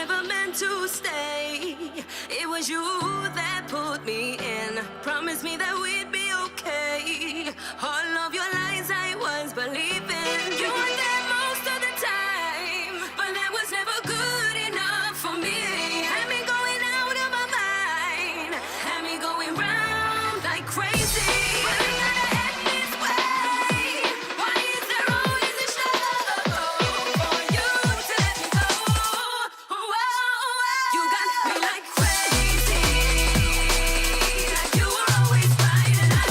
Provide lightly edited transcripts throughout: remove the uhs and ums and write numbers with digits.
never meant to stay. It was you that put me in. Promised me that we'd be okay. All of your lies I was believing. You were there most of the time, but that was never good enough for me. Had me going out of my mind, had me going round like crazy. But I gotta end this way. Why is there always a struggle for you to let me go? Whoa, you got me like crazy. Like you were always right and I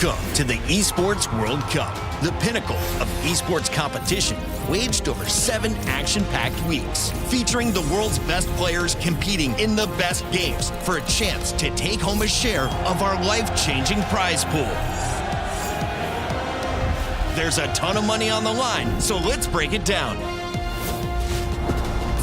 Welcome to the Esports World Cup, the pinnacle of esports competition, waged over 7 action-packed weeks, featuring the world's best players competing in the best games for a chance to take home a share of our life-changing prize pool. There's a ton of money on the line, so let's break it down.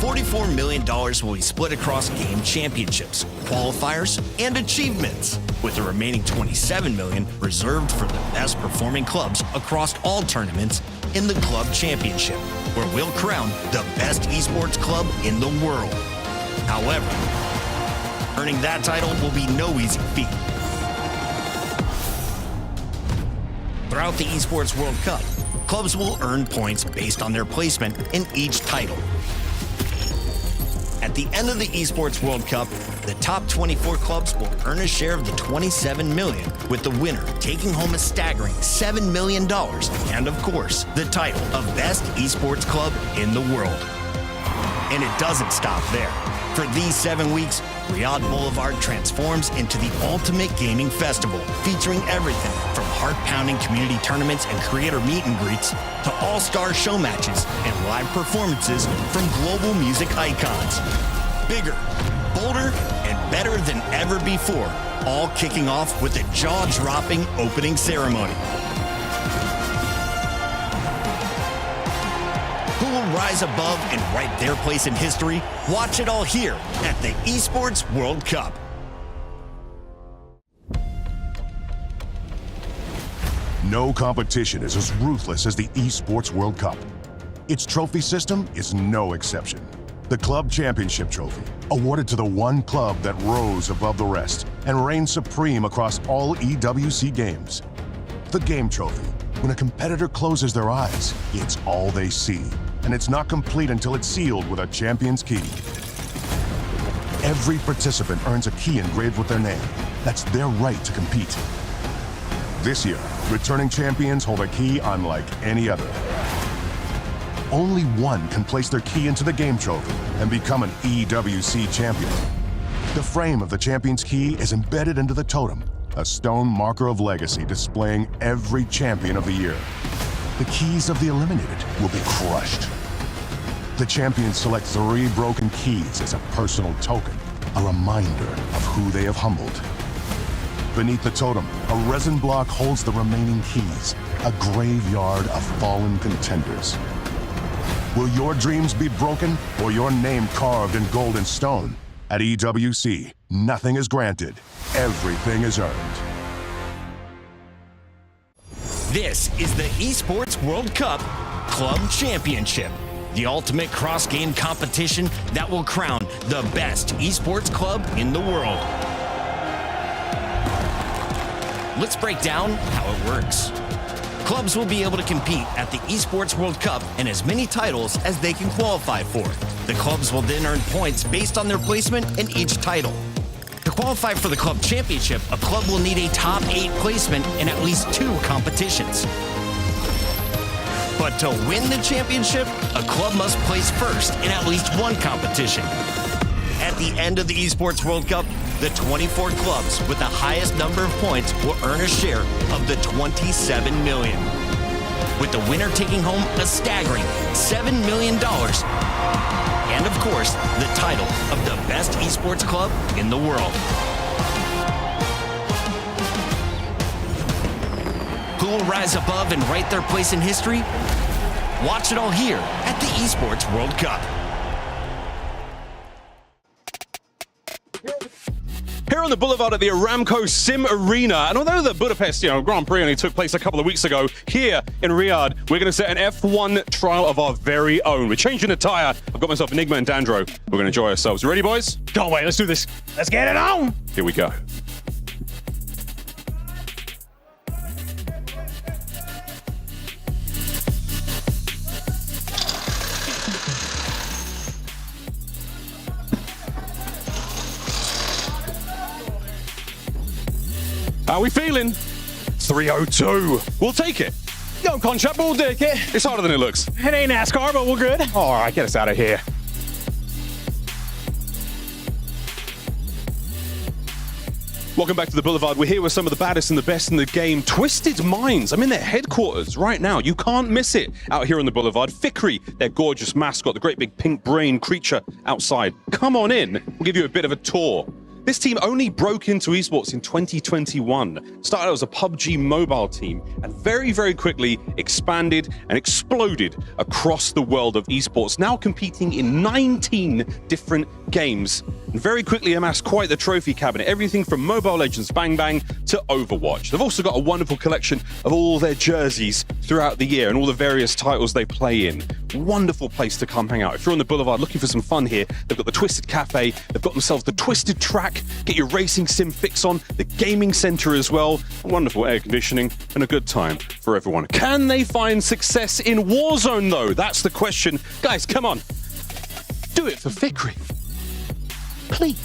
$44 million will be split across game championships, qualifiers, and achievements, with the remaining $27 million reserved for the best performing clubs across all tournaments in the Club Championship, where we'll crown the best esports club in the world. However, earning that title will be no easy feat. Throughout the Esports World Cup, clubs will earn points based on their placement in each title. At the end of the Esports World Cup, the top 24 clubs will earn a share of the $27 million, with the winner taking home a staggering $7 million, and of course, the title of Best Esports Club in the world. And it doesn't stop there. For these 7 weeks, Riyadh Boulevard transforms into the ultimate gaming festival, featuring everything from heart-pounding community tournaments and creator meet and greets to all-star show matches and live performances from global music icons. Bigger, bolder, and better than ever before, all kicking off with a jaw-dropping opening ceremony. Who will rise above and write their place in history? Watch it all here at the Esports World Cup. No competition is as ruthless as the Esports World Cup. Its trophy system is no exception. The Club Championship trophy, awarded to the one club that rose above the rest and reigned supreme across all EWC games. The game trophy, when a competitor closes their eyes, it's all they see, and it's not complete until it's sealed with a champion's key. Every participant earns a key engraved with their name. That's their right to compete. This year, returning champions hold a key unlike any other. Only one can place their key into the game trophy and become an EWC champion. The frame of the champion's key is embedded into the totem, a stone marker of legacy displaying every champion of the year. The keys of the eliminated will be crushed. The champions select 3 broken keys as a personal token, a reminder of who they have humbled. Beneath the totem, a resin block holds the remaining keys, a graveyard of fallen contenders. Will your dreams be broken or your name carved in gold and stone? At EWC, nothing is granted, everything is earned. This is the Esports World Cup Club Championship, the ultimate cross-game competition that will crown the best esports club in the world. Let's break down how it works. Clubs will be able to compete at the Esports World Cup in as many titles as they can qualify for. The clubs will then earn points based on their placement in each title. To qualify for the Club Championship, a club will need a top 8 placement in at least 2 competitions. But to win the championship, a club must place first in at least 1 competition. At the end of the Esports World Cup, the 24 clubs with the highest number of points will earn a share of the $27 million, with the winner taking home a staggering $7 million, and of course, the title of the best esports club in the world. Who will rise above and write their place in history? Watch it all here at the Esports World Cup. Here on the Boulevard at the Aramco Sim Arena, and although the Budapest Grand Prix only took place a couple of weeks ago, here in Riyadh, we're going to set an F1 trial of our very own. We're changing the tyre. I've got myself Enigma and Dandro. We're going to enjoy ourselves. You ready, boys? Can't wait. Let's do this. Let's get it on. Here we go. How are we feeling? 302. We'll take it. No contract, but we'll take it. It's harder than it looks. It ain't NASCAR, but we're good. All right, get us out of here. Welcome back to the Boulevard. We're here with some of the baddest and the best in the game. Twisted Minds. I'm in their headquarters right now. You can't miss it out here on the Boulevard. Fikri, their gorgeous mascot, the great big pink brain creature outside. Come on in. We'll give you a bit of a tour. This team only broke into esports in 2021. Started out as a PUBG mobile team and very, very quickly expanded and exploded across the world of esports, now competing in 19 different games. And very quickly amassed quite the trophy cabinet, everything from Mobile Legends Bang Bang to Overwatch. They've also got a wonderful collection of all their jerseys throughout the year and all the various titles they play in. Wonderful place to come hang out. If you're on the Boulevard looking for some fun here, they've got the Twisted Cafe, they've got themselves the Twisted Track, get your racing sim fix on, the gaming center as well, wonderful air conditioning, and a good time for everyone. Can they find success in Warzone though? That's the question. Guys, come on. Do it for Fikri. Please.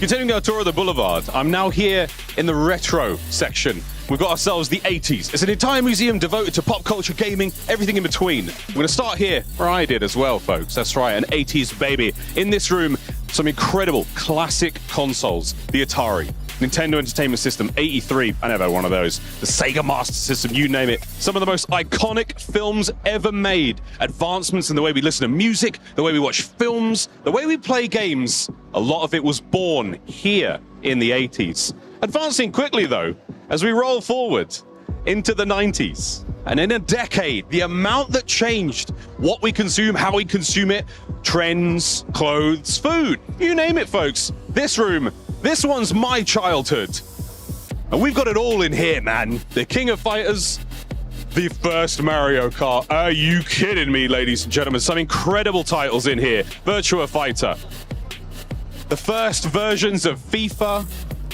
Continuing our tour of the Boulevard, I'm now here in the retro section. We've got ourselves the 80s. It's an entire museum devoted to pop culture, gaming, everything in between. We're going to start here, where I did as well, folks. That's right, an 80s baby. In this room, some incredible classic consoles. The Atari, Nintendo Entertainment System, 83. I never had one of those. The Sega Master System, you name it. Some of the most iconic films ever made. Advancements in the way we listen to music, the way we watch films, the way we play games. A lot of it was born here in the 80s. Advancing quickly, though, as we roll forward into the 90s. And in a decade, the amount that changed what we consume, how we consume it, trends, clothes, food, you name it, folks. This room, this one's my childhood. And we've got it all in here, man. The King of Fighters, the first Mario Kart. Are you kidding me, ladies and gentlemen? Some incredible titles in here. Virtua Fighter. The first versions of FIFA.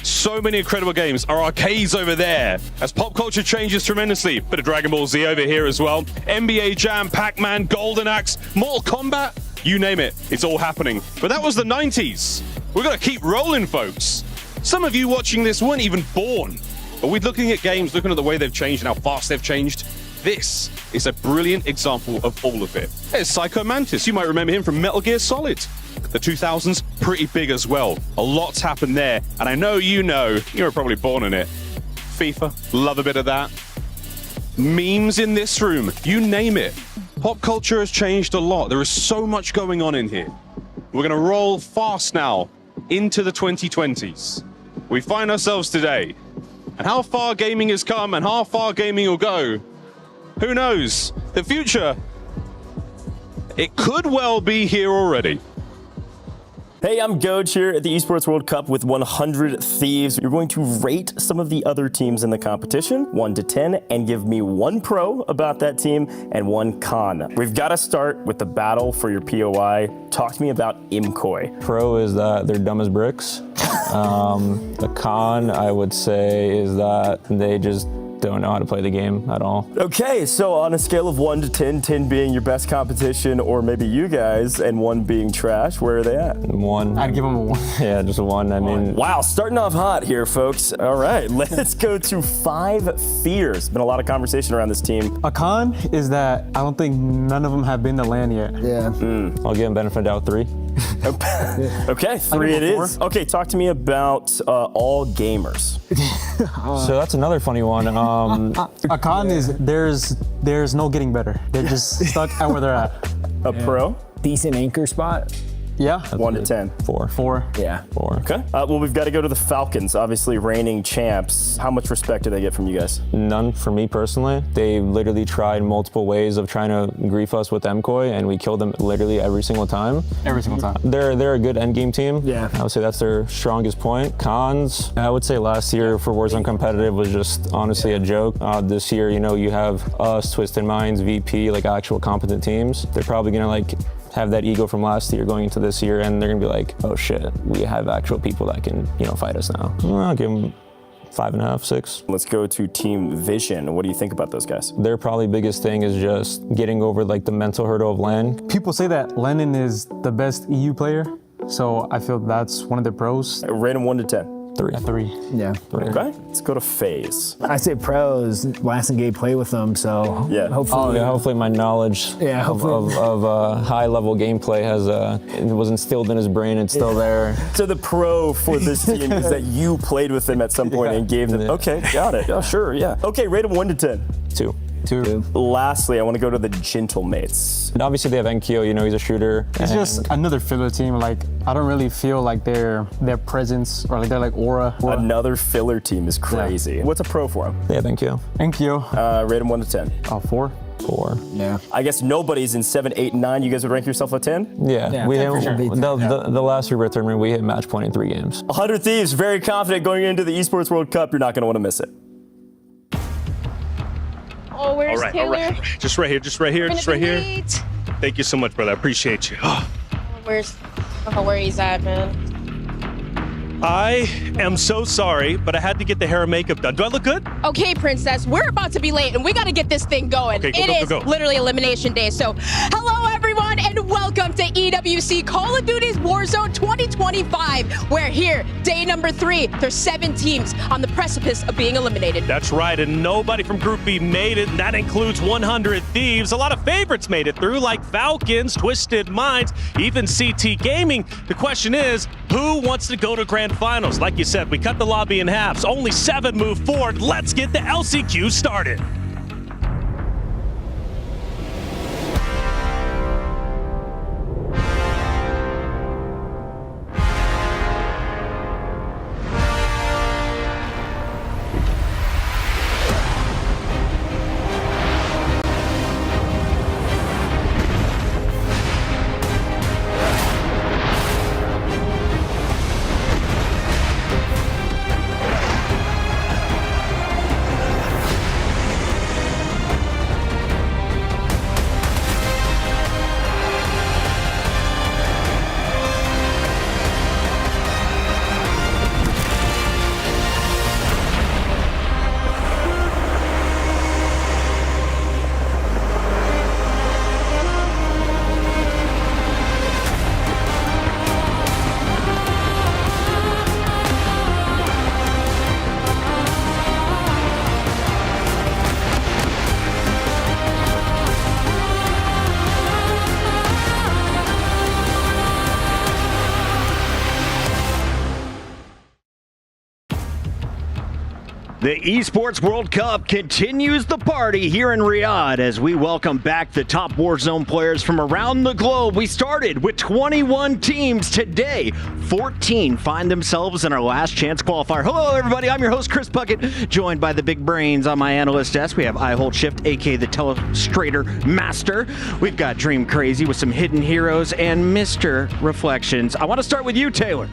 So many incredible games. Our arcades over there. As pop culture changes tremendously. Bit of Dragon Ball Z over here as well. NBA Jam, Pac-Man, Golden Axe, Mortal Kombat. You name it. It's all happening. But that was the 90s. We're going to keep rolling, folks. Some of you watching this weren't even born. But we're looking at games, looking at the way they've changed and how fast they've changed. This is a brilliant example of all of it. There's Psycho Mantis. You might remember him from Metal Gear Solid. The 2000s, pretty big as well. A lot's happened there. And I know you were probably born in it. FIFA, love a bit of that. Memes in this room, you name it. Pop culture has changed a lot. There is so much going on in here. We're going to roll fast now into the 2020s. We find ourselves today. And how far gaming has come and how far gaming will go, who knows? The future, it could well be here already. Hey, I'm Goj here at the Esports World Cup with 100 Thieves. You're going to rate some of the other teams in the competition, 1 to 10, and give me 1 pro about that team and 1 con. We've got to start with the battle for your POI. Talk to me about Imkoi. Pro is that they're dumb as bricks. The con, I would say, is that they just don't know how to play the game at all. Okay, so on a scale of 1 to 10, 10 being your best competition, or maybe you guys, and 1 being trash, where are they at? 1. I'd give them a 1. Yeah, just a 1. I mean, Wow, starting off hot here, folks. All right, let's go to 5 fears. Been a lot of conversation around this team. A con is that I don't think none of them have been to LAN yet. Yeah. I'll give them benefit of doubt 3. Okay, 3 it is. Okay, talk to me about all gamers. So that's another funny one. A con is there's no getting better. They're just stuck at where they're at. A pro? Decent anchor spot. Yeah. 1 to 10. 4. 4. Yeah. 4. Okay. Well, we've got to go to the Falcons, obviously reigning champs. How much respect do they get from you guys? None for me personally. They literally tried multiple ways of trying to grief us with MKOI, and we killed them literally every single time. Every single time. They're a good endgame team. Yeah. I would say that's their strongest point. Cons, I would say last year for Warzone competitive was just honestly a joke. This year, you have us, Twisted Minds, VP, like actual competent teams. They're probably gonna have that ego from last year going into this year, and they're gonna be like, oh shit, we have actual people that can, fight us now. I'll give them 5.5, 6. Let's go to Team Vision. What do you think about those guys? Their probably biggest thing is just getting over the mental hurdle of LAN. People say that Lennon is the best EU player, so I feel that's one of their pros. Rate them 1 to 10. 3. At 3. Yeah. Okay, let's go to FaZe. I say pros, last engage play with them, so Yeah. hopefully. Hopefully my knowledge of high-level gameplay was instilled in his brain and still there. So the pro for this team is that you played with them at some point and gave them. Okay, got it. Yeah, sure, yeah. Okay, rate them 1 to 10. 2. 2. Lastly, I want to go to the Gentlemates. And obviously they have Enkyo, you know, he's a shooter. It's just another filler team. Like, I don't really feel like their presence or like their like aura. Another filler team is crazy. What's a pro for them? They have Enkyo. Enkyo. Rate them 1 to 10. 4. 4. Yeah. I guess nobody's in 7, 8, and 9. You guys would rank yourself a 10? Yeah, we 10 for hit, sure. the last Rebirth tournament, we hit match point in 3 games. 100 Thieves, very confident going into the Esports World Cup. You're not going to want to miss it. Oh, where's All Taylor? right. Just right here, just right here, just right here. Thank you so much, brother. I appreciate you. Where's? Oh, where he's at, man? I am so sorry, but I had to get the hair and makeup done. Do I look good? Okay, Princess, we're about to be late, and we got to get this thing going. Okay, It is go. literally Elimination Day. So, hello, everyone, and welcome to EWC Call of Duty's Warzone 2025. We're here, day number 3. There's 7 teams on the precipice of being eliminated. That's right, and nobody from Group B made it, and that includes 100 Thieves. A lot of favorites made it through, like Falcons, Twisted Minds, even CT Gaming. The question is, who wants to go to Grand Finals? Like you said, we cut the lobby in half, so only 7 move forward. Let's get the LCQ started. The Esports World Cup continues the party here in Riyadh as we welcome back the top Warzone players from around the globe. We started with 21 teams today. 14 find themselves in our last chance qualifier. Hello, everybody. I'm your host, Chris Puckett, joined by the big brains on my analyst desk. We have I Hold Shift, aka the Telestrator Master. We've got Dream Crazy with some hidden heroes and Mr. Reflections. I want to start with you, Taylor.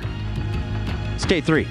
It's day 3.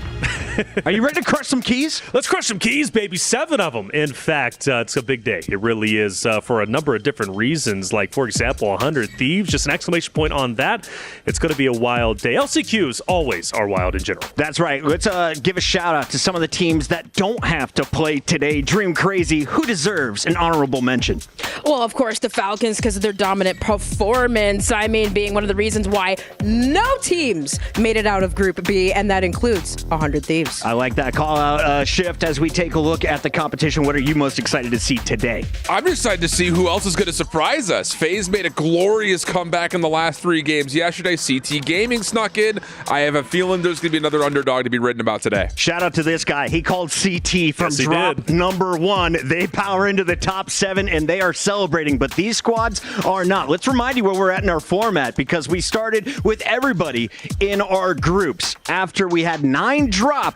Are you ready to crush some keys? Let's crush some keys, baby. 7 of them. In fact, it's a big day. It really is for a number of different reasons. Like, for example, 100 Thieves. Just an exclamation point on that. It's going to be a wild day. LCQs always are wild in general. That's right. Let's give a shout out to some of the teams that don't have to play today. Dream Crazy, who deserves an honorable mention? Well, of course, the Falcons, because of their dominant performance. I mean, being one of the reasons why no teams made it out of Group B, and that includes 100 Thieves. I like that call out, Shift. As we take a look at the competition, what are you most excited to see today? I'm excited to see who else is going to surprise us. FaZe made a glorious comeback in the last 3 games yesterday. CT Gaming snuck in. I have a feeling there's going to be another underdog to be written about today. Shout out to this guy. He called CT from drop number 1. They power into the top 7, and they are celebrating, but these squads are not. Let's remind you where we're at in our format, because we started with everybody in our groups. After we had 9 drops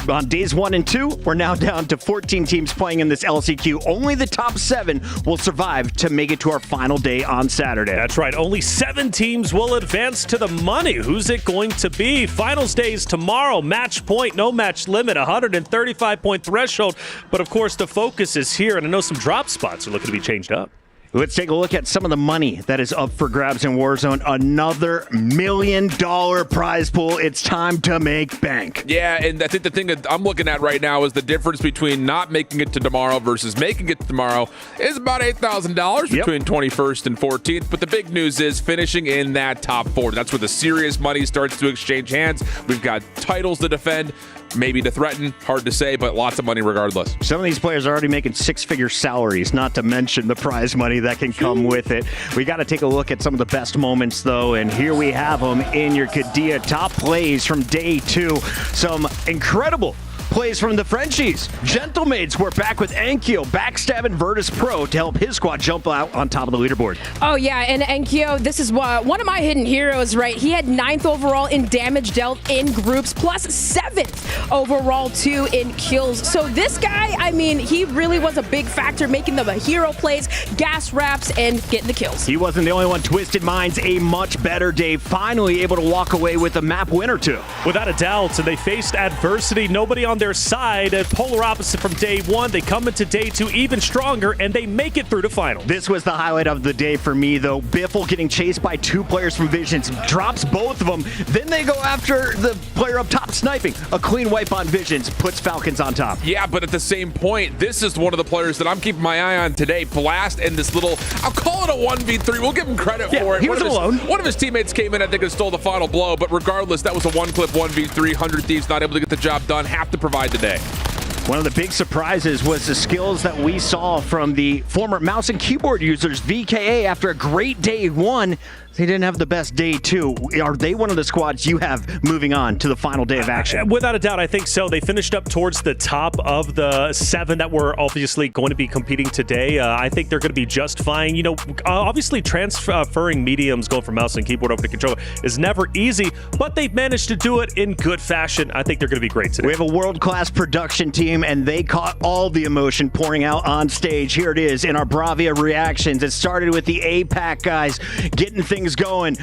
on days 1 and 2, we're now down to 14 teams playing in this LCQ. Only the top 7 will survive to make it to our final day on Saturday. That's right. Only 7 teams will advance to the money. Who's it going to be? Finals days tomorrow. Match point, no match limit, 135-point threshold. But of course, the focus is here, and I know some drop spots are looking to be changed up. Let's take a look at some of the money that is up for grabs in Warzone. Another $1 million prize pool. It's time to make bank. Yeah, and I think the thing that I'm looking at right now is the difference between not making it to tomorrow versus making it to tomorrow is about $8,000 between 21st and 14th. But the big news is finishing in that top 4. That's where the serious money starts to exchange hands. We've got titles to defend, maybe to threaten. Hard to say, but lots of money regardless. Some of these players are already making six-figure salaries, not to mention the prize money that can come with it. We got to take a look at some of the best moments, though, and here we have them in your Kadia top plays from day 2. Some incredible plays from the Frenchies. Gentlemaids were back with Enkyo backstabbing Virtus.pro to help his squad jump out on top of the leaderboard. Oh, yeah, and Enkyo, this is one of my hidden heroes, right? He had 9th overall in damage dealt in groups, plus 7th overall, too, in kills. So this guy, I mean, he really was a big factor making the hero plays, gas wraps, and getting the kills. He wasn't the only one. Twisted Minds, a much better day, finally able to walk away with a map win or two. Without a doubt, so they faced adversity, nobody on their side, a polar opposite from day 1. They come into day 2 even stronger, and they make it through to final. This was the highlight of the day for me, though. Biffle getting chased by 2 players from Visions, drops both of them. Then they go after the player up top sniping. A clean wipe on Visions, puts Falcons on top. Yeah, but at the same point, this is one of the players that I'm keeping my eye on today. Blast in this little, I'll call it a 1v3. We'll give him credit for it. He was alone. One of his teammates came in, I think, and stole the final blow, but regardless, that was a one-clip 1v3. 100 Thieves not able to get the job done, have to provide today. One of the big surprises was the skills that we saw from the former mouse and keyboard users, VKA, after a great day 1. They didn't have the best day 2. Are they one of the squads you have moving on to the final day of action? Without a doubt, I think so. They finished up towards the top of the 7 that were obviously going to be competing today. I think they're going to be just fine. You know, obviously transferring mediums, going from mouse and keyboard over to controller is never easy, but they've managed to do it in good fashion. I think they're going to be great today. We have a world-class production team, and they caught all the emotion pouring out on stage. Here it is in our Bravia reactions. It started with the APAC guys getting things going.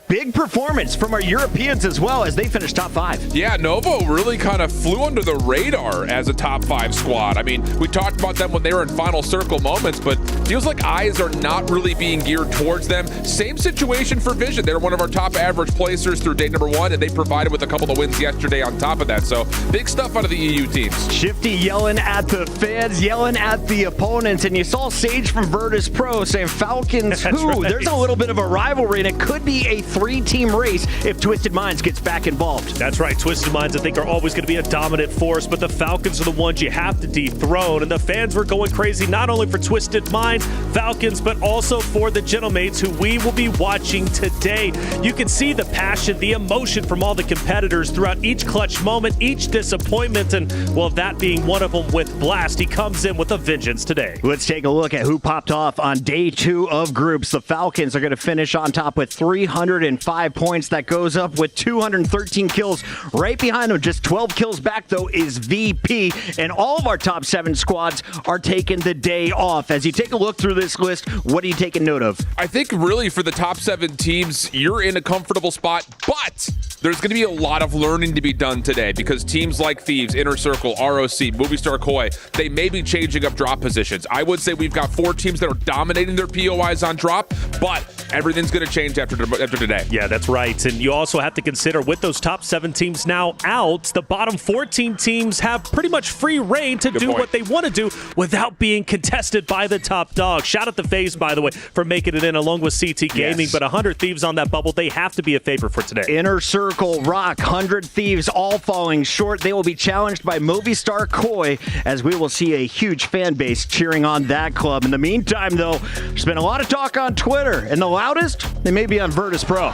Big performance from our Europeans as well as they finished top 5. Yeah, Novo really kind of flew under the radar as a top 5 squad. I mean, we talked about them when they were in final circle moments, but feels like eyes are not really being geared towards them. Same situation for Vision. They're one of our top average placers through day number 1, and they provided with a couple of wins yesterday on top of that. So big stuff out of the EU teams. Shifty yelling at the fans, yelling at the opponents, and you saw Sage from Virtus.pro saying Falcons who? Right. There's a little bit of a rivalry, and it could be a 3-team race if Twisted Minds gets back involved. That's right. Twisted Minds, I think, are always going to be a dominant force, but the Falcons are the ones you have to dethrone, and the fans were going crazy not only for Twisted Mind, Falcons, but also for the Gentlemates, who we will be watching today. You can see the passion, the emotion from all the competitors throughout each clutch moment, each disappointment, and, well, that being one of them with Blast. He comes in with a vengeance today. Let's take a look at who popped off on day 2 of groups. The Falcons are going to finish on top with 305 points. That goes up with 213 kills. Right behind them, just 12 kills back, though, is VP. And all of our top 7 squads are taking the day off. As you take a look through this list, what are you taking note of? I think really for the top 7 teams, you're in a comfortable spot, but there's going to be a lot of learning to be done today because teams like Thieves, Inner Circle, ROC, Movie Star Koi, they may be changing up drop positions. I would say we've got 4 teams that are dominating their POIs on drop, but everything's going to change after today. Yeah, that's right. And you also have to consider with those top 7 teams now out, the bottom 14 teams have pretty much free reign to do what they want to do without being contested by the top dog. Shout out to FaZe, by the way, for making it in along with CT Gaming, yes. But 100 Thieves on that bubble, they have to be a favorite for today. Inner Circle, Rock, 100 Thieves all falling short. They will be challenged by Movistar Koi as we will see a huge fan base cheering on that club. In the meantime, though, there's been a lot of talk on Twitter, and the loudest, they may be on Virtus.pro.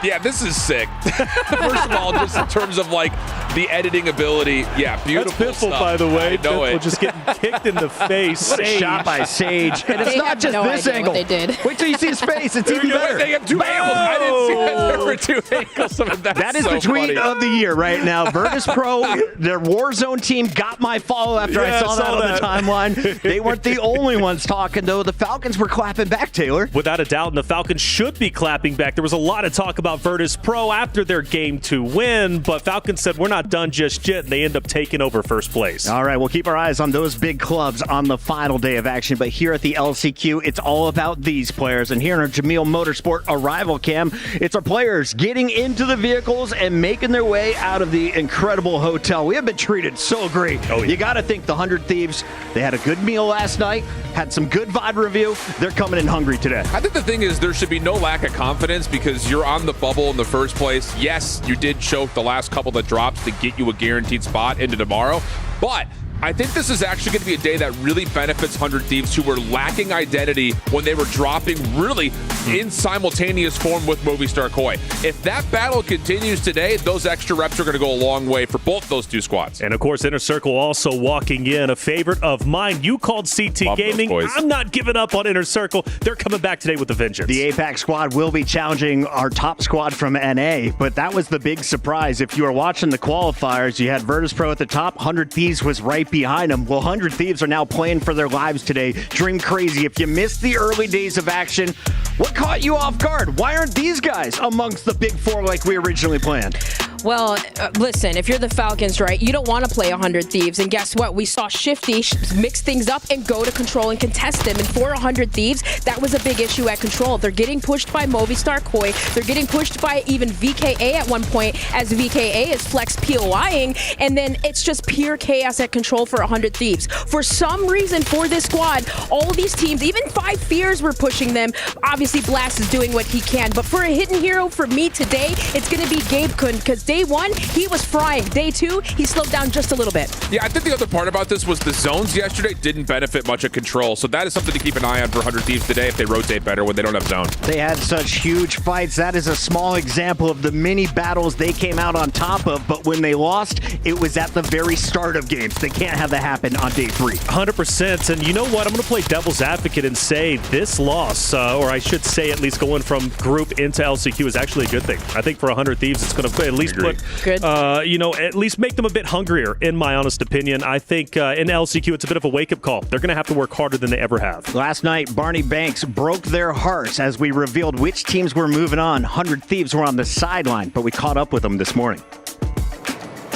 Yeah, this is sick. First of all, just in terms of like the editing ability, yeah, beautiful That's Biffle, stuff. by the way. Biffle just getting kicked in the face. What a shot by Sage. And it's not just this angle. They did. Wait till you see his face. It's even better. They have 2 angles. I didn't see that there were 2 angles. That is so the tweet of the year right now. Virtus.pro, their Warzone team got my follow after I saw that on the timeline. They weren't the only ones talking, though. The Falcons were clapping back, Taylor. Without a doubt, and the Falcons should be clapping back. There was a lot of talk about Virtus.pro after their game to win, but Falcons said, we're not not done just yet. They end up taking over first place. All right, we'll keep our eyes on those big clubs on the final day of action. But here at the LCQ, it's all about these players. And here in our Jamil Motorsport Arrival Cam, it's our players getting into the vehicles and making their way out of the incredible hotel. We have been treated so great. Oh, yeah. You got to think the 100 Thieves, they had a good meal last night, had some good VOD review. They're coming in hungry today. I think the thing is there should be no lack of confidence because you're on the bubble in the first place. Yes, you did choke the last couple that drops to get you a guaranteed spot into tomorrow, but I think this is actually going to be a day that really benefits 100 Thieves who were lacking identity when they were dropping really in simultaneous form with Movistar Koi. If that battle continues today, those extra reps are going to go a long way for both those two squads. And of course, Inner Circle also walking in, a favorite of mine. You called CT Love Gaming. I'm not giving up on Inner Circle. They're coming back today with a vengeance. The APAC squad will be challenging our top squad from NA, but that was the big surprise. If you were watching the qualifiers, you had Virtus.pro at the top. 100 Thieves was right behind them. Well, 100 Thieves are now playing for their lives today. Dream crazy. If you missed the early days of action, what caught you off guard? Why aren't these guys amongst the big four like we originally planned? Well, listen, if you're the Falcons, right, you don't want to play 100 Thieves. And guess what? We saw Shifty mix things up and go to Control and contest them. And for 100 Thieves, that was a big issue at Control. They're getting pushed by Movistar Koi. They're getting pushed by even VKA at one point as VKA is flex POIing. And then it's just pure chaos at Control for 100 Thieves. For some reason, for this squad, all of these teams, even 5 Fears were pushing them. Obviously, Blast is doing what he can. But for a hidden hero for me today, it's going to be Gabe Kun, because Day 1, he was frying. Day 2, he slowed down just a little bit. Yeah, I think the other part about this was the zones yesterday didn't benefit much of Control. So that is something to keep an eye on for 100 Thieves today if they rotate better when they don't have zone. They had such huge fights. That is a small example of the mini battles they came out on top of. But when they lost, it was at the very start of games. They can't have that happen on day 3. 100%. And you know what? I'm going to play devil's advocate and say this loss, or I should say at least going from group into LCQ is actually a good thing. I think for 100 Thieves, it's going to at least put, at least make them a bit hungrier, in my honest opinion. I think in LCQ, it's a bit of a wake-up call. They're going to have to work harder than they ever have. Last night, Barney Banks broke their hearts as we revealed which teams were moving on. 100 Thieves were on the sideline, but we caught up with them this morning.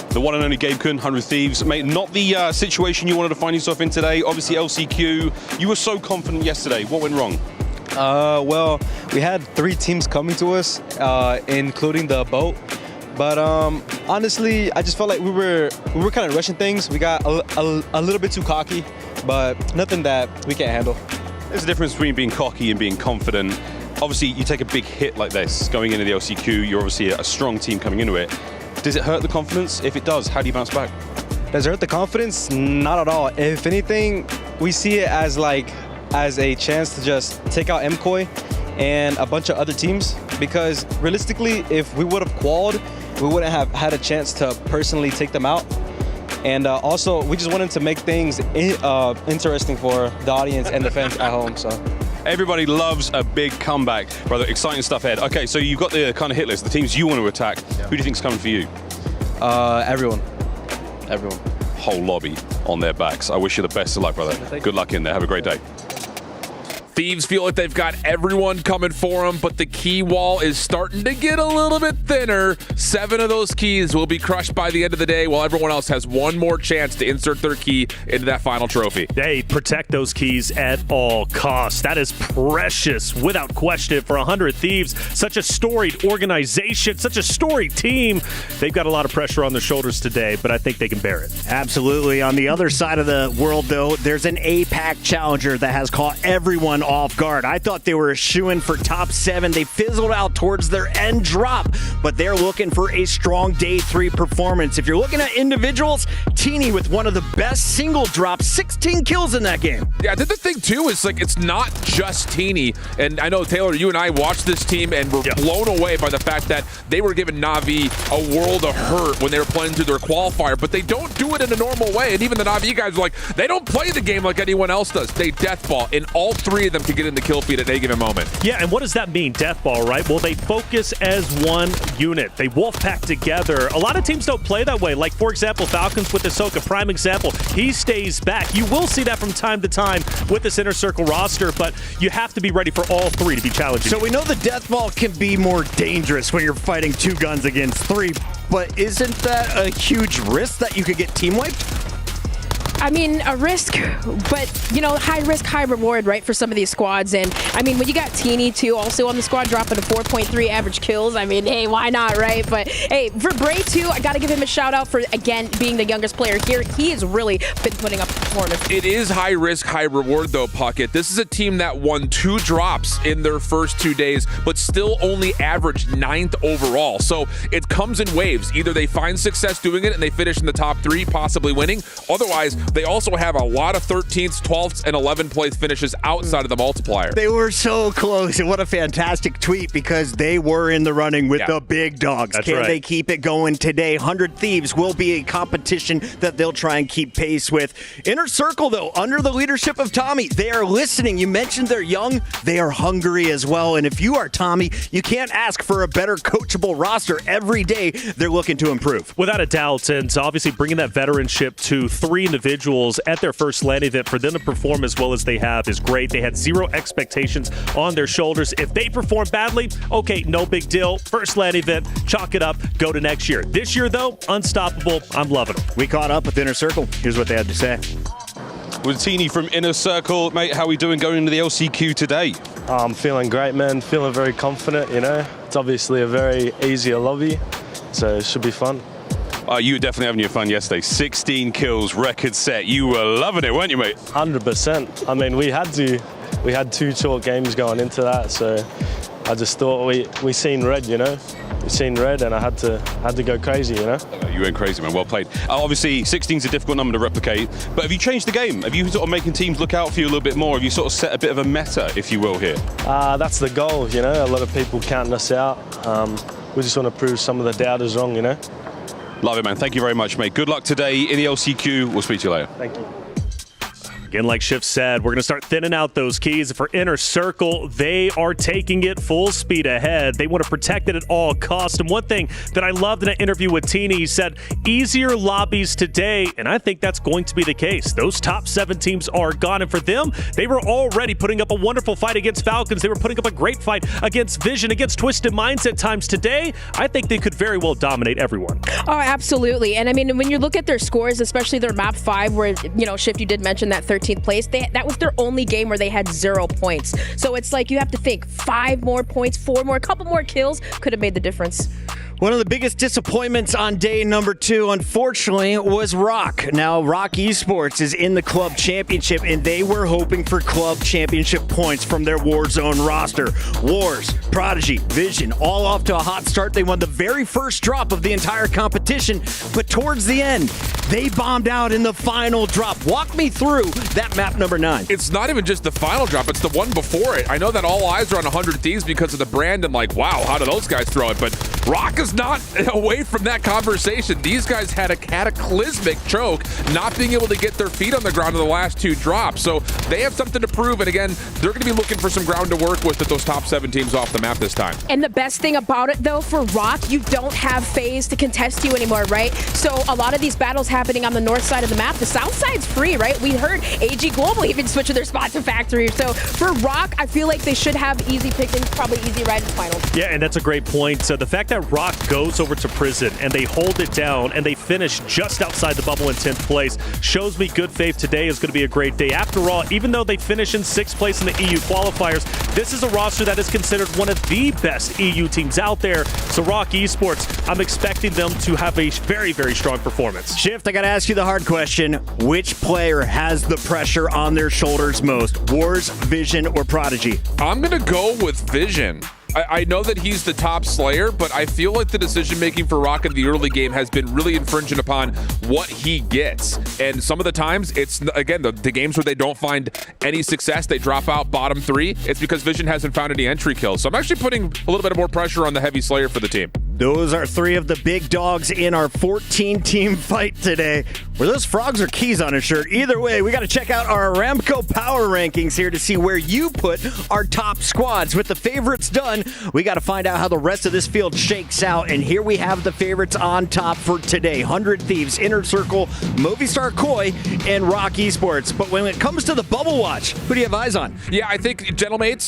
The one and only Gabe Kun, 100 Thieves. Mate, not the situation you wanted to find yourself in today. Obviously, LCQ, you were so confident yesterday. What went wrong? Well, we had 3 teams coming to us, including the boat. But honestly, I just felt like we were kind of rushing things. We got a little bit too cocky, but nothing that we can't handle. There's a difference between being cocky and being confident. Obviously, you take a big hit like this going into the LCQ. You're obviously a strong team coming into it. Does it hurt the confidence? If it does, how do you bounce back? Does it hurt the confidence? Not at all. If anything, we see it as a chance to just take out MKOI and a bunch of other teams, because realistically, if we would have qualied, we wouldn't have had a chance to personally take them out. And also, we just wanted to make things interesting for the audience and the fans at home. So everybody loves a big comeback, brother. Exciting stuff ahead. Okay, so you've got the kind of hit list, the teams you want to attack. Yeah. Who do you think's coming for you? Everyone. Whole lobby on their backs. I wish you the best of luck, brother. Good luck in there. Have a great day. Thieves feel like they've got everyone coming for them, but the key wall is starting to get a little bit thinner. 7 of those keys will be crushed by the end of the day, while everyone else has one more chance to insert their key into that final trophy. They protect those keys at all costs. That is precious, without question, for 100 Thieves. Such a storied organization, such a storied team. They've got a lot of pressure on their shoulders today, but I think they can bear it. Absolutely. On the other side of the world, though, there's an APAC challenger that has caught everyone off guard. I thought they were a shoo-in for top 7. They fizzled out towards their end drop, but they're looking for a strong day 3 performance. If you're looking at individuals, Teeny with one of the best single drops, 16 kills in that game. Yeah, I think the thing too is it's not just Teeny. And I know, Taylor, you and I watched this team and were blown away by the fact that they were giving Na'Vi a world of hurt when they were playing through their qualifier, but they don't do it in a normal way. And even the Na'Vi guys were like, they don't play the game like anyone else does. They deathball, and all 3 of them can get in the kill feed at any given moment. Yeah, and what does that mean, deathball, right? Well, they focus as one unit. They wolf pack together. A lot of teams don't play that way. Like, for example, Falcons with Ahsoka, prime example. He stays back. You will see that from time to time with this Inner Circle roster, but you have to be ready for all 3 to be challenging. So we know the deathball can be more dangerous when you're fighting 2 guns against 3. but isn't that a huge risk that you could get team wiped? I mean, a risk, but, you know, high risk, high reward, right, for some of these squads. And, I mean, when you got Teeny, too, also on the squad, dropping to 4.3 average kills, I mean, hey, why not, right? But, hey, for Bray, too, I got to give him a shout-out for, again, being the youngest player here. He has really been putting up a performance. It is high risk, high reward, though, Puckett. This is a team that won 2 drops in their first 2 days, but still only averaged 9th overall. So it comes in waves. Either they find success doing it and they finish in the top 3, possibly winning. Otherwise, they also have a lot of 13th, 12th, and 11th place finishes outside of the multiplier. They were so close, and what a fantastic tweet, because they were in the running with the big dogs. That's Can right. they keep it going today? 100 Thieves will be a competition that they'll try and keep pace with. Inner Circle, though, under the leadership of Tommy, they are listening. You mentioned they're young. They are hungry as well, and if you are Tommy, you can't ask for a better coachable roster. Every day, they're looking to improve. Without a doubt, and obviously bringing that veteranship to 3 individuals at their first LAN event, for them to perform as well as they have is great. They had 0 expectations on their shoulders. If they perform badly, okay, no big deal. First LAN event, chalk it up, go to next year. This year, though, unstoppable. I'm loving them. We caught up with Inner Circle. Here's what they had to say. With Teeny from Inner Circle, mate, how are we doing going into the LCQ today? I'm feeling great, man. Feeling very confident, you know. It's obviously a very easier lobby, so it should be fun. You were definitely having your fun yesterday. 16 kills, record set. You were loving it, weren't you, mate? 100%. I mean, we had 2 short games going into that, so I just thought we seen red, you know. We seen red, and I had to go crazy, you know. You went crazy, man. Well played. Obviously, 16 is a difficult number to replicate, but have you changed the game? Have you sort of making teams look out for you a little bit more? Have you sort of set a bit of a meta, if you will, here? That's the goal, you know. A lot of people counting us out. We just want to prove some of the doubters wrong, you know. Love it, man. Thank you very much, mate. Good luck today in the LCQ. We'll speak to you later. Thank you. Again, like Schiff said, we're going to start thinning out those keys. For Inner Circle, they are taking it full speed ahead. They want to protect it at all costs. And one thing that I loved in an interview with Teeny, he said, easier lobbies today, and I think that's going to be the case. Those top 7 teams are gone, and for them, they were already putting up a wonderful fight against Falcons. They were putting up a great fight against Vision, against Twisted Minds at times. Today, I think they could very well dominate everyone. Oh, absolutely. And I mean, when you look at their scores, especially their map 5, where, you know, Shift, you did mention that 13th place, that was their only game where they had 0 points. So it's like you have to think 5 more points, 4 more, a couple more kills could have made the difference. One of the biggest disappointments on day number 2, unfortunately, was Rock. Now, Rock Esports is in the Club Championship, and they were hoping for Club Championship points from their Warzone roster. Wars, Prodigy, Vision, all off to a hot start. They won the very first drop of the entire competition, but towards the end, they bombed out in the final drop. Walk me through that map number 9. It's not even just the final drop, it's the one before it. I know that all eyes are on 100 Thieves because of the brand and like, wow, how do those guys throw it? But Rock is not away from that conversation. These guys had a cataclysmic choke, not being able to get their feet on the ground in the last 2 drops. So they have something to prove, and again, they're going to be looking for some ground to work with those top 7 teams off the map this time. And the best thing about it, though, for Rock, you don't have FaZe to contest you anymore, right? So a lot of these battles happening on the north side of the map, the south side's free, right? We heard AG Global even switching their spot to Factory. So for Rock, I feel like they should have easy pickings, probably easy ride in the finals. Yeah, and that's a great point. So the fact that Rock goes over to Prison and they hold it down and they finish just outside the bubble in 10th place shows me good faith today is going to be a great day. After all, even though they finish in 6th place in the EU qualifiers, this is a roster that is considered one of the best EU teams out there. So Rock Esports, I'm expecting them to have a very, very strong performance. Shift, I got to ask you the hard question. Which player has the pressure on their shoulders most? Wars, Vision, or Prodigy? I'm going to go with Vision. I know that he's the top Slayer, but I feel like the decision-making for Rock in the early game has been really infringent upon what he gets. And some of the times, it's, again, the games where they don't find any success, they drop out bottom 3, it's because Vision hasn't found any entry kills. So I'm actually putting a little bit more pressure on the heavy Slayer for the team. Those are 3 of the big dogs in our 14-team fight today. Were those frogs or keys on his shirt? Either way, we got to check out our Aramco power rankings here to see where you put our top squads. With the favorites done, we got to find out how the rest of this field shakes out. And here we have the favorites on top for today. 100 Thieves, Inner Circle, Movistar Koi, and Rock Esports. But when it comes to the Bubble Watch, who do you have eyes on? Yeah, I think Gentlemates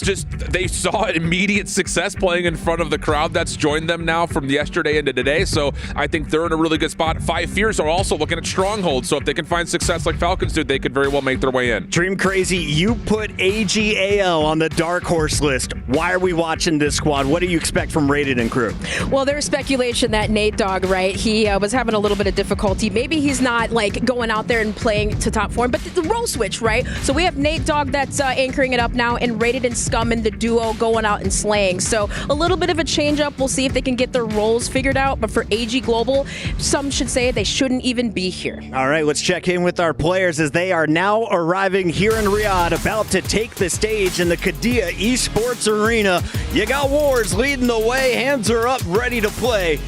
they saw immediate success playing in front of the crowd that's joined them now for from yesterday into today. So I think they're in a really good spot. Five Fears are also looking at strongholds. So if they can find success like Falcons did, they could very well make their way in. Dream Crazy, you put AG.AL on the dark horse list. Why are we watching this squad? What do you expect from Rated and crew? Well, there's speculation that Nate Dogg, right, he was having a little bit of difficulty. Maybe he's not like going out there and playing to top form, but the role switch, right? So we have Nate Dogg that's anchoring it up now, and Rated and Scum in the duo going out and slaying. So a little bit of a change up. We'll see if they can get their roles figured out. But for AG Global, some should say they shouldn't even be here. All right, let's check in with our players as they are now arriving here in Riyadh, about to take the stage in the Qiddiya Esports Arena. You got Wars leading the way. Hands are up, ready to play.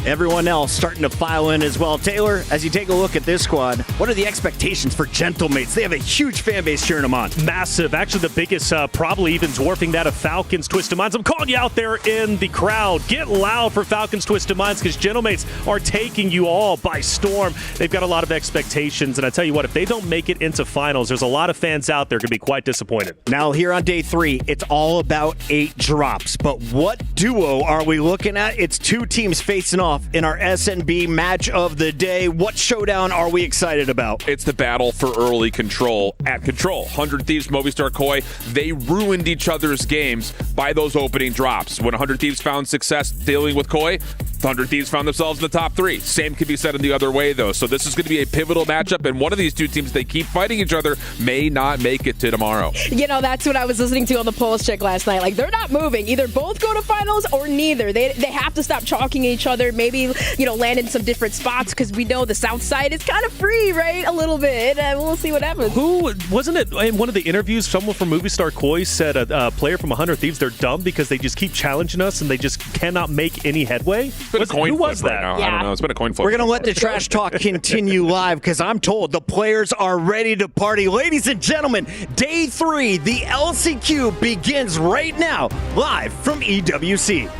Everyone else starting to file in as well. Taylor, as you take a look at this squad, what are the expectations for Gentlemates? They have a huge fan base cheering them on. Massive. Actually, the biggest, probably even dwarfing that of Falcons Twisted Minds. I'm calling you out there in the crowd. Get loud for Falcons Twisted Minds, because Gentlemates are taking you all by storm. They've got a lot of expectations, and I tell you what, if they don't make it into finals, there's a lot of fans out there going to be quite disappointed. Now, here on day 3, it's all about 8 drops. But what duo are we looking at? It's 2 teams facing off in our SNB match of the day. What showdown are we excited about? It's the battle for early control at Control. 100 Thieves, Movistar Koi, they ruined each other's games by those opening drops. When 100 Thieves found success dealing with Koi, 100 Thieves found themselves in the top 3. Same can be said in the other way, though. So this is going to be a pivotal matchup, and one of these two teams, they keep fighting each other, may not make it to tomorrow. You know, that's what I was listening to on the Pulse check last night. Like, they're not moving. Either both go to finals or neither. They have to stop chalking each other. Maybe, you know, land in some different spots, because we know the South Side is kind of free, right? A little bit. We'll see what happens. Who, wasn't it in one of the interviews, someone from Movistar Koi said a player from 100 Thieves, they're dumb because they just keep challenging us and they just cannot make any headway? Who was that? Right now. I don't know. It's been a coin flip. We're going to let the trash talk continue live, because I'm told the players are ready to party. Ladies and gentlemen, day 3, the LCQ begins right now, live from EWC.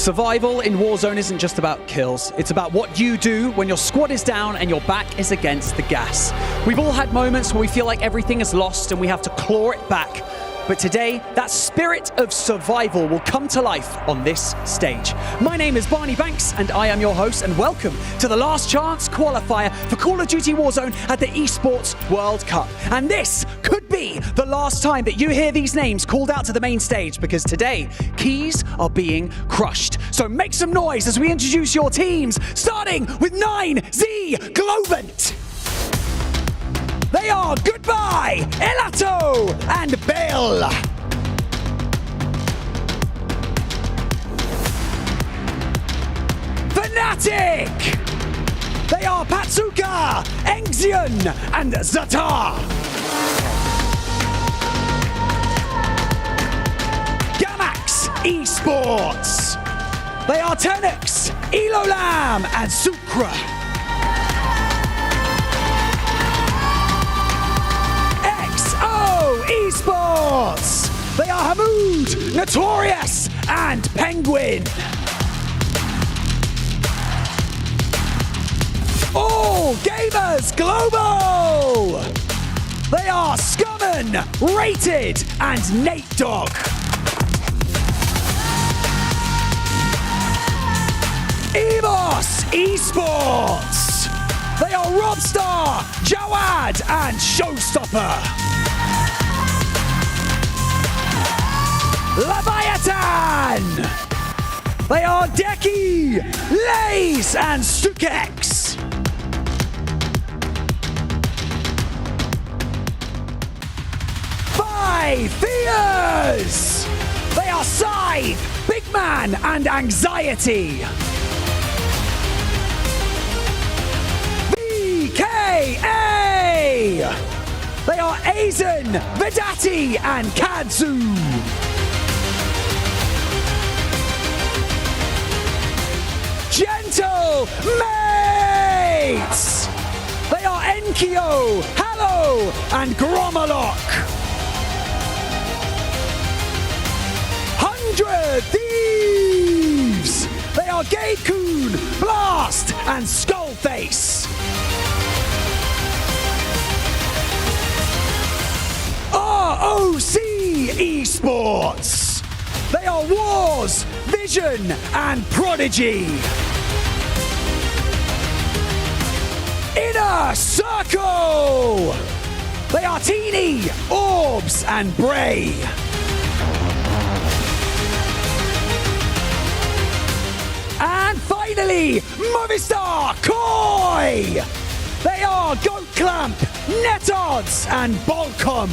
Survival in Warzone isn't just about kills. It's about what you do when your squad is down and your back is against the gas. We've all had moments where we feel like everything is lost and we have to claw it back. But today, that spirit of survival will come to life on this stage. My name is Barney Banks, and I am your host, and welcome to the last chance qualifier for Call of Duty Warzone at the Esports World Cup. And this could be the last time that you hear these names called out to the main stage, because today, keys are being crushed. So make some noise as we introduce your teams, starting with 9Z Globant. They are Goodbye, Elato, and Bale. Fnatic. They are Patsuka, Engzion, and Zatar. Gamax Esports. They are Tenix, Elolam, and Sucra. Esports! They are Hamoud, Notorious, and Penguin. All Gamers Global! They are Scumman, Rated, and Nate Dogg. EVOS Esports! They are Robstar, Jawad, and Showstopper. Leviathan! They are Deki, Lace, and Stukex. Five Fears. They are Scythe, Big Man, and Anxiety. VKA. They are Aizen, Vedati, and Kadzu. Gentle Mates. They are Enkyo, Hallow, and Gromalok. 100 Thieves. They are Gabe-kun, Blast, and Skullface. ROC Esports. They are Wars, Vision, and Prodigy. Inner Circle. They are Teeny, Orbs, and Bray. And finally, Movistar Koi. They are Goat Clamp, Netodds, and Bolcom.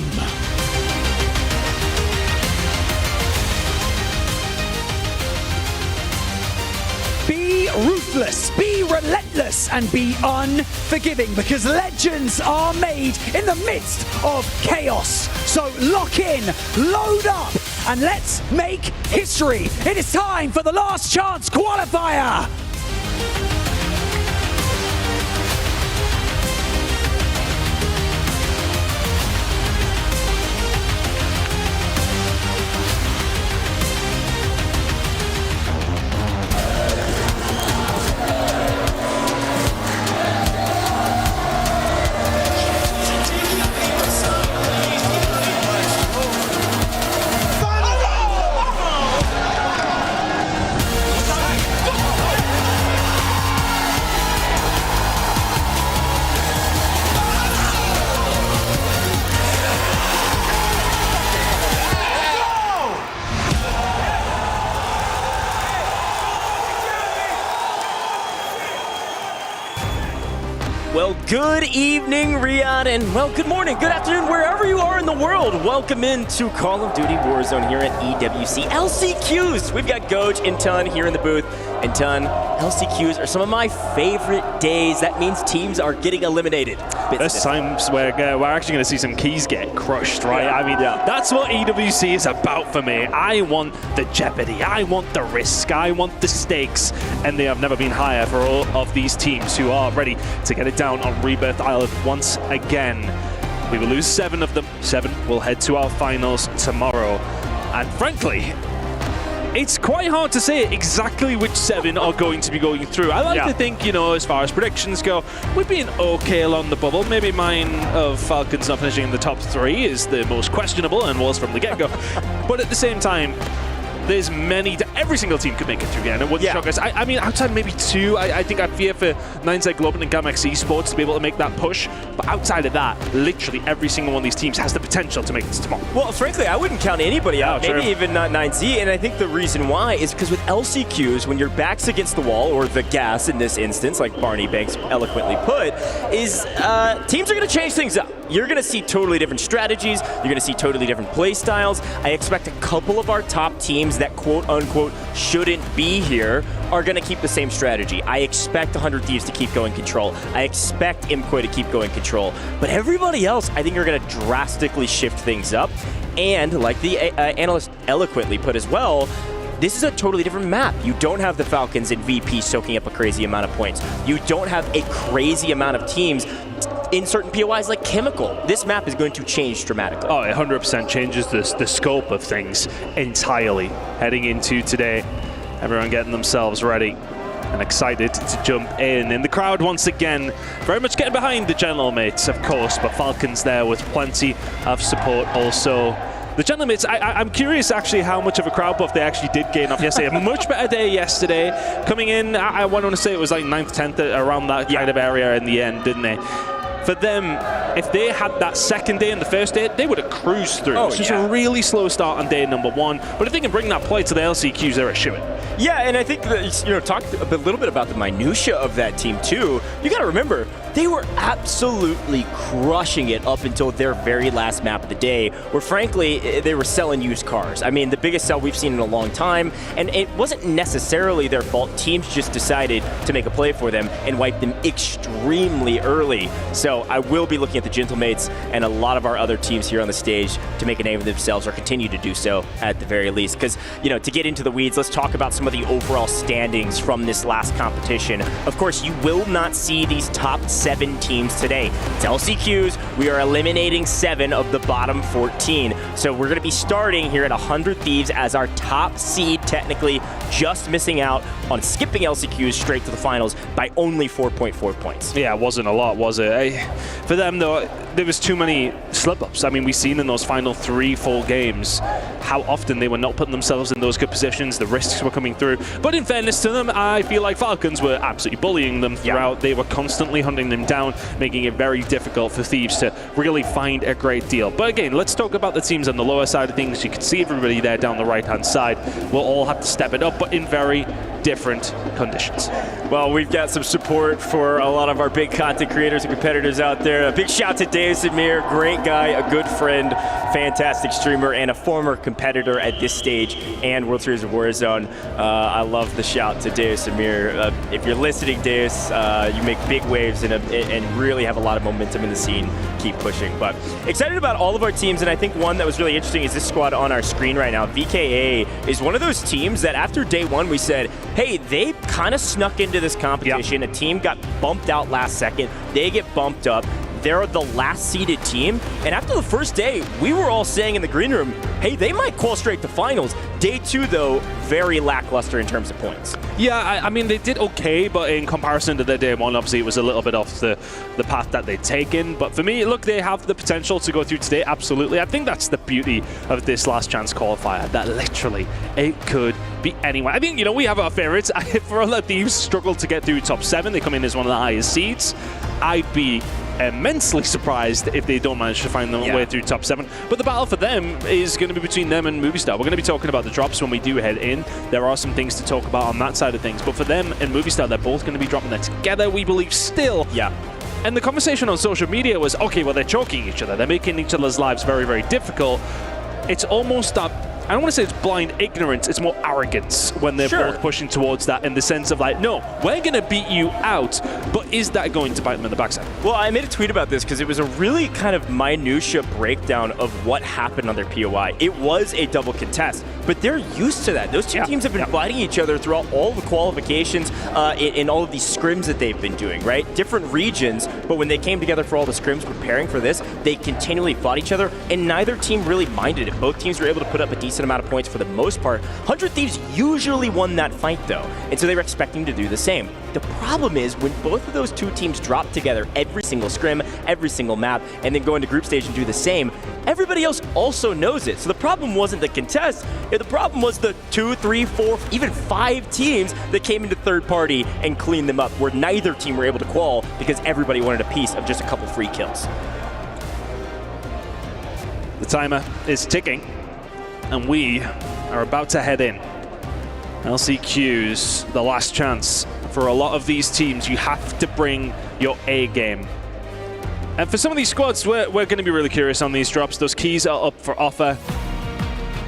Be ruthless, be relentless, and be unforgiving, because legends are made in the midst of chaos. So lock in, load up, and let's make history. It is time for the last chance qualifier. Well, good evening, Riyadh, and well, good morning, good afternoon, wherever you are in the world. Welcome into Call of Duty Warzone here at EWC LCQs. We've got Goj and Tun here in the booth. And Tun, LCQs are some of my favorite days. That means teams are getting eliminated. There's times where we're actually going to see some keys get crushed, right? Yeah. I mean, that's what EWC is about for me. I want the jeopardy. I want the risk. I want the stakes. And they have never been higher for all of these teams who are ready to get it down on Rebirth Island once again. We will lose 7 of them. 7 will head to our finals tomorrow. And frankly, it's quite hard to say exactly which 7 are going to be going through. I like to think, as far as predictions go, we've been okay along the bubble. Maybe mine of Falcons not finishing in the top 3 is the most questionable and was from the get-go. But at the same time, there's every single team could make it through again. It wouldn't shock us. I mean, outside maybe 2, I think I'd fear for 9Z Global and Gamex Esports to be able to make that push. But outside of that, literally every single one of these teams has the potential to make this tomorrow. Well, frankly, I wouldn't count anybody out, maybe even not 9Z. And I think the reason why is because with LCQs, when your back's against the wall, or the gas in this instance, like Barney Banks eloquently put, is teams are going to change things up. You're going to see totally different strategies. You're going to see totally different play styles. I expect a couple of our top teams that quote-unquote shouldn't be here are going to keep the same strategy. I expect 100 Thieves to keep going control. I expect Imkoi to keep going control. But everybody else, I think, are going to drastically shift things up. And like the analyst eloquently put as well, this is a totally different map. You don't have the Falcons and VP soaking up a crazy amount of points. You don't have a crazy amount of teams in certain POIs like Chemical. This map is going to change dramatically. Oh, it 100% changes the scope of things entirely. Heading into today, everyone getting themselves ready and excited to jump in. And the crowd, once again, very much getting behind the General Mates, of course, but Falcons there with plenty of support also. The General Mates, I'm curious actually how much of a crowd buff they actually did gain off yesterday. A much better day yesterday. Coming in, I want to say it was like 9th, 10th, around that kind of area in the end, didn't they? For them, if they had that second day and the first day, they would have cruised through. It's just a really slow start on day number 1. But if they can bring that play to the LCQs, they're a shoo-in. Yeah, and I think that, talk a little bit about the minutia of that team too. You got to remember, they were absolutely crushing it up until their very last map of the day, where frankly, they were selling used cars. I mean, the biggest sell we've seen in a long time, and it wasn't necessarily their fault. Teams just decided to make a play for them and wipe them extremely early. So I will be looking at the Gentlemates and a lot of our other teams here on the stage to make a name for themselves, or continue to do so at the very least. Because, to get into the weeds, let's talk about some of the overall standings from this last competition. Of course, you will not see these top 7 teams today. It's LCQs. We are eliminating 7 of the bottom 14. So we're going to be starting here at 100 Thieves as our top seed, technically just missing out on skipping LCQs straight to the finals by only 4.4 points. Yeah, it wasn't a lot, was it? For them, though, there was too many slip-ups. I mean, we've seen in those final 3-4 games how often they were not putting themselves in those good positions. The risks were coming through. But in fairness to them, I feel like Falcons were absolutely bullying them throughout. They were constantly hunting them down, making it very difficult for Thieves to really find a great deal. But again, let's talk about the teams on the lower side of things. You can see everybody there down the right-hand side. We'll all have to step it up, but in very different conditions. Well, we've got some support for a lot of our big content creators and competitors out there. A big shout to Dave Samir, great guy, a good friend, fantastic streamer, and a former competitor at this stage and World Series of Warzone. I love the shout to Dave Samir. If you're listening, Dave, you make big waves and really have a lot of momentum in the scene. Keep pushing. But excited about all of our teams, and I think one that was really interesting is this squad on our screen right now. VKA is one of those teams that after day 1 we said, hey, they kind of snuck into this competition. A team got bumped out last second. They get bumped up. They're the last seeded team. And after the first day, we were all saying in the green room, hey, they might qual straight to finals. Day 2, though, very lackluster in terms of points. Yeah, I mean, they did okay, but in comparison to their day 1, obviously it was a little bit off the path that they'd taken. But for me, look, they have the potential to go through today, absolutely. I think that's the beauty of this last chance qualifier, that literally it could be anyone. I think, we have our favorites. For all the Thieves struggle to get through top 7, they come in as one of the highest seeds. I'd be immensely surprised if they don't manage to find their way through top 7. But the battle for them is going to be between them and Movistar. We're going to be talking about the drops when we do head in. There are some things to talk about on that side of things. But for them and Movistar, they're both going to be dropping there together, we believe, still. Yeah. And the conversation on social media was, okay, well, they're choking each other. They're making each other's lives very, very difficult. It's almost that, I don't want to say it's blind ignorance, it's more arrogance when they're both pushing towards that, in the sense of like, no, we're going to beat you out, but is that going to bite them in the backside? Well, I made a tweet about this because it was a really kind of minutia breakdown of what happened on their POI. It was a double contest, but they're used to that. Those two teams have been fighting each other throughout all the qualifications in all of these scrims that they've been doing, right? Different regions, but when they came together for all the scrims preparing for this, they continually fought each other, and neither team really minded it. Both teams were able to put up a decent amount of points for the most part. 100 Thieves usually won that fight, though, and so they were expecting to do the same. The problem is when both of those two teams drop together every single scrim, every single map, and then go into group stage and do the same, everybody else also knows it. So the problem wasn't the contest, the problem was the 2, 3, 4, even 5 teams that came into third party and cleaned them up, where neither team were able to qual because everybody wanted a piece of just a couple free kills. The timer is ticking, and we are about to head in. LCQs, the last chance. For a lot of these teams, you have to bring your A game. And for some of these squads, we're going to be really curious on these drops. Those keys are up for offer.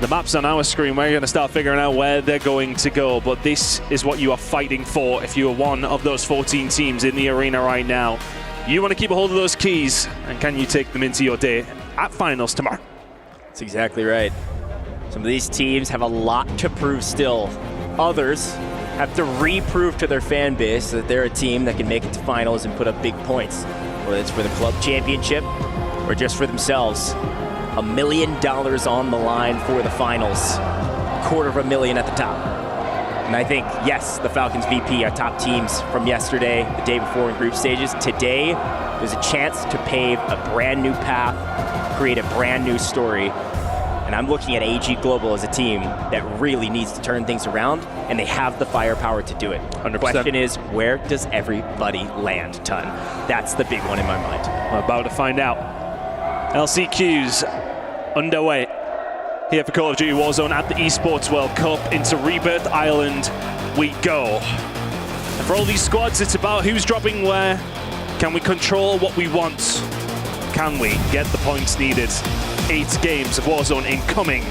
The map's on our screen. We're going to start figuring out where they're going to go. But this is what you are fighting for if you are one of those 14 teams in the arena right now. You want to keep a hold of those keys, and can you take them into your day at finals tomorrow? That's exactly right. Some of these teams have a lot to prove still. Others have to reprove to their fan base that they're a team that can make it to finals and put up big points, whether it's for the club championship or just for themselves. $1 million on the line for the finals. $250,000 at the top. And I think, yes, the Falcons VP are top teams from yesterday, the day before in group stages. Today, there's a chance to pave a brand new path, create a brand new story. And I'm looking at AG Global as a team that really needs to turn things around, and they have the firepower to do it. 100%. The question is, where does everybody land, Ton? That's the big one in my mind. We're about to find out. LCQ's underway here for Call of Duty Warzone at the Esports World Cup. Into Rebirth Island we go. And for all these squads, it's about who's dropping where. Can we control what we want? Can we get the points needed? 8 games of Warzone incoming.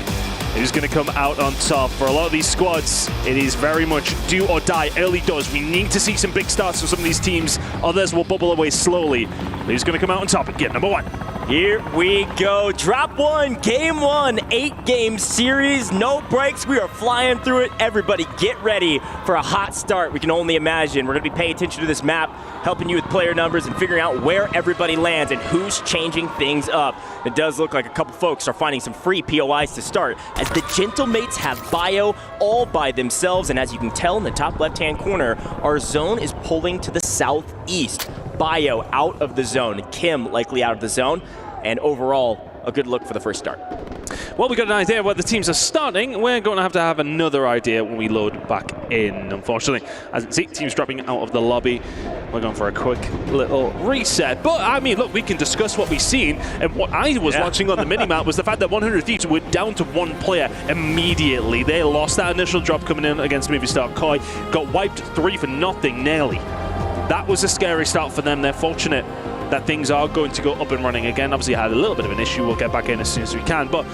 Who's going to come out on top? For a lot of these squads, it is very much do or die, early doors. We need to see some big starts from some of these teams. Others will bubble away slowly. Who's going to come out on top and get number 1? Here we go. Drop 1, game 1, 8-game series, no breaks. We are flying through it. Everybody get ready for a hot start. We can only imagine. We're going to be paying attention to this map, helping you with player numbers and figuring out where everybody lands and who's changing things up. It does look like a couple folks are finding some free POIs to start, as the Gentlemates have Bio all by themselves. And as you can tell in the top left-hand corner, our zone is pulling to the southeast. Bio out of the zone, Kim likely out of the zone, and overall, a good look for the first start. Well, we got an idea of where the teams are starting. We're going to have another idea when we load back in, unfortunately. As you can see, teams dropping out of the lobby. We're going for a quick little reset. But, I mean, look, we can discuss what we've seen. And what I was watching on the minimap was the fact that 100 Thieves were down to 1 player immediately. They lost that initial drop coming in against Movistar Koi. Got wiped 3-0 nearly. That was a scary start for them. They're fortunate that things are going to go up and running again. Obviously, had a little bit of an issue. We'll get back in as soon as we can. But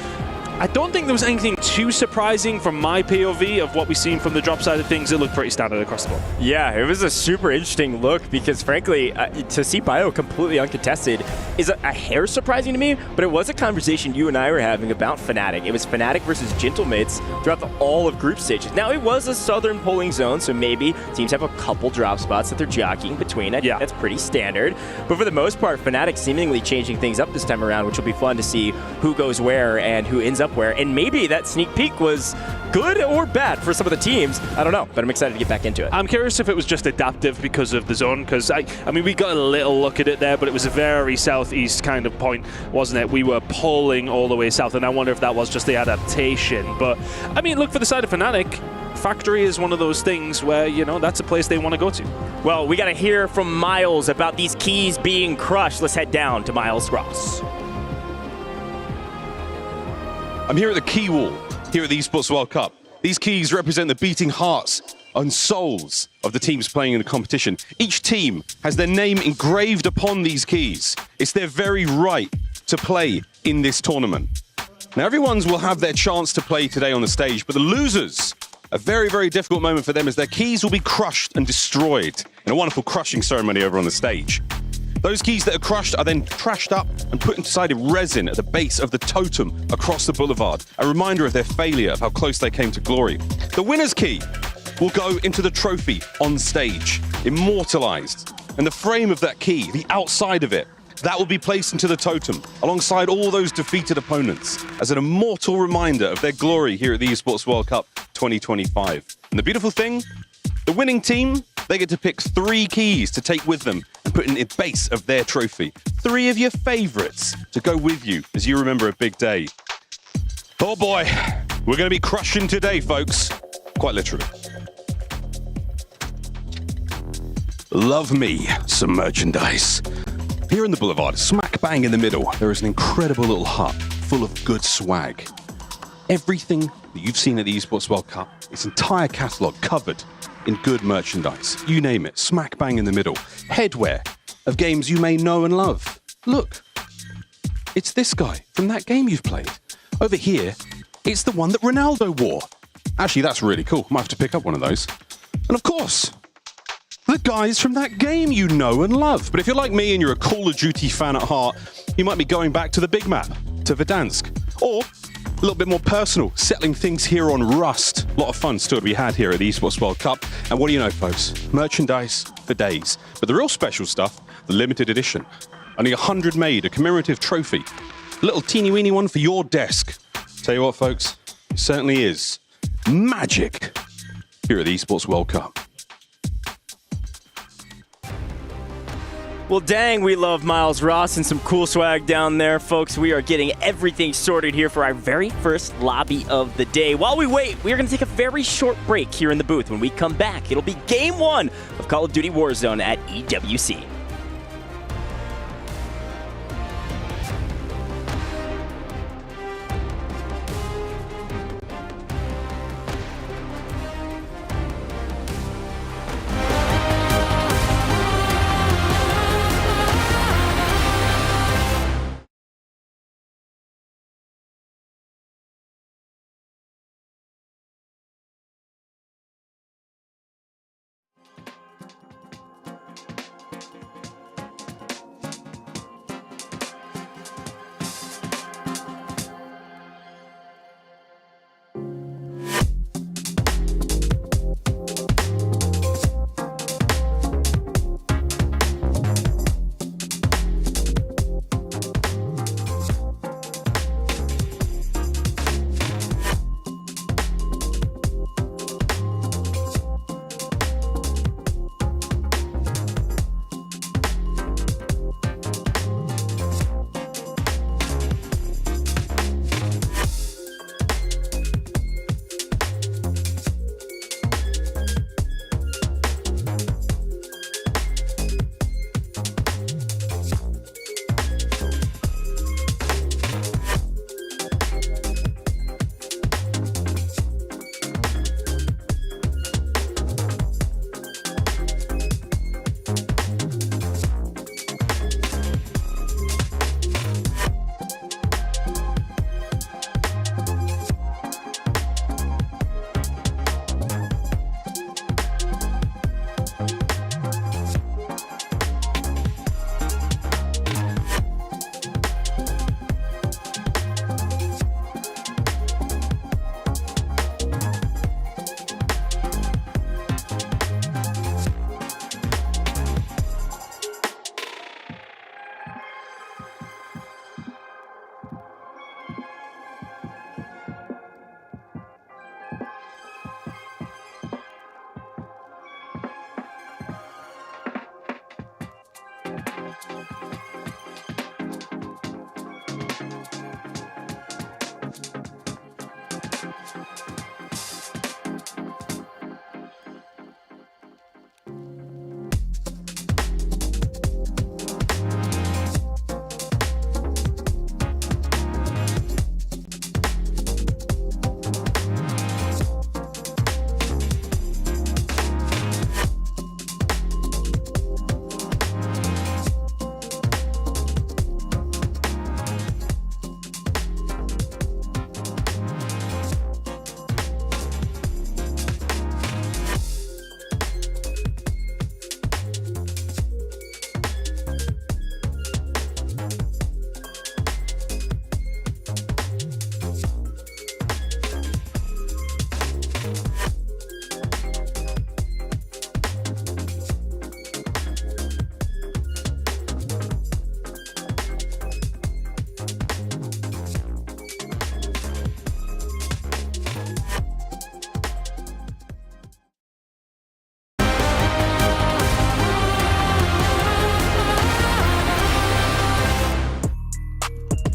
I don't think there was anything too surprising from my POV of what we've seen from the drop side of things. It looked pretty standard across the board. Yeah, it was a super interesting look because, frankly, to see Bio completely uncontested is a hair surprising to me, but it was a conversation you and I were having about Fnatic. It was Fnatic versus Gentlemates throughout all of group stages. Now, it was a southern polling zone, so maybe teams have a couple drop spots that they're jockeying between. I think that's pretty standard. But for the most part, Fnatic seemingly changing things up this time around, which will be fun to see who goes where and who ends up where. And maybe that sneak peek was good or bad for some of the teams. I don't know, but I'm excited to get back into it. I'm curious if it was just adaptive because of the zone, because I mean, we got a little look at it there, but it was a very southeast kind of point, wasn't it? We were pulling all the way south, and I wonder if that was just the adaptation. But, I mean, look, for the side of Fnatic, Factory is one of those things where, you know, that's a place they want to go to. Well, we got to hear from Miles about these keys being crushed. Let's head down to Miles Ross. I'm here at the key wall, here at the Esports World Cup. These keys represent the beating hearts and souls of the teams playing in the competition. Each team has their name engraved upon these keys. It's their very right to play in this tournament. Now, everyone's will have their chance to play today on the stage, but the losers, a very, very difficult moment for them as their keys will be crushed and destroyed in a wonderful crushing ceremony over on the stage. Those keys that are crushed are then trashed up and put inside a resin at the base of the totem across the boulevard, a reminder of their failure, of how close they came to glory. The winner's key will go into the trophy on stage, immortalized. And the frame of that key, the outside of it, that will be placed into the totem alongside all those defeated opponents as an immortal reminder of their glory here at the Esports World Cup 2025. And the beautiful thing, the winning team, they get to pick 3 keys to take with them and put in the base of their trophy. 3 of your favorites to go with you as you remember a big day. Oh boy, we're going to be crushing today, folks. Quite literally. Love me some merchandise. Here in the Boulevard, smack bang in the middle, there is an incredible little hut full of good swag. Everything that you've seen at the Esports World Cup, its entire catalogue covered in good merchandise. You name it, smack bang in the middle. Headwear of games you may know and love. Look, it's this guy from that game you've played. Over here, it's the one that Ronaldo wore. Actually, that's really cool. Might have to pick up one of those. And of course, the guys from that game you know and love. But if you're like me and you're a Call of Duty fan at heart, you might be going back to the big map, to Verdansk. Or a little bit more personal, settling things here on Rust. A lot of fun still to be had here at the Esports World Cup. And what do you know, folks? Merchandise for days. But the real special stuff, the limited edition. Only 100 made, a commemorative trophy. A little teeny-weeny one for your desk. Tell you what, folks, it certainly is magic here at the Esports World Cup. Well, dang, we love Miles Ross and some cool swag down there, folks. We are getting everything sorted here for our very first lobby of the day. While we wait, we're going to take a very short break here in the booth. When we come back, it'll be Game 1 of Call of Duty Warzone at EWC.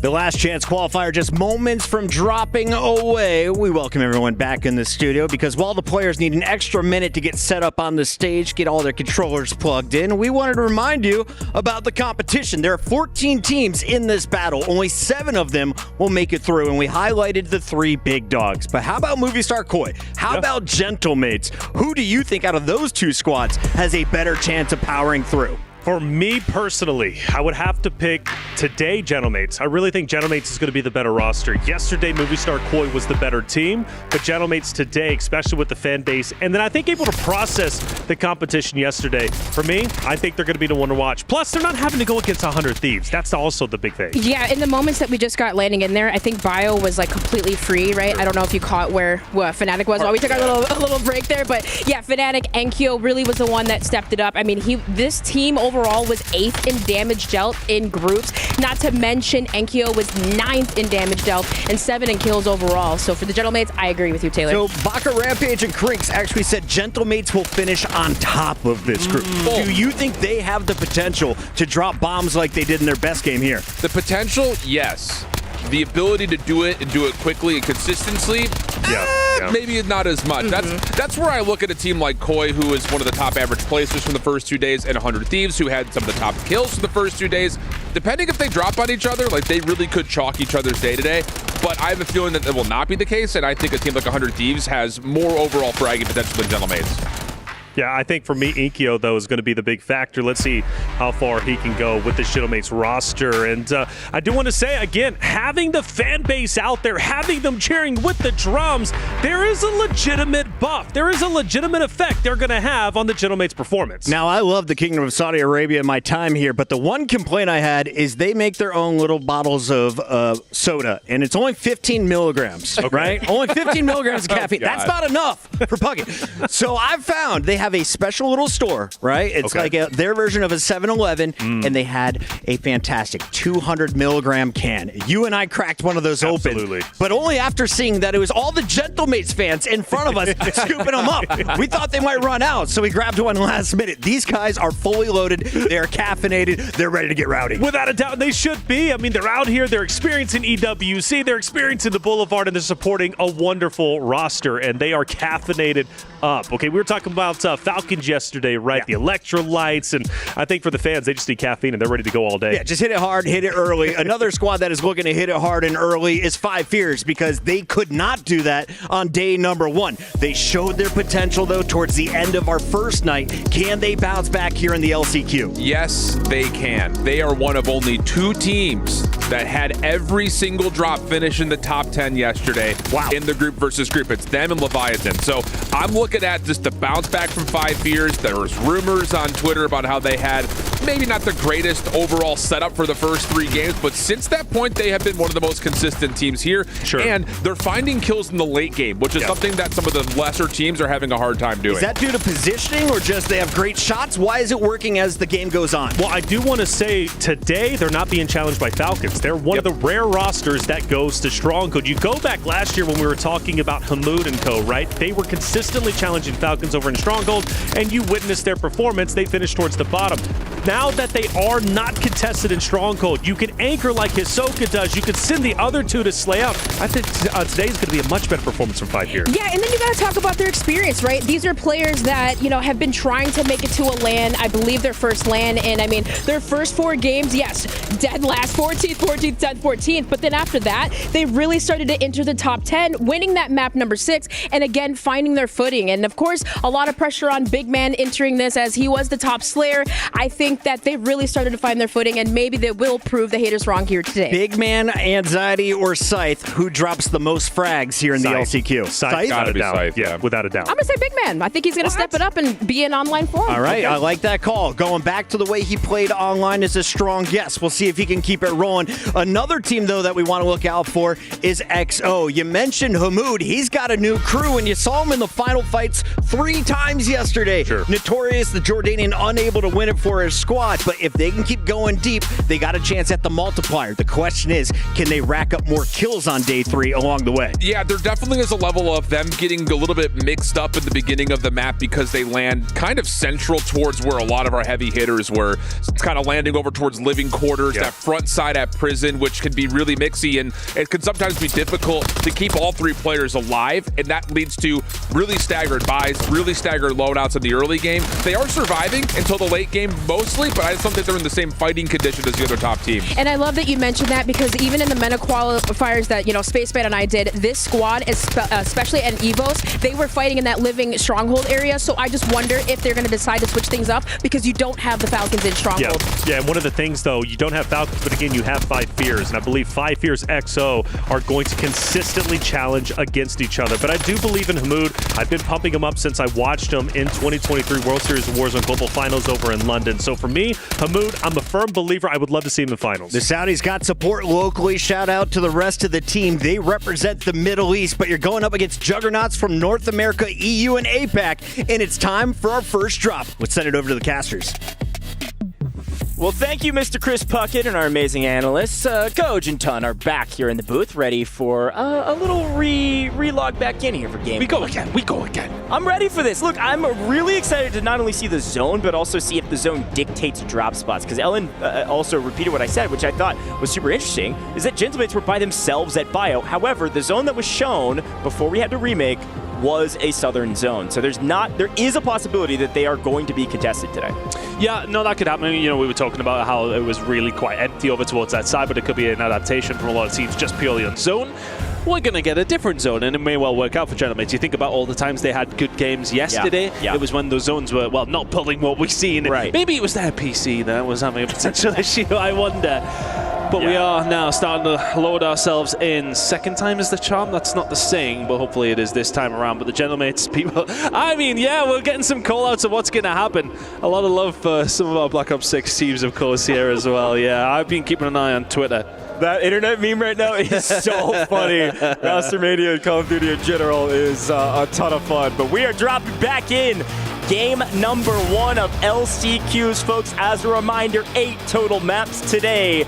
The last chance qualifier just moments from dropping away. We welcome everyone back in the studio because while the players need an extra minute to get set up on the stage, get all their controllers plugged in, we wanted to remind you about the competition. There are 14 teams in this battle. Only 7 of them will make it through, and we highlighted the 3 big dogs. But how about Movie Star Koi? How about Gentlemates? Who do you think out of those 2 squads has a better chance of powering through? For me personally, I would have to pick today Gentlemates. I really think Gentlemates is going to be the better roster. Yesterday, Movie Star Koi was the better team, but Gentlemates today, especially with the fan base, and then I think able to process the competition yesterday. For me, I think they're going to be the one to watch. Plus, they're not having to go against 100 Thieves. That's also the big thing. Yeah, in the moments that we just got landing in there, I think Bio was like completely free, right? I don't know if you caught where Fnatic was while we took our little break there, but yeah, Fnatic and Kyo really was the one that stepped it up. I mean, this team overall was 8th in damage dealt in groups. Not to mention, Enkyo was 9th in damage dealt and 7 in kills overall. So for the Gentlemates, I agree with you, Taylor. So Baka, Rampage, and Krinks actually said Gentlemates will finish on top of this group. Do you think they have the potential to drop bombs like they did in their best game here? The potential, yes. The ability to do it and do it quickly and consistently, maybe not as much. That's where I look at a team like Koi, who is one of the top average placers from the first 2 days, and 100 Thieves, who had some of the top kills from the first 2 days. Depending if they drop on each other, like they really could chalk each other's day to day. But I have a feeling that that will not be the case, and I think a team like 100 Thieves has more overall fragging potential than Gentlemates. Yeah, I think for me, Enkyo, though, is going to be the big factor. Let's see how far he can go with the Gentlemates roster. And I do want to say, again, having the fan base out there, having them cheering with the drums, there is a legitimate buff. There is a legitimate effect they're going to have on the Gentlemates' performance. Now, I love the Kingdom of Saudi Arabia in my time here, but the one complaint I had is they make their own little bottles of soda, and it's only 15 milligrams, right? Only 15 milligrams of caffeine. That's not enough for Puckett. So I've found they have a special little store, right? It's like their version of a 7-Eleven, and they had a fantastic 200 milligram can. You and I cracked one of those open, but only after seeing that it was all the Gentlemates fans in front of us scooping them up. We thought they might run out, so we grabbed one last minute. These guys are fully loaded. They're caffeinated. They're ready to get rowdy. Without a doubt, they should be. I mean, they're out here. They're experiencing EWC. They're experiencing the Boulevard, and they're supporting a wonderful roster, and they are caffeinated up. Okay, we were talking about Falcons yesterday, right? The electrolytes, and I think for the fans, they just need caffeine, and they're ready to go all day. Yeah, just hit it hard, hit it early. Another squad that is looking to hit it hard and early is Five Fears, because they could not do that on day number 1. They showed their potential, though, towards the end of our first night. Can they bounce back here in the LCQ? Yes, they can. They are one of only 2 teams that had every single drop finish in the top 10 yesterday in the group versus group. It's them and Leviathan. So I'm looking at just the bounce back from Five Fears. There was rumors on Twitter about how they had maybe not the greatest overall setup for the first 3 games, but since that point, they have been one of the most consistent teams here. And they're finding kills in the late game, which is something that some of the lesser teams are having a hard time doing. Is that due to positioning or just they have great shots? Why is it working as the game goes on? Well, I do want to say today they're not being challenged by Falcons. They're one of the rare rosters that goes to Stronghold. You go back last year when we were talking about Hamoud and co, right? They were consistently challenging Falcons over in Stronghold, and you witnessed their performance. They finished towards the bottom. Now that they are not contested in Stronghold, you can anchor like Hisoka does. You can send the other 2 to slay out. I think today's going to be a much better performance from 5 here. Yeah, and then you got to talk about their experience, right? These are players that, you know, have been trying to make it to a LAN. I believe their first LAN, and I mean, their first 4 games, yes, dead last, 14th, 14th, 10th, 14th, but then after that, they really started to enter the top 10, winning that map number 6, and again, finding their footing. And of course, a lot of pressure on Big Man entering this as he was the top slayer. I think that they really started to find their footing, and maybe they will prove the haters wrong here today. Big Man, Anxiety, or Scythe, who drops the most frags here in the LCQ? Scythe? Gotta be Scythe, yeah, without a doubt. I'm going to say Big Man. I think he's going to step it up and be in online form. All right, I like that call. Going back to the way he played online is a strong guess. We'll see if he can keep it rolling. Another team, though, that we want to look out for is XO. You mentioned Hamoud. He's got a new crew, and you saw him in the final fights 3 times yesterday. Notorious, the Jordanian, unable to win it for his squad, but if they can keep going deep, they got a chance at the multiplier. The question is, can they rack up more kills on day 3 along the way? Yeah, there definitely is a level of them getting a little bit mixed up at the beginning of the map because they land kind of central towards where a lot of our heavy hitters were. It's kind of landing over towards living quarters, that front side at prison, which can be really mixy, and it can sometimes be difficult to keep all 3 players alive, and that leads to really staggered buys, really staggered loadouts in the early game. They are surviving until the late game mostly, but I just don't think they're in the same fighting condition as the other top team. And I love that you mentioned that, because even in the MENA qualifiers that, you know, Spaceman and I did, this squad, especially at EVOS, they were fighting in that living Stronghold area, so I just wonder if they're going to decide to switch things up, because you don't have the Falcons in Stronghold. Yeah, and one of the things, though, you don't have Falcons, but again, you have 5 Fears, and I believe 5 Fears XO are going to consistently challenge against each other. But I do believe in Hamoud. I've been pumping him up since I watched him in 2023 World Series of Warzone Global Finals over in London. So for me, Hamoud, I'm a firm believer. I would love to see him in the finals. The Saudis got support locally. Shout out to the rest of the team. They represent the Middle East, but you're going up against juggernauts from North America, EU, and APAC, and it's time for our first drop. Let's send it over to the casters. Well, thank you, Mr. Chris Puckett and our amazing analysts. Goj and Ton are back here in the booth, ready for a little re-log back in here for game. We go again. I'm ready for this. Look, I'm really excited to not only see the zone, but also see if the zone dictates drop spots. Because Ellen also repeated what I said, which I thought was super interesting, is that Gentlemates were by themselves at Bio. However, the zone that was shown before we had to remake was a southern zone. So there is a possibility that they are going to be contested today. Yeah, no, that could happen. You know, we were talking about how it was really quite empty over towards that side, but it could be an adaptation from a lot of teams just purely on zone. We're going to get a different zone, and it may well work out for Gentlemates. You think about all the times they had good games yesterday. Yeah. It was when those zones were, well, not pulling what we've seen. Right. Maybe it was their PC that was having a potential issue, I wonder. But we are now starting to load ourselves in. Second time is the charm. That's not the saying, but hopefully it is this time around. But the Gentlemates people, I mean, yeah, we're getting some call-outs of what's going to happen. A lot of love for some of our Black Ops 6 teams, of course, here as well. Yeah, I've been keeping an eye on Twitter. That internet meme right now is so funny. Mastermania and Call of Duty in general is a ton of fun. But we are dropping back in game number 1 of LCQs, folks. As a reminder, 8 total maps today.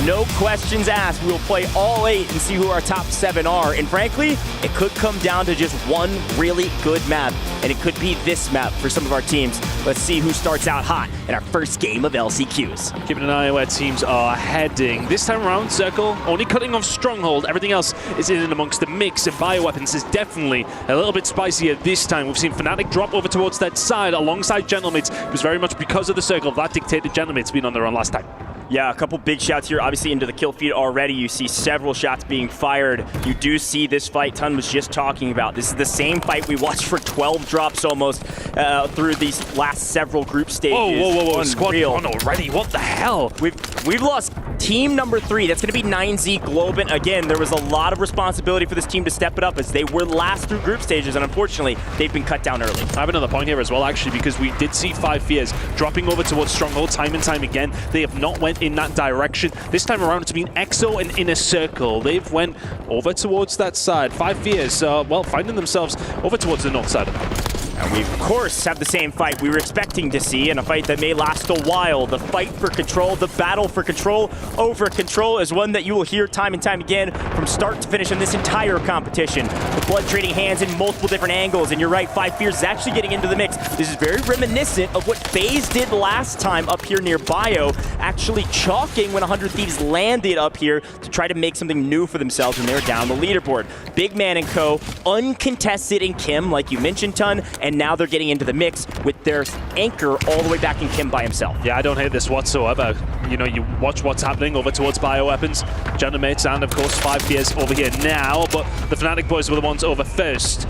No questions asked. We'll play all 8 and see who our top 7 are. And frankly, it could come down to just one really good map. And it could be this map for some of our teams. Let's see who starts out hot in our first game of LCQs. Keeping an eye on where teams are heading. This time around, Circle only cutting off Stronghold. Everything else is in and amongst the mix. And Bioweapons is definitely a little bit spicier this time. We've seen Fnatic drop over towards that side alongside Gentlemates. It was very much because of the Circle that dictated Gentlemates being on their own last time. Yeah, a couple big shots here, obviously into the kill feed already. You see several shots being fired. You do see this fight Ton was just talking about. This is the same fight we watched for 12 drops almost through these last several group stages. Whoa. Squad 1 already. What the hell? We've lost team number 3. That's going to be 9Z Globin. Again, there was a lot of responsibility for this team to step it up as they were last through group stages, and unfortunately, they've been cut down early. I have another point here as well, actually, because we did see 5 Fears dropping over towards Stronghold time and time again. They have not went in that direction. This time around, it's been EXO and Inner Circle. They've went over towards that side. 5 Fears, well, finding themselves over towards the north side of that. And we, of course, have the same fight we were expecting to see, and a fight that may last a while. The fight for control, the battle for control over control is one that you will hear time and time again from start to finish in this entire competition. The blood trading hands in multiple different angles, and you're right, 5 Fears is actually getting into the mix. This is very reminiscent of what FaZe did last time up here near Bio, actually chalking when 100 Thieves landed up here to try to make something new for themselves when they were down the leaderboard. Big Man and Co. uncontested in Kim, like you mentioned, Ton, and now they're getting into the mix with their anchor all the way back in Kim by himself. Yeah, I don't hate this whatsoever. You know, you watch what's happening over towards Bioweapons, Gentlemates, and of course 5 Fears over here now, but the Fnatic boys were the ones over first.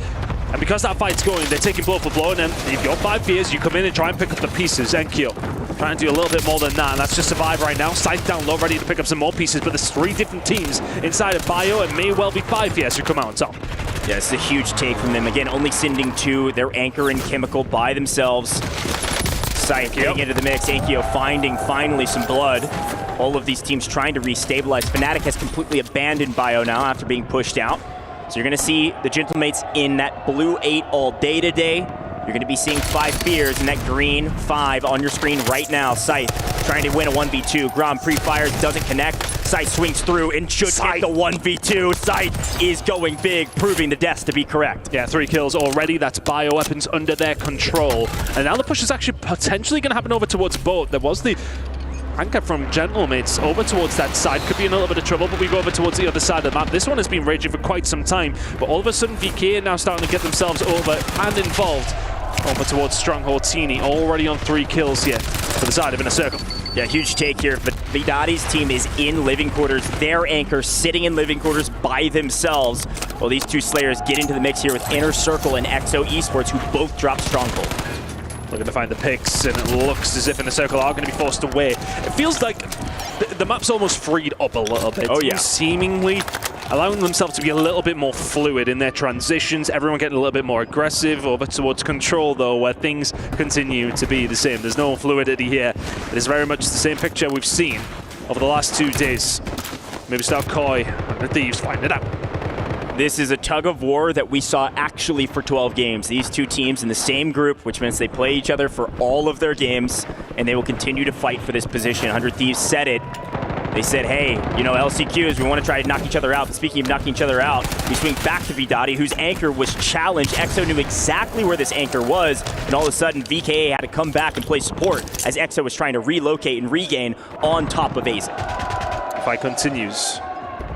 And because that fight's going, they're taking blow for blow, and then if you're 5 Fears, you come in and try and pick up the pieces, and kill. Trying to do a little bit more than that, and that's just survive right now. Sight down low, ready to pick up some more pieces, but there's 3 different teams inside of Bio, and may well be 5 Fears who come out on top. Yeah, it's a huge take from them. Again, only sending 2, their anchor and chemical by themselves. Sight getting into the mix, Akio finding finally some blood. All of these teams trying to restabilize. Fnatic has completely abandoned Bio now after being pushed out. So you're going to see the Gentlemates in that blue 8 all day today. You're going to be seeing 5 Fears in that green 5 on your screen right now. Scythe trying to win a 1v2. Grand Prix fires, doesn't connect. Scythe swings through and should get the 1v2. Scythe is going big, proving the deaths to be correct. Yeah, 3 kills already. That's Bioweapons under their control. And now the push is actually potentially going to happen over towards both. There was the anchor from Gentlemates over towards that side. Could be in a little bit of trouble, but we go over towards the other side of the map. This one has been raging for quite some time, but all of a sudden VK are now starting to get themselves over and involved. Over towards Stronghold. Teeny already on 3 kills here for the side of Inner Circle. Yeah, huge take here, but Vidati's team is in living quarters. Their anchor sitting in living quarters by themselves. Well, these 2 Slayers get into the mix here with Inner Circle and EXO Esports, who both drop Stronghold. Looking to find the picks, and it looks as if Inner Circle are going to be forced away. It feels like the map's almost freed up a little bit. Oh, yeah. Seemingly allowing themselves to be a little bit more fluid in their transitions. Everyone getting a little bit more aggressive over towards control, though, where things continue to be the same. There's no fluidity here. It is very much the same picture we've seen over the last 2 days. Maybe start Koi and the Thieves find it out. This is a tug of war that we saw actually for 12 games. These two teams in the same group, which means they play each other for all of their games, and they will continue to fight for this position. 100 Thieves said it. They said, hey, you know, LCQs, we want to try to knock each other out. But speaking of knocking each other out, we swing back to Vidati, whose anchor was challenged. EXO knew exactly where this anchor was, and all of a sudden, VKA had to come back and play support as EXO was trying to relocate and regain on top of AZ. Fight continues.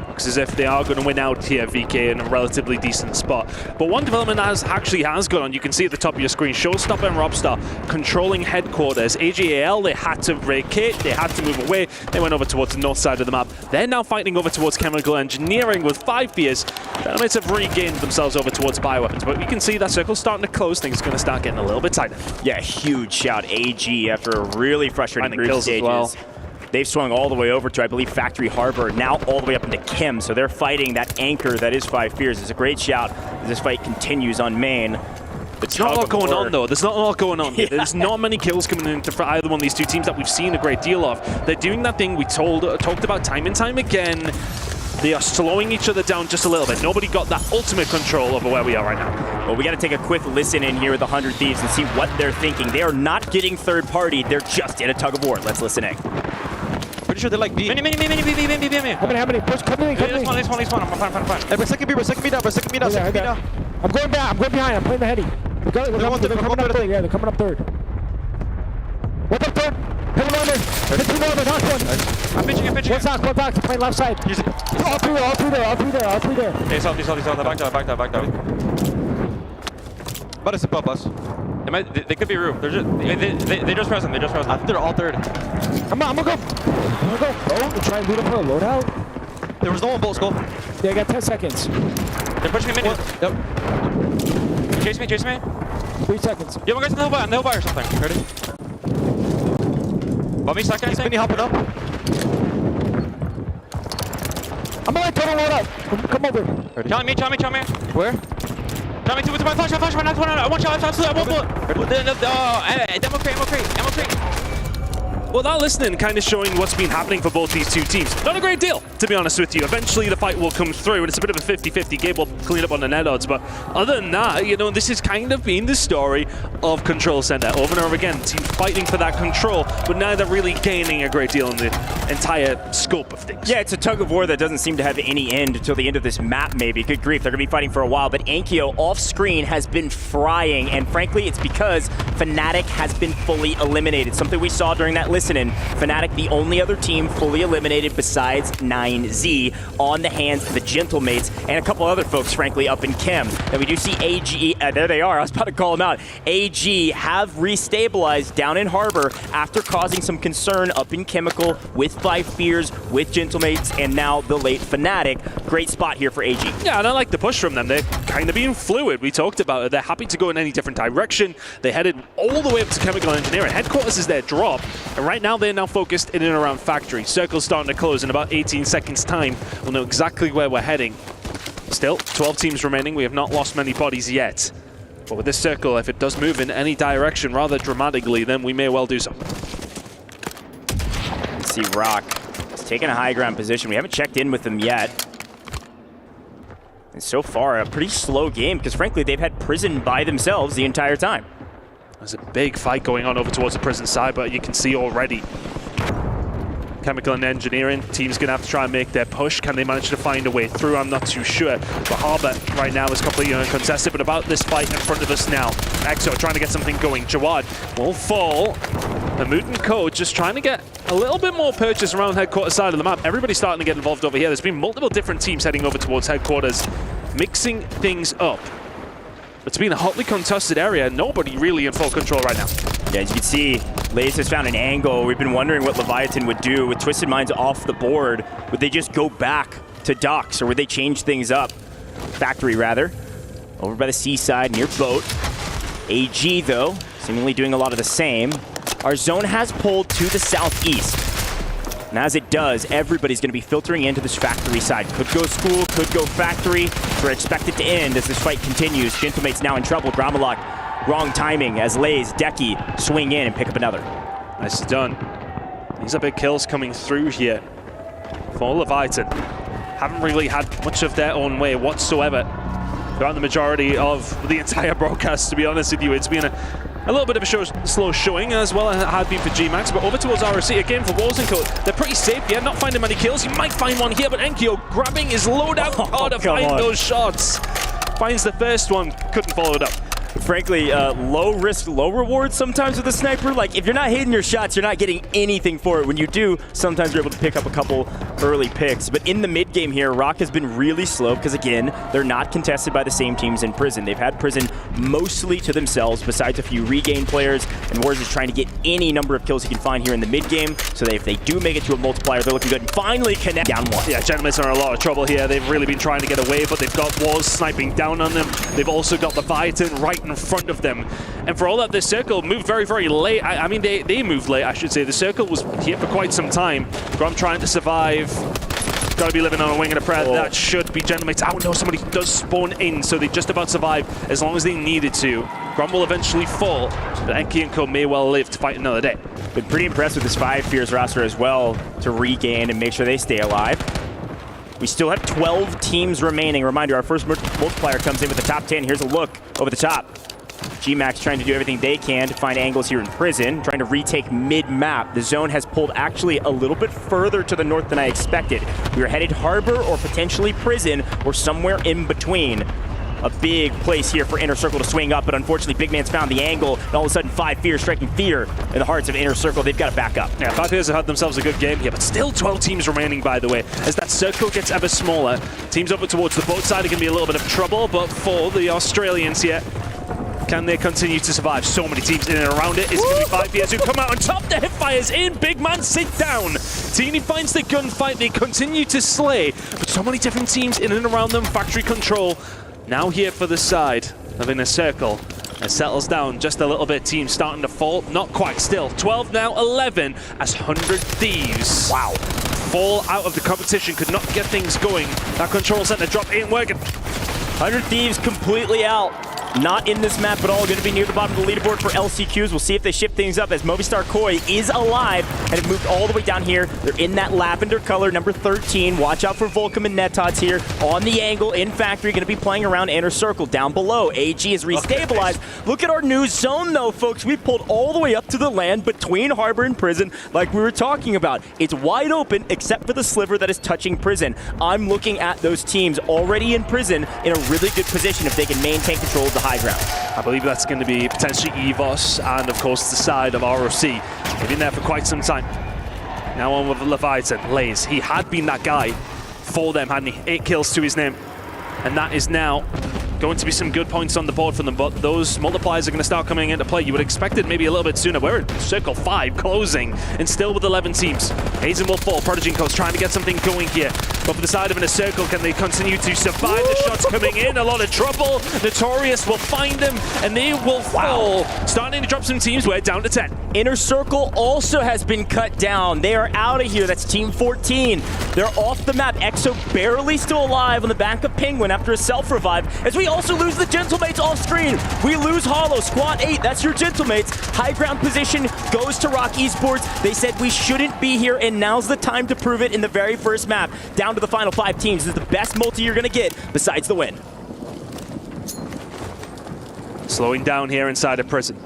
Looks as if they are going to win out here, VK, in a relatively decent spot. But one development that actually has gone on, you can see at the top of your screen, Showstopper and Robstar controlling headquarters. AG.AL, they had to vacate, they had to move away. They went over towards the north side of the map. They're now fighting over towards chemical engineering with 5 fears. Dynamites have regained themselves over towards bioweapons, but you can see that circle starting to close. Things are going to start getting a little bit tighter. Yeah, huge shout. AG after a really frustrating group kills stages. as well. They've swung all the way over to, I believe, Factory Harbor, now all the way up into Kim. So they're fighting that anchor that is 5 fears. It's a great shout as this fight continues on main. There's not a lot going on, though. There's not a lot going on. Yeah. There's not many kills coming in for either one of these two teams that we've seen a great deal of. They're doing that thing we talked about time and time again. They are slowing each other down just a little bit. Nobody got that ultimate control over where we are right now. Well, we got to take a quick listen in here with the 100 Thieves and see what they're thinking. They are not getting third party. They're just in a tug of war. Let's listen in. Pretty sure they're like B. Mini. How many? Push, come in. This one. I'm fine. Hey, we're second B down. I'm going back. I'm going behind. I'm playing the heady. They're coming up third. Yeah, they're coming up third. What's up third? Hit Norman. Hit 2 Norman. Knock one. I'm pitching. One back. Playing left side. All three there. Hey, soft. Back down. About to sip up us. They could be roof. They just present. I think they're all third. I'm gonna go. Oh, try and loot up for a loadout. There was no one bolt skull. Yeah, I got 10 seconds. They're pushing me mid. Yep. Chase me. 3 seconds. Yeah, we're going to the hill bar or something. Ready? Bummy second, I think. Mini hopping up. I'm gonna total loadout. Come over. Ready? Challenge me. Where? Challenge me to my flash. One shot, one bullet. Demo crate. Well, that listening kind of showing what's been happening for both these two teams. Not a great deal, to be honest with you. Eventually, the fight will come through, and it's a bit of a 50-50 game. We'll clean up on the net odds, but other than that, you know, this has kind of been the story of Control Center. Over and over again, teams fighting for that control, but neither really gaining a great deal in the entire scope of things. Yeah, it's a tug of war that doesn't seem to have any end until the end of this map, maybe. Good grief, they're going to be fighting for a while, but Ankyo off-screen has been frying, and frankly, it's because Fnatic has been fully eliminated. Something we saw during that listening. Fnatic, the only other team fully eliminated besides 9Z on the hands of the Gentlemates and a couple other folks, frankly, up in Chem. And we do see AG, there they are, I was about to call them out. AG have restabilized down in Harbor after causing some concern up in Chemical with 5 fears, with Gentlemates, and now the late Fnatic. Great spot here for AG. Yeah, and I like the push from them. They're kind of being fluid. We talked about it. They're happy to go in any different direction. They headed all the way up to Chemical Engineering. Headquarters is their drop, and right now they're now focused in and around Factory. Circle's starting to close in about 18 seconds time. We'll know exactly where we're heading. Still, 12 teams remaining. We have not lost many bodies yet. But with this circle, if it does move in any direction rather dramatically, then we may well do so. Let's see Rock is taking a high ground position. We haven't checked in with them yet. And so far, a pretty slow game because frankly, they've had Prison by themselves the entire time. There's a big fight going on over towards the Prison side, but you can see already Chemical and Engineering team's gonna have to try and make their push. Can they manage to find a way through? I'm not too sure. But Harbor right now is completely uncontested. But about this fight in front of us now, EXO trying to get something going. Jawad will fall. The Mutant Code just trying to get a little bit more purchase around headquarters side of the map. Everybody's starting to get involved over here. There's been multiple different teams heading over towards headquarters, mixing things up. It's been a hotly contested area. Nobody really in full control right now. Yeah, as you can see, Laze has found an angle. We've been wondering what Leviathan would do with Twisted Minds off the board. Would they just go back to docks, or would they change things up? Factory, rather. Over by the seaside, near boat. AG, though, seemingly doing a lot of the same. Our zone has pulled to the southeast. And as it does, everybody's going to be filtering into this Factory side. Could go school, could go Factory. We're expected to end as this fight continues. Gentlemate's now in trouble. Gromalok, wrong timing as Laze, Decky swing in and pick up another. Nice done. These are big kills coming through here for Leviathan. haven't really had much of their own way whatsoever throughout the majority of the entire broadcast, to be honest with you. It's been a little bit of a slow showing as well as it had been for G-Max, but over towards ROC again for Warzone Code. They're pretty safe, yeah, not finding many kills. You might find one here, but Enkyo grabbing his loadout card to find those shots. Finds the first one, couldn't follow it up. Frankly, low risk, low reward sometimes with a sniper. Like, if you're not hitting your shots, you're not getting anything for it. When you do, sometimes you're able to pick up a couple early picks. But in the mid game here, Rock has been really slow because, again, they're not contested by the same teams in Prison. They've had Prison mostly to themselves, besides a few regain players. And Wars is trying to get any number of kills he can find here in the mid game, so that if they do make it to a multiplier, they're looking good and finally connect down one. Yeah, Gentlemen are in a lot of trouble here. They've really been trying to get away, but they've got Wars sniping down on them. They've also got the Leviathan right in front of them. And for all that, this circle moved very, very late. I mean, they moved late, I should say. The circle was here for quite some time. Grom trying to survive. Got to be living on a wing and a prayer. That should be Gentlemen. Oh no, somebody does spawn in, so they just about survive as long as they needed to. Grom will eventually fall, but Enki and Co may well live to fight another day. Been pretty impressed with this 5 Fears roster as well to regain and make sure they stay alive. We still have 12 teams remaining. Reminder, our first multiplier comes in with the top 10. Here's a look over the top. G-Max trying to do everything they can to find angles here in Prison, trying to retake mid-map. The zone has pulled actually a little bit further to the north than I expected. We were headed Harbor or potentially Prison or somewhere in between. A big place here for Inner Circle to swing up, but unfortunately Big Man's found the angle, and all of a sudden 5 Fears striking fear in the hearts of Inner Circle. They've got to back up. Yeah, 5 Fears have had themselves a good game here, but still 12 teams remaining, by the way. As that circle gets ever smaller, teams over towards the boat side are going to be a little bit of trouble, but for the Australians here, can they continue to survive? So many teams in and around it. It's going to be 5 Fears who come out on top. The hip fires in. Big Man sit down. Teeny finds the gunfight. They continue to slay, but so many different teams in and around them. Factory control now here for the side of Inner Circle. It settles down just a little bit. Teams starting to fall. Not quite still. 12 now, 11 as 100 Thieves. Wow. Fall out of the competition. Could not get things going. That control center drop ain't working. 100 Thieves completely out. Not in this map at all. Going to be near the bottom of the leaderboard for LCQs. We'll see if they shift things up as Movistar Koi is alive and have moved all the way down here. They're in that lavender color, number 13. Watch out for Volcom and Netots here on the angle in Factory. Going to be playing around Inner Circle down below. AG is restabilized. Okay. Look at our new zone though, folks. We pulled all the way up to the land between Harbor and Prison like we were talking about. It's wide open except for the sliver that is touching Prison. I'm looking at those teams already in Prison in a really good position if they can maintain control of the high ground. I believe that's going to be potentially EVOS and, of course, the side of ROC. They've been there for quite some time. Now on with Leviathan. Lays. He had been that guy for them, hadn't he? 8 kills to his name. And that is now going to be some good points on the board for them, but those multipliers are going to start coming into play. You would expect it maybe a little bit sooner. We're in Circle 5 closing, and still with 11 teams. Hazen will fall. Prodigy and Co's trying to get something going here. But for the side of Inner Circle, can they continue to survive the shots coming in? A lot of trouble. Notorious will find them, and they will fall. Starting to drop some teams. We're down to 10. Inner Circle also has been cut down. They are out of here. That's Team 14. They're off the map. EXO barely still alive on the back of Penguin after a self-revive. As we also lose the Gentlemates off screen. We lose Hollow. Squad 8, that's your Gentlemates. High ground position goes to Rock Esports. They said we shouldn't be here, and now's the time to prove it in the very first map. Down to the final 5 teams. This is the best multi you're going to get besides the win. Slowing down here inside of Prison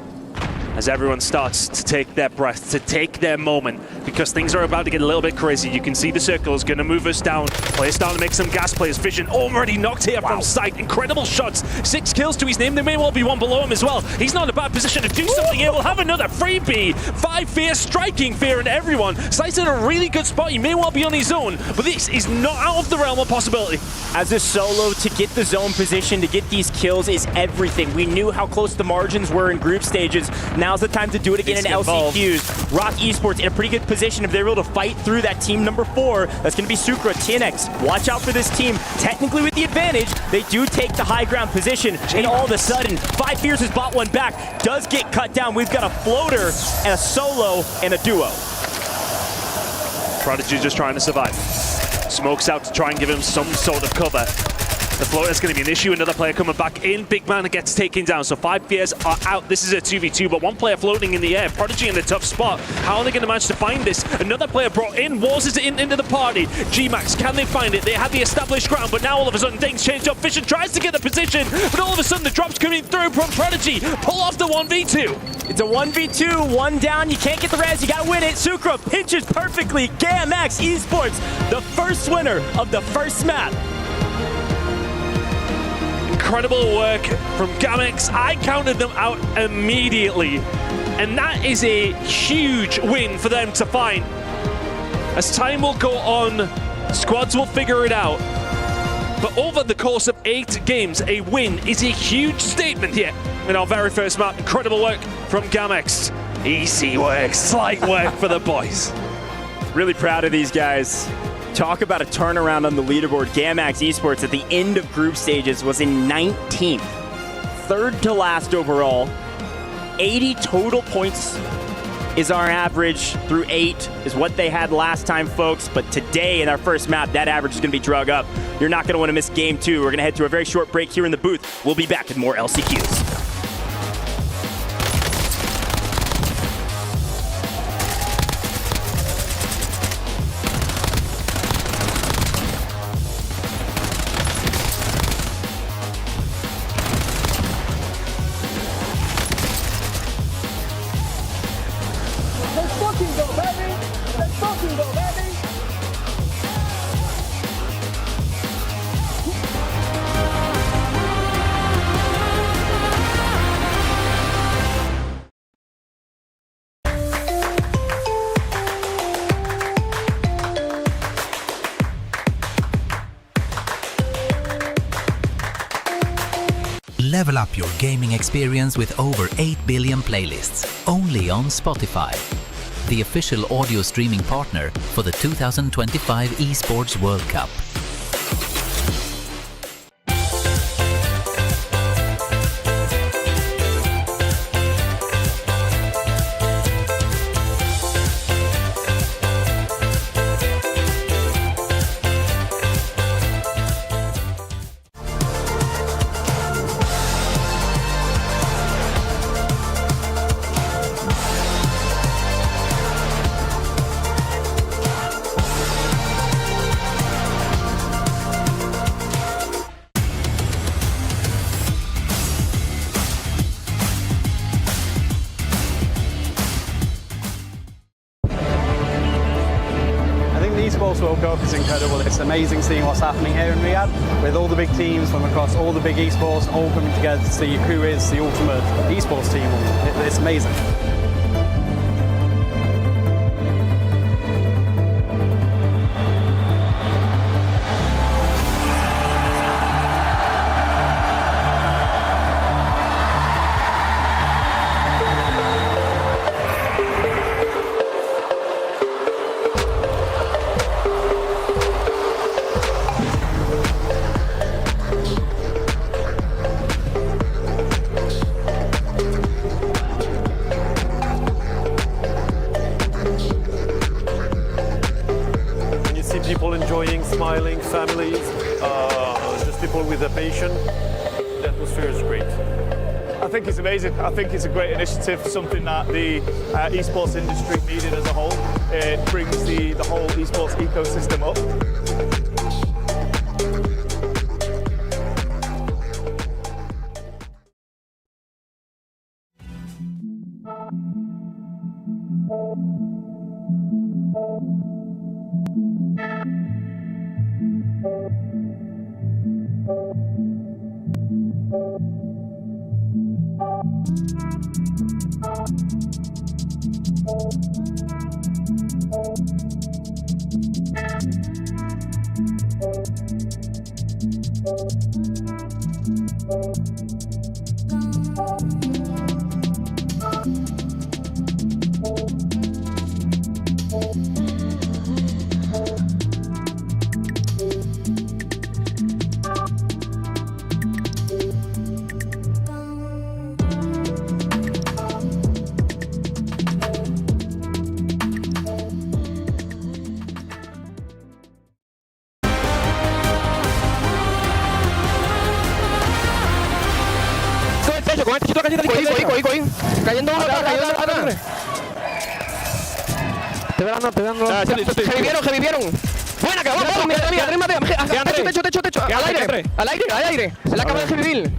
as everyone starts to take their breath, to take their moment, because things are about to get a little bit crazy. You can see the circles going to move us down. Players starting to make some gas plays. Vision already knocked here from sight. Incredible shots. 6 kills to his name. There may well be one below him as well. He's not in a bad position to do something here. We'll have another freebie. 5 Fear, striking fear in everyone. Slice in a really good spot. He may well be on his own, but this is not out of the realm of possibility. As a solo, to get the zone position, to get these kills is everything. We knew how close the margins were in group stages. Now's the time to do it again in LCQs. Rock Esports in a pretty good position if they're able to fight through that team number 4. That's going to be Sucra, TNX. Watch out for this team. Technically with the advantage, they do take the high ground position. And all of a sudden, 5 Fears has bought one back. Does get cut down. We've got a floater and a solo and a duo. Prodigy just trying to survive. Smokes out to try and give him some sort of cover. The floater's going to be an issue. Another player coming back in. Big man gets taken down. So 5 players are out. This is a 2v2, but 1 player floating in the air. Prodigy in a tough spot. How are they going to manage to find this? Another player brought in. Wars is into the party. G-Max, can they find it? They had the established ground, but now all of a sudden things change up. Fisher tries to get the position, but all of a sudden the drop's coming through from Prodigy. Pull off the 1v2. It's a 1v2, 1 down. You can't get the res. You got to win it. Sucre pinches perfectly. GAMX Esports, the first winner of the first map. Incredible work from GAMX. I counted them out immediately, and that is a huge win for them to find. As time will go on, squads will figure it out. But over the course of 8 games, a win is a huge statement here in our very first map. Incredible work from GAMX. Easy work, slight work for the boys. Really proud of these guys. Talk about a turnaround on the leaderboard. GAMX Esports at the end of group stages was in 19th. 3rd to last overall. 80 total points is our average through 8 is what they had last time, folks. But today in our first map, that average is going to be drug up. You're not going to want to miss game 2. We're going to head to a very short break here in the booth. We'll be back with more LCQs. Level up your gaming experience with over 8 billion playlists, only on Spotify, the official audio streaming partner for the 2025 Esports World Cup. Esports World Cup is incredible. It's amazing seeing what's happening here in Riyadh with all the big teams from across all the big esports all coming together to see who is the ultimate esports team. It's amazing. People enjoying, smiling, families, just people with a passion. The atmosphere is great. I think it's amazing. I think it's a great initiative, something that the esports industry needed as a whole. It brings the whole esports ecosystem up. Cayendo uno acá, cayendo uno. Te veo. Revivieron. Buena, cabrón. Mira. Techo. Al aire. Se la acaba de revivir.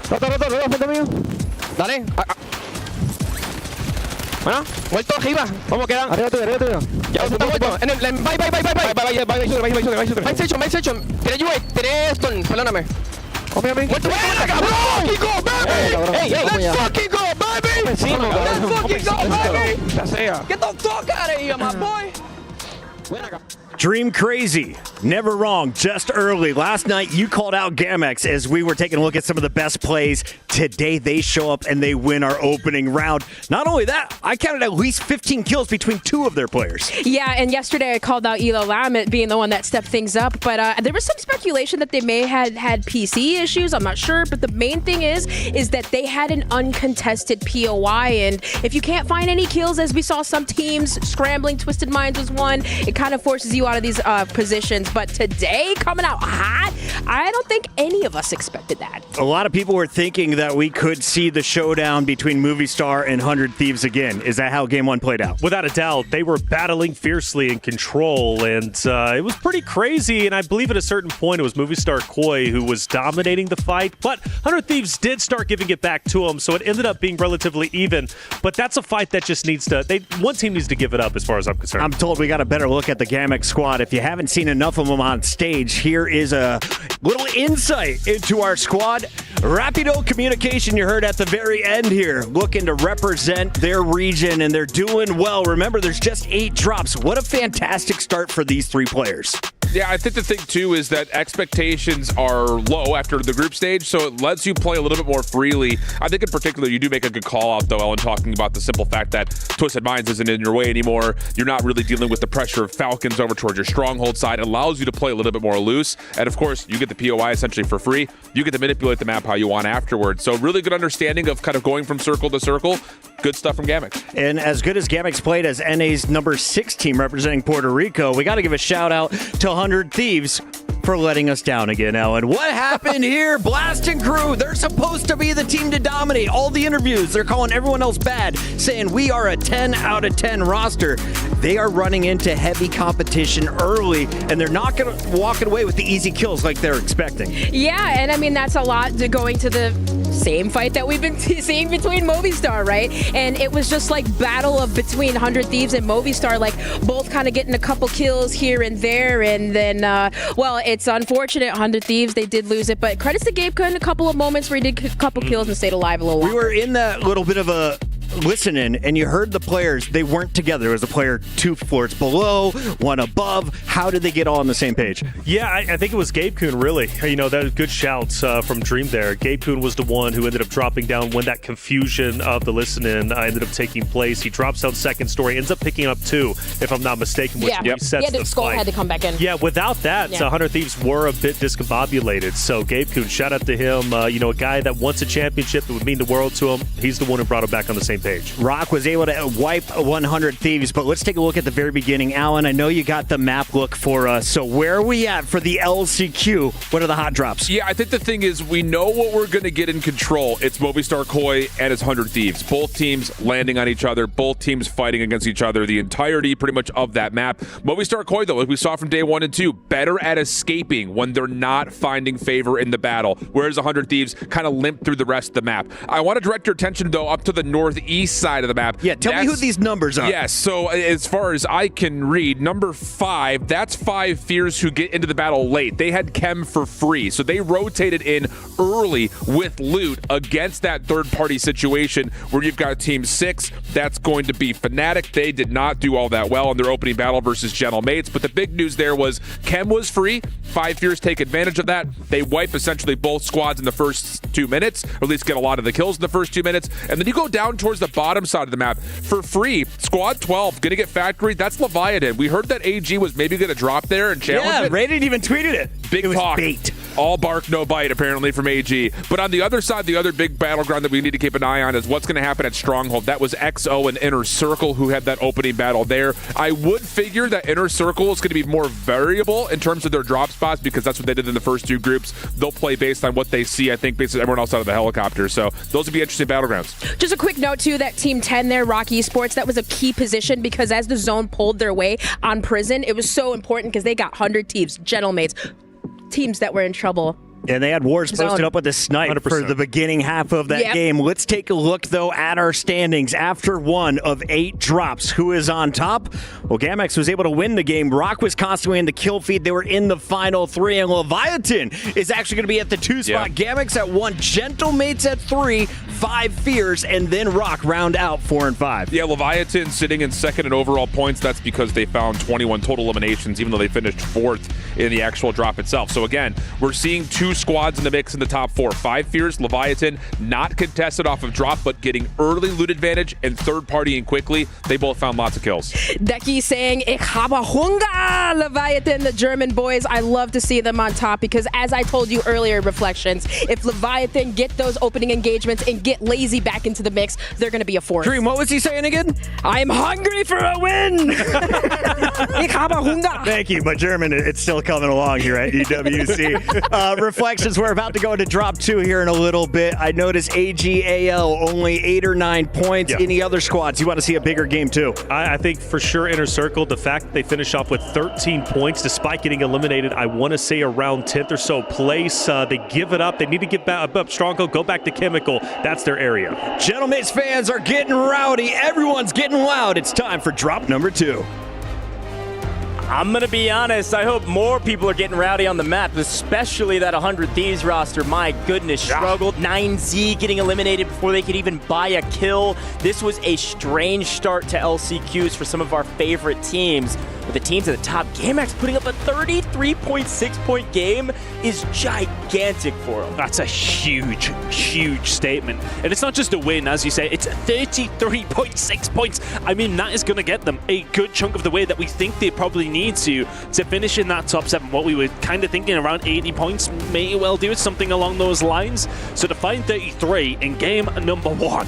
Roto, frente mío. Dale. Bueno, vuelto arriba. ¿Cómo quedan? Arriba tuyo. Ya está vuelto. Bye section. Tiré Stone, perdóname. ¡Vuelto, cabrón! ¡Let's fucking go, baby! ¡Let's fucking go, baby! Get the fuck out of here, my boy! Dream crazy. Never wrong, just early. Last night, you called out Gamex as we were taking a look at some of the best plays. Today, they show up and they win our opening round. Not only that, I counted at least 15 kills between two of their players. Yeah, and yesterday I called out Elo Lamet being the one that stepped things up, but there was some speculation that they may have had PC issues. I'm not sure, but the main thing is that they had an uncontested POI, and if you can't find any kills, as we saw some teams scrambling, Twisted Minds was one, it kind of forces you out of these positions. But today, coming out hot, I don't think any of us expected that. A lot of people were thinking that we could see the showdown between Movie Star and 100 Thieves again. Is that how Game 1 played out? Without a doubt, they were battling fiercely in control, and it was pretty crazy, and I believe at a certain point it was Movie Star Koi who was dominating the fight, but 100 Thieves did start giving it back to him, so it ended up being relatively even, but that's a fight that just needs to, one team needs to give it up as far as I'm concerned. I'm told we got a better look at the Gamex squad. If you haven't seen enough of them on stage, here is a little insight into our squad. Rapido Communication, you heard at the very end here, looking to represent their region, and they're doing well. Remember, there's just 8 drops. What a fantastic start for these 3 players. Yeah, I think the thing, too, is that expectations are low after the group stage, so it lets you play a little bit more freely. I think in particular, you do make a good call out, though, Ellen, talking about the simple fact that Twisted Minds isn't in your way anymore. You're not really dealing with the pressure of Falcons over towards your stronghold side. It allows you to play a little bit more loose, and of course, you get the POI essentially for free. You get to manipulate the map how you want afterwards. So really good understanding of kind of going from circle to circle. Good stuff from Gamex. And as good as Gamex played as NA's number 6 team representing Puerto Rico, we got to give a shout out to 100 Thieves for letting us down again, Ellen. What happened here? Blast and Crew, they're supposed to be the team to dominate. All the interviews, they're calling everyone else bad, saying we are a 10 out of 10 roster. They are running into heavy competition early, and they're not going to walk away with the easy kills like they're expecting. Yeah, and I mean, that's a lot to going to the same fight that we've been seeing between Movistar, right? And it was just like battle of between 100 Thieves and Movistar, like both kind of getting a couple kills here and there, and then, well, it's unfortunate, 100 Thieves, they did lose it, but credits to Gabe Kun, a couple of moments where he did a couple kills and stayed alive a little longer. We were in that little bit of a listening, and you heard the players, they weren't together. It was a player 2 floors below, 1 above. How did they get all on the same page? Yeah, I think it was Gabe Kun, really. You know, that was good shouts from Dream there. Gabe Kun was the one who ended up dropping down when that confusion of the listening ended up taking place. He drops down second story, ends up picking up 2, if I'm not mistaken, which resets the Skull fight. had to come back in. Yeah, without that, 100 Thieves were a bit discombobulated. So Gabe Kun, shout out to him. You know, a guy that wants a championship that would mean the world to him. He's the one who brought him back on the same page. Rock was able to wipe 100 Thieves, but let's take a look at the very beginning. Alan, I know you got the map look for us, so where are we at for the LCQ? What are the hot drops? Yeah, I think the thing is we know what we're going to get in control. It's Movistar Koi and it's 100 Thieves. Both teams landing on each other, both teams fighting against each other, the entirety pretty much of that map. Movistar Koi, though, like we saw from day 1 and 2, better at escaping when they're not finding favor in the battle, whereas 100 Thieves kind of limp through the rest of the map. I want to direct your attention, though, up to the northeast side of the map. Yeah, tell me who these numbers are. Yes, so as far as I can read, number 5, that's 5 Fears who get into the battle late. They had Chem for free, so they rotated in early with loot against that third-party situation where you've got Team 6. That's going to be Fnatic. They did not do all that well in their opening battle versus Gentle Mates, but the big news there was Chem was free. 5 Fears take advantage of that. They wipe essentially both squads in the first 2 minutes, or at least get a lot of the kills in the first 2 minutes, and then you go down towards the bottom side of the map for free. Squad 12 gonna get Factory. That's Leviathan. We heard that AG was maybe gonna drop there and challenge it. Yeah, Raiden even tweeted it. Big talk. Bait. All bark, no bite, apparently, from AG. But on the other side, the other big battleground that we need to keep an eye on is what's going to happen at Stronghold. That was XO and Inner Circle who had that opening battle there. I would figure that Inner Circle is going to be more variable in terms of their drop spots because that's what they did in the first two groups. They'll play based on what they see, I think, based on everyone else out of the helicopter. So those would be interesting battlegrounds. Just a quick note, too, that Team 10 there, Rock Esports, that was a key position because as the zone pulled their way on Prison, it was so important because they got 100 Thieves, Gentlemates, teams that were in trouble. And they had Wars posted up with a snipe 100%. for the beginning half of that game. Let's take a look, though, at our standings. After 1 of 8 drops, who is on top? Well, Gamex was able to win the game. Rock was constantly in the kill feed. They were in the final 3, and Leviathan is actually going to be at the 2 spot. Gamex at 1, Gentlemates at 3, 5 Fears, and then Rock round out 4 and 5. Yeah, Leviathan sitting in second in overall points. That's because they found 21 total eliminations, even though they finished 4th in the actual drop itself. So again, we're seeing 2 squads in the mix in the top 4. 5 Fears, Leviathan, not contested off of drop, but getting early loot advantage and third partying quickly. They both found lots of kills. Decky saying, Ich habe Hunger, Leviathan, the German boys. I love to see them on top because as I told you earlier, Reflections, if Leviathan get those opening engagements and get lazy back into the mix, they're going to be a force. Dream, what was he saying again? I'm hungry for a win. Ich habe Hunger. Thank you, but German, it's still coming along here at EWC. Reflections, we're about to go into drop 2 here in a little bit. I noticed AG.AL only 8 or 9 points. Any other squads you want to see a bigger game too? I think for sure Inner Circle, the fact that they finish off with 13 points despite getting eliminated, I want to say around 10th or so place. They give it up. They need to give back up Stronghold, go back to Chemical. That's their area. Gentlemates fans are getting rowdy. Everyone's getting loud. It's time for drop number 2. I'm going to be honest, I hope more people are getting rowdy on the map, especially that 100 Thieves roster. My goodness, struggled. 9Z getting eliminated before they could even buy a kill. This was a strange start to LCQs for some of our favorite teams. With the teams at the top, GameX putting up a 33.6 point game is gigantic for them. That's a huge, huge statement. And it's not just a win, as you say, it's 33.6 points. I mean, that is going to get them a good chunk of the way that we think they probably need to finish in that top 7. What we were kind of thinking around 80 points may well do something along those lines. So to find 33 in game number 1,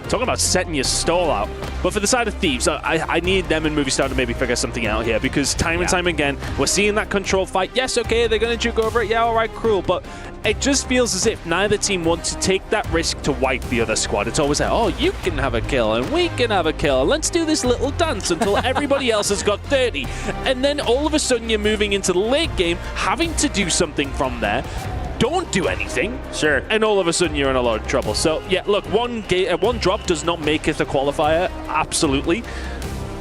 talking about setting your stall out. But for the side of Thieves, I need them and Movistar to maybe figure something out here because time and time again, we're seeing that control fight. Yes, okay, they're going to juke over it. Yeah, all right, cruel. But it just feels as if neither team wants to take that risk to wipe the other squad. It's always like, oh, you can have a kill and we can have a kill. Let's do this little dance until everybody else has got 30. And then all of a sudden you're moving into the late game, having to do something from there. Don't do anything. Sure. And all of a sudden you're in a lot of trouble. So yeah, look, one drop does not make it a qualifier. Absolutely.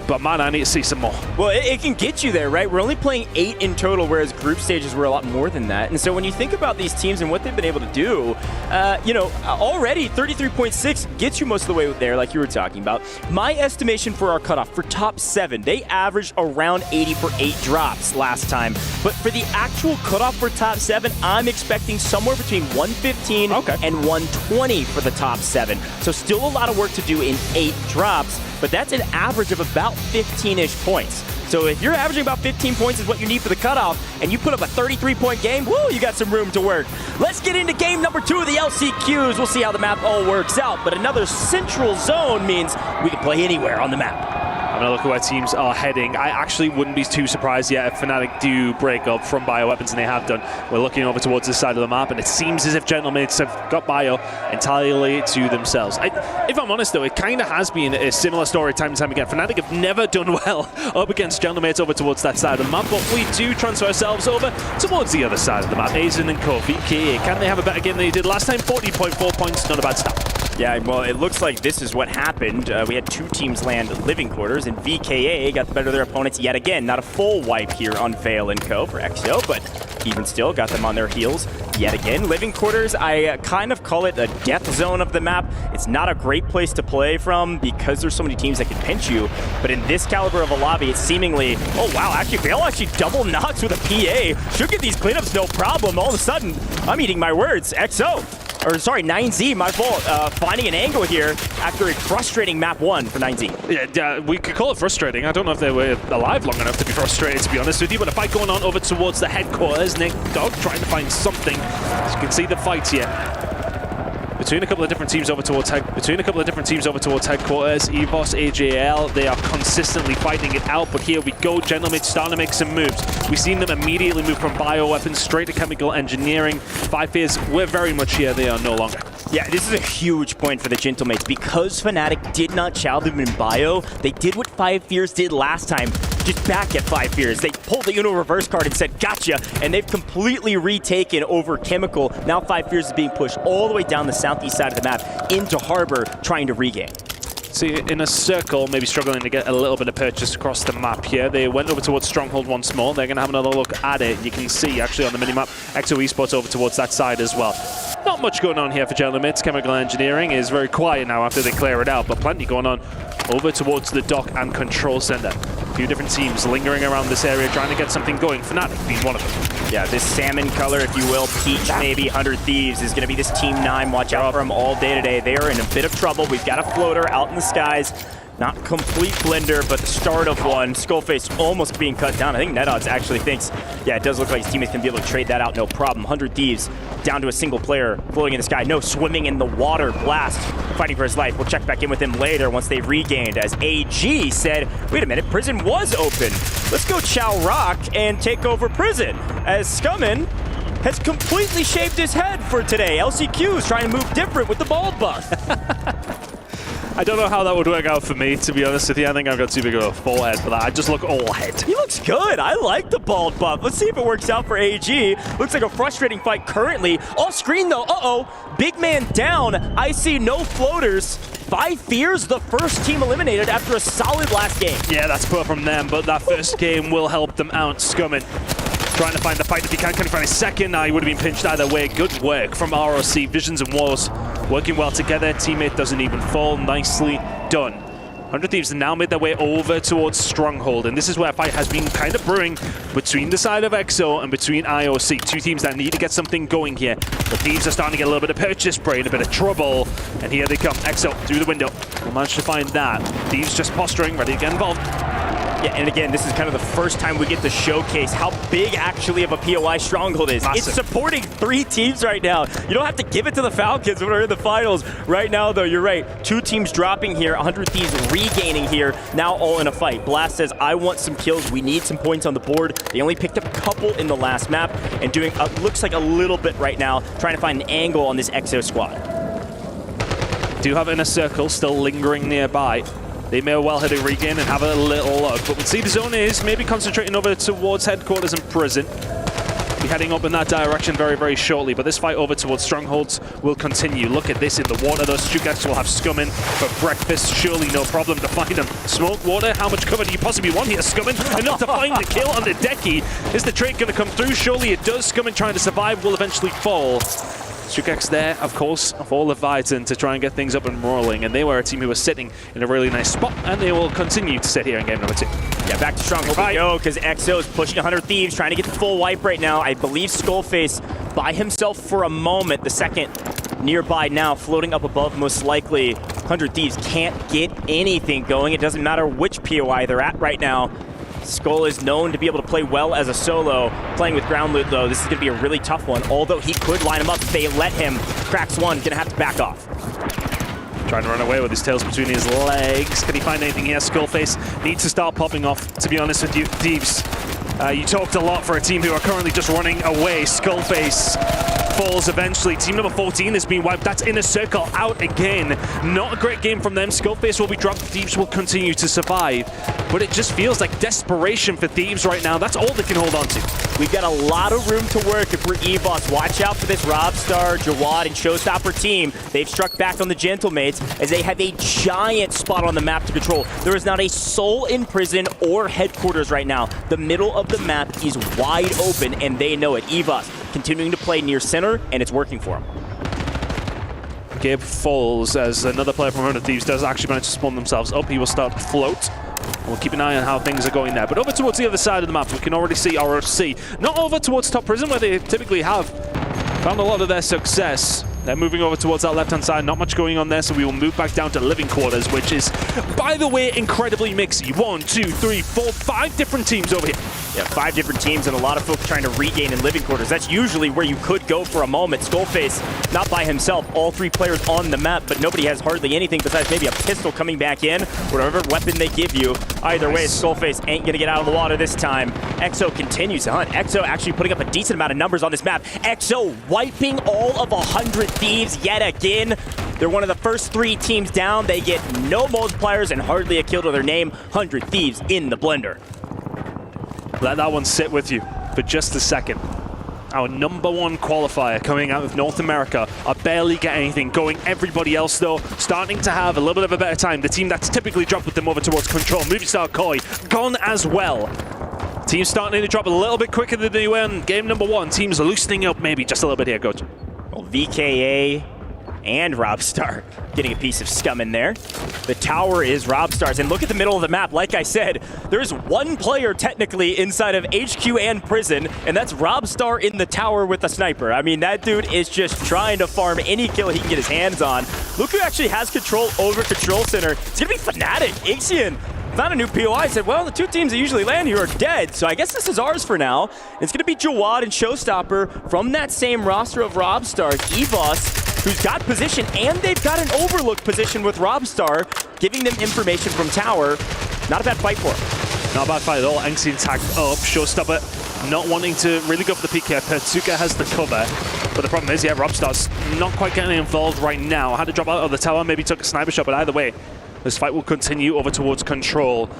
But man, I need to see some more. Well, it can get you there, right? We're only playing 8 in total, whereas group stages were a lot more than that. And so when you think about these teams and what they've been able to do, already 33.6 gets you most of the way there, like you were talking about. My estimation for our cutoff for top 7, they averaged around 80 for 8 drops last time. But for the actual cutoff for top 7, I'm expecting somewhere between 115 and 120 for the top 7. So still a lot of work to do in 8 drops. But that's an average of about 15-ish points. So if you're averaging about 15 points is what you need for the cutoff, and you put up a 33-point game, woo, you got some room to work. Let's get into game number 2 of the LCQs. We'll see how the map all works out. But another central zone means we can play anywhere on the map. I'm going to look at where teams are heading. I actually wouldn't be too surprised yet if Fnatic do break up from bioweapons, and they have done. We're looking over towards this side of the map, and it seems as if Gentlemates have got bio entirely to themselves. If I'm honest, though, it kind of has been a similar story time and time again. Fnatic have never done well up against Gentlemates over towards that side of the map, but we do transfer ourselves over towards the other side of the map. Azen and Kofi, can they have a better game than they did last time? 40.4 points, not a bad start. Yeah, well, it looks like this is what happened. We had 2 teams land living quarters, and VKA got the better of their opponents yet again. Not a full wipe here on Fail and Co. for XO, but even still got them on their heels yet again. Living quarters, I kind of call it a death zone of the map. It's not a great place to play from because there's so many teams that can pinch you, but in this caliber of a lobby, it's seemingly, oh wow, actually Fail actually double knocks with a PA. Should get these cleanups no problem. All of a sudden, I'm eating my words. XO. or sorry, 9Z, my fault, finding an angle here after a frustrating map 1 for 9Z. Yeah, we could call it frustrating. I don't know if they were alive long enough to be frustrated, to be honest with you, but a fight going on over towards the headquarters. Nick Dog trying to find something. As you can see the fight here. Between a couple of different teams over towards headquarters, EVOS, AG.AL, they are consistently fighting it out. But here we go, Gentlemen starting to make some moves. We've seen them immediately move from bioweapons straight to chemical engineering. 5 Fears, we're very much here. They are no longer. Yeah, this is a huge point for the Gentlemates. Because Fnatic did not chow them in bio, they did what 5 Fears did last time. Just back at 5 Fears. They pulled the Uno reverse card and said, gotcha, and they've completely retaken over Chemical. Now 5 Fears is being pushed all the way down the southeast side of the map into Harbor, trying to regain. See, in a circle, maybe struggling to get a little bit of purchase across the map here. They went over towards Stronghold once more. They're going to have another look at it. You can see, actually, on the minimap, Exo Esports over towards that side as well. Not much going on here for Gentlemen. Chemical engineering is very quiet now after they clear it out, but plenty going on over towards the dock and control center. A few different teams lingering around this area trying to get something going. Fnatic being one of them. Yeah, this salmon color, if you will, peach maybe, 100 Thieves is going to be this Team 9. Watch out for them all day today. They are in a bit of trouble. We've got a floater out in the skies. Not complete blender, but the start of one. Skullface almost being cut down. I think NetOdds actually thinks, yeah, it does look like his teammates can be able to trade that out, no problem. 100 Thieves down to a single player floating in the sky. No, swimming in the water. Blast fighting for his life. We'll check back in with him later once they've regained, as AG said, wait a minute, prison was open. Let's go chow rock and take over prison, as Scummin has completely shaved his head for today. LCQ is trying to move different with the bald buff. I don't know how that would work out for me, to be honest with you. I think I've got too big of a forehead for that. I just look all head. He looks good. I like the bald buff. Let's see if it works out for AG. Looks like a frustrating fight currently. Off screen, though. Uh-oh. Big man down. I see no floaters. 5 Fears, the first team eliminated after a solid last game. Yeah, that's poor from them, but that first game will help them out. Scummin trying to find the fight if he can. Can he find a second? He would have been pinched either way. Good work from ROC. Visions and Wars working well together. Teammate doesn't even fall. Nicely done. 100 Thieves have now made their way over towards Stronghold, and this is where a fight has been kind of brewing between the side of EXO and between IOC. Two teams that need to get something going here. The Thieves are starting to get a little bit of purchase spray and a bit of trouble, and here they come. EXO through the window. We'll manage to find that. Thieves just posturing, ready to get involved. Yeah, and again, this is kind of the first time we get to showcase how big actually of a POI Stronghold is. Massive. It's supporting 3 teams right now. You don't have to give it to the Falcons when we're in the finals. Right now, though, you're right. 2 teams dropping here, 100 Thieves regaining here, now all in a fight. Blast says, I want some kills. We need some points on the board. They only picked up a couple in the last map and doing, looks like a little bit right now, trying to find an angle on this EXO squad. Do have Inner Circle still lingering nearby. They may well hit a regain and have a little look, but we'll see the zone is maybe concentrating over towards headquarters and prison. Be heading up in that direction very, very shortly, but this fight over towards Strongholds will continue. Look at this in the water. Those Stukas will have Scummin for breakfast. Surely no problem to find them. Smoke, water, how much cover do you possibly want here, Scummin? Enough to find the kill on the decky. Is the trade going to come through? Surely it does. Scummin trying to survive will eventually fall. Stukex there, of course, of all of Viton to try and get things up and rolling, and they were a team who was sitting in a really nice spot, and they will continue to sit here in game number 2. Yeah, back to Stronghold we go, because EXO is pushing 100 Thieves, trying to get the full wipe right now. I believe Skullface by himself for a moment, the second nearby now, floating up above most likely. 100 Thieves can't get anything going. It doesn't matter which POI they're at right now. Skull is known to be able to play well as a solo. Playing with ground loot, though, this is going to be a really tough one, although he could line him up if they let him. Cracks one, going to have to back off. Trying to run away with his tails between his legs. Can he find anything here? Skullface needs to start popping off, to be honest with you. Thieves, you talked a lot for a team who are currently just running away. Skullface falls eventually. Team number 14 has been wiped. That's Inner Circle out again. Not a great game from them. Skullface will be dropped. Thieves will continue to survive. But it just feels like desperation for Thieves right now. That's all they can hold on to. We've got a lot of room to work if we're EVOS. Watch out for this Robstar, Jawad, and Showstopper team. They've struck back on the Gentlemates as they have a giant spot on the map to control. There is not a soul in prison or headquarters right now. The middle of the map is wide open, and they know it. EVOS continuing to play near center, and it's working for them. Gabe falls as another player from 100 Thieves does actually manage to spawn themselves up. He will start to float. We'll keep an eye on how things are going there. But over towards the other side of the map, we can already see ROC. Not over towards top prison, where they typically have found a lot of their success. They're moving over towards that left-hand side. Not much going on there, so we will move back down to living quarters, which is, by the way, incredibly mixy. 1, 2, 3, 4, 5 different teams over here. Yeah, 5 different teams and a lot of folks trying to regain in living quarters. That's usually where you could go for a moment. Skullface, not by himself, all 3 players on the map, but nobody has hardly anything besides maybe a pistol coming back in, whatever weapon they give you. Either way, Skullface ain't gonna get out of the water this time. EXO continues to hunt. EXO actually putting up a decent amount of numbers on this map. EXO wiping all of 100 Thieves yet again. They're one of the first 3 teams down. They get no multipliers and hardly a kill to their name. 100 Thieves in the blender. Let that one sit with you for just a second. Our #1 qualifier coming out of North America are barely getting anything going. Everybody else, though, starting to have a little bit of a better time. The team that's typically dropped with them over towards Control, Movie Star Koi, gone as well. Team's starting to drop a little bit quicker than they were in game #1. Team's loosening up maybe just a little bit here, Coach. Well, VKA and Robstar getting a piece of scum in there. The tower is Robstar's, and look at the middle of the map. Like I said, there's 1 player technically inside of HQ and Prison, and that's Robstar in the tower with a sniper. I mean, that dude is just trying to farm any kill he can get his hands on. Look who actually has control over Control Center. It's gonna be Fnatic. Ixion found a new POI, said, well, the 2 teams that usually land here are dead, so I guess this is ours for now. It's gonna be Jawad and Showstopper from that same roster of Robstar. EVOS, who's got position, and they've got an overlook position with Robstar, giving them information from tower. Not a bad fight for him. Not a bad fight at all. Ixion tagged up. Showstopper not wanting to really go for the peek here. Pertuka has the cover, but the problem is, yeah, Robstar's not quite getting involved right now. Had to drop out of the tower, maybe took a sniper shot, but either way, this fight will continue over towards Control.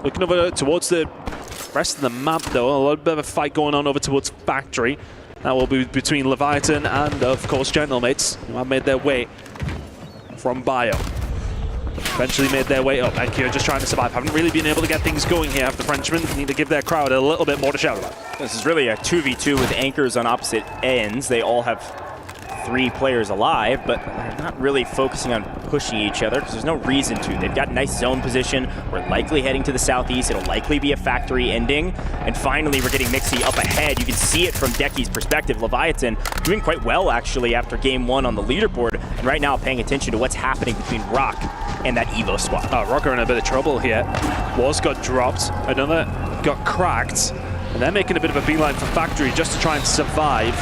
Looking over towards the rest of the map, though, a little bit of a fight going on over towards Factory. That will be between Leviathan and, of course, Gentlemates, who have made their way from Bio. Eventually made their way up. Akio just trying to survive. Haven't really been able to get things going here. Have the Frenchmen need to give their crowd a little bit more to shout about. This is really a 2v2 with anchors on opposite ends. They all have 3 players alive, but they're not really focusing on pushing each other because there's no reason to. They've got nice zone position. We're likely heading to the southeast. It'll likely be a Factory ending. And finally, we're getting Mixie up ahead. You can see it from Decky's perspective. Leviathan doing quite well, actually, after game 1 on the leaderboard. And right now, paying attention to what's happening between Rock and that Evo squad. Rock are in a bit of trouble here. Wars got dropped. Another got cracked. And they're making a bit of a beeline for Factory just to try and survive.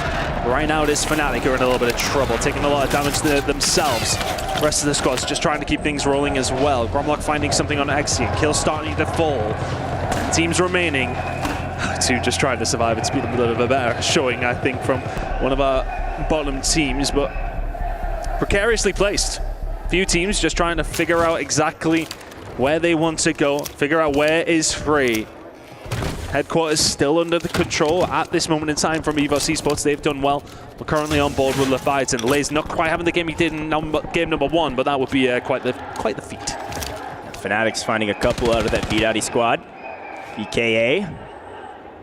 Right now, it is Fnatic who are in a little bit of trouble, taking a lot of damage to themselves. The rest of the squad's just trying to keep things rolling as well. Gromlock finding something on Ixion. Kills starting to fall. Teams remaining. To just trying to survive. It's been a little bit of a better showing, I think, from one of our bottom teams, but precariously placed. Few teams just trying to figure out exactly where they want to go, figure out where is free. Headquarters still under the control at this moment in time from EVOS Esports. They've done well. We're currently on board with Leviathan. Lay's not quite having the game he did in game #1, but that would be quite the feat. Fnatic's finding a couple out of that Vidati squad. VKA.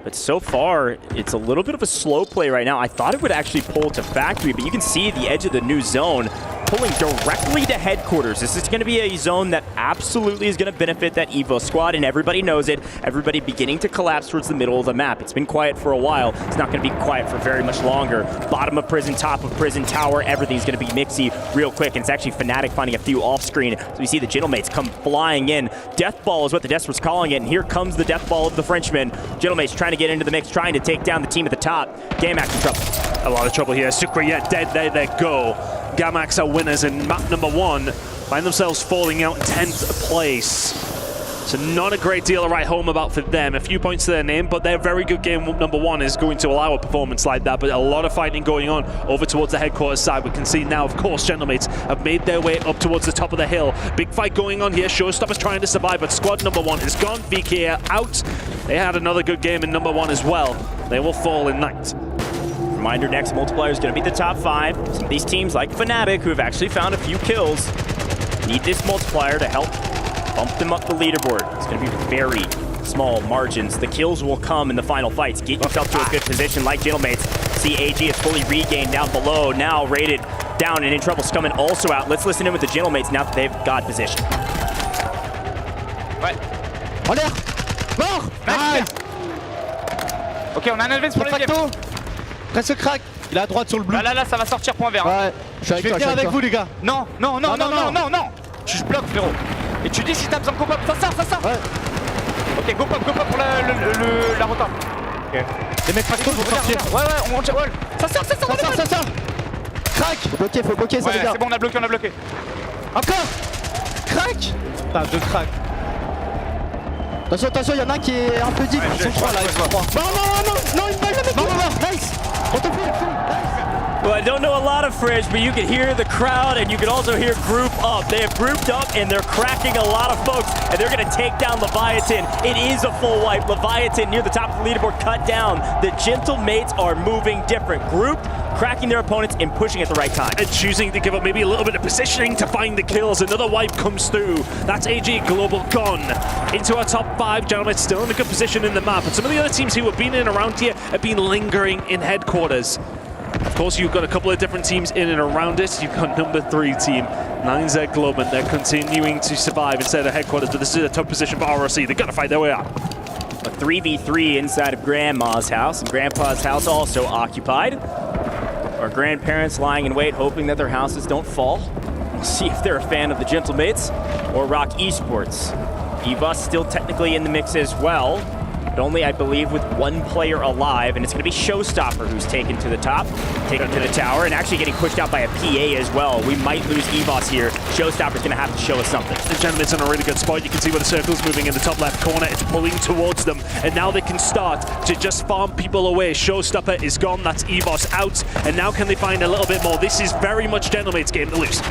But so far, it's a little bit of a slow play right now. I thought it would actually pull to Factory, but you can see the edge of the new zone pulling directly to headquarters. This is going to be a zone that absolutely is going to benefit that Evo squad, and everybody knows it. Everybody beginning to collapse towards the middle of the map. It's been quiet for a while. It's not going to be quiet for very much longer. Bottom of Prison, top of Prison, tower, everything's going to be mixy real quick, and it's actually Fnatic finding a few off-screen. So we see the Gentlemates come flying in. Death Ball is what the Desperate calling it, and here comes the Death Ball of the Frenchman. Gentlemates trying to get into the mix, trying to take down the team at the top. Gamax in trouble. A lot of trouble here. Sucre yet dead. There they go. Gamax are winners in map #1. Find themselves falling out in 10th place. So not a great deal to write home about for them. A few points to their name, but their very good game #1 is going to allow a performance like that. But a lot of fighting going on over towards the headquarters side. We can see now, of course, Gentlemates have made their way up towards the top of the hill. Big fight going on here. Showstopper's trying to survive, but squad #1 is gone. VK out. They had another good game in #1 as well. They will fall in night. Reminder, next multiplier is going to be the top 5. Some of these teams like Fnatic, who have actually found a few kills, need this multiplier to help bump them up the leaderboard. It's going to be very small margins. The kills will come in the final fights. Get yourself to a good position like Gentlemates. See AG is fully regained down below, now rated down and in trouble. Coming also out. Let's listen in with the Gentlemates now that they've got position. Ouais. En l'air. Mort. Nice. Ok, on a un advance pour les deuxième. Presque crack. Il est à droite sur le bleu. Là, ça va sortir point vert. Ouais, je vais venir avec vous, les gars. Non. Tu bloques, frérot. Et tu dis si t'as besoin de go pop. Ça sort. Ouais. Ok, go pop pour la rota. Ok. Les mecs Fracto vont sortir. Ouais, on monte. Ça sort. Crac. Faut bloquer, ça ouais, les gars. C'est bon, on a bloqué. Encore. Crac. Putain, 2 cracks. Attention, il y en a un qui est un peu deep. Ils sont 3 là, ils sont 3. Non, une balle, non, nice. On te fait, nice. Well, I don't know a lot of Fridge, but you can hear the crowd and you can also hear group up. They have grouped up and they're cracking a lot of folks and they're going to take down Leviathan. It is a full wipe. Leviathan near the top of the leaderboard cut down. The Gentle Mates are moving different. Grouped, cracking their opponents and pushing at the right time. And choosing to give up maybe a little bit of positioning to find the kills. Another wipe comes through. That's AG Global gone. Into our top 5, gentlemen, still in a good position in the map. And some of the other teams who have been in around here have been lingering in headquarters. Of course, you've got a couple of different teams in and around it. You've got number 3 team, 9Z Globe, and they're continuing to survive inside the headquarters, but this is a tough position for ROC. They've got to fight their way out. A 3v3 inside of Grandma's house, and Grandpa's house also occupied. Our grandparents lying in wait, hoping that their houses don't fall. We'll see if they're a fan of the Gentle Mates or Rock Esports. Eva's still technically in the mix as well, but only, I believe, with 1 player alive, and it's going to be Showstopper who's taken to the top, taken to the tower, and actually getting pushed out by a PA as well. We might lose EVOS here. Showstopper's going to have to show us something. The Gentleman's in a really good spot. You can see where the circle's moving in the top left corner. It's pulling towards them, and now they can start to just farm people away. Showstopper is gone. That's EVOS out, and now can they find a little bit more? This is very much Gentleman's game to lose.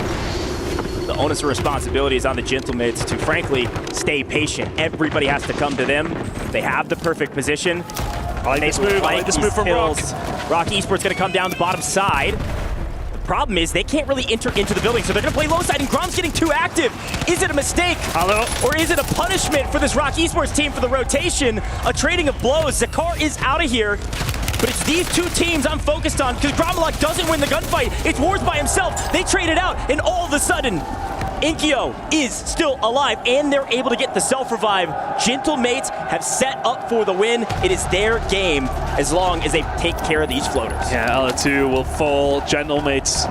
The onus of responsibility is on the Gentlemates to, frankly, stay patient. Everybody has to come to them. They have the perfect position. I like this move from Rock. Rock Esports going to come down the bottom side. The problem is they can't really enter into the building, so they're going to play low side, and Grom's getting too active. Is it a mistake? Hello? Or is it a punishment for this Rock Esports team for the rotation? A trading of blows. Zakar is out of here. But it's these 2 teams I'm focused on because Gromalok doesn't win the gunfight. It's Wars by himself. They trade it out, and all of a sudden, Inkyo is still alive, and they're able to get the self-revive. Gentle Mates have set up for the win. It is their game as long as they take care of these floaters. Yeah, LA2 will fall. Gentle Mates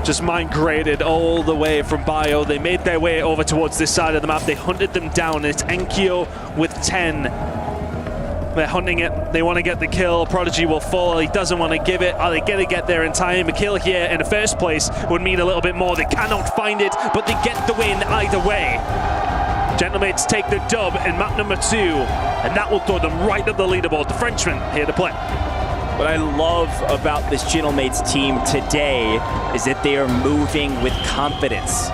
just migrated all the way from Bio. They made their way over towards this side of the map. They hunted them down, and it's Inkyo with 10. They're hunting it. They want to get the kill. Prodigy will fall. He doesn't want to give it. Are they going to get there in time? A kill here in the first place would mean a little bit more. They cannot find it, but they get the win either way. Gentlemates take the dub in map number 2, and that will throw them right up the leaderboard. The Frenchman here to play. What I love about this Gentlemates team today is that they are moving with confidence.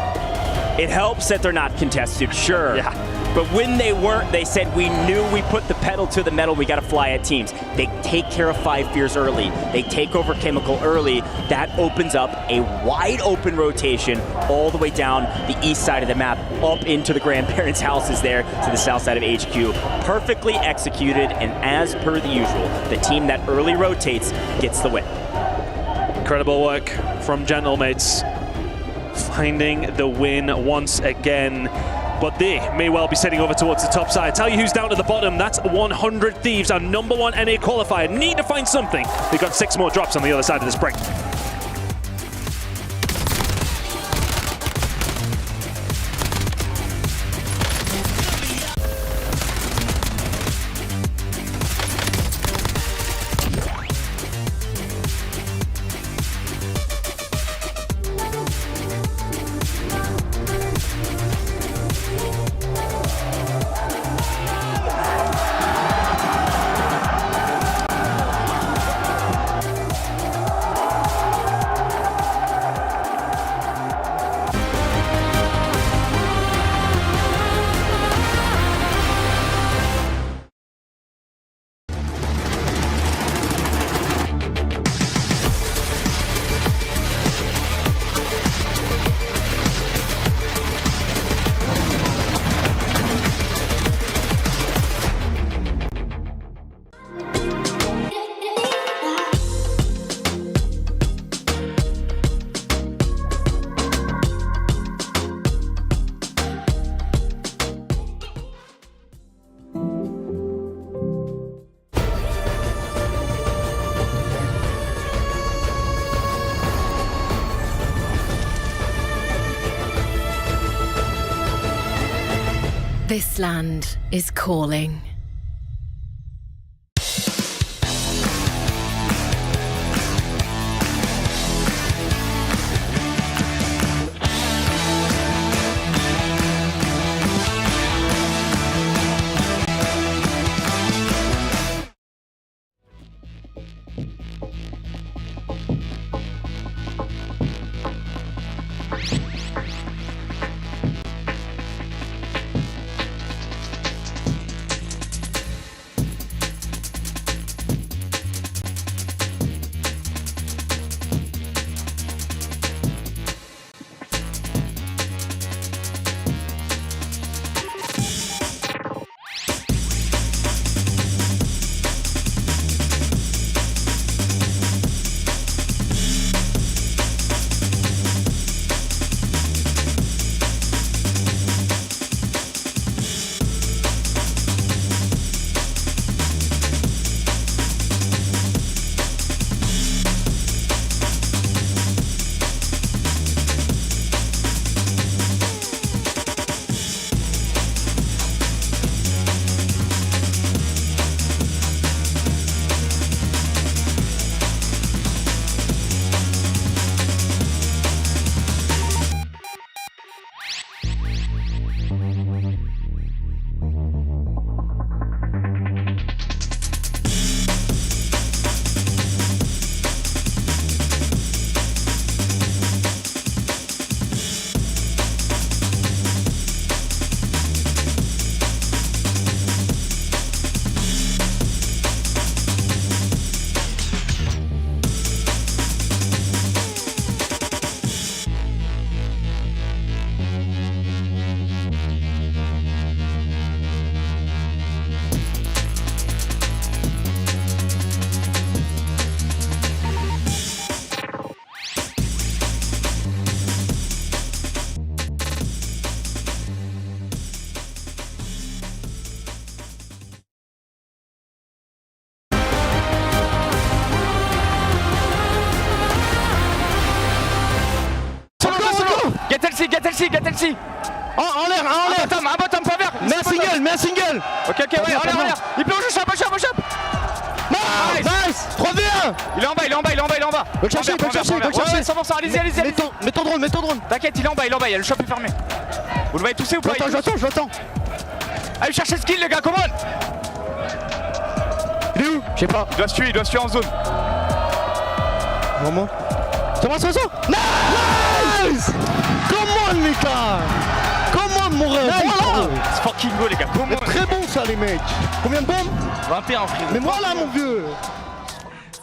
It helps that they're not contested, sure. Yeah. But when they weren't, they said, we knew we put the pedal to the metal, we got to fly at teams. They take care of 5 Fears early. They take over Chemical early. That opens up a wide open rotation all the way down the east side of the map, up into the grandparents' houses there to the south side of HQ. Perfectly executed, and as per the usual, the team that early rotates gets the win. Incredible work from Gentlemates, finding the win once again. But they may well be sitting over towards the top side. Tell you who's down to the bottom. That's 100 Thieves, our number 1 NA qualifier. Need to find something. They've got 6 more drops on the other side of this break. This land is calling. Get LC. Oh, en l'air, un bottom, pas vert. Mets un single. Ok, ouais, en l'air. Il plonge, au shop. Nice 3v1. Il est en bas. Va le chercher. 100%, allez-y. Mets ton drone. T'inquiète, il est en bas, le shop est fermé. Vous le voyez tousser ou pas? Je l'attends. Allez chercher skill, les gars, come on. Il est où? Je sais pas. Il doit se tuer en zone. Vraiment. Thomas. Nice. Come on, les gars. Come on, mon rêve. Voilà. C'est fucking go, les gars. Très bon, ça, les mecs. Combien de bombes? 21, frère. Mais voilà, mon vieux.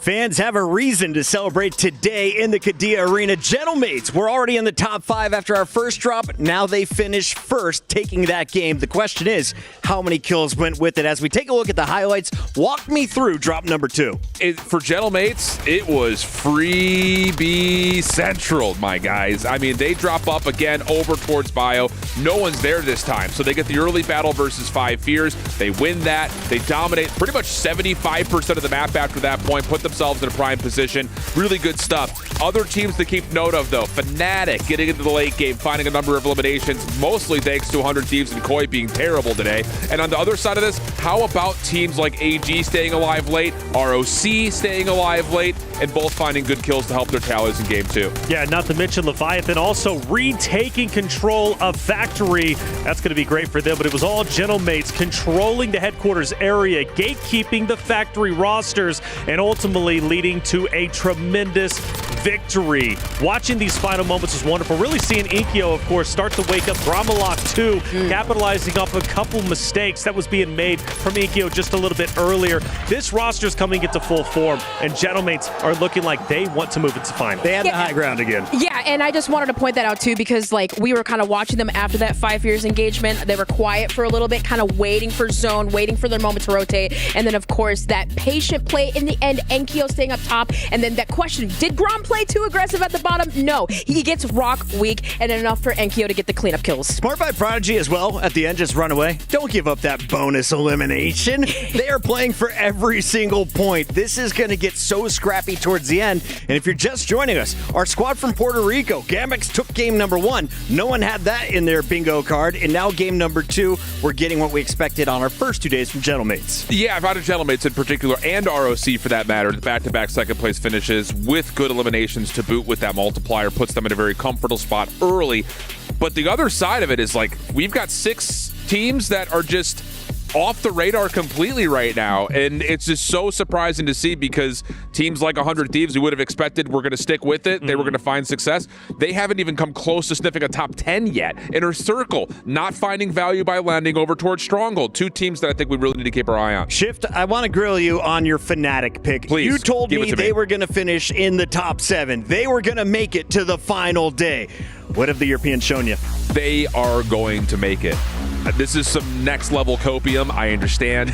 Fans have a reason to celebrate today in the Qiddiya Arena. Gentlemates were already in the top 5 after our first drop. Now they finish first, taking that game. The question is, how many kills went with it? As we take a look at the highlights, walk me through drop number 2. For Gentlemates, it was freebie central, my guys. I mean, they drop up again over towards Bio. No one's there this time, so they get the early battle versus 5 Fears. They win that. They dominate pretty much 75% of the map after that point, put themselves in a prime position. Really good stuff. Other teams to keep note of, though. Fnatic getting into the late game, finding a number of eliminations, mostly thanks to 100 Thieves and Koi being terrible today. And on the other side of this, how about teams like AG staying alive late, ROC staying alive late, and both finding good kills to help their tallies in game 2. Yeah, not to mention Leviathan also retaking control of Factory. That's going to be great for them, but it was all Gentlemates controlling the headquarters area, gatekeeping the Factory rosters, and ultimately leading to a tremendous victory. Watching these final moments was wonderful. Really seeing Inkyo, of course, start to wake up. Dramalok 2, capitalizing off a couple mistakes that was being made from Inkyo just a little bit earlier. This roster's coming into full form, and Gentlemates are looking like they want to move into final. They have the high ground again. Yeah, and I just wanted to point that out too, because like we were kind of watching them after that 5 Fears engagement. They were quiet for a little bit, kind of waiting for zone, waiting for their moment to rotate, and then of course that patient play in the end, Enkyo staying up top, and then that question, did Grom play too aggressive at the bottom? No, he gets rock weak, and enough for Enkyo to get the cleanup kills. Smart by Prodigy as well, at the end just run away. Don't give up that bonus elimination. They are playing for every single point. This is going to get so scrappy towards the end, and if you're just joining us, our squad from Puerto Rico, Gamix took game number 1. No one had that in their bingo card, and now game number 2 we're getting what we expected on our first 2 days from Gentlemates. Yeah, I've had Gentlemates in particular, and ROC for that matter, the back-to-back second-place finishes with good eliminations to boot with that multiplier puts them in a very comfortable spot early. But the other side of it is, like, we've got 6 teams that are just off the radar completely right now, and it's just so surprising to see because teams like 100 Thieves, we would have expected were going to stick with it. They were going to find success. They haven't even come close to sniffing a top 10 yet. Inner Circle, not finding value by landing over towards Stronghold. 2 teams that I think we really need to keep our eye on. Shift, I want to grill you on your Fnatic pick. Please, you told me me they were going to finish in the top 7. They were going to make it to the final day. What have the Europeans shown you? They are going to make it. This is some next level copium. I understand.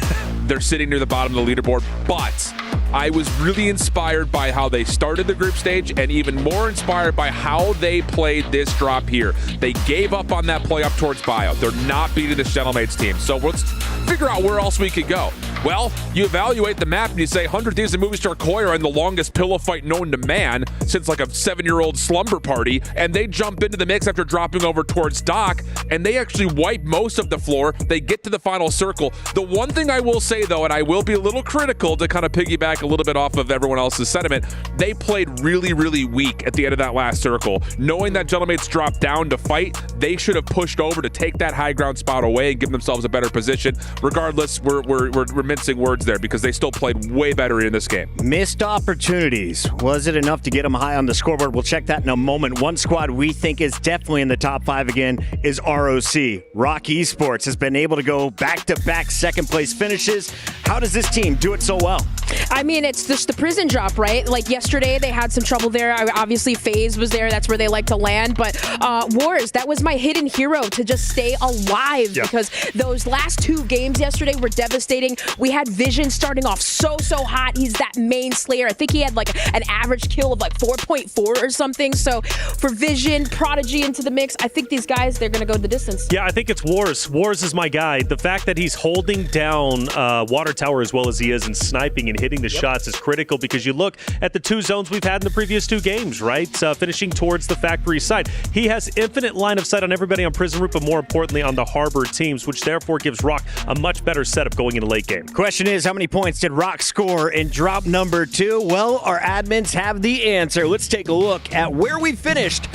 They're sitting near the bottom of the leaderboard, but I was really inspired by how they started the group stage and even more inspired by how they played this drop here. They gave up on that play up towards Bio. They're not beating this Gentlemates team. So let's figure out where else we could go. Well, you evaluate the map and you say 100 Thieves and Movie Star Koi are in the longest pillow fight known to man since like a 7-year-old slumber party, and they jump into the mix after dropping over towards Doc, and they actually wipe most of the floor. They get to the final circle. The one thing I will say, though, and I will be a little critical to kind of piggyback a little bit off of everyone else's sentiment, they played really, really weak at the end of that last circle. Knowing that Gentlemates dropped down to fight, they should have pushed over to take that high ground spot away and give themselves a better position. Regardless, we're mincing words there because they still played way better in this game. Missed opportunities. Was it enough to get them high on the scoreboard? We'll check that in a moment. One squad we think is definitely in the top 5 again is ROC. Rock Esports has been able to go back-to-back second-place finishes. How does this team do it so well? I mean, it's just the prison drop, right? Like yesterday, they had some trouble there. Obviously, FaZe was there. That's where they like to land. But Wars, that was my hidden hero to just stay alive because those last 2 games yesterday were devastating. We had Vision starting off so hot. He's that main slayer. I think he had like an average kill of like 4.4 or something. So for Vision, Prodigy into the mix, I think these guys, they're going to go the distance. Yeah, I think it's Wars. Wars is my guy. The fact that he's holding down Water Tower as well as he is and sniping and hitting the shots is critical because you look at the 2 zones we've had in the previous 2 games, right? Finishing towards the factory side. He has infinite line of sight on everybody on Prison Route, but more importantly on the Harbor teams, which therefore gives Rock a much better setup going into late game. Question is, how many points did Rock score in drop number 2? Well, our admins have the answer. Let's take a look at where we finished.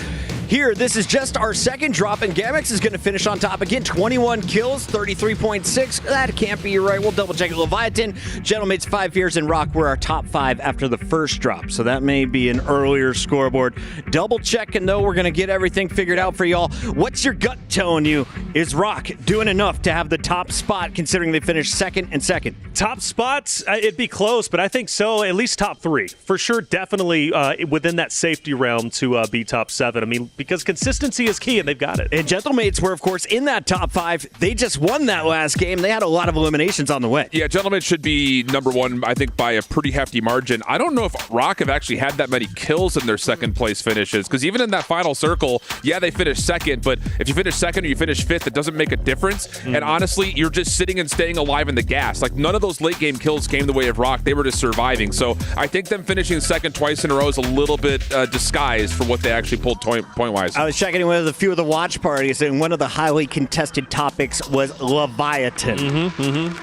Here, this is just our second drop, and Gamex is going to finish on top again. 21 kills, 33.6. That can't be right. We'll double check it. Leviathan, Gentlemates, 5 Fears, and Rock were our top 5 after the first drop, so that may be an earlier scoreboard. Double checking, though. We're going to get everything figured out for y'all. What's your gut telling you? Is Rock doing enough to have the top spot, considering they finished second and second? Top spots, it'd be close, but I think so. At least top 3. For sure, definitely within that safety realm to be top 7. I mean, because consistency is key, and they've got it. And Gentlemates were, of course, in that top 5. They just won that last game. They had a lot of eliminations on the way. Yeah, Gentlemates should be number 1, I think, by a pretty hefty margin. I don't know if Rock have actually had that many kills in their second-place finishes, because even in that final circle, yeah, they finished second, but if you finish second or you finish 5th, it doesn't make a difference. And honestly, you're just sitting and staying alive in the gas. Like, none of those late-game kills came the way of Rock. They were just surviving. So I think them finishing second twice in a row is a little bit disguised for what they actually pulled point-wise. I was checking in with a few of the watch parties, and one of the highly contested topics was Leviathan.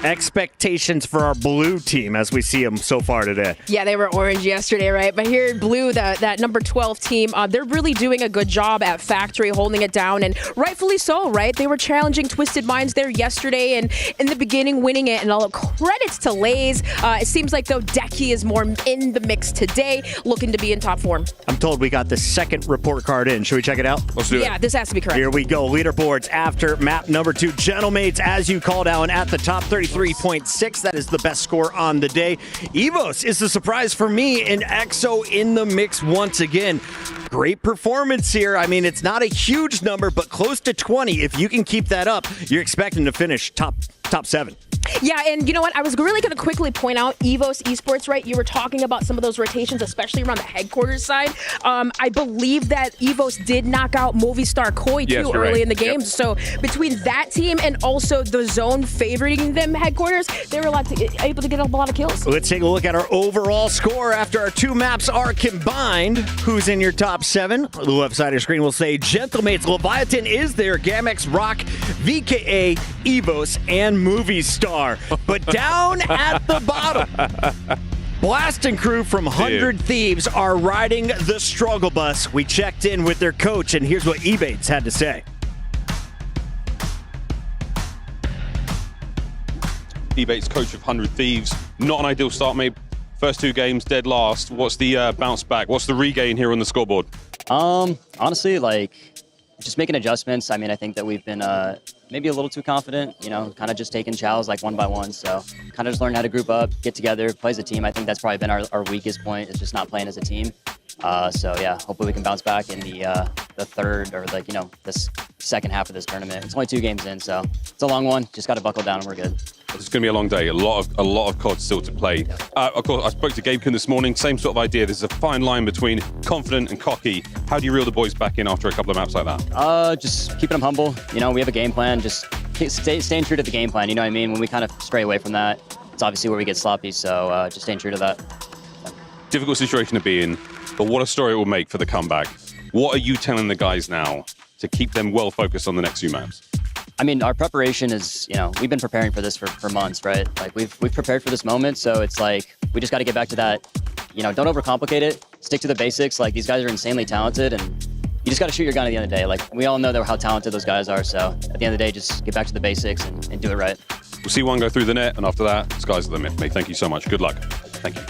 Expectations for our blue team as we see them so far today. Yeah, they were orange yesterday, right? But here in blue, that number 12 team, they're really doing a good job at Factory, holding it down, and rightfully so, right? They were challenging Twisted Minds there yesterday, and in the beginning, winning it, and all credits to Lays. It seems like, though, Decky is more in the mix today, looking to be in top form. I'm told we got the second report card in. Should we check it out? Let's do it. Yeah, this has to be correct. Here we go. Leaderboards after map number 2. Gentlemates, as you called out, at the top, 33.6. That is the best score on the day. Evos is the surprise for me, and EXO in the mix once again. Great performance here. I mean, it's not a huge number, but close to 20. If you can keep that up, you're expecting to finish top 7. Yeah, and you know what? I was really going to quickly point out EVOS Esports, right? You were talking about some of those rotations, especially around the headquarters side. I believe that EVOS did knock out Movistar Koi too early in the game. So between that team and also the zone favoring them headquarters, they were able to get a lot of kills. Let's take a look at our overall score after our 2 maps are combined. Who's in your top 7? The left side of your screen will say Gentlemates, Leviathan is there, Gamex, Rock, VKA, EVOS, and Movistar. But down at the bottom, Blast and crew from 100 Thieves are riding the struggle bus. We checked in with their coach, and here's what Ebates had to say. Ebates, coach of 100 Thieves. Not an ideal start, mate. First 2 games, dead last. What's the bounce back? What's the regain here on the scoreboard? Honestly, like, just making adjustments. I mean, I think that we've been maybe a little too confident, you know, kind of just taking chows like one by one. So kind of just learn how to group up, get together, play as a team. I think that's probably been our weakest point, is just not playing as a team. So yeah, hopefully we can bounce back in the third, or like, you know, this second half of this tournament. It's only 2 games in, so it's a long one. Just got to buckle down and we're good. It's going to be a long day. A lot of COD still to play. Of course, I spoke to Gabekin this morning. Same sort of idea. There's a fine line between confident and cocky. How do you reel the boys back in after a couple of maps like that? Just keeping them humble. You know, we have a game plan. Just staying true to the game plan. You know what I mean? When we kind of stray away from that, it's obviously where we get sloppy. So just staying true to that. Difficult situation to be in, but what a story it will make for the comeback. What are you telling the guys now to keep them well focused on the next few maps? I mean, our preparation is, you know, we've been preparing for this for months, right? Like we've prepared for this moment, so it's like we just got to get back to that. You know, don't overcomplicate it. Stick to the basics. Like, these guys are insanely talented, and you just got to shoot your gun at the end of the day. Like, we all know how talented those guys are. So at the end of the day, just get back to the basics and do it right. We'll see one go through the net, and after that, sky's the limit. Mate, thank you so much. Good luck. Thank you.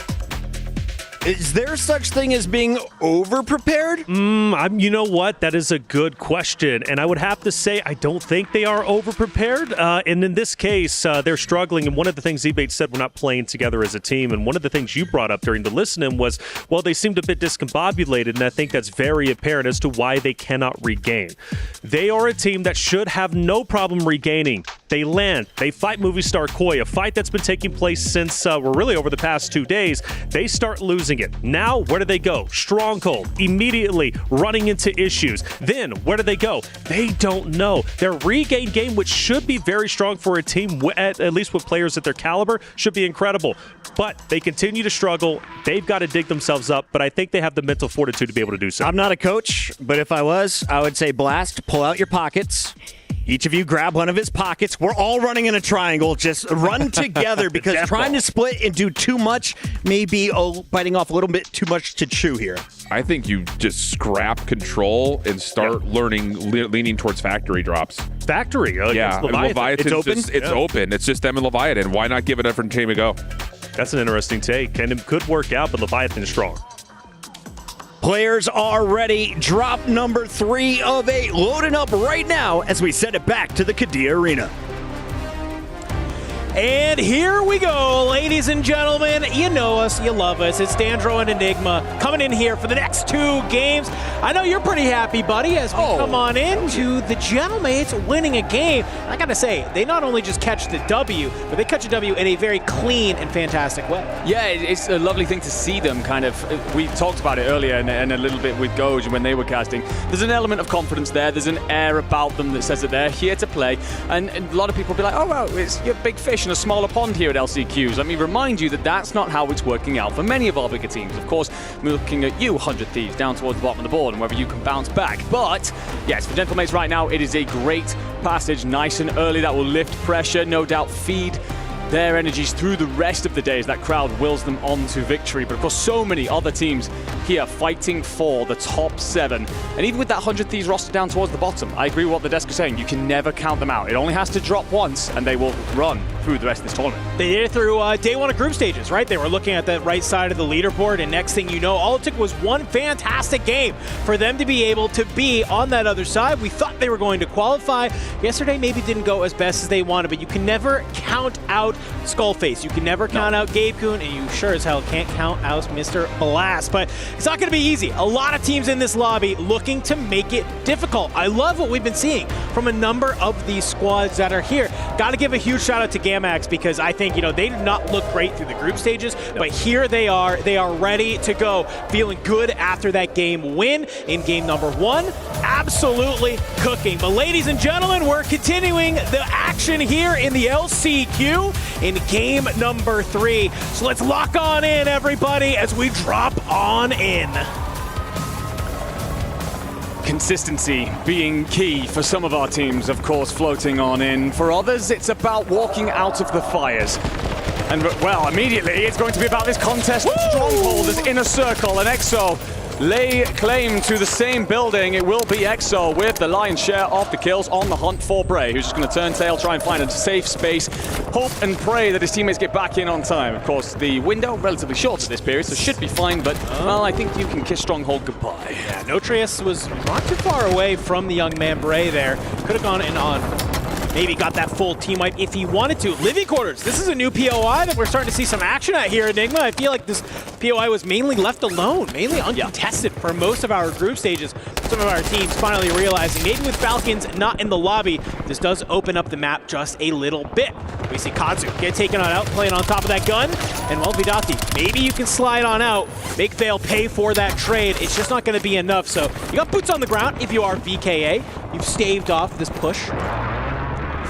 Is there such thing as being over-prepared? You know what? That is a good question. And I would have to say I don't think they are over-prepared. And in this case, they're struggling. And one of the things Ebates said, we're not playing together as a team. And one of the things you brought up during the listening was, well, they seemed a bit discombobulated. And I think that's very apparent as to why they cannot regain. They are a team that should have no problem regaining. They land. They fight Movistar Koi, a fight that's been taking place since, really over the past 2 days. They start losing it. Now, where do they go? Stronghold, immediately running into issues. Then, where do they go? They don't know. Their regain game, which should be very strong for a team, at least with players at their caliber, should be incredible. But they continue to struggle. They've got to dig themselves up, but I think they have the mental fortitude to be able to do so. I'm not a coach, but if I was, I would say, Blast, pull out your pockets. Each of you grab one of his pockets. We're all running in a triangle. Just run together, because trying to split and do too much may be biting off a little bit too much to chew here. I think you just scrap control and start leaning towards factory drops. Factory? Yeah, Leviathan. It's open? It's open. It's just them and Leviathan. Why not give a different team a go? That's an interesting take, and it could work out, but Leviathan is strong. Players are ready. Drop number 3 of 8 loading up right now as we send it back to the Qiddiya Arena. And here we go, ladies and gentlemen. You know us, you love us. It's Dandro and Enigma coming in here for the next 2 games. I know you're pretty happy, buddy, as we come on into the Gentlemates winning a game. I gotta say, they not only just catch the W, but they catch a W in a very clean and fantastic way. Yeah, it's a lovely thing to see them kind of, we talked about it earlier and a little bit with Goj when they were casting. There's an element of confidence there. There's an air about them that says that they're here to play. And a lot of people will be like, oh, well, it's your big fish in a smaller pond here at LCQs. Let me remind you that that's not how it's working out for many of our bigger teams. Of course, we're looking at you, 100 Thieves, down towards the bottom of the board and whether you can bounce back. But, yes, for Gentlemates right now, it is a great passage, nice and early. That will lift pressure, no doubt feed their energies through the rest of the day as that crowd wills them on to victory. But of course, so many other teams here fighting for the top 7. And even with that 100 Thieves roster down towards the bottom, I agree with what the desk is saying. You can never count them out. It only has to drop once and they will run through the rest of this tournament. They did it through day 1 of group stages, right? They were looking at the right side of the leaderboard, and next thing you know, all it took was one fantastic game for them to be able to be on that other side. We thought they were going to qualify. Yesterday maybe didn't go as best as they wanted, but you can never count out Skullface. You can never count out Gabe Kuhn, and you sure as hell can't count out Mr. Blast. But it's not going to be easy. A lot of teams in this lobby looking to make it difficult. I love what we've been seeing from a number of these squads that are here. Got to give a huge shout out to Gamax, because I think, you know, they did not look great through the group stages, but here they are. They are ready to go, feeling good after that game win in game number 1. Absolutely cooking. But ladies and gentlemen, we're continuing the action here in the LCQ in game number 3. So let's lock on in, everybody, as we drop on in. Consistency being key for some of our teams, of course, floating on in. For others, it's about walking out of the fires. And, well, immediately it's going to be about this contest of Stronghold as Inner Circle and EXO lay claim to the same building. It will be EXO with the lion's share of the kills on the hunt for Bray, who's just going to turn tail, try and find a safe space, hope and pray that his teammates get back in on time. Of course, the window relatively short at this period, so should be fine, but, well, I think you can kiss Stronghold goodbye. Yeah, Notreus was not too far away from the young man Bray there. Could have gone in on, maybe got that full team wipe if he wanted to. Living Quarters, this is a new POI that we're starting to see some action at here, Enigma. I feel like this POI was mainly left alone, mainly uncontested for most of our group stages. Some of our teams finally realizing, maybe with Falcons not in the lobby, this does open up the map just a little bit. We see Kazu get taken on out, playing on top of that gun, and well, Vidati, maybe you can slide on out, make Vale pay for that trade. It's just not going to be enough, so you got boots on the ground if you are VKA. You've staved off this push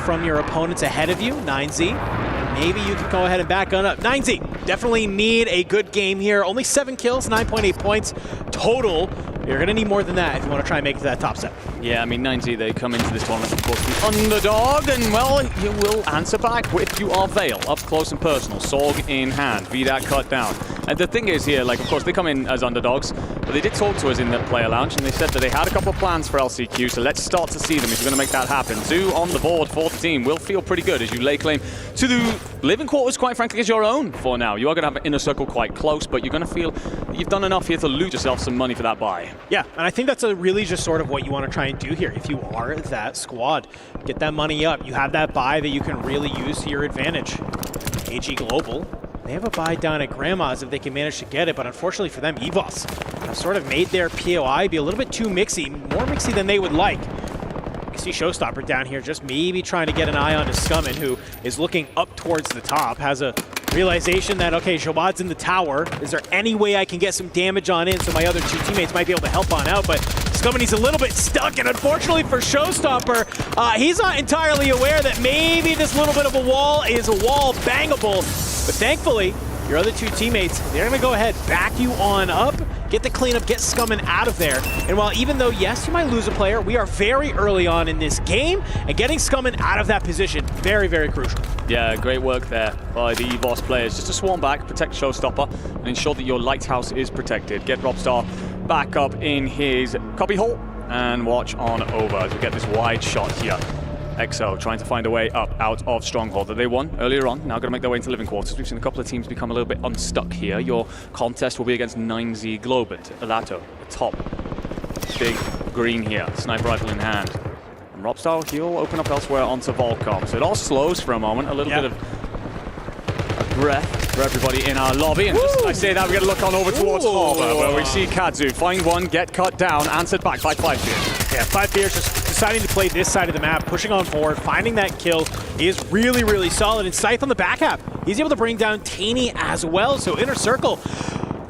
from your opponents ahead of you. 9Z, maybe you can go ahead and back on up. 9Z, definitely need a good game here. Only 7 kills, 9.8 points total. You're going to need more than that if you want to try and make it to that top set. Yeah, I mean, 9Z, they come into this tournament, of course, the underdog, and, well, you will answer back if you are Vale, up close and personal, sword in hand, VDAT cut down. And the thing is here, like, of course, they come in as underdogs, but they did talk to us in the player lounge, and they said that they had a couple of plans for LCQ, so let's start to see them if you're going to make that happen. 2 on the board for the team will feel pretty good as you lay claim to the living quarters, quite frankly, as your own for now. You are going to have an Inner Circle quite close, but you're going to feel that you've done enough here to loot yourself some money for that buy. Yeah, and I think that's really just sort of what you want to try and do here. If you are that squad, get that money up. You have that buy that you can really use to your advantage. AG Global, they have a buy down at Grandma's if they can manage to get it, but unfortunately for them, EVOS have sort of made their POI be a little bit too mixy, more mixy than they would like. You see Showstopper down here just maybe trying to get an eye on to Scummin, who is looking up towards the top, has a realization that, okay, Jobad's in the tower. Is there any way I can get some damage on in so my other 2 teammates might be able to help on out? But Scummin, he's a little bit stuck, and unfortunately for Showstopper, he's not entirely aware that maybe this little bit of a wall is a wall bangable. But thankfully, your other 2 teammates, they're going to go ahead, back you on up, get the cleanup, get Scummin out of there. And while even though, yes, you might lose a player, we are very early on in this game, and getting Scummin out of that position, very, very crucial. Yeah, great work there by the EVOS players. Just to swarm back, protect Showstopper, and ensure that your lighthouse is protected. Get Robstar back up in his copy hole, and watch on over as we get this wide shot here. EXO trying to find a way up out of Stronghold that they won earlier on. Now going to make their way into living quarters. We've seen a couple of teams become a little bit unstuck here. Your contest will be against 9Z Globant, Elato, top. Big green here, sniper rifle in hand. And Robstar, he'll open up elsewhere onto Volcom. So it all slows for a moment, a little bit of a breath for everybody in our lobby. And just as I say that, we're going to look on over towards Harbor, where we see Kazu find one, get cut down, answered back by 5Beers. Yeah, 5Beers just deciding to play this side of the map, pushing on forward, finding that kill is really, really solid. And Scythe on the back half, he's able to bring down Taney as well. So Inner Circle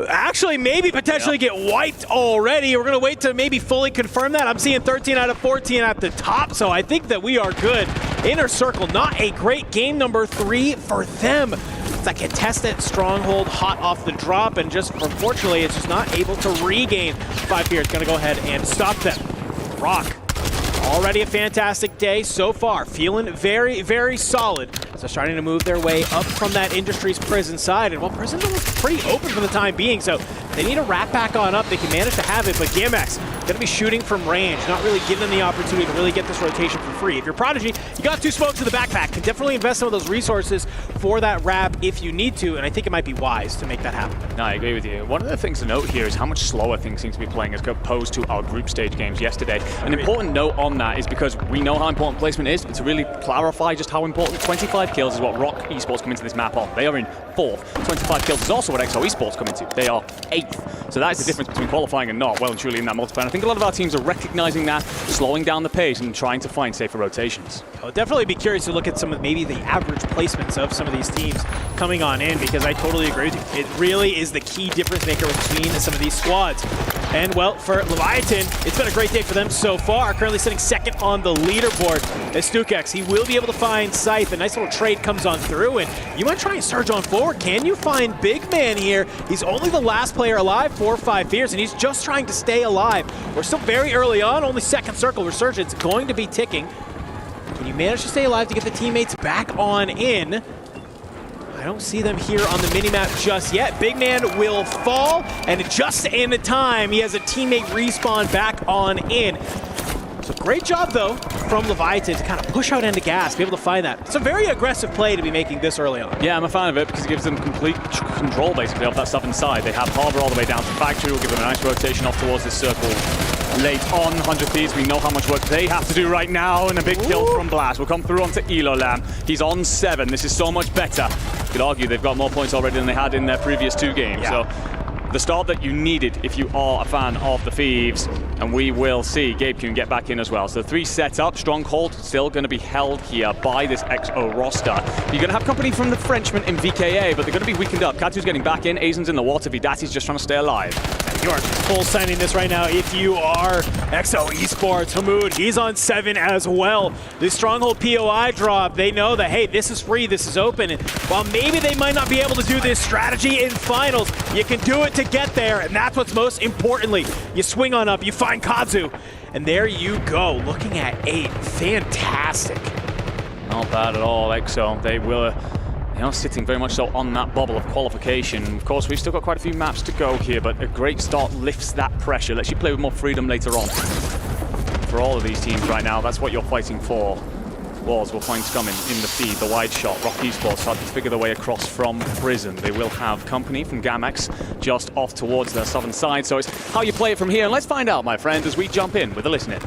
actually maybe potentially get wiped already. We're going to wait to maybe fully confirm that. I'm seeing 13 out of 14 at the top, so I think that we are good. Inner Circle, not a great game number 3 for them. It's like a contested Stronghold hot off the drop, and just unfortunately it's just not able to regain. 5Beers going to go ahead and stop them. Rock, already a fantastic day so far, feeling very, very solid. So starting to move their way up from that Industries prison side, and well, prison was pretty open for the time being, so They need to wrap back on up. They can manage to have it, but GAMX going to be shooting from range, not really giving them the opportunity to really get this rotation for free. If you're Prodigy, you got 2 smokes in the backpack. Can definitely invest some of those resources for that wrap if you need to, and I think it might be wise to make that happen. No, I agree with you. One of the things to note here is how much slower things seem to be playing as opposed to our group stage games yesterday. An important note on that is because we know how important placement is, but to really clarify just how important 25 kills is what Rock Esports come into this map on. They are in 4th. 25 kills is also what XO Esports come into. They are 8th. So that is the difference between qualifying and not, well and truly in that multiplayer. And I think a lot of our teams are recognizing that, slowing down the pace and trying to find safer rotations. I'll definitely be curious to look at some of maybe the average placements of some of these teams coming on in, because I totally agree with you. It really is the key difference maker between some of these squads. And well, for Leviathan, it's been a great day for them so far. Currently sitting 2nd on the leaderboard as Stukex. He will be able to find Scythe. A nice little trade comes on through, and you might try and surge on forward. Can you find Big Man here? He's only the last player alive, 4 or 5 fears, and he's just trying to stay alive. We're still very early on, only 2nd circle. Resurgence going to be ticking. Can you manage to stay alive to get the teammates back on in? I don't see them here on the minimap just yet. Big Man will fall, and just in time, he has a teammate respawn back on in. So great job, though, from Leviathan to kind of push out into gas, be able to find that. It's a very aggressive play to be making this early on. Yeah, I'm a fan of it because it gives them complete control, basically, of that southern side. They have Harbor all the way down to Factory. We'll give them a nice rotation off towards this circle. Late on, 100 Thieves, we know how much work they have to do right now, and a big kill from Blast. We'll come through onto Elolam. He's on 7. This is so much better. You could argue they've got more points already than they had in their previous 2 games. Yeah. So the start that you needed if you are a fan of the Thieves, and we will see Gabe can get back in as well. So 3 set up, Stronghold still going to be held here by this XO roster. You're going to have company from the Frenchmen in VKA, but they're going to be weakened up. Katu's getting back in, Azen's in the water, Vidati's just trying to stay alive. You are full signing this right now if you are XO Esports. Hamoud, he's on 7 as well. The Stronghold POI drop, they know that, hey, this is free, this is open. And while maybe they might not be able to do this strategy in finals, you can do it to get there, and that's what's most importantly. You swing on up, you find Kazu, and there you go, looking at 8. Fantastic. Not bad at all, XO. They will... sitting very much so on that bubble of qualification. Of course, we've still got quite a few maps to go here, but a great start lifts that pressure, lets you play with more freedom later on. For all of these teams right now, that's what you're fighting for. Walls will find coming in the feed, the wide shot. Rock Esports starting to figure their way across from prison. They will have company from GAMX just off towards their southern side, so it's how you play it from here. And let's find out, my friend, as we jump in with a listen in.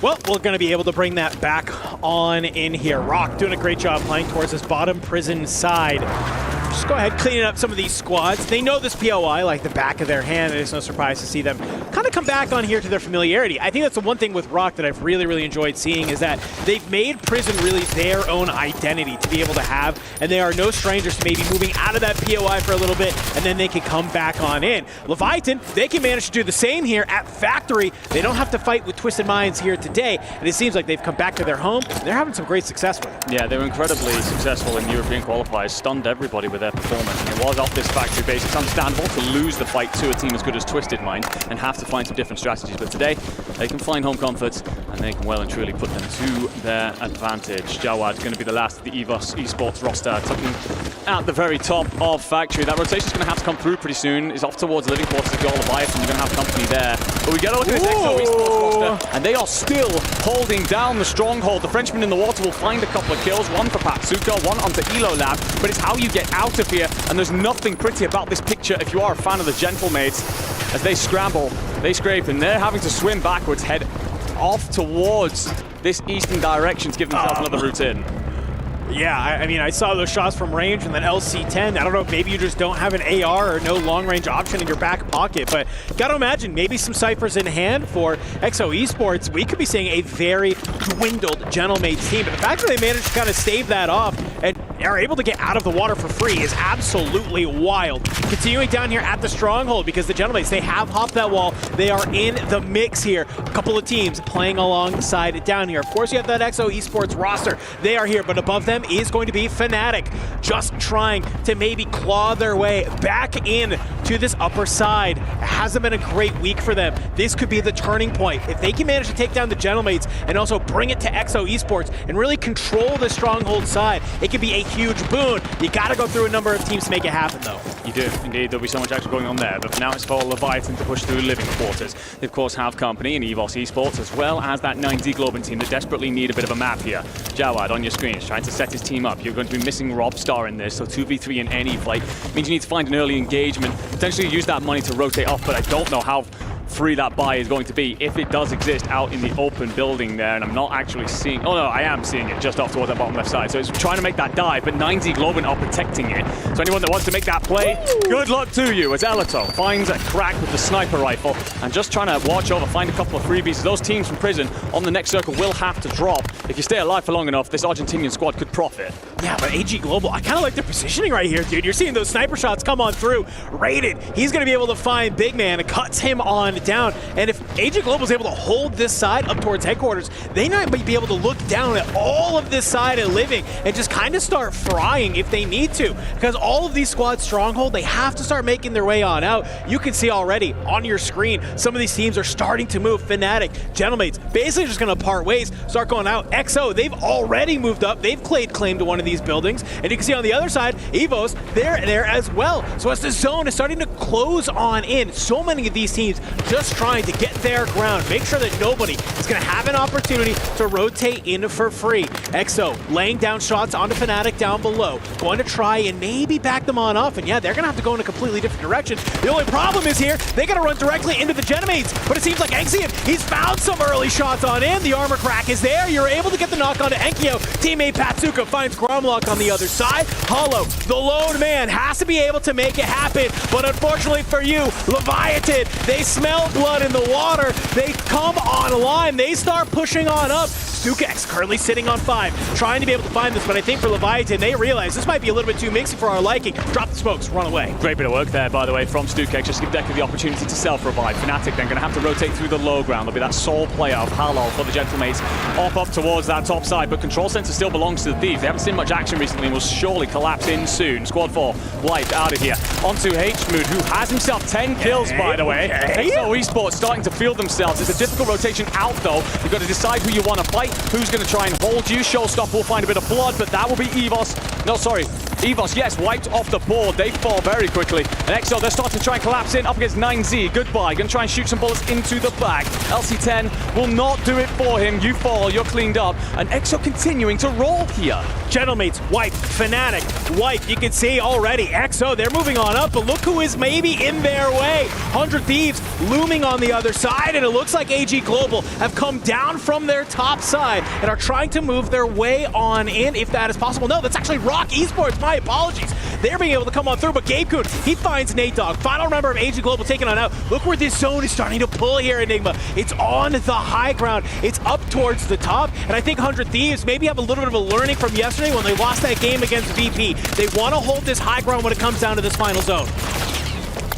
Well, we're going to be able to bring that back on in here. Rock doing a great job playing towards this bottom prison side. Just go ahead, cleaning up some of these squads. They know this POI like the back of their hand. It's no surprise to see them kind of come back on here to their familiarity. I think that's the one thing with Rock that I've really, really enjoyed seeing is that they've made prison really their own identity to be able to have, and they are no strangers to maybe moving out of that POI for a little bit, and then they can come back on in. Leviathan, they can manage to do the same here at Factory. They don't have to fight with Twisted Minds here today, and it seems like they've come back to their home, and they're having some great success with it. Yeah, they were incredibly successful in European qualifiers, stunned everybody with their performance, and it was off this Factory base. It's understandable to lose the fight to a team as good as Twisted Mind and have to find some different strategies, but today they can find home comforts and they can well and truly put them to their advantage. Jawad going to be the last of the EVOS Esports roster, tucking at the very top of Factory. That rotation's going to have to come through pretty soon. Is off towards Living Quarters to go Leviathan. You're going to have company there. But we get a look at this XO Esports roster, and they are still holding down the Stronghold. The Frenchman in the water will find a couple of kills, one for Patsuka, one onto Elolam, but it's how you get out of here, and there's nothing pretty about this picture if you are a fan of the Gentlemates. As they scramble, they scrape, and they're having to swim backwards, head off towards this eastern direction to give themselves another route in. Yeah, I mean, I saw those shots from range and then LC10. I don't know if maybe you just don't have an AR or no long-range option in your back pocket, but got to imagine maybe some ciphers in hand for EXO Esports. We could be seeing a very dwindled Gentlemates team, but the fact that they managed to kind of stave that off and are able to get out of the water for free is absolutely wild. Continuing down here at the stronghold, because the Gentlemates, they have hopped that wall. They are in the mix here. A couple of teams playing alongside down here. Of course, you have that EXO Esports roster. They are here, but above them is going to be Fnatic, just trying to maybe claw their way back in to this upper side. It hasn't been a great week for them. This could be the turning point. If they can manage to take down the Gentlemates and also bring it to EXO Esports and really control the stronghold side, it could be a huge boon. You got to go through a number of teams to make it happen, though. You do, indeed. There'll be so much action going on there, but for now it's for Leviathan to push through living quarters. They, of course, have company in EVOS Esports, as well as that 9Z Globin team that desperately need a bit of a map here. Jawad on your screen is trying to set his team up. You're going to be missing Robstar in this, so 2v3 in any fight means you need to find an early engagement, potentially use that money to rotate off, but I don't know how free that buy is going to be if it does exist out in the open building there, and I'm not actually seeing, oh no, I am seeing it just off towards that bottom left side, so it's trying to make that dive, but 9Z Globin are protecting it. So anyone that wants to make that play, good luck to you, as Elato finds a crack with the sniper rifle and just trying to watch over, find a couple of freebies. Those teams from prison on the next circle will have to drop. If you stay alive for long enough, this Argentinian squad could profit. Yeah, but AG Global, I kind of like their positioning right here, dude. You're seeing those sniper shots come on through. Rated, he's going to be able to find Big Man and cuts him on down. And if AG Global is able to hold this side up towards headquarters, they might be able to look down at all of this side of living and just kind of start frying if they need to. Because all of these squads stronghold, they have to start making their way on out. You can see already on your screen, some of these teams are starting to move. Fnatic, Gentlemates, basically just going to part ways, start going out. EXO, they've already moved up. They've laid claim to one of these buildings. And you can see on the other side, EVOS, they're there as well. So as the zone is starting to close on in, so many of these teams just trying to get their ground, make sure that nobody is going to have an opportunity to rotate in for free. EXO laying down shots onto Fnatic down below, going to try and maybe back them on off, and yeah, they're going to have to go in a completely different direction. The only problem is here, they got to run directly into the Gentlemates, but it seems like Exian, he's found some early shots on in. The armor crack is there. You're able to get the knock onto Enkyo. Teammate Patsuka finds Gromlock on the other side. Hollow, the lone man, has to be able to make it happen, but unfortunately for you, Leviathan, they smell blood in the water. They come online. They start pushing on up. Stukex currently sitting on 5, trying to be able to find this, but I think for Leviathan, they realize this might be a little bit too mixy for our liking. Drop the smokes, run away. Great bit of work there, by the way, from Stukex. Just give Decker the opportunity to self-revive. Fnatic then going to have to rotate through the low ground. There'll be that sole player of Halal for the Gentlemates up towards that top side, but control center still belongs to the Thieves. They haven't seen much action recently and will surely collapse in soon. Squad 4 wiped out of here. Onto H-Mood, who has himself 10 kills, by the way. EXO Esports starting to field themselves. It's a difficult rotation out, though. You've got to decide who you want to fight, who's going to try and hold you. Showstopper will find a bit of blood, but that will be EVOS. No, sorry. EVOS, yes, wiped off the board. They fall very quickly. And EXO, they're starting to try and collapse in up against 9Z. Goodbye. Going to try and shoot some bullets into the back. LC10 will not do it for him. You fall, you're cleaned up. And EXO continuing to roll here. Gentlemates wipe, Fnatic wipe. You can see already EXO, they're moving on up, but look who is maybe in their way. 100 Thieves looming on the other side, and it looks like AG Global have come down from their top side and are trying to move their way on in, if that is possible. No, that's actually Rock Esports, my apologies. They're being able to come on through, but Gabe Kuhn, he finds Nate Dogg. Final member of AG Global taken on out. Look where this zone is starting to pull here, Enigma. It's on the high ground. It's up towards the top, and I think 100 Thieves maybe have a little bit of a learning from yesterday when they lost that game against VP. They want to hold this high ground when it comes down to this final zone.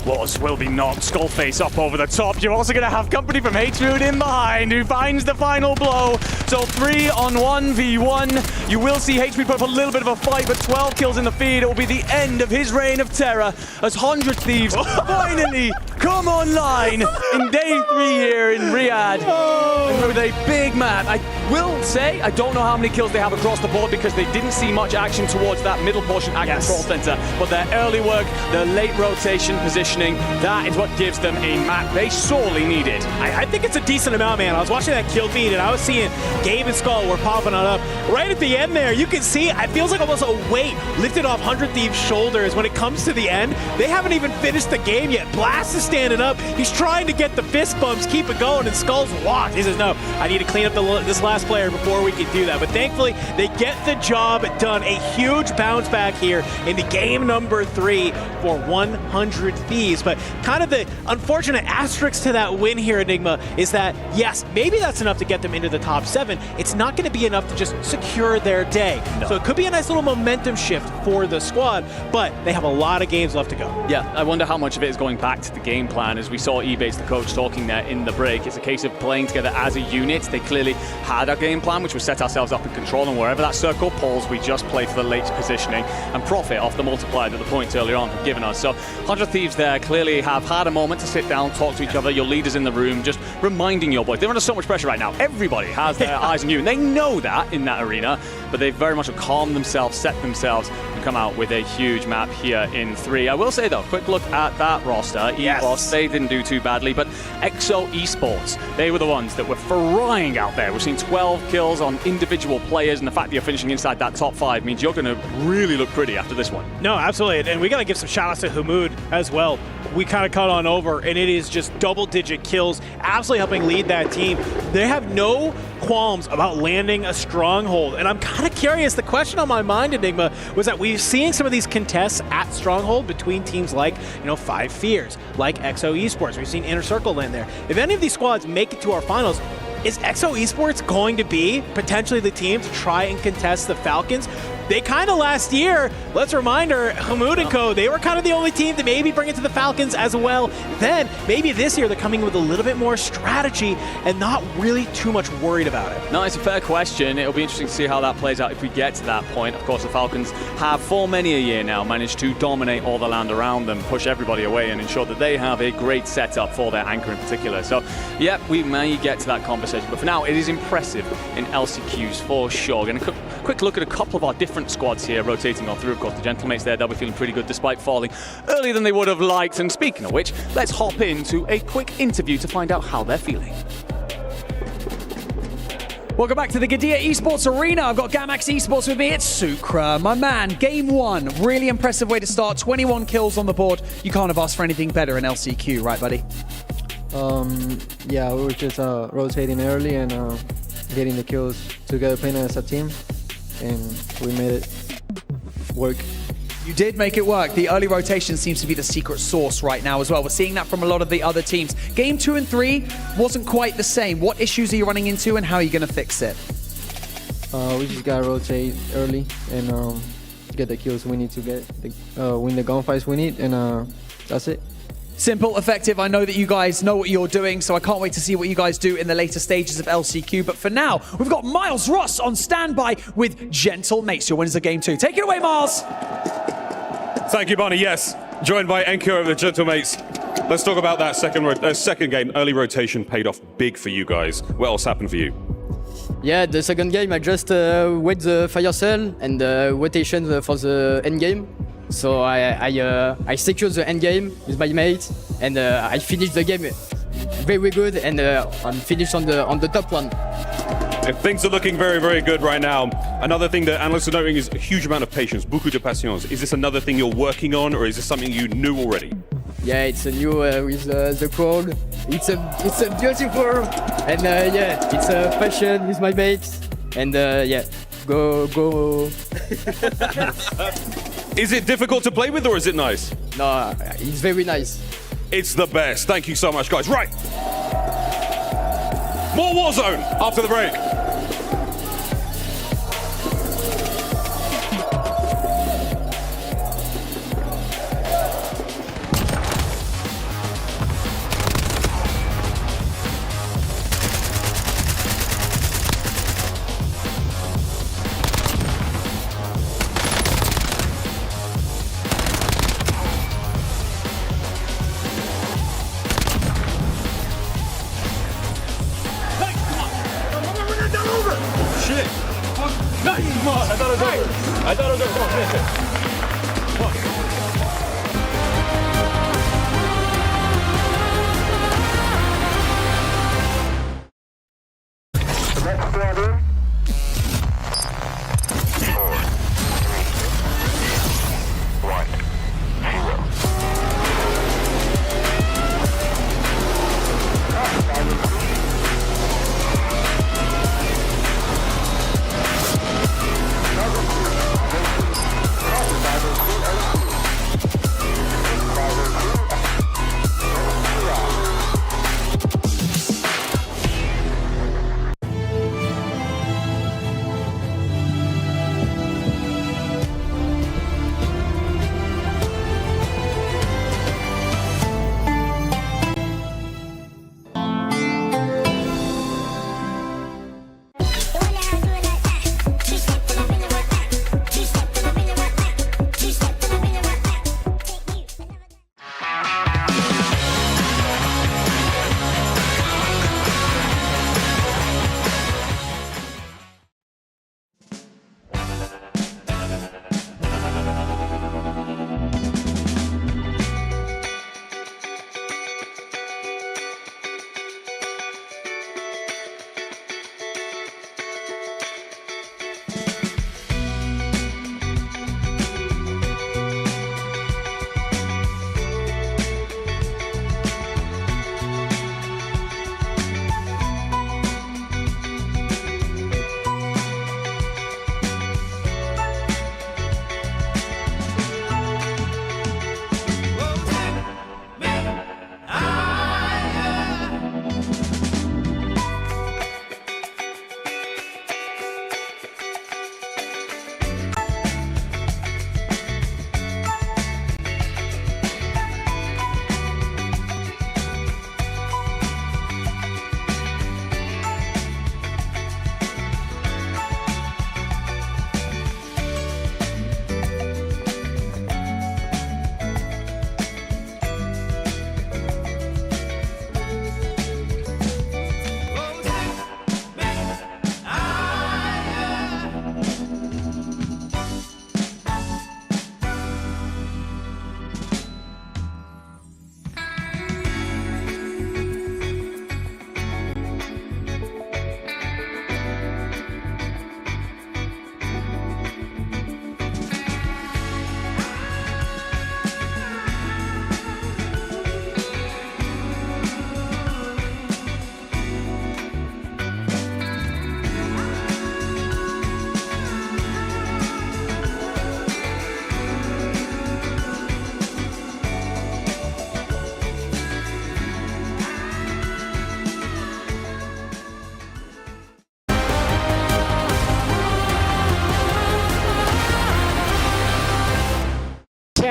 Wars will be knocked. Skullface up over the top. You're also going to have company from H-Mood in behind, who finds the final blow. So 3 on 1v1. You will see H-Mood put up a little bit of a fight, but 12 kills in the feed. It will be the end of his reign of terror as 100 Thieves finally come online in day 3 here in Riyadh. And with a big map. I will say, I don't know how many kills they have across the board because they didn't see much action towards that middle portion at Control Center. But their early work, their late rotation positioning, that is what gives them a map they sorely needed. I think it's a decent amount, man. I was watching that kill feed and I was seeing Gabe and Skull were popping on up. Right at the end there, you can see it feels like almost a weight lifted off 100 Thieves' shoulders when it comes to the end. They haven't even finished the game yet. Blast is standing up. He's trying to get the fist bumps, keep it going, and Skull's locked. He says, no, I need to clean up this last player before we can do that. But thankfully, they get the job done. A huge bounce back here into game number 3 for 100 Thieves. But kind of the unfortunate asterisk to that win here, Enigma, is that, yes, maybe that's enough to get them into the top 7. It's not going to be enough to just secure their day. No. So it could be a nice little momentum shift for the squad, but they have a lot of games left to go. Yeah, I wonder how much of it is going back to the game plan. As we saw Ebase, the coach, talking there in the break, it's a case of playing together as a unit. They clearly had a game plan, which was set ourselves up in control, and wherever that circle pulls, we just play for the late positioning and profit off the multiplier that the points earlier on have given us. So 100 Thieves there clearly have had a moment to sit down, talk to each other, your leaders in the room, just reminding your boys. They're under so much pressure right now. Everybody has their eyes on you, and they know that in that arena, but they very much have calmed themselves, set themselves, and come out with a huge map here in 3. I will say though, quick look at that roster. Yes. EVOS, they didn't do too badly, but EXO Esports, they were the ones that were frying out there. We've seen 12 kills on individual players, and the fact that you're finishing inside that top 5 means you're going to really look pretty after this one. No, absolutely, and we got to give some shout outs to Hamoud as well. We kind of cut on over, and it is just double-digit kills, absolutely helping lead that team. They have no qualms about landing a stronghold, and I'm kind of curious. The question on my mind, Enigma, was that we've seen some of these contests at stronghold between teams like, Five Fears, like EXO Esports. We've seen Inner Circle land there. If any of these squads make it to our finals, is EXO Esports going to be potentially the team to try and contest the Falcons? They kind of last year, let's remind her, Hamoud and Co., they were kind of the only team to maybe bring it to the Falcons as well. Then, maybe this year they're coming with a little bit more strategy and not really too much worried about it. No, it's a fair question. It'll be interesting to see how that plays out if we get to that point. Of course, the Falcons have for many a year now managed to dominate all the land around them, push everybody away, and ensure that they have a great setup for their anchor in particular. So, yeah, we may get to that conversation. But for now, it is impressive in LCQs for sure. Going to quick look at a couple of our different squads here rotating on through. Of course, the Gentlemates there, they'll be feeling pretty good despite falling earlier than they would have liked. And speaking of which, let's hop into a quick interview to find out how they're feeling. Welcome back to the Gadia Esports Arena. I've got Gamax Esports with me. It's Sukra, my man. Game 1, really impressive way to start. 21 kills on the board. You can't have asked for anything better in LCQ, right, buddy? Yeah, we were just rotating early and getting the kills together, playing as a team, and we made it work. You did make it work. The early rotation seems to be the secret sauce right now as well. We're seeing that from a lot of the other teams. Game 2 and 3 wasn't quite the same. What issues are you running into and how are you going to fix it? We just got to rotate early and get the kills we need to get, win the gunfights we need, and that's it. Simple, effective. I know that you guys know what you're doing, so I can't wait to see what you guys do in the later stages of LCQ. But for now, we've got Miles Ross on standby with Gentlemates, your winners of Game 2. Take it away, Miles. Thank you, Barney. Yes, joined by Enkyo of the Gentlemates. Let's talk about that second game. Early rotation paid off big for you guys. What else happened for you? Yeah, the second game, I just wait the fire cell and rotation for the end game. So I secured the end game with my mate, and I finished the game very good, and I'm finished on the top 1. If things are looking very, very good right now. Another thing that analysts are noting is a huge amount of patience, beaucoup de patience. Is this another thing you're working on, or is this something you knew already? Yeah, it's a new with the crowd. It's a beautiful, and yeah, it's a passion with my mates, and yeah, go. Is it difficult to play with, or is it nice? No, it's very nice. It's the best. Thank you so much, guys. Right. More Warzone after the break.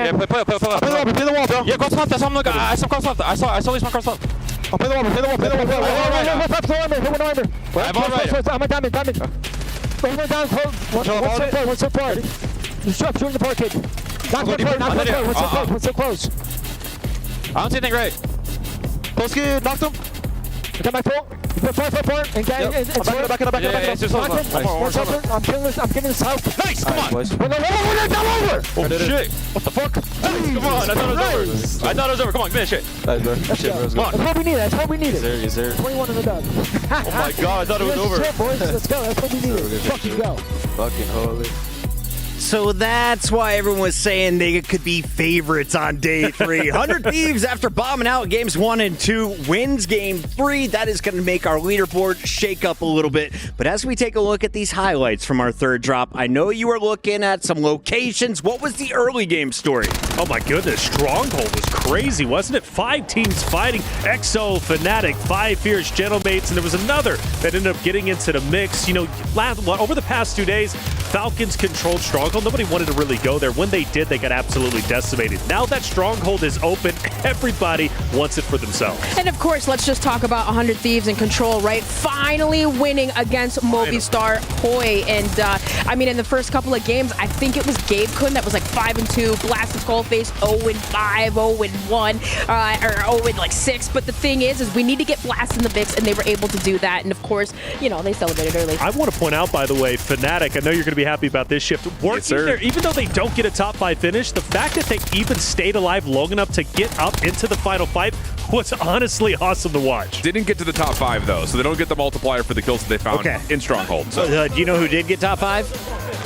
Yeah, play the wall, bro. Yeah, cross left. I saw him look. I saw cross left. I saw at least one cross left. Oh, play the wall. Hit one armor. I'm a diamond. One down, close. One so far. You shooting the park kid. Not so close. I don't see anything great. Close kid, knocked him. Come back full. Put 4 and gang. Back it up. I'm killing this. I'm getting this house. Nice. Come on. Over. Oh shit. What the fuck? Come on. I thought it was over. Come on, finish it. That's what we need. That's what we needed. Yes, sir. 21 in the dub. Oh my god, I thought it was over. Boys. Let's go. That's what we needed. Fucking go. Fucking holy. So that's why everyone was saying they could be favorites on day 3. 100 Thieves, after bombing out games 1 and 2, wins game 3. That is going to make our leaderboard shake up a little bit. But as we take a look at these highlights from our third drop, I know you were looking at some locations. What was the early game story? Oh my goodness, Stronghold was crazy, wasn't it? 5 teams fighting, EXO, Fnatic, 5 Fierce Gentlemates, and there was another that ended up getting into the mix. You know, over the past 2 days, Falcons controlled Stronghold. Nobody wanted to really go there. When they did, they got absolutely decimated. Now that Stronghold is open, everybody wants it for themselves. And of course, let's just talk about 100 Thieves and Control, right? Finally winning against Movistar Koi. And I mean, in the first couple of games, I think it was Gabe Kun that was like 5-2, Blasted Skullface 0-5, 0-1, or 0-6. But the thing is we need to get Blast in the mix, and they were able to do that. And of course, you know, they celebrated early. I want to point out, by the way, Fnatic, I know you're going to be happy about this shift. Working there, even though they don't get a top 5 finish, the fact that they even stayed alive long enough to get up into the final 5 was honestly awesome to watch. Didn't get to the top 5 though, so they don't get the multiplier for the kills that they found in Stronghold. So, do you know who did get top 5?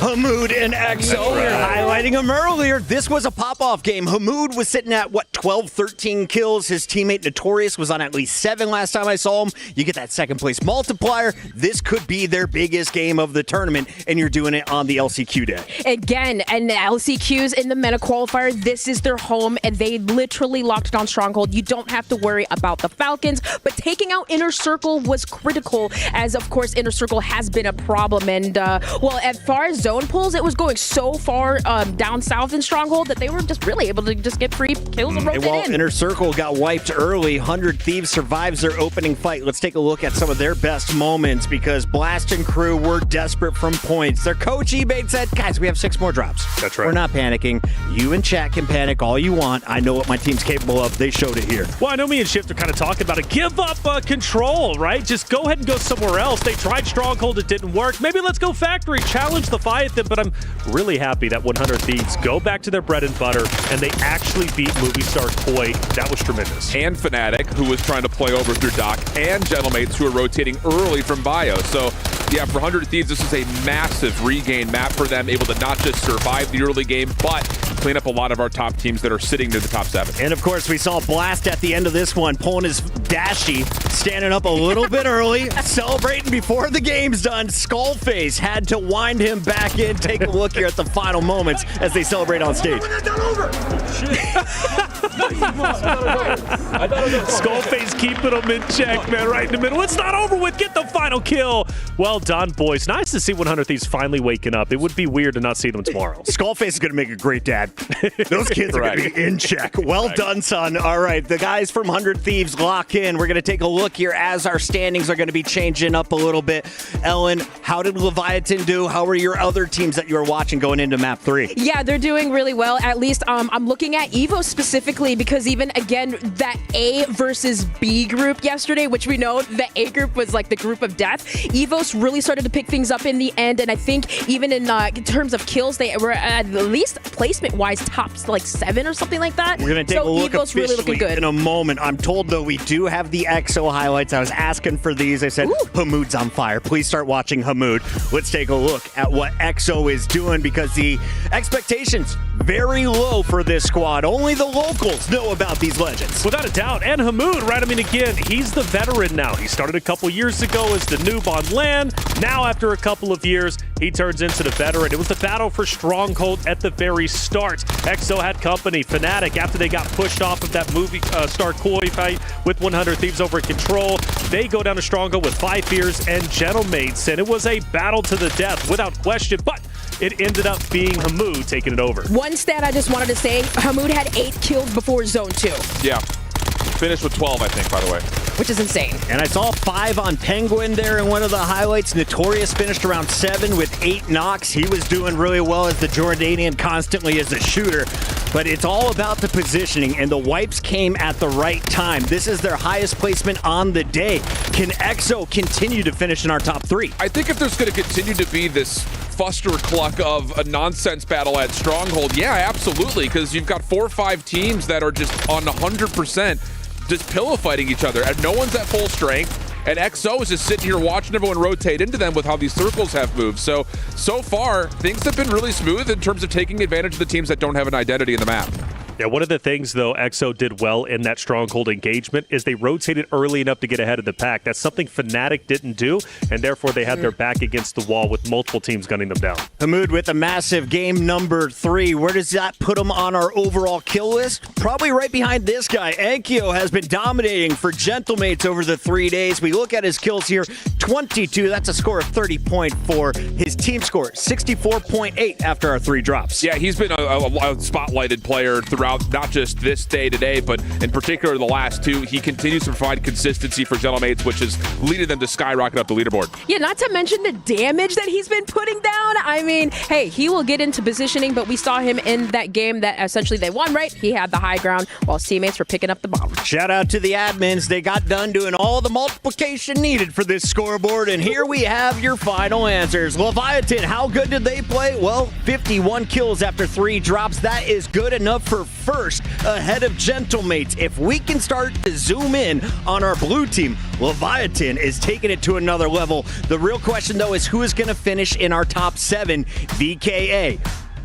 Hamoud and EXO. We were highlighting him earlier. This was a pop-off game. Hamoud was sitting at, 12, 13 kills. His teammate Notorious was on at least 7 last time I saw him. You get that second place multiplier. This could be their biggest game of the tournament, and you're doing it on the LCQ day. Again, and the LCQs in the meta qualifier, this is their home, and they literally locked it on Stronghold. You don't have to worry about the Falcons, but taking out Inner Circle was critical, as of course Inner Circle has been a problem. And well, as far as zone pulls, it was going so far down south in Stronghold that they were just really able to just get free kills and rotate in. Inner Circle got wiped early. 100 Thieves survives their opening fight. Let's take a look at some of their best moments, because Blast and crew were desperate from points. Their coach eBay said, guys, we have 6 more drops. That's right. We're not panicking. You and chat can panic all you want. I know what my team's capable of. They showed it here. Well, I know me and Shift are kind of talking about it. Give up Control, right? Just go ahead and go somewhere else. They tried Stronghold. It didn't work. Maybe let's go Factory. Challenge the Leviathan. But I'm really happy that 100 Thieves go back to their bread and butter, and they actually beat Movistar Koi. That was tremendous. And Fnatic, who was trying to play over through Doc, and Gentlemates, who are rotating early from Bio. So, yeah, for 100 Thieves, this is a massive regain map for them, able to not just survive the early game, but clean up a lot of our top teams that are sitting near the top 7. And of course, we saw Blast at the end of this one, pulling his dashy, standing up a little bit early, celebrating before the game's done. Skullface had to wind him back in. Take a look here at the final moments as they celebrate on stage. Skullface keeping them in check, man, right in the middle. It's not over with. Get the final kill. Well done, boys. Nice to see 100 Thieves finally waking up. It would be weird to not see them tomorrow. Skullface is going to make a great dad. Those kids are going to be in check. Well done, son. All right, the guys from 100 Thieves lock in. We're going to take a look here as our standings are going to be changing up a little bit. Ellen, how did Leviathan do? How are your other teams that you were watching going into map 3? Yeah, they're doing really well. At least I'm looking at Evo specifically, because even, again, that A versus B group yesterday, which we know the A group was like the group of death, Evos really started to pick things up in the end. And I think even in terms of kills, they were at least placement-wise tops like 7 or something like that. We're going to take a look Evo's really looking good in a moment. I'm told, though, we do have the EXO highlights. I was asking for these. I said, Hamoud's on fire. Please start watching Hamoud. Let's take a look at what EXO is doing, because the expectations very low for this squad. Only the locals know about these legends. Without a doubt. And Hamoud, right? I mean, again, he's the veteran now. He started a couple years ago as the noob on land. Now, after a couple of years, he turns into the veteran. It was the battle for Stronghold at the very start. EXO had company. Fnatic, after they got pushed off of that Movistar Koi fight with 100 Thieves over Control, they go down to Stronghold with 5 Fears and Gentlemates. And it was a battle to the death, without question. But it ended up being Hamoud taking it over. One stat I just wanted to say, Hamoud had 8 kills before Zone 2. Yeah. Finished with 12, I think, by the way. Which is insane. And I saw 5 on Penguin there in one of the highlights. Notorious finished around 7 with 8 knocks. He was doing really well as the Jordanian constantly as a shooter. But it's all about the positioning, and the wipes came at the right time. This is their highest placement on the day. Can EXO continue to finish in our top 3? I think if there's going to continue to be this fuster cluck of a nonsense battle at Stronghold, yeah, absolutely, because you've got 4 or 5 teams that are just on 100% just pillow fighting each other, and no one's at full strength. And EXO is just sitting here watching everyone rotate into them with how these circles have moved. So far, things have been really smooth in terms of taking advantage of the teams that don't have an identity in the map. Yeah, one of the things, though, EXO did well in that Stronghold engagement is they rotated early enough to get ahead of the pack. That's something Fnatic didn't do, and therefore they had their back against the wall with multiple teams gunning them down. Hamoud with a massive game number 3. Where does that put him on our overall kill list? Probably right behind this guy. Enkyo has been dominating for Gentlemates over the 3 days. We look at his kills here, 22. That's a score of 30.4. His team score, 64.8 after our 3 drops. Yeah, he's been a spotlighted player throughout not just this day today, but in particular the last 2. He continues to provide consistency for Gentlemates, which is leading them to skyrocket up the leaderboard. Yeah, not to mention the damage that he's been putting down. I mean, hey, he will get into positioning, but we saw him in that game that essentially they won, right? He had the high ground while his teammates were picking up the bottom. Shout out to the admins. They got done doing all the multiplication needed for this scoreboard, and here we have your final answers. Leviathan, how good did they play? Well, 51 kills after 3 drops. That is good enough for first ahead of Gentlemates. If we can start to zoom in on our blue team, Leviathan is taking it to another level. The real question, though, is who is going to finish in our top 7? VKA.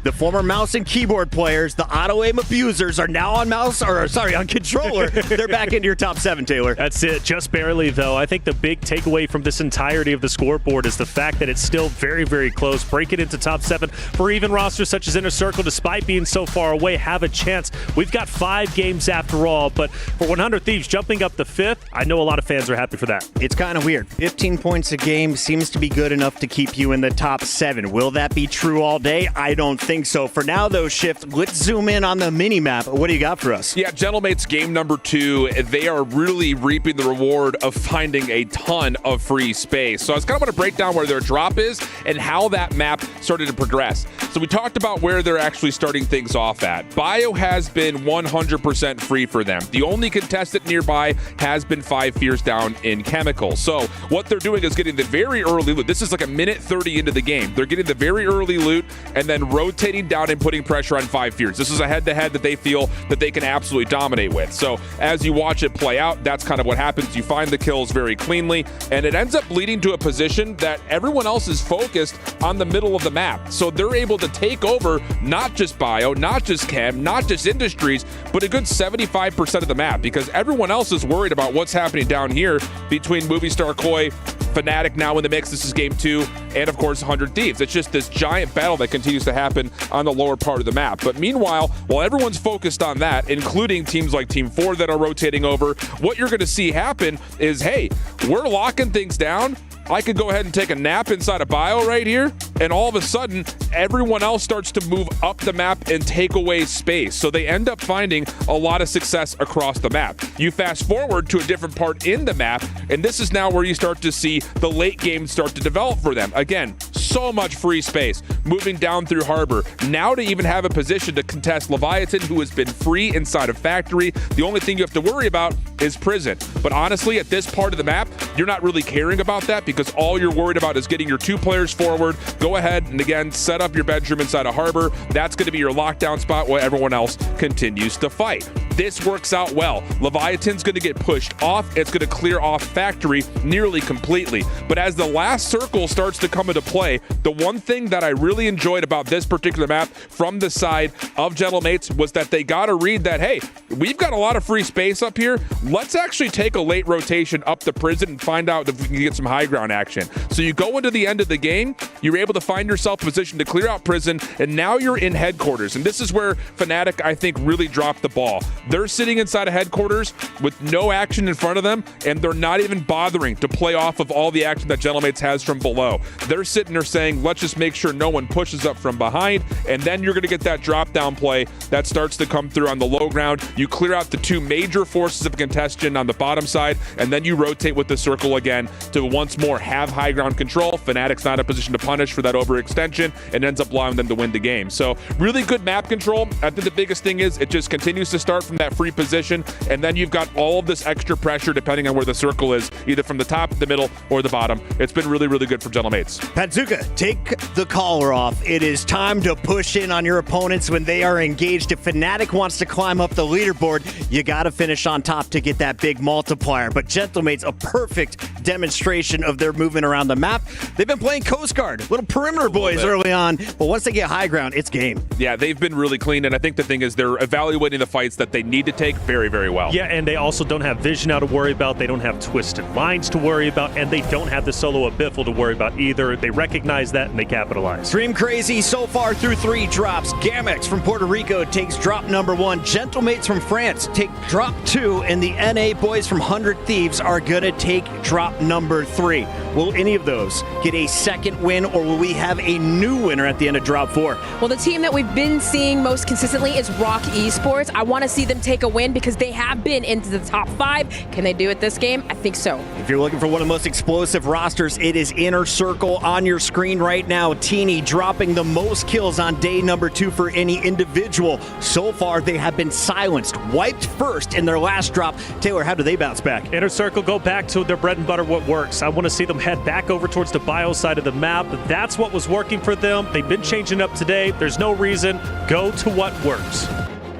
The former mouse and keyboard players, the auto-aim abusers, are now on on controller. They're back into your top 7, Taylor. That's it, just barely, though. I think the big takeaway from this entirety of the scoreboard is the fact that it's still very, very close. Break it into top 7 for even rosters such as Inner Circle, despite being so far away, have a chance. We've got 5 games after all, but for 100 Thieves jumping up to 5th, I know a lot of fans are happy for that. It's kind of weird. 15 points a game seems to be good enough to keep you in the top 7. Will that be true all day? I don't think so. For now, though, Shift, let's zoom in on the mini-map. What do you got for us? Yeah, Gentlemates game number 2, they are really reaping the reward of finding a ton of free space. So I was kind of want to break down where their drop is and how that map started to progress. So we talked about where they're actually starting things off at. Bio has been 100% free for them. The only contestant nearby has been 5 fears down in Chemicals. So what they're doing is getting the very early loot. This is like a minute 30 into the game. They're getting the very early loot and then rotating down and putting pressure on 5 fears. This is a head-to-head that they feel that they can absolutely dominate with. So as you watch it play out, that's kind of what happens. You find the kills very cleanly, and it ends up leading to a position that everyone else is focused on the middle of the map. So they're able to take over not just Bio, not just Chem, not just Industries, but a good 75% of the map, because everyone else is worried about what's happening down here between Movie Star Koi, Fnatic now in the mix. This is game 2, and of course 100 Thieves. It's just this giant battle that continues to happen on the lower part of the map. But meanwhile, while everyone's focused on that, including teams like Team 4 that are rotating over, what you're going to see happen is, hey, we're locking things down. I could go ahead and take a nap inside a Bio right here, and all of a sudden, everyone else starts to move up the map and take away space. So they end up finding a lot of success across the map. You fast forward to a different part in the map, and this is now where you start to see the late game start to develop for them. Again, so much free space, moving down through Harbor. Now to even have a position to contest Leviathan, who has been free inside of Factory. The only thing you have to worry about is Prison. But honestly, at this part of the map, you're not really caring about that, because all you're worried about is getting your 2 players forward. Go ahead and again, set up your bedroom inside a Harbor. That's going to be your lockdown spot while everyone else continues to fight. This works out well. Leviathan's going to get pushed off. It's going to clear off Factory nearly completely. But as the last circle starts to come into play, the one thing that I really enjoyed about this particular map from the side of Gentlemates was that they got to read that, hey, we've got a lot of free space up here. Let's actually take a late rotation up the Prison and find out if we can get some high ground action. So you go into the end of the game, you're able to find yourself positioned to clear out Prison, and now you're in headquarters. And this is where Fnatic, I think, really dropped the ball. They're sitting inside of headquarters with no action in front of them, and they're not even bothering to play off of all the action that Gentlemates has from below. They're sitting there saying, let's just make sure no one pushes up from behind, and then you're going to get that drop-down play that starts to come through on the low ground. You clear out the two major forces of contention on the bottom side, and then you rotate with the circle again to once more have high ground control. Fnatic's not in a position to punish for that overextension and ends up allowing them to win the game. So really good map control. I think the biggest thing is it just continues to start from that free position, and then you've got all of this extra pressure depending on where the circle is, either from the top, the middle, or the bottom. It's been really, really good for Gentlemates. Patzuka, take the collar off. It is time to push in on your opponents when they are engaged. If Fnatic wants to climb up the leaderboard, you got to finish on top to get that big multiplier. But Gentlemates, a perfect demonstration of their movement around the map. They've been playing Coast Guard, little perimeter boys early on, but once they get high ground, it's game. Yeah, they've been really clean, and I think the thing is they're evaluating the fights that they need to take very, very well. Yeah, and they also don't have vision now to worry about. They don't have twisted lines to worry about, and they don't have the solo Abiffle to worry about either. They recognize that, and they capitalize. Stream Crazy so far through 3 drops. Gamex from Puerto Rico takes drop number 1. Gentlemates from France take drop 2, and the NA boys from 100 Thieves are going to take drop number 3. Will any of those get a second win, or will we have a new winner at the end of drop 4? Well, the team that we've been seeing most consistently is Rock Esports. I want to see them take a win because they have been into the top 5. Can they do it this game? I think so. If you're looking for one of the most explosive rosters, it is Inner Circle on your screen right now. Teeny dropping the most kills on day number 2 for any individual. So far, they have been silenced, wiped first in their last drop. Taylor, how do they bounce back? Inner Circle go back to their bread and butter, what works. I want to see them head back over towards the bio side of the map. That's what was working for them. They've been changing up today. There's no reason. Go to what works.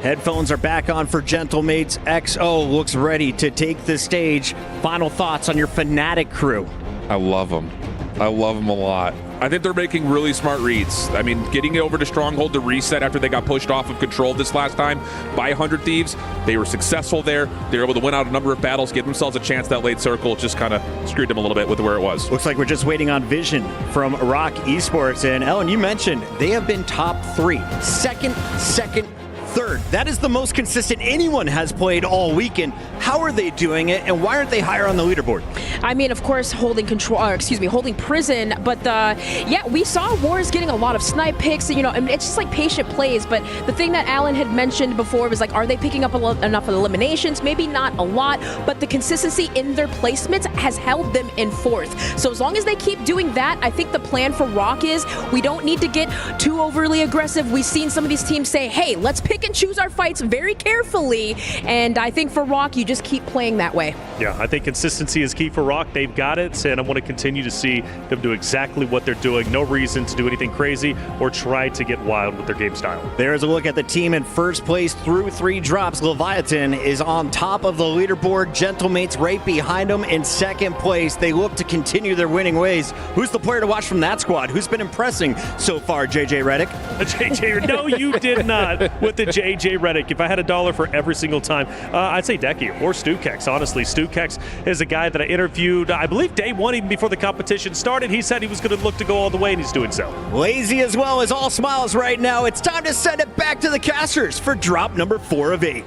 Headphones are back on for Gentlemates. XO looks ready to take the stage. Final thoughts on your Fnatic crew? I love them. I love them a lot. I think they're making really smart reads. I mean, getting it over to Stronghold to reset after they got pushed off of control this last time by 100 Thieves. They were successful there. They were able to win out a number of battles, give themselves a chance. That late circle just kind of screwed them a little bit with where it was. Looks like we're just waiting on vision from Rock Esports. And Ellen, you mentioned they have been top 3. Second, third. That is the most consistent anyone has played all weekend. How are they doing it, and why aren't they higher on the leaderboard? I mean, of course, holding prison, but yeah, we saw Wars getting a lot of snipe picks, you know, and it's just like patient plays. But the thing that Alan had mentioned before was like, are they picking up enough eliminations? Maybe not a lot, but the consistency in their placements has held them in 4th. So as long as they keep doing that, I think the plan for Rock is we don't need to get too overly aggressive. We've seen some of these teams say, hey, let's pick and choose our fights very carefully, and I think for Rock, you just keep playing that way. Yeah, I think consistency is key for Rock. They've got it, and I want to continue to see them do exactly what they're doing. No reason to do anything crazy or try to get wild with their game style. There's a look at the team in first place through 3 drops. Leviathan is on top of the leaderboard. Gentlemates right behind them in second place. They look to continue their winning ways. Who's the player to watch from that squad? Who's been impressing so far, JJ Redick? No, you did not with the JJ Redick. If I had $1 for every single time, I'd say Decky or Stukex. Honestly, Stukex is a guy that I interviewed, I believe, day 1, even before the competition started. He said he was going to look to go all the way, and he's doing so. Lazy as well as all smiles right now. It's time to send it back to the casters for drop number 4 of 8.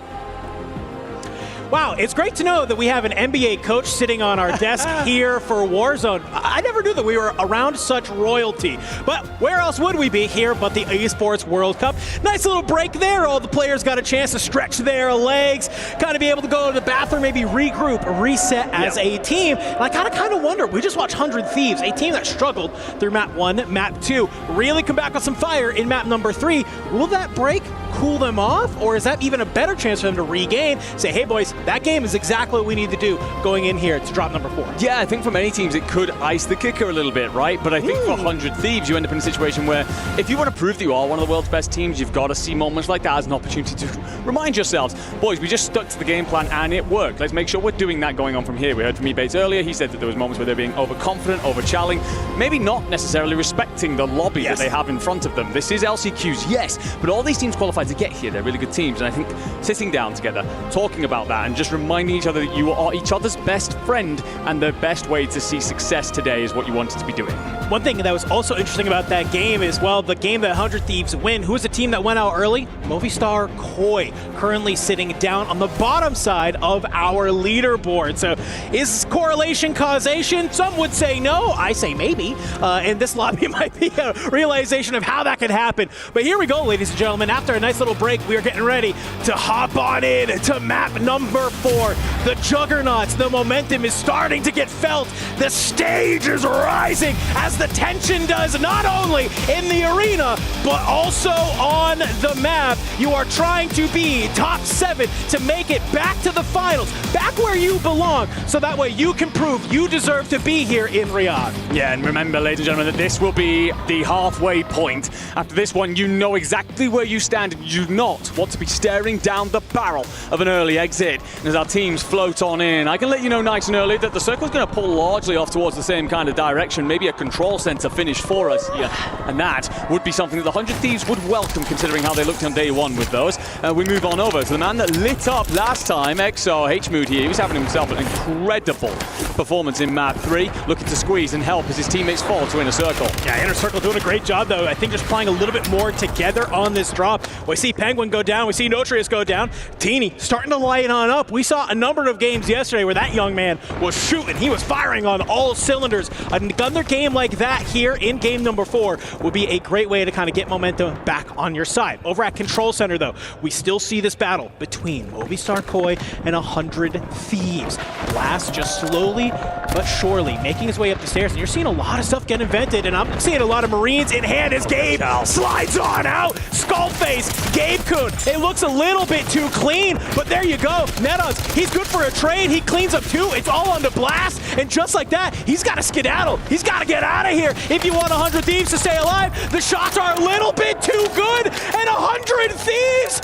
Wow, it's great to know that we have an NBA coach sitting on our desk here for Warzone. I never knew that we were around such royalty. But where else would we be here but the Esports World Cup? Nice little break there. All the players got a chance to stretch their legs, kind of be able to go to the bathroom, maybe regroup, reset as a team. And I kind of wonder, we just watched 100 Thieves, a team that struggled through map 1, map 2, really come back with some fire in map number 3. Will that break cool them off, or is that even a better chance for them to regain? Say, hey boys, that game is exactly what we need to do going in here to drop number 4. Yeah, I think for many teams it could ice the kicker a little bit, right? But I think for 100 Thieves, you end up in a situation where if you want to prove that you are one of the world's best teams, you've got to see moments like that as an opportunity to remind yourselves, boys, we just stuck to the game plan and it worked. Let's make sure we're doing that going on from here. We heard from Ebates earlier. He said that there was moments where they're being overconfident, over-challing, maybe not necessarily respecting the lobby that they have in front of them. This is LCQs, yes, but all these teams qualified to get here. They're really good teams, and I think sitting down together, talking about that, and just reminding each other that you are each other's best friend and the best way to see success today is what you wanted to be doing. One thing that was also interesting about that game is, well, the game that 100 Thieves win, who was the team that went out early? Movistar Koi, currently sitting down on the bottom side of our leaderboard. So is correlation causation? Some would say no. I say maybe. And this lobby might be a realization of how that could happen. But here we go, ladies and gentlemen. After a nice little break, we are getting ready to hop on in to map number 4. The Juggernauts, the momentum is starting to get felt. The stage is rising as the tension does, not only in the arena, but also on the map. You are trying to be top 7 to make it back to the finals, back where you belong, so that way you can prove you deserve to be here in Riyadh. Yeah, and remember, ladies and gentlemen, that this will be the halfway point. After this one, you know exactly where you stand, and you do not want to be staring down the barrel of an early exit. And as our teams float on in, I can let you know nice and early that the circle's going to pull largely off towards the same kind of direction, maybe a control center finish for us here. And that would be something that the 100 Thieves would welcome, considering how they looked on day 1 with those. We move on over to the man that lit up last time, XO H-Mood here. He was having himself an incredible performance in map 3, looking to squeeze and help as his teammates fall to Inner Circle. Yeah, Inner Circle doing a great job, though. I think just playing a little bit more together on this drop. We see Penguin go down, we see Notrius go down. Teeny starting to light on up. We saw a number of games yesterday where that young man was shooting. He was firing on all cylinders. Another game like that here in game number 4 would be a great way to kind of get momentum back on your side. Over at Control Center, though, we still see this battle between Movistar Koi and 100 Thieves. Blast just slowly but surely making his way up the stairs, and you're seeing a lot of stuff get invented, and I'm seeing a lot of Marines in hand as Gabe slides on out. Skullface, Gabe Kuhn. It looks a little bit too clean, but there you go. Nedogs, he's good for a trade. He cleans up 2. It's all on the Blast, and just like that, he's got to skedaddle. He's got to get out of here if you want 100 Thieves to stay alive. The shots are a little bit too good, and 100 Thieves,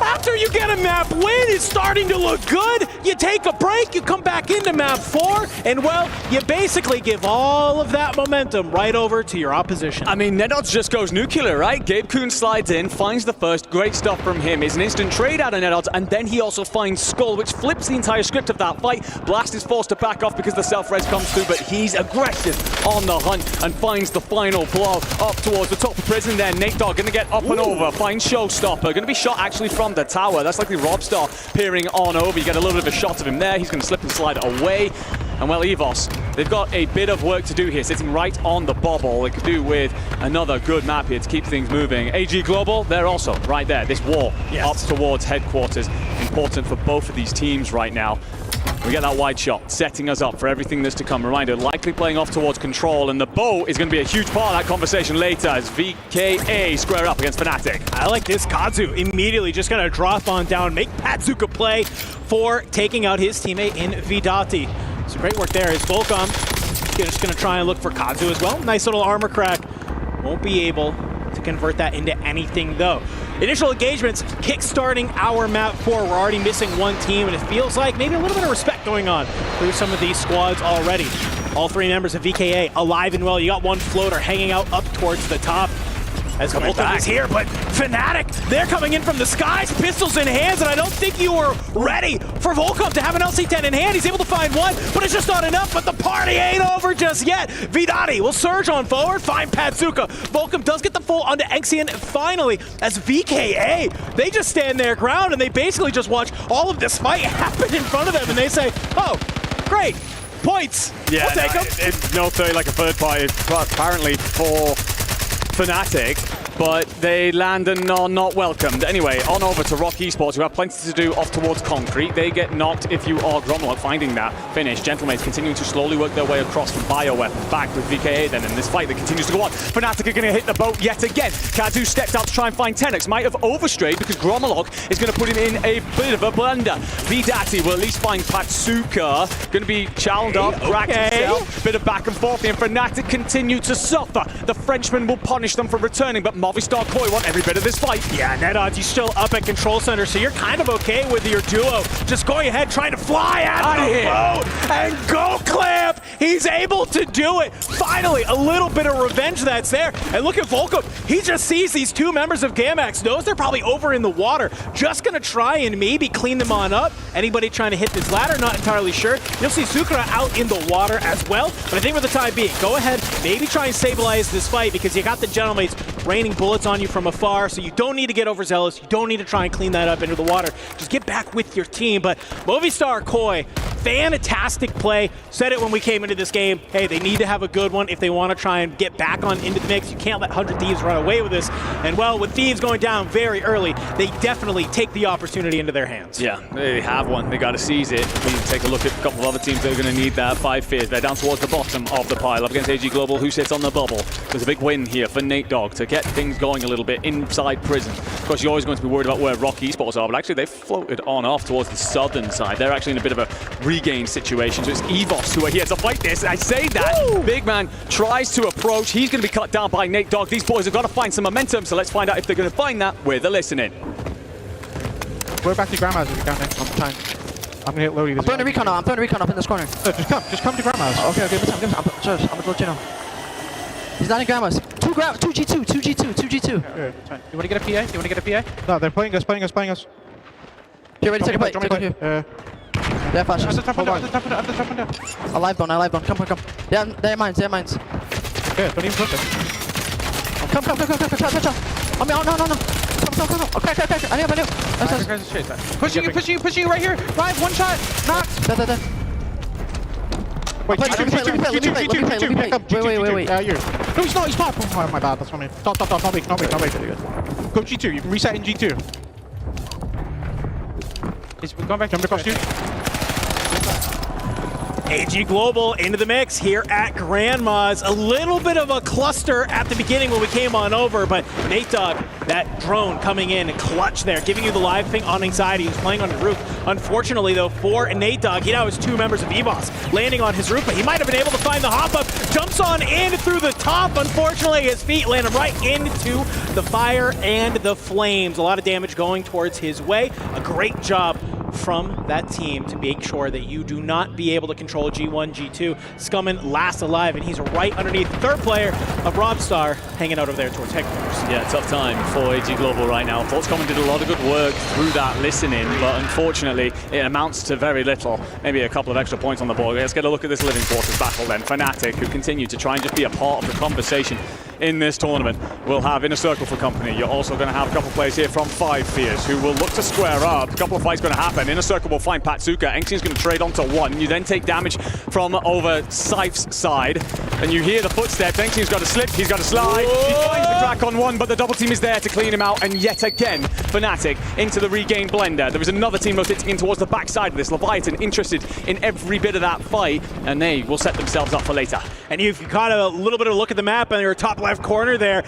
after you get a map win, it's starting to look good. You take a break, you come back into map 4, and well, you basically give all of that momentum right over to your opposition. I mean, Nedods just goes nuclear, right? Gabe Kuhn slides in, finds the first, great stuff from him. It's an instant trade out of Nedods, and then he also finds Skull, which flips the entire script of that fight. Blast is forced to back off because the self-res comes through, but he's aggressive on the hunt and finds the final blow up towards the top of prison there. Nate Dogg gonna get up and over, finds Showstopper, gonna be shot actually from the tower. That's likely Robstar peering on over. You get a little bit of a shot of him there. He's gonna slip and slide away. And well, EVOS, they've got a bit of work to do here, sitting right on the bubble. They could do with another good map here to keep things moving. AG Global, they're also right there. This wall up towards headquarters, important for both of these teams right now. We get that wide shot, setting us up for everything that's to come. Reminder, likely playing off towards Control, and the bow is going to be a huge part of that conversation later as VKA square up against Fnatic. I like this. Kazu immediately just going to drop on down, make Patsuka play for taking out his teammate in Vidati. So great work there. Is Volcom just going to try and look for Kazu as well. Nice little armor crack. Won't be able to convert that into anything, though. Initial engagements kick-starting our map 4. We're already missing one team, and it feels like maybe a little bit of respect going on through some of these squads already. All 3 members of VKA alive and well. You got one floater hanging out up towards the top. As Volcom is here, but Fnatic, they're coming in from the skies, pistols in hands, and I don't think you were ready for Volcom to have an LC-10 in hand. He's able to find one, but it's just not enough, but the party ain't over just yet. Vidati will surge on forward, find Patsuka. Volcom does get the full onto Exian finally, as VKA, they just stand their ground, and they basically just watch all of this fight happen in front of them, and they say, oh, great, points, yeah, we'll take them. It's no 30 like a third party, apparently for Fnatic, but they land and are not welcomed. Anyway, on over to Rock Esports, who have plenty to do off towards Concrete. They get knocked if you are Gromlok, finding that finish. Gentlemates continuing to slowly work their way across from Bioweapon, back with VKA then in this fight that continues to go on. Fnatic are going to hit the boat yet again. Kazu stepped out to try and find Tenex, might have overstrayed because Gromlok is going to put him in a bit of a blunder. Vidati will at least find Patsuka, going to be challenged up, cracked himself, bit of back and forth here, and Fnatic continue to suffer. The Frenchman will punish them for returning, but Movistar Koi want every bit of this fight. Yeah, NetOdds, he's still up at control center, so you're kind of okay with your duo. Just going ahead, trying to fly at the boat and go clamp. He's able to do it. Finally, a little bit of revenge that's there. And look at Volkov. He just sees these two members of Gamax, knows they're probably over in the water. Just gonna try and maybe clean them on up. Anybody trying to hit this ladder, not entirely sure. You'll see Sukra out in the water as well. But I think for the time being, go ahead, maybe try and stabilize this fight because you got the Gentlemates raining bullets on you from afar, so you don't need to get overzealous. You don't need to try and clean that up into the water. Just get back with your team. But Movistar Koi, fantastic play. Said it when we came into this game. Hey, they need to have a good one if they want to try and get back on into the mix. You can't let 100 Thieves run away with this. And well, with Thieves going down very early, they definitely take the opportunity into their hands. Yeah, they have one. They got to seize it. We take a look at a couple of other teams that are going to need that 5 fears. They're down towards the bottom of the pile up against AG Global, who sits on the bubble. There's a big win here for Nate Dogg to get things going a little bit inside prison. Of course, you're always going to be worried about where Rock Esports are, but actually they've floated on off towards the southern side. They're actually in a bit of a regain situation. So it's EVOS who are here to fight this. I say that. Woo! Big man tries to approach. He's going to be cut down by Nate Dogg. These boys have got to find some momentum, so let's find out if they're going to find that with the listening. Go back to Grandma's if you can, Nick. I'm trying. I'm gonna hit Lodi. I'm throwing a recon up. I'm throwing a recon up in this corner. No, just come to Grandma's. Okay, give me time. I'm gonna let you know. He's not in Grandma's. 2G2. Yeah, fine. You wanna get a PA? No, they're playing us. Get ready to take a play. They have flashes. Hold on. A live bone. Come. They have mines. Yeah, don't even flip it. Come. Oh, no. Come. Okay. I knew. Nice. Pushing you right here. Live, one shot. Knocked. Dead. Wait, let me play. Wait. No, he's not. Oh, my bad. That's on me. Stop. Not big. Go G2. You can reset in G2. He's going back. Jump across you. AG Global into the mix here at Grandma's. A little bit of a cluster at the beginning when we came on over, but Nate Dogg, that drone coming in clutch there, giving you the live thing on anxiety. He's playing on the roof. Unfortunately, though, for Nate Dogg, he now has 2 members of EVOS landing on his roof, but he might have been able to find the hop-up. Jumps on in through the top. Unfortunately, his feet landed right into the fire and the flames. A lot of damage going towards his way. A great job from that team to make sure that you do not be able to control G1, G2. Scummin last alive, and he's right underneath the third player of Robstar, hanging out over there towards headquarters. Yeah, tough time for AG Global right now. Fortscommon did a lot of good work through that listening, but unfortunately, it amounts to very little. Maybe a couple of extra points on the board. Let's get a look at this Living Quarters battle then. Fnatic, who continue to try and just be a part of the conversation in this tournament. We'll have Inner Circle for company. You're also going to have a couple of players here from 5 Fears who will look to square up. A couple of fights going to happen. Inner Circle will find Patsuka. Engsy's going to trade onto 1. You then take damage from over Sife's side. And you hear the footsteps. Engsy's got to slip. He's got to slide. Whoa! He finds the crack on 1, but the double team is there to clean him out. And yet again, Fnatic into the regain blender. There is another team rotating in towards the backside of this. Leviathan interested in every bit of that fight, and they will set themselves up for later. And you've got a little bit of a look at the map on your top left corner there.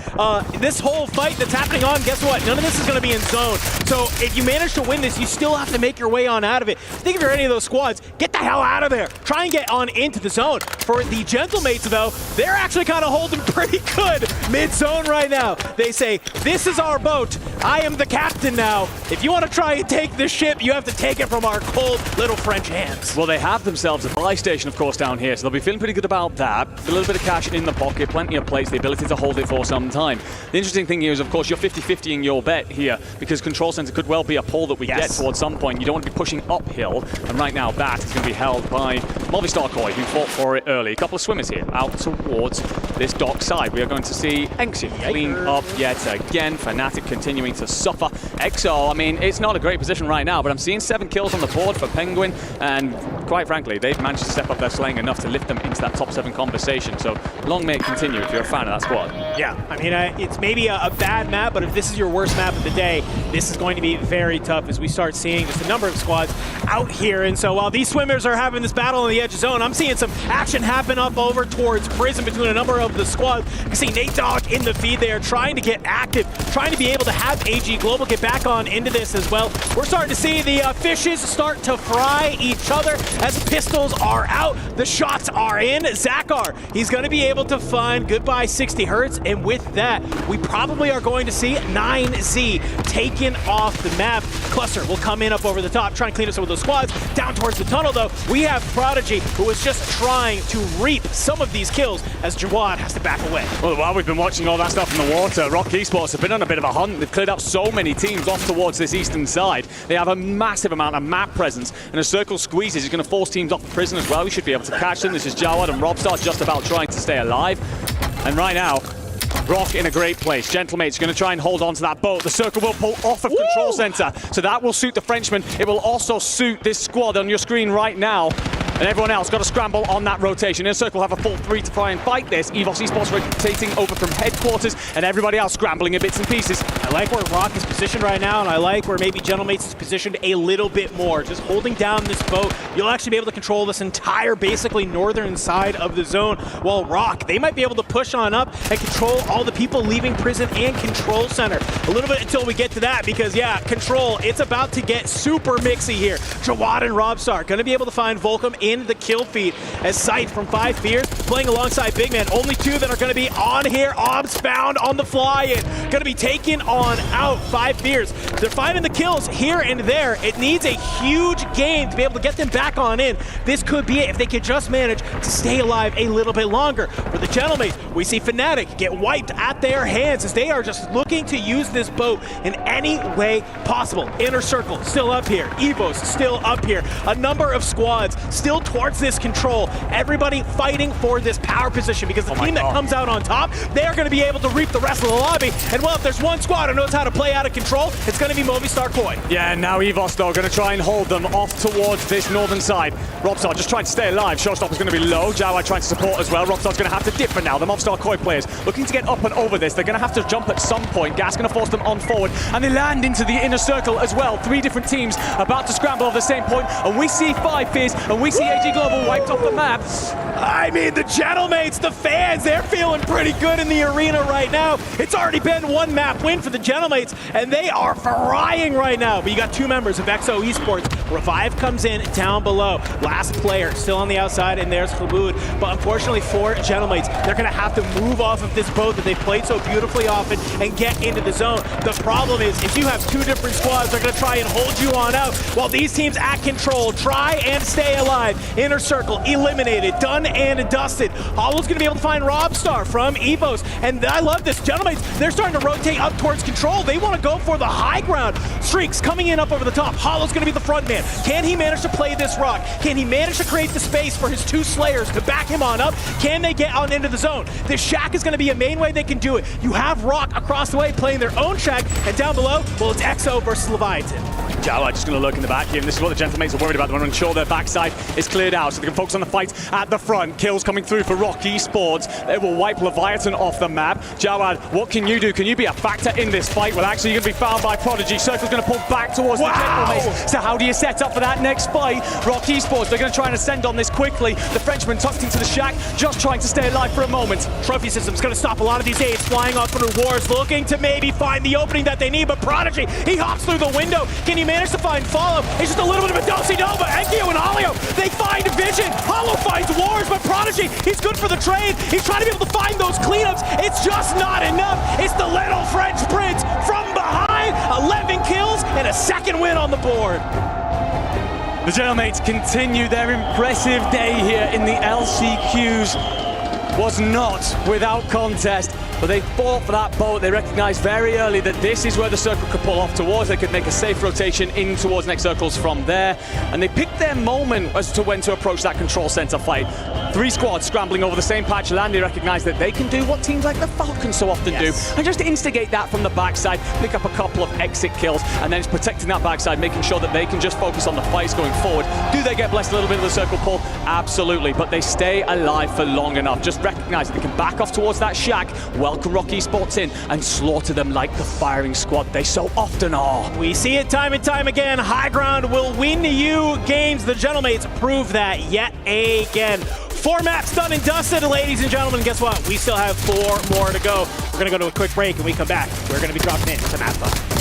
This whole fight that's happening on, guess what? None of this is going to be in zone. So if you manage to win this, you still have to make your way on out of it. I think if you're any of those squads, get the hell out of there. Try and get on into the zone. For the Gentlemates, though, they're actually kind of holding pretty good mid-zone right now. They say, this is our boat. I am the captain now. If you want to try and take this ship, you have to take it from our cold little French hands. Well, they have themselves a buy station, of course, down here, so they'll be feeling pretty good about that. A little bit of cash in the pocket, plenty of plates, the ability to hold it for some time. The interesting thing here is, of course, you're 50-50ing your bet here, because Control Center could well be a pull that we get towards some point. You don't want to be pushing uphill, and right now that is going to be held by Movistar Koi, who fought for it early. A couple of swimmers here out towards this dock side. We are going to see Enxy clean up yet again. Fnatic continuing to suffer. EXO, I mean, it's not a great position right now, but I'm seeing 7 kills on the board for Penguin, and quite frankly, they've managed to step up their slaying enough to lift them into that top 7 conversation. So long may it continue if you're a fan of that squad. Yeah, I mean, it's maybe a bad map, but if this is your worst map of the day, this is going to be very tough as we start seeing just a number of squads out here. And so while these swimmers are having this battle on the edge of zone, I'm seeing some action happen up over towards prison between a number of the squads. You can see Nate Dogg in the feed there, trying to get active, trying to be able to have AG Global get back on into this as well. We're starting to see the fishes start to fry each other as pistols are out. The shots are in. Zakar, he's going to be able to find goodbye 60 Hertz and with that, we probably are going to see 9Z taken off the map. Cluster will come in up over the top, try and clean up some of those squads. Down towards the tunnel, though, we have Prodigy, who is just trying to reap some of these kills as Jawad has to back away. Well, while we've been watching all that stuff in the water, Rock Esports have been on a bit of a hunt. They've cleared out so many teams off towards this eastern side. They have a massive amount of map presence, and a circle squeezes is going to force teams off the prison as well. We should be able to catch them. This is Jawad and Robstar just about trying to stay alive. And right now, Rock in a great place. Gentlemate's going to try and hold on to that boat. The circle will pull off of control center, so that will suit the Frenchman. It will also suit this squad on your screen right now. And everyone else got to scramble on that rotation. Inner Circle have a full 3 to try and fight this. EVOS Esports rotating over from headquarters, and everybody else scrambling in bits and pieces. I like where Rock is positioned right now, and I like where maybe Gentlemates is positioned a little bit more. Just holding down this boat, you'll actually be able to control this entire, basically, northern side of the zone. While Rock, they might be able to push on up and control all the people leaving prison and control center. A little bit until we get to that, because, yeah, control, it's about to get super mixy here. Jawad and Robstar going to be able to find Volcom in the kill feed as Scythe from 5 Fears playing alongside Big Man. Only 2 that are going to be on here. Obs found on the fly-in. Going to be taken on out. 5 Fears. They're finding the kills here and there. It needs a huge game to be able to get them back on in. This could be it if they could just manage to stay alive a little bit longer. For the Gentlemen, we see Fnatic get wiped at their hands as they are just looking to use this boat in any way possible. Inner Circle still up here. Evos still up here. A number of squads still towards this control. Everybody fighting for this power position, because the team that comes out on top, they're going to be able to reap the rest of the lobby. And well, if there's one squad who knows how to play out of control, it's going to be Movistar Koi. Yeah, and now EVOS, though, going to try and hold them off towards this northern side. Robstar just trying to stay alive. Showstopper's going to be low. Jawad trying to support as well. Robstar's going to have to dip for now. The Movistar Koi players looking to get up and over this. They're going to have to jump at some point. Gas going to force them on forward. And they land into the Inner Circle as well. 3 different teams about to scramble over the same point. And we see 5 Fears, and we see AG Global wiped off the map. I mean, the Gentlemates, the fans, they're feeling pretty good in the arena right now. It's already been 1 map win for the Gentlemates, and they are frying right now. But you got 2 members of EXO Esports. Revive comes in down below. Last player still on the outside, and there's Khabood. But unfortunately for Gentlemates, they're going to have to move off of this boat that they've played so beautifully often and get into the zone. The problem is, if you have 2 different squads, they're going to try and hold you on out, while these teams at control try and stay alive. Inner Circle eliminated, done and dusted. Hollow's going to be able to find Robstar from EVOS, and I love this. Gentlemen, they're starting to rotate up towards control. They want to go for the high ground. Streaks coming in up over the top. Hollow's going to be the front man. Can he manage to play this rock? Can he manage to create the space for his 2 Slayers to back him on up? Can they get on into the zone? This shack is going to be a main way they can do it. You have Rock across the way playing their own shack, and down below, well, it's EXO versus Leviathan. Jawad just going to lurk in the back here, and this is what the Gentlemates are worried about. They want to ensure their backside is cleared out so they can focus on the fight at the front. Kills coming through for Rock Esports. They will wipe Leviathan off the map. Jawad, what can you do? Can you be a factor in this fight? Well, actually, you're going to be found by Prodigy. Circle's going to pull back towards the Gentlemates. So how do you set up for that next fight? Rock Esports, they're going to try and ascend on this quickly. The Frenchman tucked into the shack, just trying to stay alive for a moment. Trophy system's going to stop a lot of these aids flying off through wars, looking to maybe find the opening that they need, but Prodigy, he hops through the window. Can he manage to find Follow? It's just a little bit of a do-si-do, but Enkyo and Alio, they find Vision. Hollow finds Wars, but Prodigy, he's good for the trade. He's trying to be able to find those cleanups. It's just not enough. It's the little French Prince from behind. 11 kills and a 2nd win on the board. The Gentlemates continue their impressive day here in the LCQs. Was not without contest, but they fought for that boat. They recognized very early that this is where the circle could pull off towards. They could make a safe rotation in towards next circles from there, and they picked their moment as to when to approach that control center fight. 3 squads scrambling over the same patch land. They recognize that they can do what teams like the Falcons so often do, and just instigate that from the backside, pick up a couple of exit kills, and then it's protecting that backside, making sure that they can just focus on the fights going forward. Do they get blessed a little bit of the circle pull? Absolutely, but they stay alive for long enough. Just recognize that they can back off towards that shack, welcome Rock Esports in, and slaughter them like the firing squad they so often are. We see it time and time again. High ground will win you games. The Gentlemates prove that yet again. 4 maps done and dusted, ladies and gentlemen. Guess what? We still have 4 more to go. We're going to go to a quick break, and we come back. We're going to be dropping in to Map 5.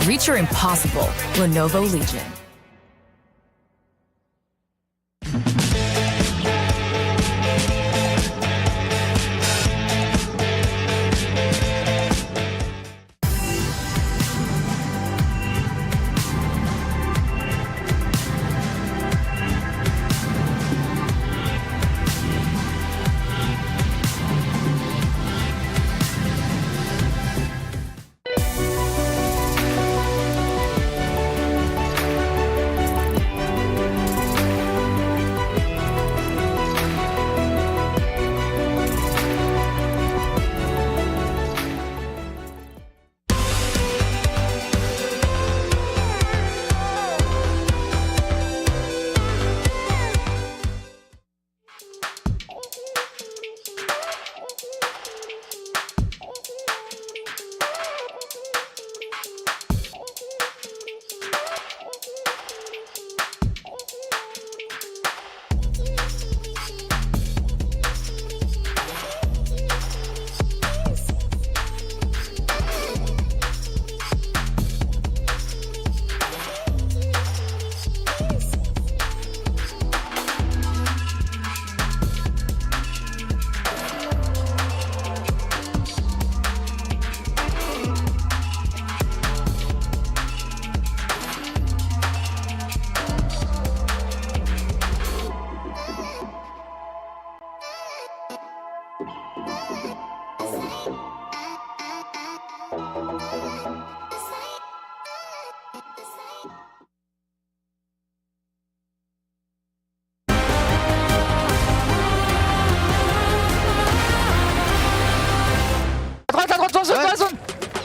Reach your impossible. Lenovo Legion.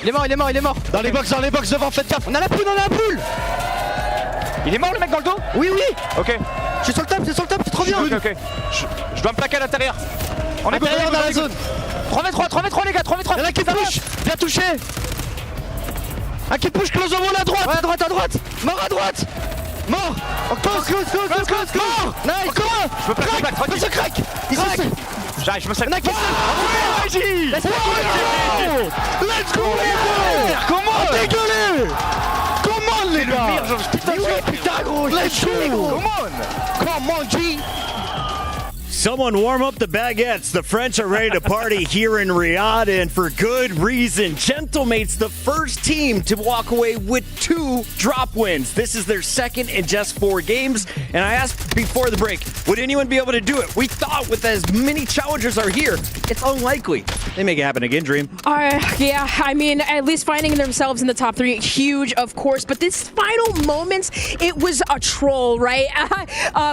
Il est mort, il est mort, il est mort. Dans les box devant, faites gaffe. On a la poule, Il est mort le mec dans le dos? Oui, oui. Ok. Je suis sur le top, c'est trop bien. Ok. Je dois me plaquer à l'intérieur. On est derrière dans la zone. 3v3 les gars, 3v3. Il y en a qui push. Bien touché. Un qui push, close au wall à droite. Ouais, à droite. Mort à droite. Mort. Close. Mort. Nice. Encore un. Je me plaque, tranquille. Crack. J'arrive, je me sers. Let's go. Comment dégueuler? Comment les gars? Putain gros. Let's go. Come on G. Someone warm up the baguettes. The French are ready to party here in Riyadh, and for good reason. Gentlemates, the first team to walk away with 2 drop wins. This is their second in just 4 games, and I asked before the break, would anyone be able to do it? We thought with as many challengers are here, it's unlikely. They make it happen again, Dream. Yeah, I mean, at least finding themselves in the top 3, huge, of course, but this final moments, it was a troll, right?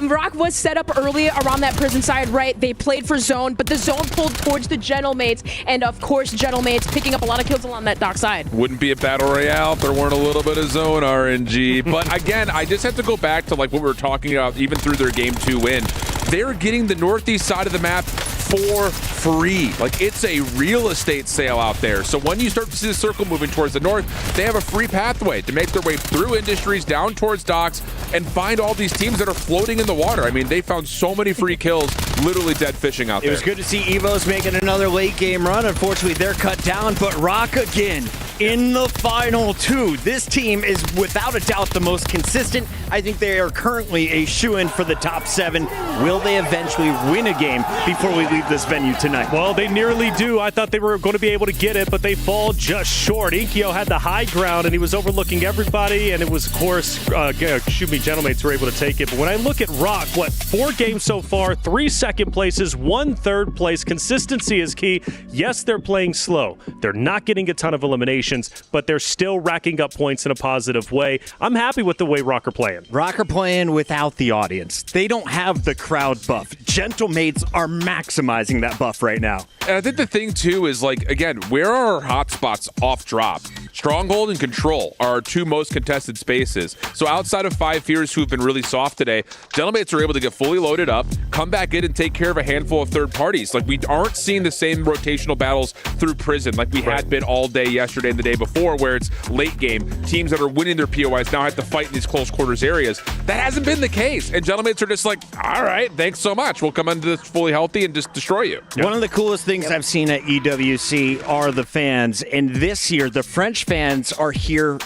Rock was set up early around that prison side, right? They played for zone, but the zone pulled towards the Gentlemates, and of course, Gentlemates picking up a lot of kills along that dock side. Wouldn't be a battle royale if there weren't a little bit of zone RNG. But again, I just have to go back to like what we were talking about, even through their game 2 win. They're getting the northeast side of the map for free. Like, it's a real estate sale out there. So when you start to see the circle moving towards the north, they have a free pathway to make their way through industries, down towards docks, and find all these teams that are floating in the water. I mean, they found so many free kills, literally dead fishing out there. It was good to see Evos making another late game run. Unfortunately, they're cut down, but Rock again in the final 2. This team is without a doubt the most consistent. I think they are currently a shoo-in for the top 7. Will they eventually win a game before we leave this venue tonight? Well, they nearly do. I thought they were going to be able to get it, but they fall just short. Inkyo had the high ground, and he was overlooking everybody, and it was, of course, Gentlemates were able to take it. But when I look at Rock, 4 games so far, 3 second places, 1 third place. Consistency is key. Yes, they're playing slow. They're not getting a ton of eliminations, but they're still racking up points in a positive way. I'm happy with the way Rock are playing. Rock are playing without the audience. They don't have the crowd buff. Gentlemates are maximizing that buff right now. And I think the thing, too, is, like, again, where are our hotspots off drop? Stronghold and Control are our 2 most contested spaces. So outside of 5 Fears, who've been really soft today, Gentlemates are able to get fully loaded up, come back in and take care of a handful of third parties. Like, we aren't seeing the same rotational battles through Prison like we had been all day yesterday and the day before, where it's late game. Teams that are winning their POIs now have to fight in these close quarters areas. That hasn't been the case. And Gentlemates are just like, all right, thanks so much. We'll come into this fully healthy and just destroy you. One of the coolest things I've seen at EWC are the fans. And this year, the French fans are here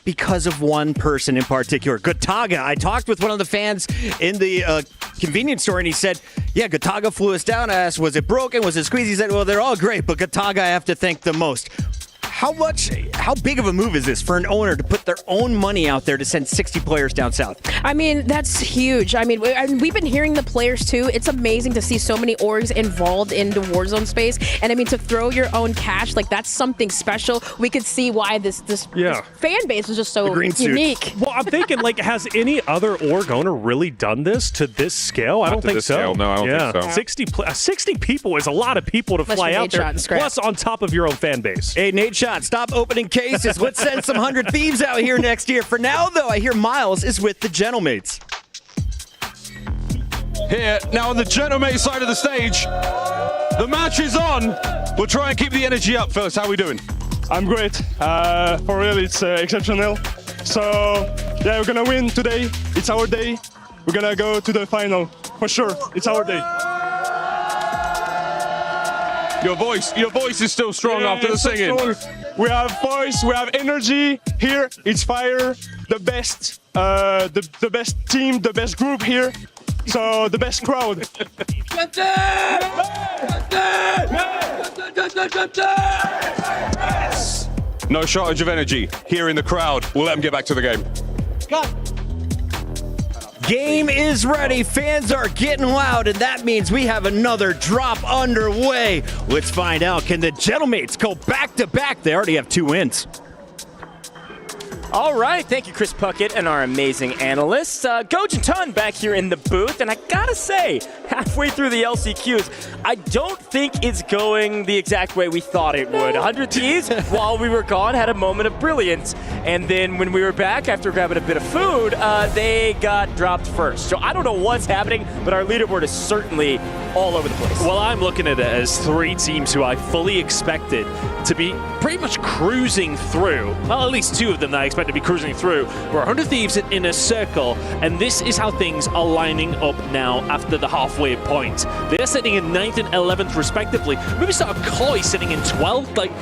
because of one person in particular, Gotaga. I talked with one of the fans in the convenience store, and he said, yeah, Gotaga flew us down. I asked, was it broken? Was it squeezed? He said, well, they're all great, but Gotaga I have to thank the most. How big of a move is this for an owner to put their own money out there to send 60 players down south? I mean, that's huge. I mean, we've been hearing the players too. It's amazing to see so many orgs involved in the Warzone space. And I mean, to throw your own cash, like that's something special. We could see why this fan base was just so unique. Well, I'm thinking, like, has any other org owner really done this to this scale? I don't think so. Scale. No, I don't think so. 60 people is a lot of people to fly out there, plus on top of your own fan base. Hey, Nate Shot, stop opening cases. Let's send some 100 Thieves out here next year. For now, though, I hear Miles is with the Gentlemates. Here, now on the Gentlemate side of the stage, the match is on. We'll try and keep the energy up, fellas. How are we doing? I'm great. For real, it's exceptional. So, yeah, we're gonna win today. It's our day. We're gonna go to the final. For sure, it's our day. Your voice is still strong after the singing. We have voice, we have energy. Here, it's fire. The best team, the best group here. So the best crowd. No shortage of energy here in the crowd. We'll let them get back to the game. Game is ready. Fans are getting loud, and that means we have another drop underway. Let's find out. Can the Gentlemates go back-to-back? They already have 2 wins. All right, thank you, Chris Puckett, and our amazing analysts. Goj and Ton back here in the booth, and I gotta say, halfway through the LCQs, I don't think it's going the exact way we thought it would. 100 Thieves, while we were gone, had a moment of brilliance, and then when we were back after grabbing a bit of food, they got dropped first. So I don't know what's happening, but our leaderboard is certainly all over the place. Well, I'm looking at it as 3 teams who I fully expected to be pretty much cruising through. Well, at least 2 of them that I expect to be cruising through. We're 100 Thieves in a circle, and this is how things are lining up now after the halfway point. They're sitting in 9th and 11th respectively. Maybe start Koi sitting in 12th. Like,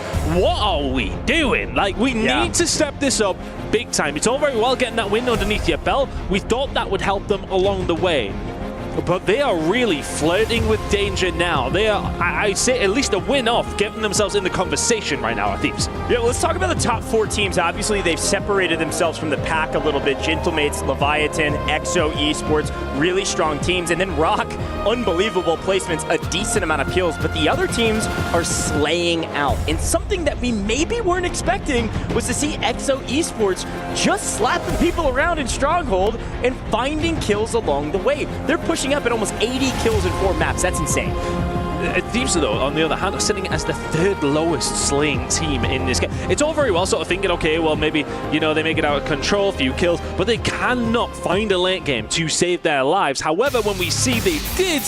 what are we doing? Like, we need to step this up big time. It's all very well getting that win underneath your belt. We thought that would help them along the way. But they are really flirting with danger now. They are, I'd say, at least a win off, getting themselves in the conversation right now, our Thieves. Yeah, let's talk about the top 4 teams. Obviously, they've separated themselves from the pack a little bit. Gentlemates, Leviathan, EXO, Esports, really strong teams. And then Rock, unbelievable placements, a decent amount of kills. But the other teams are slaying out. And something that we maybe weren't expecting was to see EXO Esports just slapping people around in Stronghold and finding kills along the way. They're pushing up at almost 80 kills in 4 maps. That's insane. Thieves, though, on the other hand, are sitting as the 3rd lowest slaying team in this game. It's all very well sort of thinking, okay, well, maybe, you know, they make it out of control, a few kills, but they cannot find a late game to save their lives. However, when we see they did,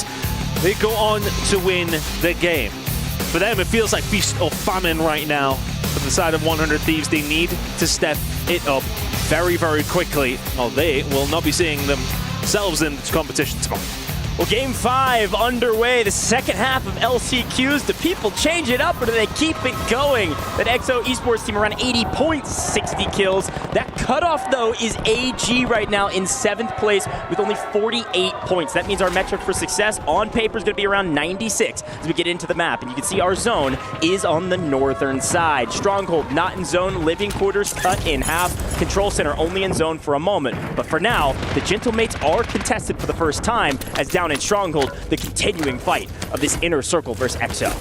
they go on to win the game. For them, it feels like feast or famine right now. For the side of 100 Thieves, they need to step it up very, very quickly, or they will not be seeing themselves in this competition tomorrow. Well, Game 5 underway, the second half of LCQs. Do people change it up or do they keep it going? That EXO Esports team around 80 points, 60 kills. That cutoff, though, is AG right now in 7th place with only 48 points. That means our metric for success on paper is going to be around 96 as we get into the map. And you can see our zone is on the northern side. Stronghold not in zone, living quarters cut in half. Control center only in zone for a moment. But for now, the Gentlemates are contested for the first time as down in Stronghold, the continuing fight of this Inner Circle versus EXO.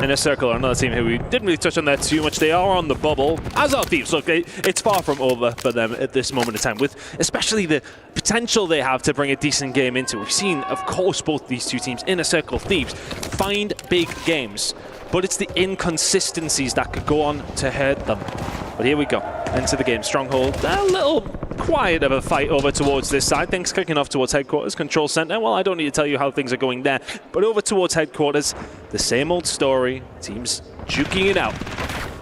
Inner Circle are another team who we didn't really touch on that too much. They are on the bubble, as are Thieves. Look, it's far from over for them at this moment in time, with especially the potential they have to bring a decent game into. We've seen, of course, both these 2 teams, Inner Circle, Thieves, find big games, but it's the inconsistencies that could go on to hurt them. But here we go, into the game. Stronghold, a little quiet of a fight over towards this side. Things kicking off towards headquarters, control center. Well, I don't need to tell you how things are going there, but over towards headquarters, the same old story. Teams juking it out.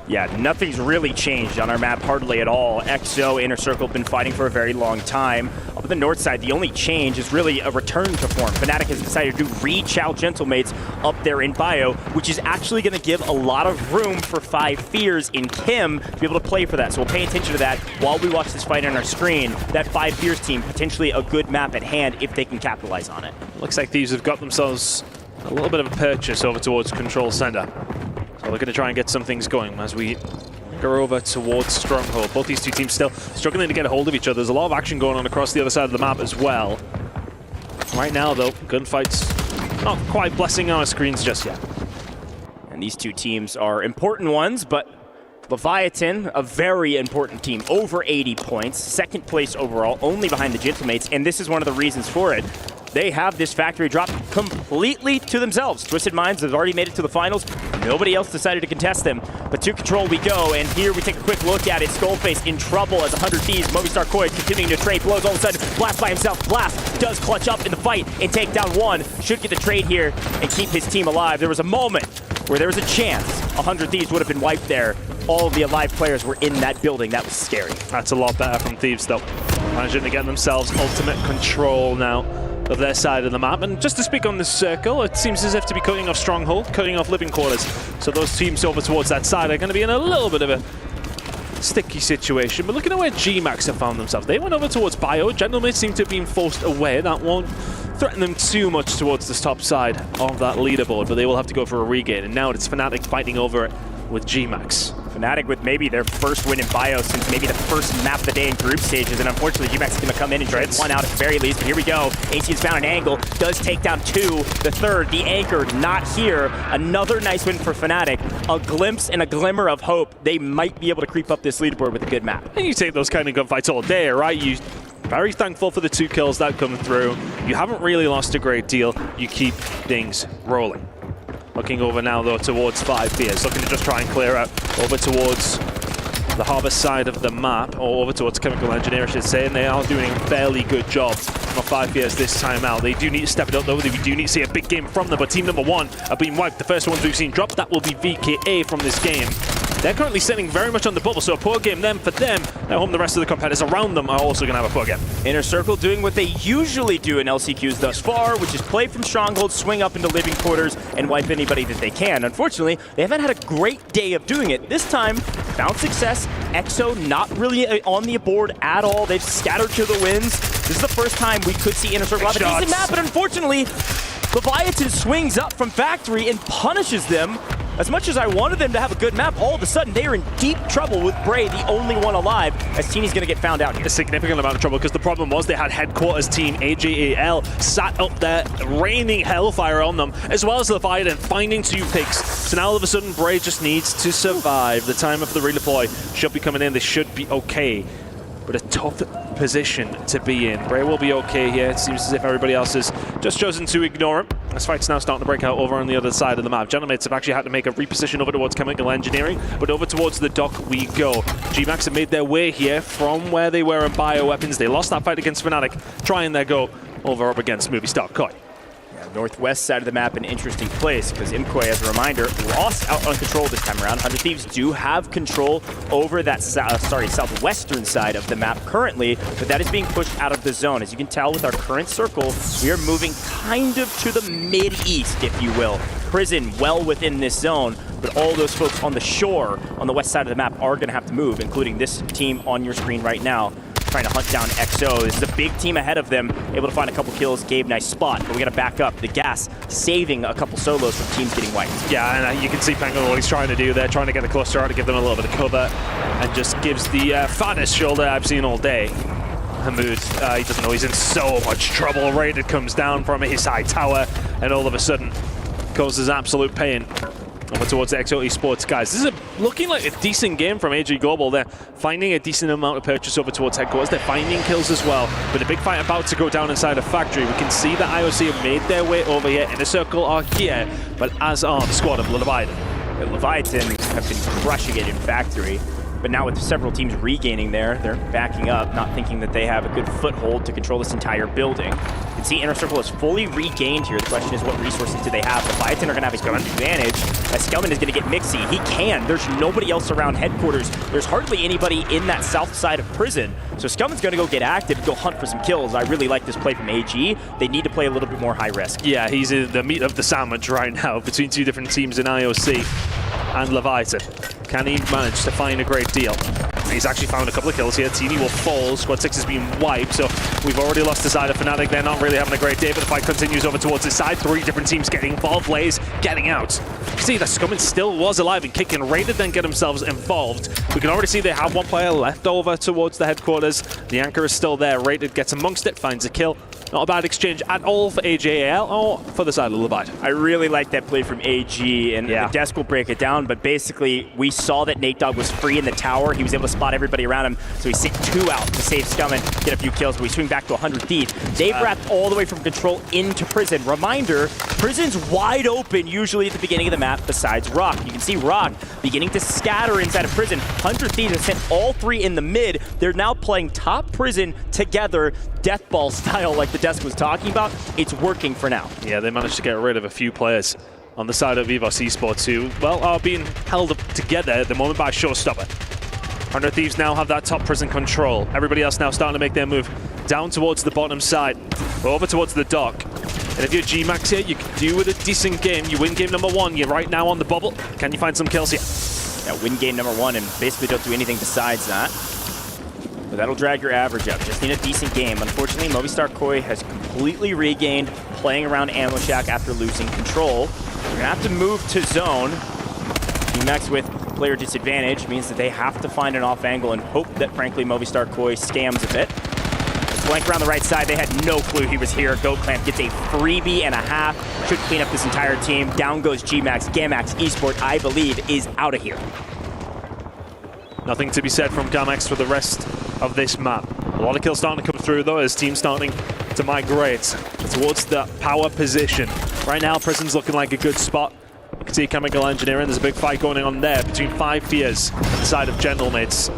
Yeah, nothing's really changed on our map, hardly at all. EXO, Inner Circle, been fighting for a very long time. Up at the the north side, the only change is really a return to form. Fnatic has decided to re-chow Gentlemates up there in Bio, which is actually going to give a lot of room for 5 Fears in Kim to be able to play for that. So we'll pay attention to that while we watch this fight on our screen. That 5 Fears team, potentially a good map at hand if they can capitalize on it. Looks like Thieves have got themselves a little bit of a purchase over towards Control Center. So they're going to try and get some things going as we go over towards Stronghold. Both these two teams still struggling to get a hold of each other. There's a lot of action going on across the other side of the map as well. Right now, though, gunfights not quite blessing our screens just yet. And these two teams are important ones, but Leviathan, a very important team, over 80 points, second place overall, only behind the Gentlemates, and this is one of the reasons for it. They have this factory drop completely to themselves. Twisted Minds have already made it to the finals. Nobody else decided to contest them. But to Control we go, and here we take a quick look at it. Skullface in trouble as 100 Thieves. Movistar Koi continuing to trade blows. All of a sudden, Blast by himself. Blast does clutch up in the fight and take down one. Should get the trade here and keep his team alive. There was a moment where there was a chance 100 Thieves would have been wiped there. All of the alive players were in that building. That was scary. That's a lot better from Thieves, though. Managing to get themselves ultimate control now of their side of the map. And just to speak on this circle, it seems as if to be cutting off Stronghold, cutting off Living Quarters. So those teams over towards that side are going to be in a little bit of a sticky situation. But looking at where G-Max have found themselves, they went over towards Bio. Gentlemen seem to have been forced away. That won't threaten them too much towards the top side of that leaderboard, but they will have to go for a regain. And now it's Fnatic fighting over it with G-Max. Fnatic with maybe their first win in Bio since maybe the first map of the day in group stages, and unfortunately G-Max is going to come in and trade one out at the very least, but here we go. AC has found an angle, does take down 2, the third, the anchor, not here. Another nice win for Fnatic, a glimpse and a glimmer of hope. They might be able to creep up this leaderboard with a good map. And you take those kind of gunfights all day, right? You very thankful for the 2 kills that come through. You haven't really lost a great deal. You keep things rolling. Looking over now, though, towards 5 Fears. Looking to just try and clear out over towards the harbour side of the map, or over towards Chemical Engineer, I should say, and they are doing a fairly good job for 5 Fears this time out. They do need to step it up, though. We do need to see a big game from them, but team number 1 are being wiped. The first ones we've seen drop, that will be VKA from this game. They're currently sitting very much on the bubble, so a poor game then for them. At home, the rest of the competitors around them are also going to have a poor game. Inner Circle doing what they usually do in LCQs thus far, which is play from Stronghold, swing up into Living Quarters, and wipe anybody that they can. Unfortunately, they haven't had a great day of doing it. This time, found success. EXO not really on the board at all. They've scattered to the winds. This is the first time we could see Inner Circle have a decent map, but unfortunately, Leviathan swings up from Factory and punishes them. As much as I wanted them to have a good map, all of a sudden they are in deep trouble with Bray, the only one alive, as Teeny's going to get found out here. A significant amount of trouble, because the problem was they had headquarters team AG.AL sat up there, raining hellfire on them, as well as Leviathan finding 2 picks. So now all of a sudden Bray just needs to survive. The time of the redeploy should be coming in. They should be okay. But a tough position to be in. Bray will be okay here. It seems as if everybody else has just chosen to ignore him. This fight's now starting to break out over on the other side of the map. Gentlemates have actually had to make a reposition over towards Chemical Engineering, but over towards the dock we go. G-Max have made their way here from where they were in bioweapons. They lost that fight against Fnatic, trying their go over up against Movistar Koi. Northwest side of the map, an interesting place, because Imkoi, as a reminder, lost out on control this time around. 100 Thieves do have control over that southwestern side of the map currently, but that is being pushed out of the zone. As you can tell with our current circle, we are moving kind of to the mid-east, if you will. Prison well within this zone, but all those folks on the shore, on the west side of the map, are going to have to move, including this team on your screen right now, trying to hunt down EXO. This is a big team ahead of them, able to find a couple kills. Gabe, nice spot, but we got to back up. The gas saving a couple solos from teams getting wiped. Yeah, and you can see Penguin what he's trying to do there, trying to get the cluster out to give them a little bit of cover, and just gives the fattest shoulder I've seen all day. Hamoud, he doesn't know he's in so much trouble. Raided comes down from his high tower, and all of a sudden causes absolute pain over towards the EXO Esports guys. This is looking like a decent game from AG Global. They're finding a decent amount of purchase over towards headquarters. They're finding kills as well. But a big fight about to go down inside a factory. We can see that IOC have made their way over here. Inner Circle are here, but as are the squad of Leviathan. The Leviathan have been crushing it in factory. But now with several teams regaining there, they're backing up, not thinking that they have a good foothold to control this entire building. can see Inner Circle is fully regained here. The question is, what resources do they have? Leviathan are going to have his gun advantage. As Skelman is going to get Mixie. He can. There's nobody else around headquarters. There's hardly anybody in that south side of prison. So Skelman's going to go get active and go hunt for some kills. I really like this play from AG. They need to play a little bit more high risk. Yeah, he's in the meat of the sandwich right now between two different teams in IOC and Leviathan. Can he manage to find a great deal? He's actually found a couple of kills here. TV will fall. Squad 6 has been wiped, so we've already lost the side of Fnatic. They're not really having a great day, but the fight continues over towards this side. 3 different teams getting involved. Blaze getting out. See, the Scumming still was alive and kicking. Rated then get themselves involved. We can already see they have one player left over towards the headquarters. The anchor is still there. Rated gets amongst it, finds a kill. Not a bad exchange at all for AG.AL or for the side of Leviathan. I really like that play from AG, and the desk will break it down, but basically we saw that Nate Dogg was free in the tower. He was able to spot everybody around him, so he sent 2 out to save Scumming, get a few kills, but we swing back to 100 Thieves. They've wrapped all the way from control into prison. Reminder, prison's wide open usually at the beginning of the map besides Rock. You can see Rock beginning to scatter inside of prison. 100 Thieves have sent all 3 in the mid. They're now playing top prison together, death ball style like the desk was talking about. It's working for now. Yeah, they managed to get rid of a few players on the side of EVOS Esports who, well, are being held together at the moment by a showstopper. 100 Thieves now have that top prison control. Everybody else now starting to make their move down towards the bottom side, over towards the dock. And if you're G-Max here, you can do with a decent game. You win game number 1, you're right now on the bubble. Can you find some kills here? Yeah, win game number 1 and basically don't do anything besides that. But that'll drag your average up. Just need a decent game. Unfortunately, Movistar Koi has completely regained playing around Ammo Shack after losing control. We're gonna have to move to zone. G-Max with player disadvantage means that they have to find an off angle and hope that, frankly, Movistar Koi scams a bit. Flank around the right side. They had no clue he was here. Goat Clamp gets a freebie and a half. Should clean up this entire team. Down goes G-Max. Gamax Esports, I believe, is out of here. Nothing to be said from Gamax for the rest of this map. A lot of kills starting to come through though as teams starting to migrate towards the power position. Right now, Prison's looking like a good spot. You can see Chemical Engineering. There's a big fight going on there between 5 Fears on the side of Gentlemates.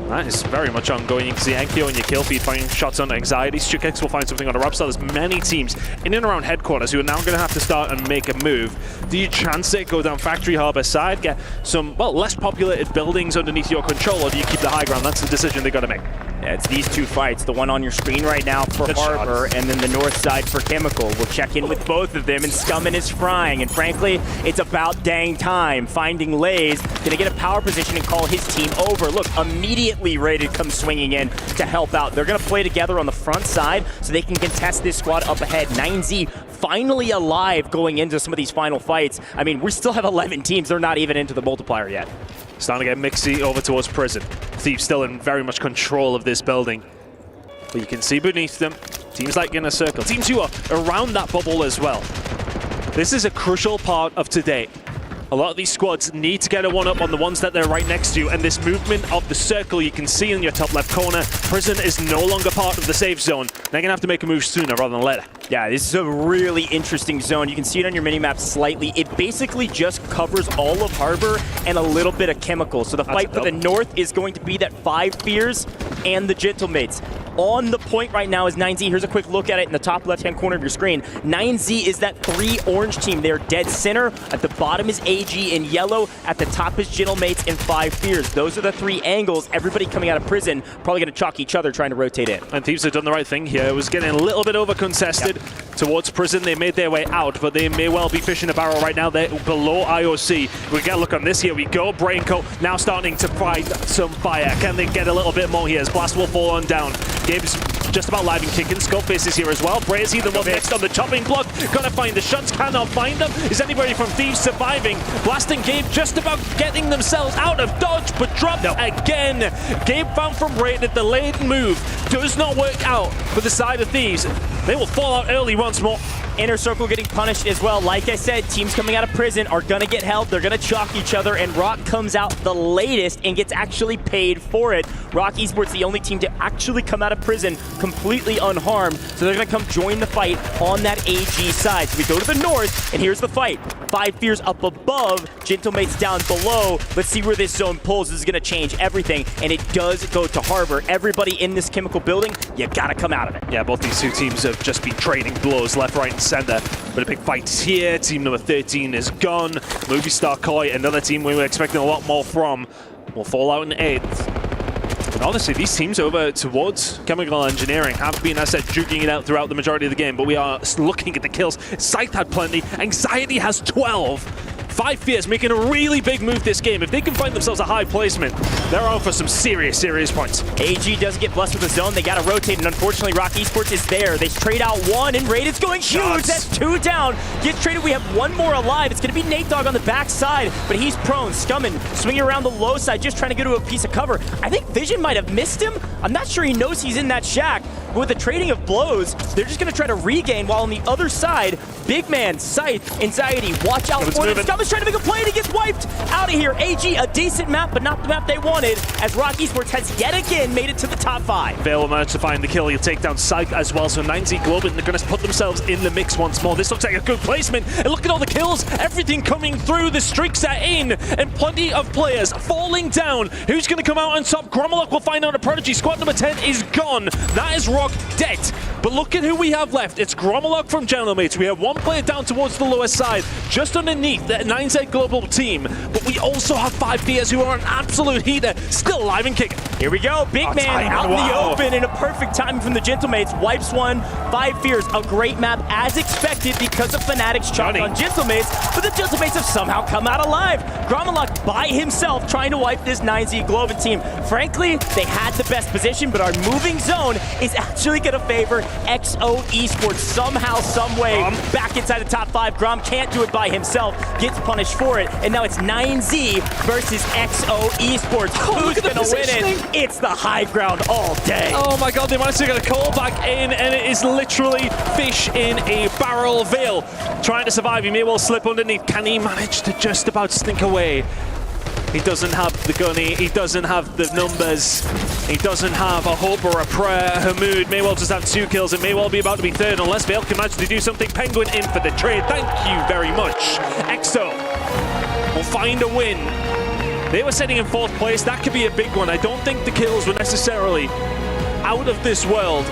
That is very much ongoing. You can see Enkyo and your kill feed finding shots on Anxiety. Stukix will find something on a Robstar. There's many teams in and around headquarters who are now going to have to start and make a move. Do you chance it, go down Factory Harbor side, get some, well, less populated buildings underneath your control, or do you keep the high ground? That's the decision they got to make. Yeah, it's these 2 fights. The one on your screen right now for Harbor, and then the north side for Chemical. We'll check in with both of them, and Scumming is frying. And frankly, it's about dang time. Finding Lays, gonna get a power position and call his team over. Look, immediately Rated comes swinging in to help out. They're gonna play together on the front side so they can contest this squad up ahead. 9Z finally alive going into some of these final fights. I mean, we still have 11 teams. They're not even into the multiplier yet. Starting to get Mixie over towards Prison. Thieves still in very much control of this building. But you can see beneath them, teams like Inner Circle, teams who are around that bubble as well. This is a crucial part of today. A lot of these squads need to get a one-up on the ones that they're right next to, and this movement of the circle you can see in your top left corner, Prison is no longer part of the safe zone. They're going to have to make a move sooner rather than later. Yeah, this is a really interesting zone. You can see it on your minimap slightly. It basically just covers all of Harbor and a little bit of Chemical. So the fight for the north is going to be that 5 Fears and the Gentlemates. On the point right now is 9Z. Here's a quick look at it in the top left-hand corner of your screen. 9Z is that 3 orange team. They're dead center. At the bottom is AG in yellow. At the top is Gentlemates and 5 Fears. Those are the 3 angles. Everybody coming out of prison probably going to chalk each other trying to rotate in. And Thieves have done the right thing here. It was getting a little bit over-contested towards prison. They made their way out, but they may well be fishing a barrel right now. They're below IOC. We get a look on this. Here we go. Brainco now starting to find some fire. Can they get a little bit more here as Blast will fall on down? Gabe's just about live and kicking. Skullface is here as well. Brazy, the one next on the chopping block. Gotta find the shots, cannot find them. Is anybody from Thieves surviving? Blasting Gabe just about getting themselves out of dodge, but dropped again. Gabe found from Rated. The late move does not work out for the side of Thieves. They will fall out early once more. Inner Circle getting punished as well. Like I said, teams coming out of prison are going to get help. They're going to chalk each other, and Rock comes out the latest and gets actually paid for it. Rock Esports, the only team to actually come out of prison completely unharmed, so they're going to come join the fight on that AG side. So we go to the north, and here's the fight. Five Fears up above, Gentlemates down below. Let's see where this zone pulls. This is going to change everything, and it does go to Harbor. Everybody in this chemical building, you got to come out of it. Yeah, both these two teams have just been trading blows left, right, and center. But a big fight is here. Team number 13 is gone. Movistar Koi, another team we were expecting a lot more from, will fall out in 8th. And honestly, these teams over towards Chemical Engineering have been, as I said, juking it out throughout the majority of the game, but we are looking at the kills. Scythe had plenty. Anxiety has 12. Five Fears making a really big move this game. If they can find themselves a high placement, they're out for some serious, serious points. AG does get blessed with a zone. They got to rotate, and unfortunately, Rock Esports is there. They trade out one, and Raided's going huge. That's 2 down. Gets traded. We have 1 more alive. It's going to be Nate Dogg on the backside, but he's prone. Scumming, swinging around the low side, just trying to get to a piece of cover. I think Vision might have missed him. I'm not sure he knows he's in that shack. But with the trading of blows, they're just going to try to regain, while on the other side, Big Man, Scythe, Anxiety, watch out for them. Scum is trying to make a play, and he gets wiped out of here. AG, a decent map, but not the map they wanted, as Rock Esports has yet again made it to the top 5. Vale will manage to find the kill. He'll take down Scythe as well, so 9Z Globin, they're going to put themselves in the mix once more. This looks like a good placement, and look at all the kills, everything coming through, the streaks are in, and plenty of players falling down. Who's going to come out on top? Grommelok will find out a Prodigy. Squad number 10 is gone. That is Rock dead. But look at who we have left. It's Grommelok from Gentlemates. We have one player down towards the lower side, just underneath the 9Z Global team. But we also have Five Fears, who are an absolute heater, still alive and kicking. Here we go. Big Man out in the open, in a perfect time from the Gentlemates. Wipes one. Five Fears, a great map as expected because of Fnatic's chop on Gentlemates. But the Gentlemates have somehow come out alive. Grommelok by himself trying to wipe this 9Z Globin team. Frankly, they had the best position, but our moving zone is actually going to favor XO Esports somehow, some way. Back inside the top 5. Grom can't do it by himself. Gets punished for it. And now it's 9Z versus XO Esports. Who's going to win it? It's the high ground all day. Oh my god, they managed to get a call back in, and it is literally fish in a barrel. Vale trying to survive. He may well slip underneath. Can he manage to just about slink away? He doesn't have the gunny, he doesn't have the numbers, he doesn't have a hope or a prayer. Hamoud may well just have 2 kills, and may well be about to be 3rd unless Vale can manage to do something. Penguin in for the trade, thank you very much. EXO will find a win. They were sitting in 4th place, that could be a big one. I don't think the kills were necessarily out of this world.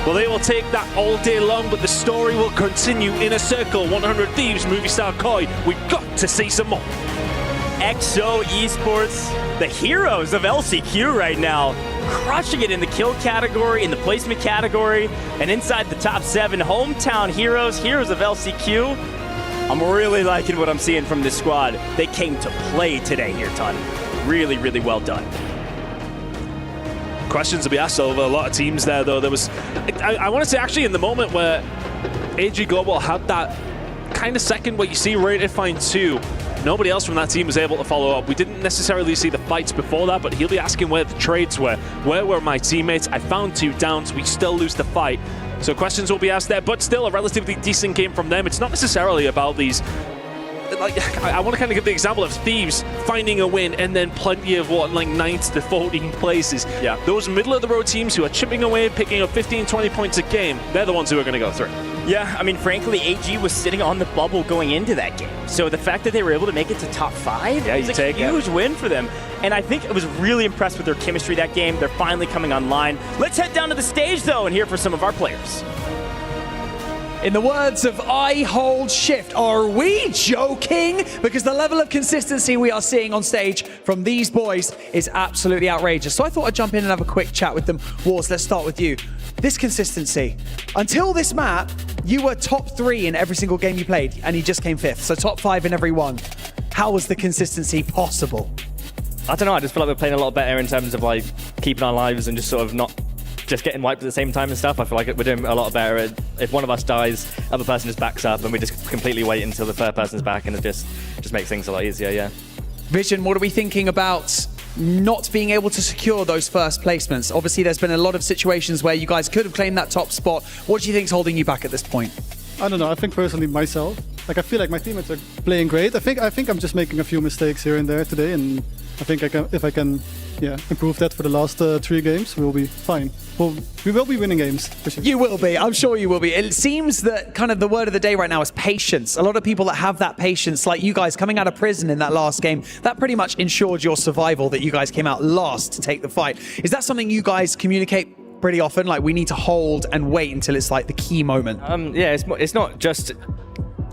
Well, they will take that all day long, but the story will continue in a circle. 100 Thieves, Movistar Koi, we've got to see some more. XO Esports, the heroes of LCQ right now, crushing it in the kill category, in the placement category, and inside the top 7. Hometown heroes, heroes of LCQ. I'm really liking what I'm seeing from this squad. They came to play today here, Ton. Really, really well done. Questions to be asked over a lot of teams there, though. There was, I want to say, actually, in the moment where AG Global had that kind of second where you see Rated find 2, nobody else from that team was able to follow up. We didn't necessarily see the fights before that, but he'll be asking where the trades were. Where were my teammates? I found 2 downs. We still lose the fight. So questions will be asked there, but still a relatively decent game from them. It's not necessarily about these... Like, I want to kind of give the example of Thieves finding a win and then plenty of, what, like 9th to 14 places. Yeah. Those middle-of-the-road teams who are chipping away, picking up 15, 20 points a game, they're the ones who are going to go through. Yeah, I mean, frankly, AG was sitting on the bubble going into that game. So the fact that they were able to make it to top 5 is a huge win for them. And I think I was really impressed with their chemistry that game. They're finally coming online. Let's head down to the stage, though, and hear from some of our players. In the words of I Hold Shift, are we joking? Because the level of consistency we are seeing on stage from these boys is absolutely outrageous. So I thought I'd jump in and have a quick chat with them. Wars, let's start with you. This consistency. Until this map, you were top 3 in every single game you played, and you just came 5th. So top 5 in every one. How was the consistency possible? I don't know, I just feel like we're playing a lot better in terms of like keeping our lives and just sort of not just getting wiped at the same time and stuff. I feel like we're doing a lot better. If one of us dies, other person just backs up and we just completely wait until the third person's back, and it just makes things a lot easier, yeah. Vision, what are we thinking about not being able to secure those first placements? Obviously, there's been a lot of situations where you guys could have claimed that top spot. What do you think is holding you back at this point? I don't know. I think personally myself, like I feel like my teammates are playing great. I think I'm just making a few mistakes here and there today, and I think if I can improve that for the last 3 games, we'll be fine. We will be winning games. For sure. You will be. I'm sure you will be. It seems that kind of the word of the day right now is patience. A lot of people that have that patience, like you guys coming out of prison in that last game, that pretty much ensured your survival, that you guys came out last to take the fight. Is that something you guys communicate pretty often? Like, we need to hold and wait until it's like the key moment? Yeah, it's not just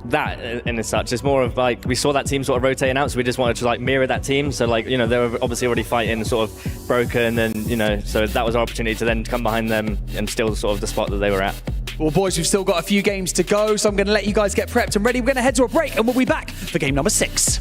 that and as such. It's more of like, we saw that team sort of rotating out, so we just wanted to like mirror that team. So like, you know, they were obviously already fighting sort of broken, and you know, so that was our opportunity to then come behind them and still sort of the spot that they were at. Well, boys, we've still got a few games to go, so I'm going to let you guys get prepped and ready. We're going to head to a break, and we'll be back for game number 6.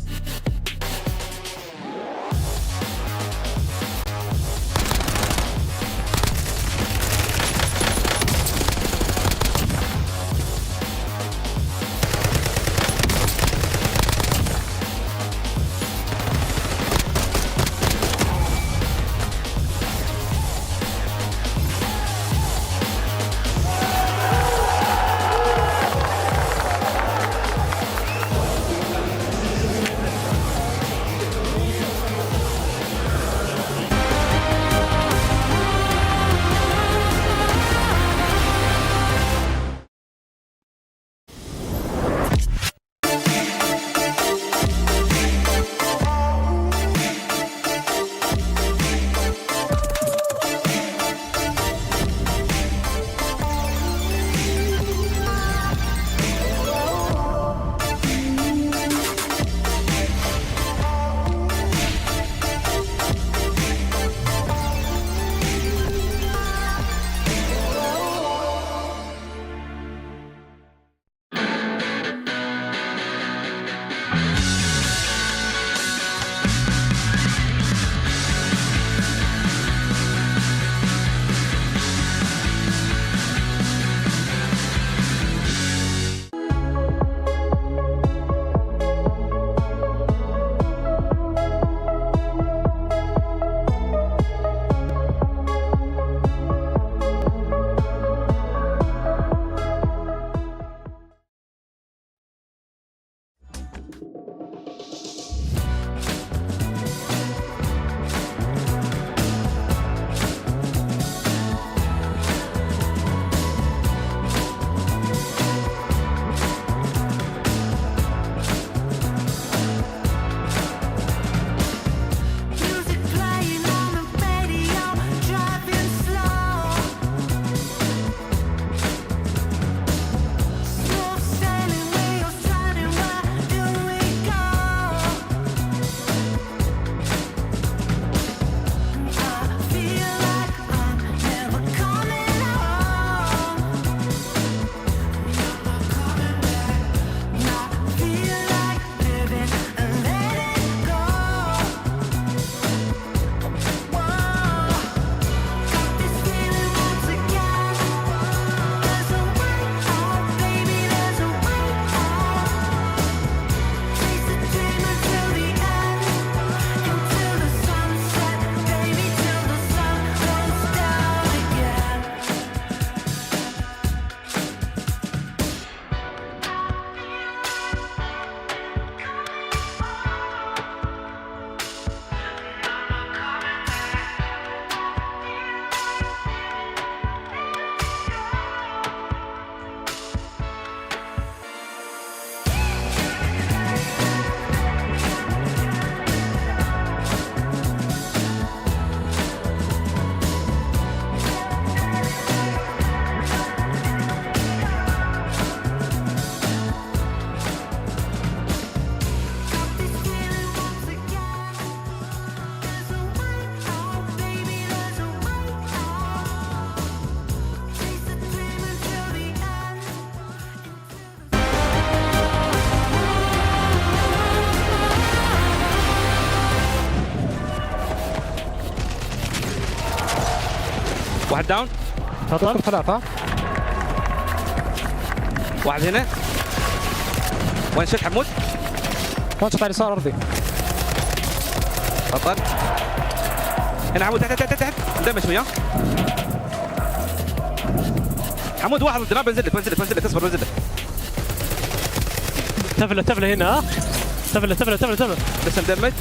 واحد داون تفضل 3 واحد هنا وين شت حمود؟ وين شت على اليسار ارضي تفضل هنا حمود تحت اندمج وياه حمود واحد ضدنا بنزل لك اصبر بنزل لك تفله هنا تفله لسه مدمج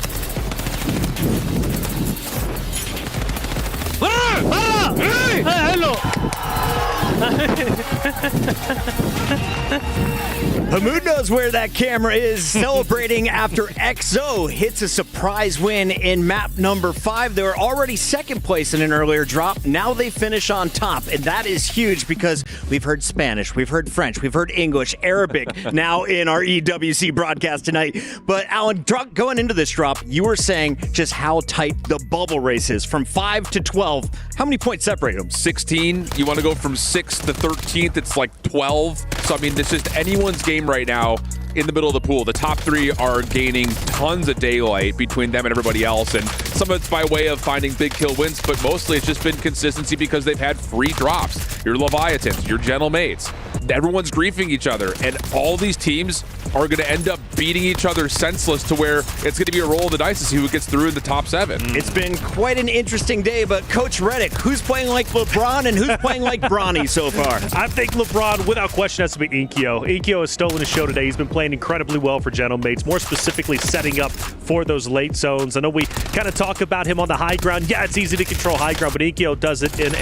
Hamoud knows where that camera is, celebrating after XO hits a surprise win in map number 5. They were already second place in an earlier drop. Now they finish on top, and that is huge because we've heard Spanish, we've heard French, we've heard English, Arabic now in our EWC broadcast tonight. But Alan, going into this drop, you were saying just how tight the bubble race is. From 5 to 12, how many points separate them? 16. You want to go from 6th to 13th, it's like 12. So, I mean, it's just anyone's game right now in the middle of the pool. The top 3 are gaining tons of daylight between them and everybody else, and some of it's by way of finding big kill wins, but mostly it's just been consistency because they've had free drops. Your Leviathans, your Gentle Mates, everyone's griefing each other, and all these teams are going to end up beating each other senseless to where it's going to be a roll of the dice to see who gets through in the top 7. It's been quite an interesting day, but Coach Reddick, who's playing like LeBron and who's playing like Bronny so far? I think LeBron, without question, has to be Inkyo. Inkyo has stolen his show today. He's been playing incredibly well for Gentle Mates, more specifically setting up for those late zones. I know we kind of talk about him on the high ground. Yeah, it's easy to control high ground, but Inkyo does it in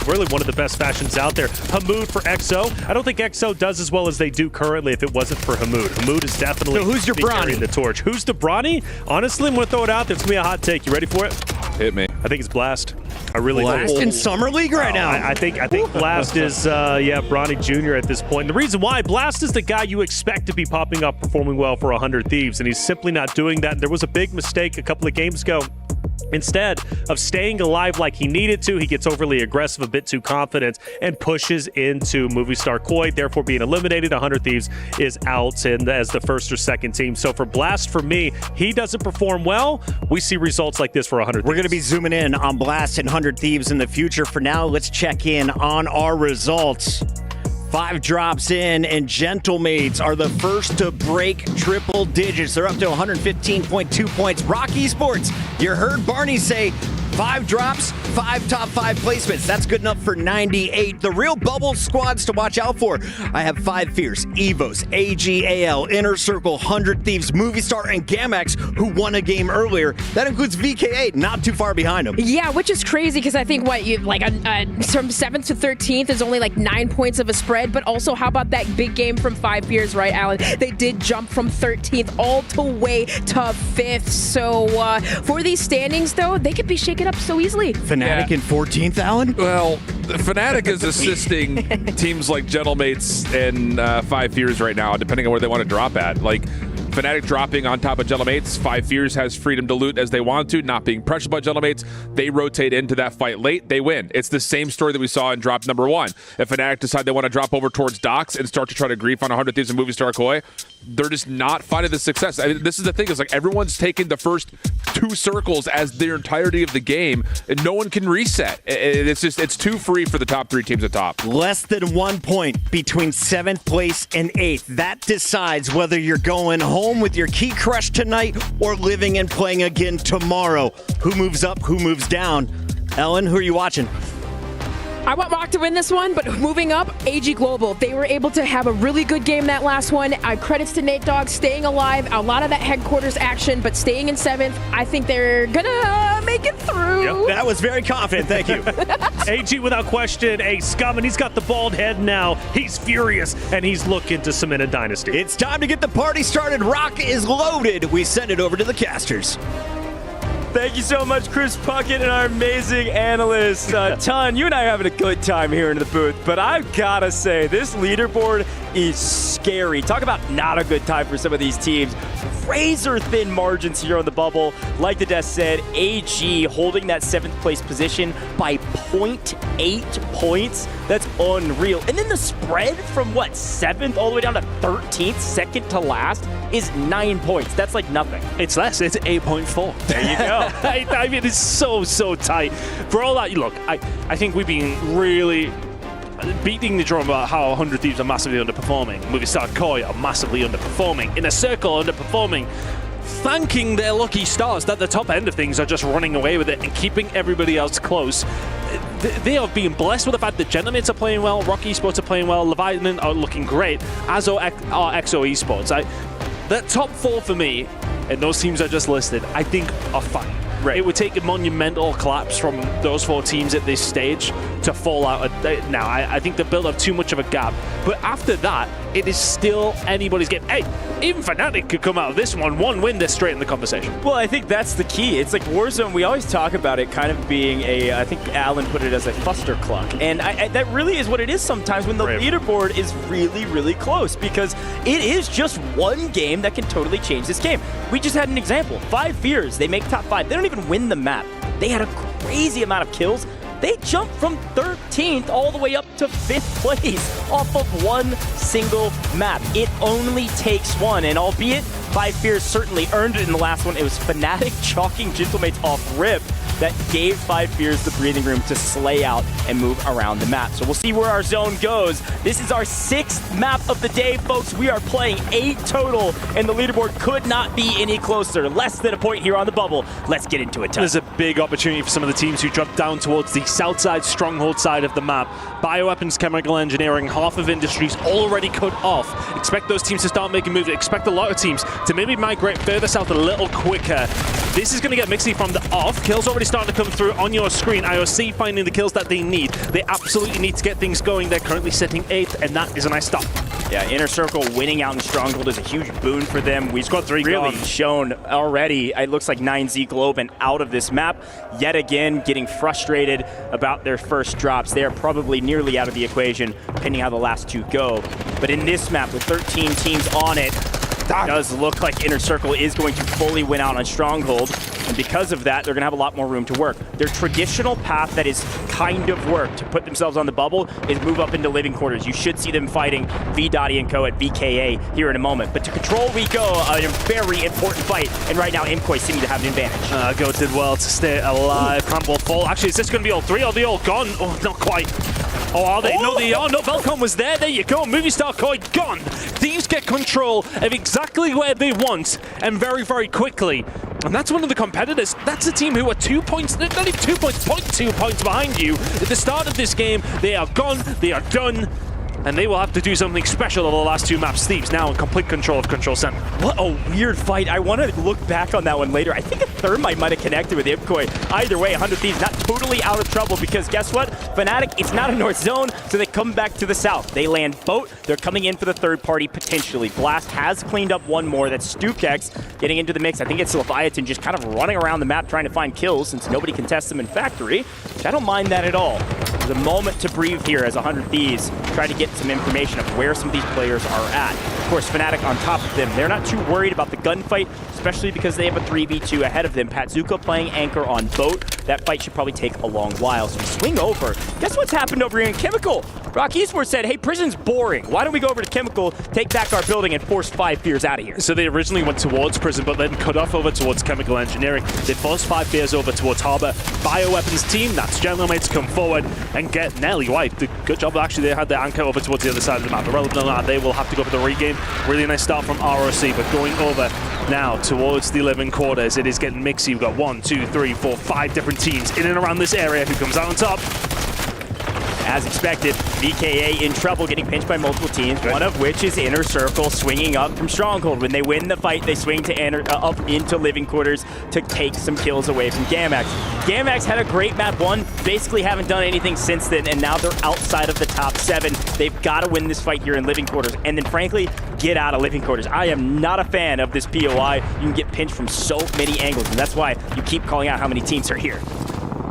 really one of the best fashions out there. Hamoud for XO. I don't think XO does as well as they do currently if it wasn't for Hamoud. Hamoud is definitely who's your carrying the torch. Who's the Bronny? Honestly, I'm going to throw it out there. It's going to be a hot take. You ready for it? Hit me. I think it's Blast. I really Blast do. in Summer League right now. I think Blast is Bronny Jr. at this point. And the reason why, Blast is the guy you expect to be popping up, performing well for 100 Thieves, and he's simply not doing that. And there was a big mistake a couple of games ago. Instead of staying alive like he needed to, he gets overly aggressive, a bit too confident, and pushes into Movie Star Koi, therefore being eliminated. 100 Thieves is out as the first or second team. So for Blast, for me, he doesn't perform well. We see results like this for 100 Thieves. We're going to be zooming in on Blast and 100 Thieves in the future. For now, let's check in on our results. 5 drops in, and Gentle Mates are the first to break triple digits. They're up to 115.2 points. Rock Esports, you heard Barney say 5 drops, 5 top 5 placements. That's good enough for 98. The real bubble squads to watch out for. I have 5 Fierce, Evos, AG.AL, Inner Circle, 100 Thieves, Movie Star, and Gamex, who won a game earlier. That includes VK8, not too far behind them. Yeah, which is crazy because I think from 7th to 13th is only like 9 points of a spread. But also, how about that big game from 5 Fierce, right, Alan? They did jump from 13th all the way to 5th. So for these standings, though, they could be shaken up so easily. Fnatic in 14th, Alan? Well, Fnatic is assisting teams like Gentle Mates and 5 Fierce right now, depending on where they want to drop at. Like, Fnatic dropping on top of Gentle Mates. 5 Fierce has freedom to loot as they want to, not being pressured by Gentle Mates. They rotate into that fight late, they win. It's the same story that we saw in drop number 1. If Fnatic decide they want to drop over towards Docks and start to try to grief on 100 Thieves and Movie Star Koi, they're just not finding the success. I mean, this is the thing, is like everyone's taking the first 2 circles as their entirety of the game, and no one can reset. It's too free for the top 3 teams at top. Less than 1 point between 7th place and 8th. That decides whether you're going home with your key crush tonight or living and playing again tomorrow. Who moves up, who moves down? Ellen, who are you watching? I want Rock to win this one, but moving up, AG Global. They were able to have a really good game that last one. Credits to Nate Dogg staying alive. A lot of that headquarters action, but staying in 7th. I think they're gonna make it through. Yep, that was very confident. Thank you. AG, without question, a scum, and he's got the bald head now. He's furious, and he's looking to cement a dynasty. It's time to get the party started. Rock is loaded. We send it over to the casters. Thank you so much, Chris Puckett, and our amazing analyst. Ton, you and I are having a good time here in the booth, but I've got to say, this leaderboard is scary. Talk about not a good time for some of these teams. Razor-thin margins here on the bubble. Like the desk said, AG holding that 7th place position by 0.8 points. That's unreal. And then the spread from, 7th all the way down to 13th, second to last, is 9 points. That's like nothing. It's less. It's 8.4. There you go. I mean, it's so tight. For all that, look, I think we've been really beating the drum about how 100 Thieves are massively underperforming. Movie Star Koi are massively underperforming. Inner Circle underperforming. Thanking their lucky stars that the top end of things are just running away with it and keeping everybody else close. They are being blessed with the fact that Gentle Mates are playing well, Rock Esports are playing well, Leviathan are looking great, as are XO Esports. That top 4 for me, and those teams I just listed, I think are fine. It would take a monumental collapse from those 4 teams at this stage to fall out. Now, I think they built up too much of a gap. But after that, it is still anybody's game. Hey, even Fnatic could come out of this one win, they're straight in the conversation. Well, I think that's the key. It's like Warzone, we always talk about it kind of being I think Alan put it as a clustercluck. And that really is what it is sometimes when the leaderboard is really, really close, because it is just one game that can totally change this game. We just had an example. 5 Fears, they make top 5. They don't even win the map. They had a crazy amount of kills. They jumped from 13th all the way up to 5th place off of one single map. It only takes one, and albeit 5 Fears certainly earned it in the last one, it was Fnatic chalking Gentlemates off rip that gave 5 Fears the breathing room to slay out and move around the map. So we'll see where our zone goes. This is our 6th map of the day, folks. We are playing 8 total, and the leaderboard could not be any closer. Less than a point here on the bubble. Let's get into it, Tuck. There's a big opportunity for some of the teams who drop down towards the south side, stronghold side of the map. Bioweapons, chemical engineering, half of industries already cut off. Expect those teams to start making moves. Expect a lot of teams to maybe migrate further south a little quicker. This is going to get mixy from the off. Kills already starting to come through on your screen. IOC finding the kills that they need. They absolutely need to get things going. They're currently sitting 8th, and that is a nice stop. Yeah, Inner Circle winning out in Stronghold is a huge boon for them. We've got 3 really shown already. It looks like 9Z Globe and out of this map. Yet again, getting frustrated about their first drops. They are probably nearly out of the equation, depending how the last 2 go. But in this map, with 13 teams on it, does look like Inner Circle is going to fully win out on Stronghold, and because of that, they're going to have a lot more room to work. Their traditional path that is kind of worked to put themselves on the bubble is move up into living quarters. You should see them fighting V-Dotty and Co. at VKA here in a moment. But to control Rico, a very important fight, and right now Imkoi seeming to have an advantage. Go did well to stay alive. Crumble fall. Actually, is this going to be all 3? Are they all gone? Oh, not quite. Oh, are they? No, they are. No, Velcom was there. There you go. Movie Star Koi gone. Thieves get control of exactly where they want, and very, very quickly. And that's one of the competitors. That's a team who are 2 points, not even 2 points, 0.2 points behind you. At the start of this game, they are gone. They are done. And they will have to do something special over the last 2 maps. Thieves now in complete control of Control Center. What a weird fight. I want to look back on that one later. I think a Thermite might have connected with Imkoi. Either way, 100 Thieves not totally out of trouble, because guess what? Fnatic, it's not a north zone, so they come back to the south. They land boat. They're coming in for the third party potentially. Blast has cleaned up one more. That's StukeX getting into the mix. I think it's Leviathan just kind of running around the map trying to find kills since nobody can test them in Factory. I don't mind that at all. There's a moment to breathe here as 100 Thieves try to get some information of where some of these players are at. Of course, Fnatic on top of them. They're not too worried about the gunfight, especially because they have a 3v2 ahead of them. Patzuka playing anchor on boat. That fight should probably take a long while. So we swing over. Guess what's happened over here in Chemical? Rock Esports said, hey, Prison's boring. Why don't we go over to Chemical, take back our building, and force 5 Fears out of here? So they originally went towards Prison, but then cut off over towards Chemical Engineering. They forced 5 Fears over towards Harbor. Bioweapons team, that's Gentlemates, come forward and get nearly wiped. Good job, actually, they had their anchor over towards the other side of the map. But rather than that, they will have to go for the regain. Really nice start from ROC, but going over now towards the living quarters, it is getting mixy. We've got 1, 2, 3, 4, 5 different teams in and around this area. Who comes out on top? As expected, VKA in trouble, getting pinched by multiple teams, one of which is Inner Circle swinging up from Stronghold. When they win the fight, they swing to up into living quarters to take some kills away from Gamax. Gamax had a great map 1, basically haven't done anything since then, and now they're outside of the top 7. They've got to win this fight here in living quarters, and then frankly, get out of living quarters. I am not a fan of this POI. You can get pinched from so many angles, and that's why you keep calling out how many teams are here.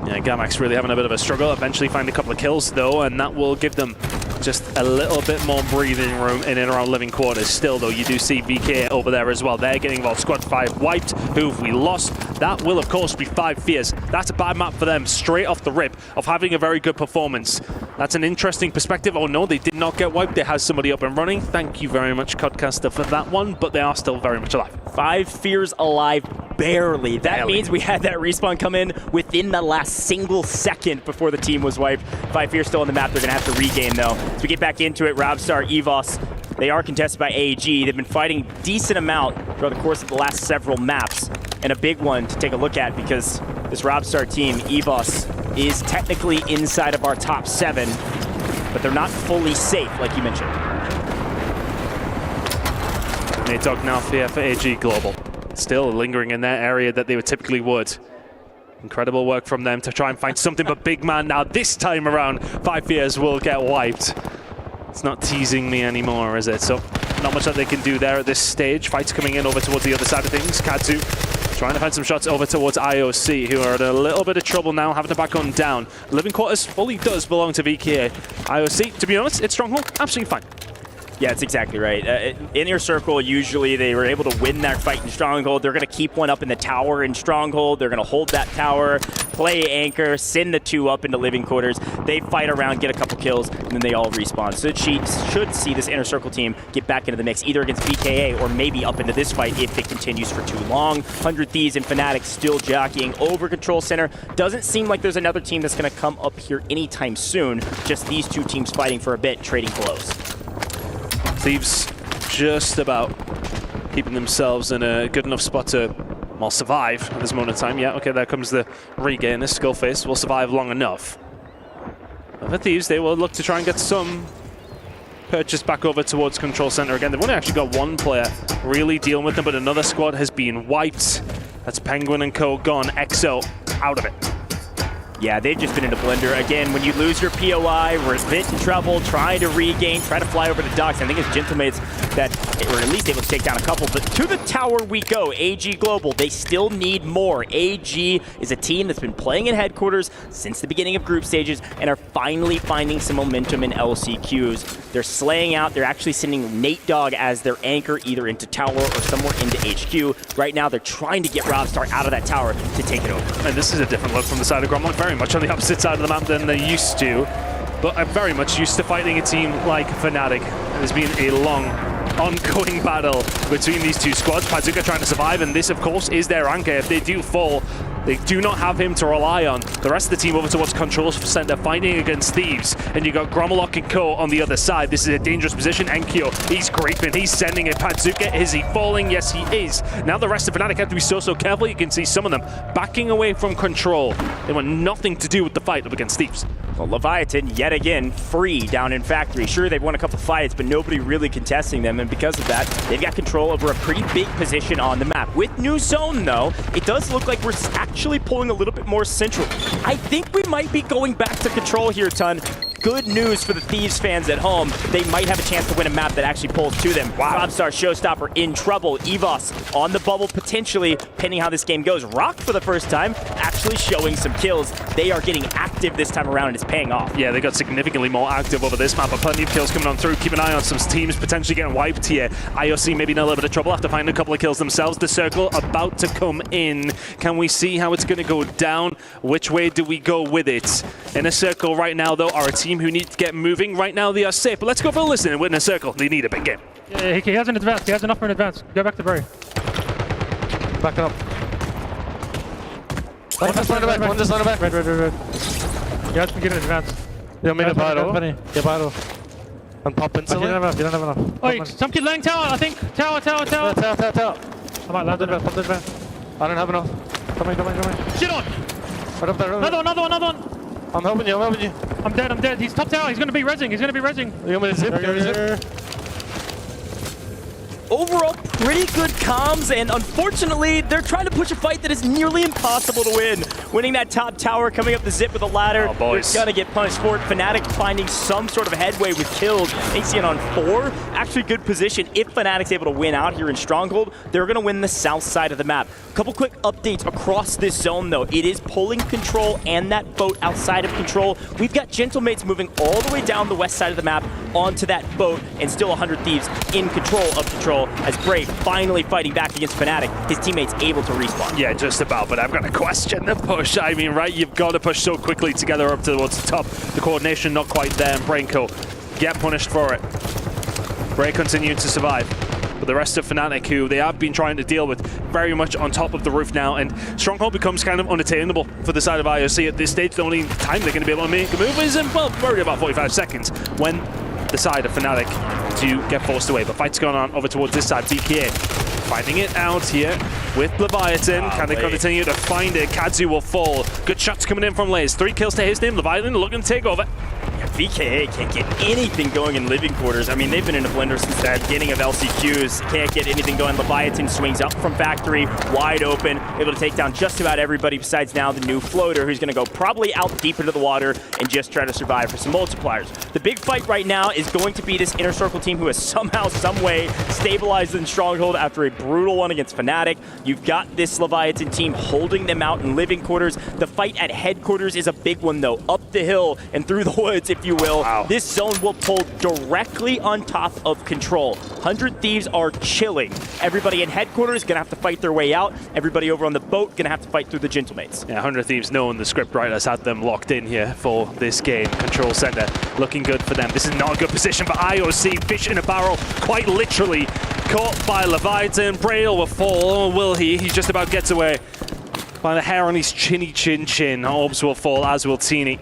Yeah, Gamax really having a bit of a struggle. Eventually find a couple of kills, though, and that will give them just a little bit more breathing room in and around living quarters. Still, though, you do see VK over there as well. They're getting involved. Squad 5 wiped. Who have we lost? That will, of course, be 5 Fears. That's a bad map for them, straight off the rip of having a very good performance. That's an interesting perspective. Oh, no, they did not get wiped. They had somebody up and running. Thank you very much, Codcaster, for that one, but they are still very much alive. 5 Fears alive. Barely. That means we had that respawn come in within the last single second before the team was wiped. 5 Fears still on the map. They're going to have to regain, though. As we get back into it, Robstar, EVOS, they are contested by AG. They've been fighting a decent amount throughout the course of the last several maps. And a big one to take a look at, because this Robstar team, EVOS, is technically inside of our top 7, but they're not fully safe, like you mentioned. They talk now for AG Global. Still lingering in that area that they would typically would. Incredible work from them to try and find something but big man. Now this time around, 5 Fears will get wiped. It's not teasing me anymore, is it? So not much that they can do there at this stage. Fights coming in over towards the other side of things. Kadzu trying to find some shots over towards IOC, who are in a little bit of trouble now, having to back on down. Living Quarters fully does belong to VKA. IOC, to be honest, it's Stronghold, absolutely fine. Yeah, that's exactly right. Inner Circle, usually they were able to win that fight in Stronghold. They're going to keep one up in the tower in Stronghold. They're going to hold that tower, play anchor, send the 2 up into Living Quarters. They fight around, get a couple kills, and then they all respawn. So she should see this Inner Circle team get back into the mix, either against VKA or maybe up into this fight if it continues for too long. 100 Thieves and Fnatic still jockeying over Control Center. Doesn't seem like there's another team that's going to come up here anytime soon. Just these 2 teams fighting for a bit, trading blows. Thieves just about keeping themselves in a good enough spot to, well, survive at this moment in time. Yeah, okay, there comes the regain. This Skull Face will survive long enough. But for Thieves, they will look to try and get some purchase back over towards Control Center again. They've only actually got 1 player really dealing with them, but another squad has been wiped. That's Penguin and Co. gone. EXO out of it. Yeah, they've just been in a blender. Again, when you lose your POI, we're a bit in trouble, trying to regain, try to fly over the docks. I think it's Gentlemates that were at least able to take down a couple, but to the tower we go. AG Global, they still need more. AG is a team that's been playing in headquarters since the beginning of group stages and are finally finding some momentum in LCQs. They're slaying out. They're actually sending Nate Dogg as their anchor, either into tower or somewhere into HQ. Right now, they're trying to get Robstar out of that tower to take it over. And this is a different look from the side of Gromlok, very much on the opposite side of the map than they used to. But I'm very much used to fighting a team like Fnatic. There's been a long, ongoing battle between these 2 squads. Pazuka trying to survive, and this, of course, is their anchor. If they do fall, they do not have him to rely on. The rest of the team over towards Control Center fighting against Thieves. And you got Gromlok and Co. on the other side. This is a dangerous position. Enkyo, he's creeping, he's sending it. Pazuka, is he falling? Yes, he is. Now the rest of Fnatic have to be so careful. You can see some of them backing away from Control. They want nothing to do with the fight up against Thieves. Well, Leviathan, yet again, free down in Factory. Sure, they've won a couple fights, but nobody really contesting them, and because of that, they've got control over a pretty big position on the map. With New Zone, though, it does look like we're actually pulling a little bit more central. I think we might be going back to Control here, Ton. Good news for the Thieves fans at home. They might have a chance to win a map that actually pulls to them. Wow. Robstar, Showstopper in trouble. EVOS on the bubble potentially, depending how this game goes. Rock for the first time, actually showing some kills. They are getting active this time around, and it's paying off. Yeah, they got significantly more active over this map, but plenty of kills coming on through. Keep an eye on some teams potentially getting wiped here. IOC maybe in a little bit of trouble after finding a couple of kills themselves. The circle about to come in. Can we see how it's going to go down? Which way do we go with it? In a circle right now, though, are a team who need to get moving. Right now, they are safe, but let's go for a listen and win a circle. They need a big game. Yeah, he has an advance. He has enough for an advance. Go back to Barry. Back up. One just on the back. One just on the back. Red. You have to get an advance. You want me to battle? Yeah, battle. And pop instantly? You don't have enough. Oh, some kid laying tower, I think. Tower. Tower. I might land it. Pop the advance. I don't have enough. Come in. Shit on! Right up there. Another one. I'm helping you. I'm dead. He's top tower. He's going to be rezzing. You want me to zip? Overall, pretty good comms, and unfortunately, they're trying to push a fight that is nearly impossible to win. Winning that top tower, coming up the zip with a ladder, they're gonna get punished for it. Fnatic finding some sort of headway with kills. ACN on 4, actually good position. If Fnatic's able to win out here in Stronghold, they're gonna win the south side of the map. Couple quick updates across this zone, though. It is pulling Control and that boat outside of Control. We've got Gentlemates moving all the way down the west side of the map onto that boat, and still 100 Thieves in control of Control, as Brave finally fighting back against Fnatic. His teammates able to respawn. Yeah, just about, but I'm going to question the push. I mean, right, you've got to push so quickly together up towards the top. The coordination not quite there, and Brainco get punished for it. Bray continuing to survive. But the rest of Fnatic, who they have been trying to deal with, very much on top of the roof now, and Stronghold becomes kind of unattainable for the side of IOC at this stage. The only time they're going to be able to make a move is in, well, probably about 45 seconds, when the side of Fnatic to get forced away. But fight's going on over towards this side. BK finding it out here with Leviathan. Can they continue to find it? Kadzu will fall. Good shots coming in from Lays. 3 kills to his name. Leviathan looking to take over. VKA can't get anything going in living quarters. I mean, they've been in a blender since the beginning of LCQs. Can't get anything going. Leviathan swings up from factory, wide open, able to take down just about everybody besides now the new floater, who's going to go probably out deep into the water and just try to survive for some multipliers. The big fight right now is going to be this Inner Circle team who has somehow, some way stabilized in Stronghold after a brutal one against Fnatic. You've got this Leviathan team holding them out in living quarters. The fight at headquarters is a big one though, up the hill and through the woods, if you will. Wow. This zone will pull directly on top of Control. 100 Thieves are chilling. Everybody in headquarters gonna have to fight their way out. Everybody over on the boat gonna have to fight through the Gentlemates. Yeah, 100 Thieves knowing the script writers had them locked in here for this game. Control center looking good for them. This is not a good position for IOC. Fish in a barrel, quite literally caught by Leviathan. Braille will fall, or will he? He just about gets away by the hair on his chinny chin. Orbs will fall, as will Teeny.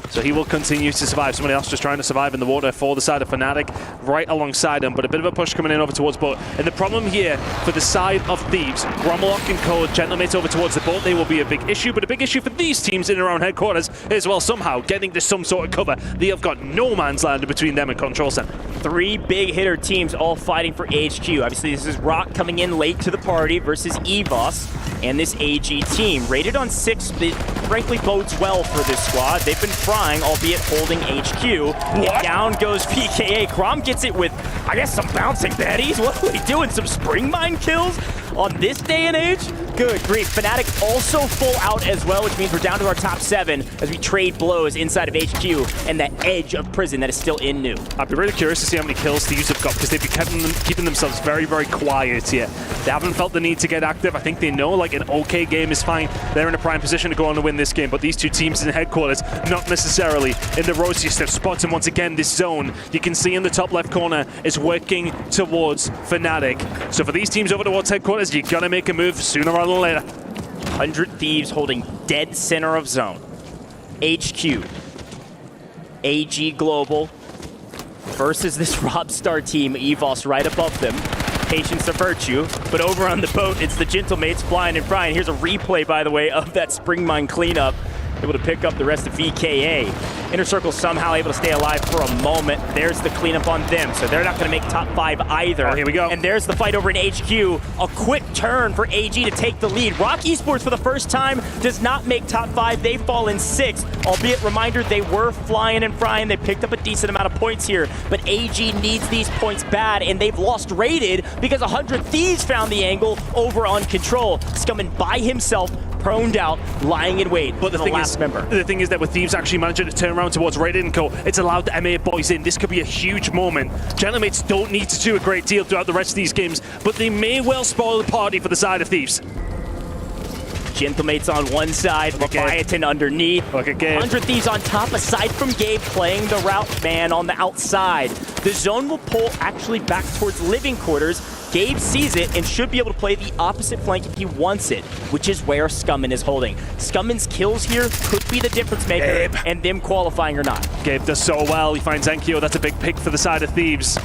So he will continue to survive. Somebody else just trying to survive in the water for the side of Fnatic, right alongside him, but a bit of a push coming in over towards boat. And the problem here for the side of Thieves, Gromlock and Code, Gentlemates over towards the boat, they will be a big issue, but a big issue for these teams in and around headquarters as well, somehow getting to some sort of cover. They have got no man's land between them and Control Center. 3 big hitter teams all fighting for HQ. Obviously, this is Rock coming in late to the party versus EVOS and this AG team. Rated on 6, it frankly bodes well for this squad. They've been frying, albeit holding HQ. And down goes PKA. Crom gets it with, I guess, some bouncing betties. What are we doing? Some spring mine kills on this day and age? Good grief. Fnatic also full out as well, which means we're down to our top 7 as we trade blows inside of HQ and that edge of prison that is still in new. I'd be really curious to see how many kills Thieves have got, because they've been keeping themselves very, very quiet here. They haven't felt the need to get active. I think they know like an okay game is fine. They're in a prime position to go on and win this game, but these two teams in headquarters, not necessarily in the rosiest of spots. And once again, this zone, you can see in the top left corner, is working towards Fnatic. So for these teams over towards headquarters, you gotta make a move sooner rather than later. 100 Thieves holding dead center of zone. HQ, AG Global versus this Robstar team, EVOS right above them. Patience of virtue, but over on the boat, it's the Gentlemates flying and frying. Here's a replay, by the way, of that spring mine cleanup. Able to pick up the rest of VKA. Inner Circle somehow able to stay alive for a moment. There's the cleanup on them, so they're not going to make top 5 either. Oh, here we go. And there's the fight over in HQ. A quick turn for AG to take the lead. Rock Esports for the first time does not make top 5. They fall in 6, albeit reminder they were flying and frying. They picked up a decent amount of points here, but AG needs these points bad, and they've lost rated because 100 Thieves found the angle over on Control. Scumming by himself, proned out, lying in wait. But the thing is that with Thieves actually managing to turn around towards Raiden and Co, it's allowed the MA boys in. This could be a huge moment. Gentlemates don't need to do a great deal throughout the rest of these games, but they may well spoil the party for the side of Thieves. Gentlemates on one side, Leviathan underneath. Look at Gabe. 100 Thieves on top, aside from Gabe playing the route man on the outside. The zone will pull actually back towards living quarters. Gabe sees it and should be able to play the opposite flank if he wants it, which is where Scummin is holding. Scummin's kills here could be the difference maker, Gabe, and them qualifying or not. Gabe does so well. He finds Enkyo. That's a big pick for the side of Thieves.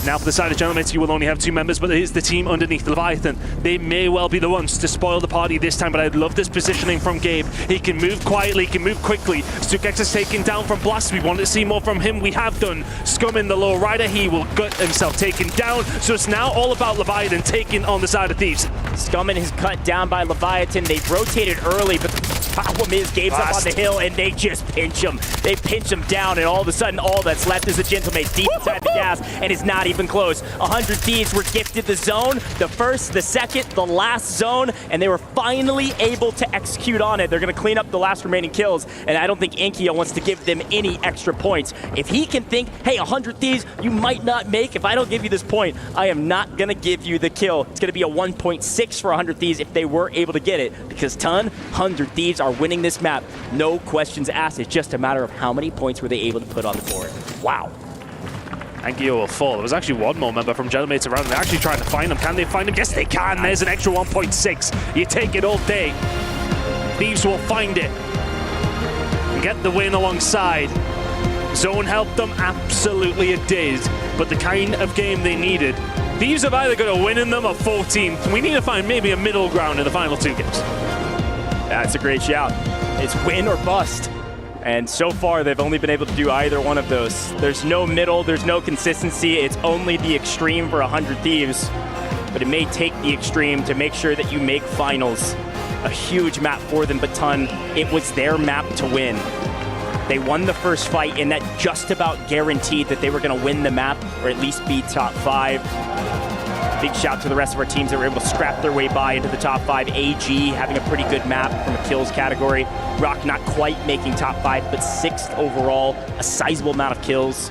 Now for the side of Gentlemates, you will only have 2 members, but it is the team underneath Leviathan. They may well be the ones to spoil the party this time, but I love this positioning from Gabe. He can move quietly, he can move quickly. Stukex is taken down from Blast. We wanted to see more from him. We have done. Scummin, the low rider, he will gut himself taken down. So it's now all about Leviathan taking on the side of Thieves. Scummin is cut down by Leviathan. They've rotated early, but the problem is Gabe's up on the hill and they just pinch him. They pinch him down, and all of a sudden all that's left is a Gentlemate deep inside the gas, and it's not even close. 100 Thieves were gifted the zone, the first, the second, the last zone, and they were finally able to execute on it. They're going to clean up the last remaining kills, and I don't think Enkyo wants to give them any extra points. If he can think, hey, 100 Thieves, you might not make. If I don't give you this point, I am not going to give you the kill. It's going to be a 1.6 for 100 Thieves if they were able to get it, because 100 Thieves are winning this map. No questions asked. It's just a matter of how many points were they able to put on the board. Wow. Enkyo will fall. There was actually one more member from Gentlemates around. They're actually trying to find him. Can they find him? Yes, they can. There's an extra 1.6. You take it all day. Thieves will find it and get the win alongside. Zone helped them. Absolutely it did. But the kind of game they needed. Thieves have either got to win in them or 14th. We need to find maybe a middle ground in the final 2 games. That's a great shout. It's win or bust. And so far, they've only been able to do either one of those. There's no middle, there's no consistency. It's only the extreme for 100 Thieves. But it may take the extreme to make sure that you make finals. A huge map for them, but Ton, it was their map to win. They won the first fight, and that just about guaranteed that they were going to win the map, or at least be top 5. Big shout to the rest of our teams that were able to scrap their way by into the top 5. AG having a pretty good map from a kills category. Rock not quite making top 5, but 6th overall, a sizable amount of kills.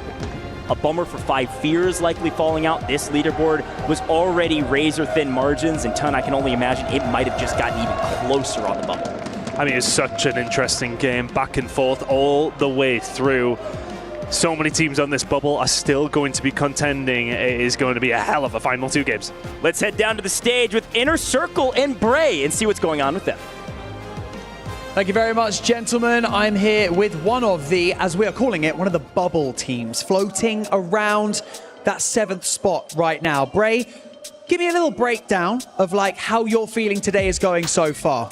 A bummer for 5 Fears likely falling out. This leaderboard was already razor-thin margins, and Ton, I can only imagine it might have just gotten even closer on the bubble. I mean, it's such an interesting game, back and forth all the way through. So many teams on this bubble are still going to be contending. It is going to be a hell of a final 2 games. Let's head down to the stage with Inner Circle and Bray and see what's going on with them. Thank you very much, gentlemen. I'm here with one of the, as we are calling it, one of the bubble teams floating around that 7th spot right now. Bray, give me a little breakdown of like how you're feeling today is going so far.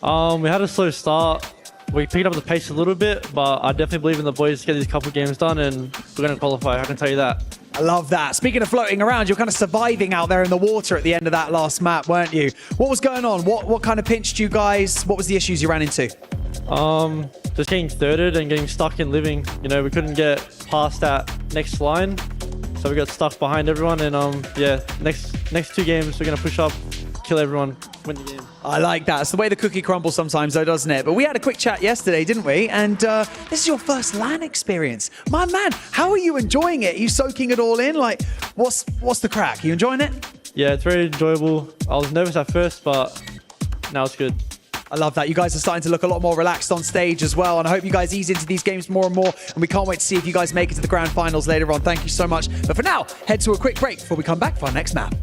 We had a slow start. We picked up the pace a little bit, but I definitely believe in the boys to get these couple games done, and we're going to qualify, I can tell you that. I love that. Speaking of floating around, you're kind of surviving out there in the water at the end of that last map, weren't you? What was going on? What kind of pinched you guys? What was the issues you ran into? Just getting thirded and getting stuck in living. You know, we couldn't get past that next line, so we got stuck behind everyone, and yeah, next 2 games, we're going to push up, kill everyone, win the game. I like that. It's the way the cookie crumbles sometimes, though, doesn't it? But we had a quick chat yesterday, didn't we? And this is your first LAN experience. My man, how are you enjoying it? Are you soaking it all in? Like, what's the crack? Are you enjoying it? Yeah, it's very enjoyable. I was nervous at first, but now it's good. I love that. You guys are starting to look a lot more relaxed on stage as well, and I hope you guys ease into these games more and more, and we can't wait to see if you guys make it to the grand finals later on. Thank you so much. But for now, head to a quick break before we come back for our next map.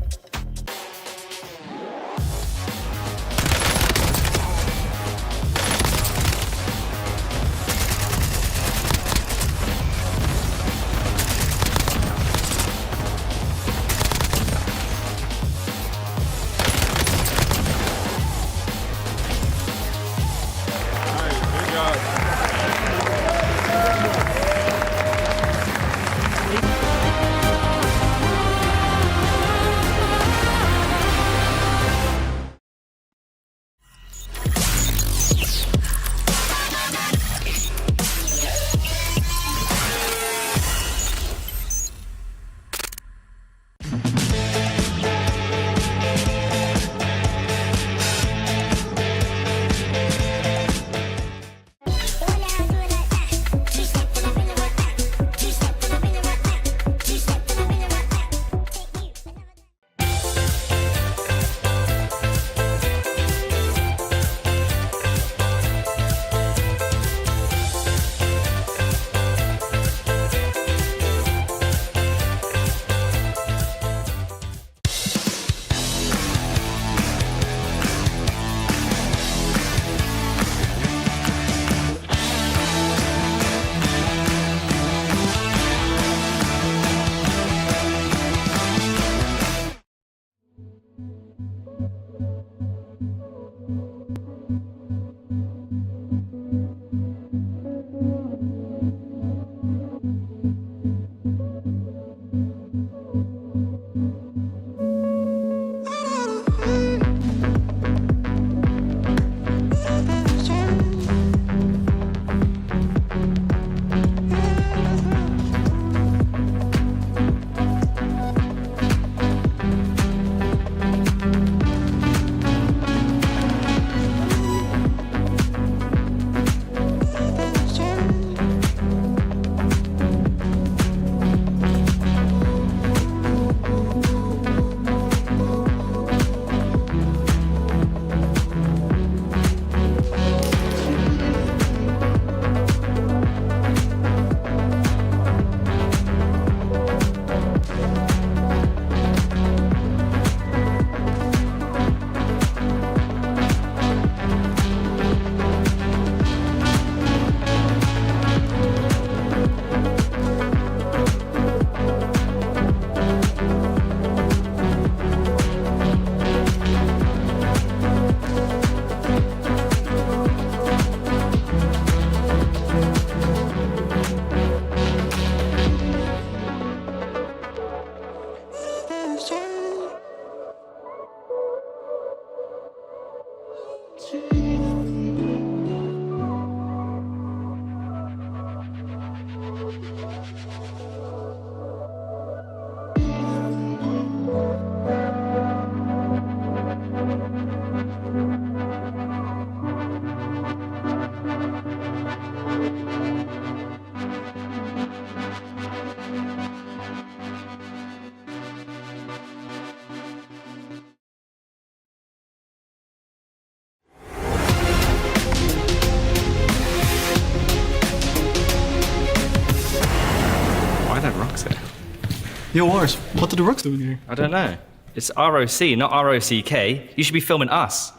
Yo, Wars, what are the rocks doing here? I don't know. It's ROC, not ROCK. You should be filming us.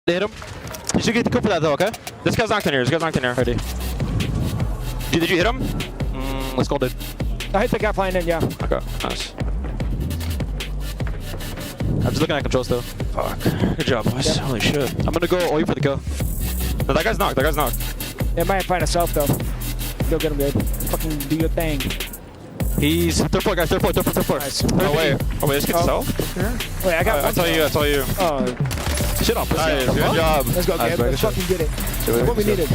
Hit him. You should get the coup for that though, okay? This guy's knocked in here. Ready. Did you hit him? Let's go, dude. I hit the guy flying in, yeah. Okay, nice. I'm just looking at controls though. Fuck. Good job, boys. Yeah. Holy shit. I'm gonna go all you for the kill. No, that guy's knocked. It might find itself though. Go get him, dude. Fucking do your thing. He's third floor, guys. Third floor. Nice. Oh wait, this kid's self? Wait, I got I tell you. Oh. Shit on, pussy. Nice, good job. Let's go, Gabe. Let's fucking get it. That's what we needed.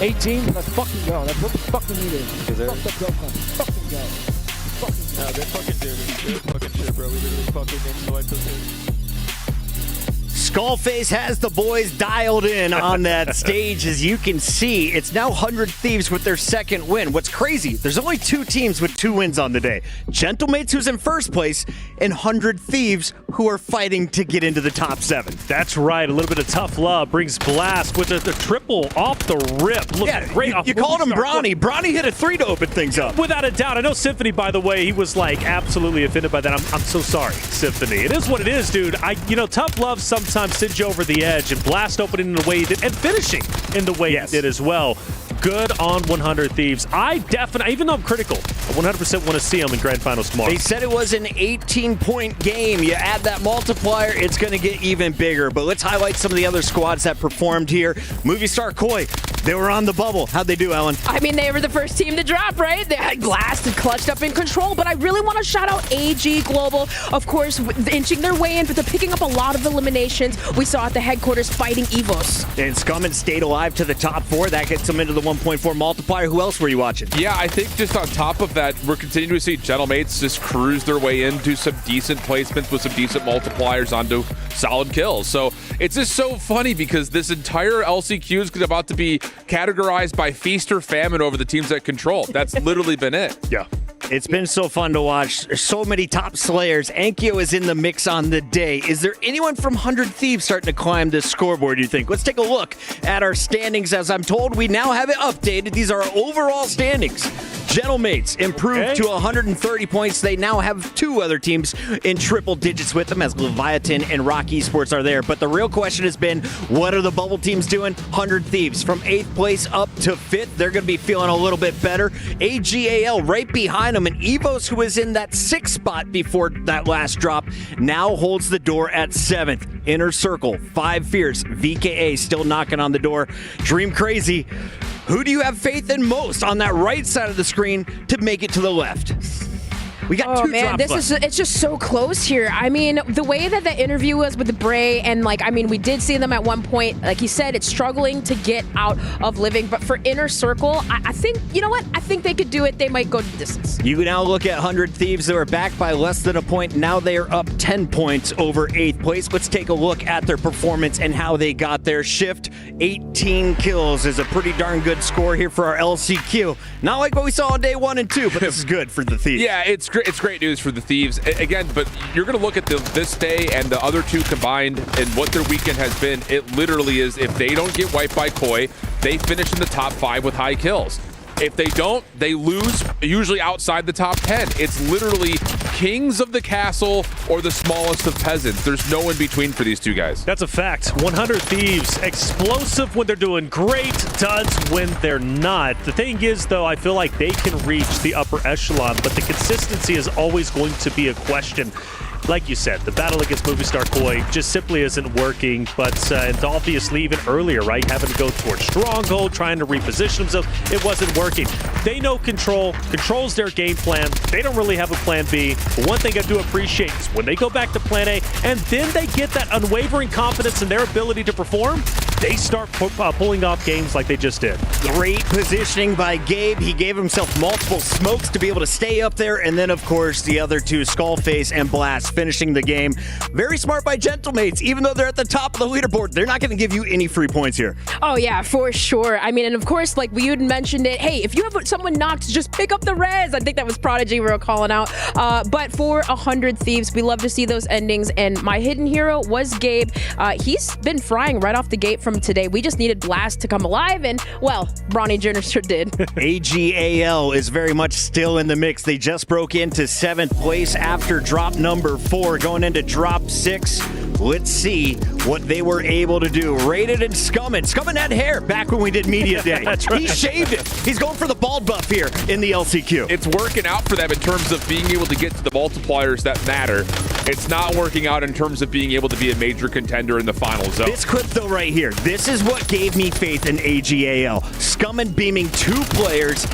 18, let's fucking go. That's what we fucking needed. Fuck the go, fucking go. Fucking go. No, good fucking dude. Good fucking shit, bro. We literally fucking enjoyed this. Skullface has the boys dialed in on that stage. As you can see, it's now 100 Thieves with their second win. What's crazy, there's only 2 teams with 2 wins on the day. Gentlemates, who's in first place, and 100 Thieves, who are fighting to get into the top 7. That's right. A little bit of tough love brings Blast with the triple off the rip. Looking great. You called him Bronny. Bronny hit a 3 to open things up. Without a doubt. I know Symphony, by the way, he was like absolutely offended by that. I'm so sorry, Symphony. It is what it is, dude. Tough love sometimes sends you over the edge, and Blast opening in the way he did, and finishing in the way he did as well. Good on 100 Thieves. I definitely, even though I'm critical, I 100% want to see him in Grand Finals tomorrow. They said it was an 18-point game. You add that multiplier, it's going to get even bigger. But let's highlight some of the other squads that performed here. Movie Star Koi, they were on the bubble. How'd they do, Ellen? I mean, they were the first team to drop, right? They had Blast and clutched up in control, but I really want to shout out AG Global, of course, inching their way in, but they're picking up a lot of eliminations. We saw at the headquarters fighting Evos. And Scummin stayed alive to the top 4. That gets them into the 1.4 multiplier. Who else were you watching? Yeah, I think just on top of that, we're continuing to see Gentlemates just cruise their way into some decent placements with some decent multipliers onto solid kills. So it's just so funny because this entire LCQ is about to be categorized by feast or famine over the teams that control. That's literally been it. Yeah. It's been so fun to watch. There's so many top slayers. Ankyo is in the mix on the day. Is there anyone from 100 Thieves starting to climb this scoreboard, you think? Let's take a look at our standings. As I'm told, we now have it updated. These are our overall standings. Gentlemates improved to 130 points. They now have 2 other teams in triple digits with them, as Leviathan and Rock Esports are there. But the real question has been, what are the bubble teams doing? 100 Thieves from 8th place up to 5th. They're going to be feeling a little bit better. AG.AL right behind them, and Evos, who was in that 6th spot before that last drop, now holds the door at 7th. Inner Circle, 5 Fierce, VKA still knocking on the door. Dream Crazy. Who do you have faith in most on that right side of the screen to make it to the left? We got 2 man, drops left. it's just so close here. I mean, the way that the interview was with the Bray, and we did see them at one point. Like he said, it's struggling to get out of living. But for Inner Circle, I think, you know what? I think they could do it. They might go the distance. You can now look at 100 Thieves. They were back by less than a point. Now they are up 10 points over 8th place. Let's take a look at their performance and how they got their shift. 18 kills is a pretty darn good score here for our LCQ. Not like what we saw on day 1 and 2, but this is good for the Thieves. Yeah, it's great news for the Thieves. Again, but you're going to look at this day and the other 2 combined and what their weekend has been. It literally is, if they don't get wiped by Koi, they finish in the top 5 with high kills. If they don't, they lose, usually outside the top 10. It's literally kings of the castle or the smallest of peasants. There's no in between for these 2 guys. That's a fact. 100 Thieves, explosive when they're doing great, duds when they're not. The thing is, though, I feel like they can reach the upper echelon, but the consistency is always going to be a question. Like you said, the battle against Movie Star Koi just simply isn't working, but and obviously even earlier, right, having to go towards Stronghold, trying to reposition themselves, it wasn't working. They know Control's their game plan. They don't really have a plan B, but one thing I do appreciate is when they go back to plan A, and then they get that unwavering confidence in their ability to perform, they start pulling off games like they just did. Great positioning by Gabe. He gave himself multiple smokes to be able to stay up there, and then, of course, the other 2, Skullface and Blast, finishing the game. Very smart by Gentlemates. Even though they're at the top of the leaderboard, they're not going to give you any free points here. Oh, yeah, for sure. I mean, and of course, like you mentioned it, hey, if you have someone knocked, just pick up the res. I think that was Prodigy we were calling out. But for 100 Thieves, we love to see those endings, and my hidden hero was Gabe. He's been frying right off the gate from today. We just needed Blast to come alive, and, well, Bronny Jenner sure did. AG.AL is very much still in the mix. They just broke into 7th place after drop number 4, going into drop 6. Let's see what they were able to do. Rated and Scummin. Scummin had hair back when we did Media Day. That's right. He shaved it. He's going for the bald buff here in the LCQ. It's working out for them in terms of being able to get to the multipliers that matter. It's not working out in terms of being able to be a major contender in the final zone. This clip, though, right here, this is what gave me faith in AG.AL. Scummin beaming 2 players,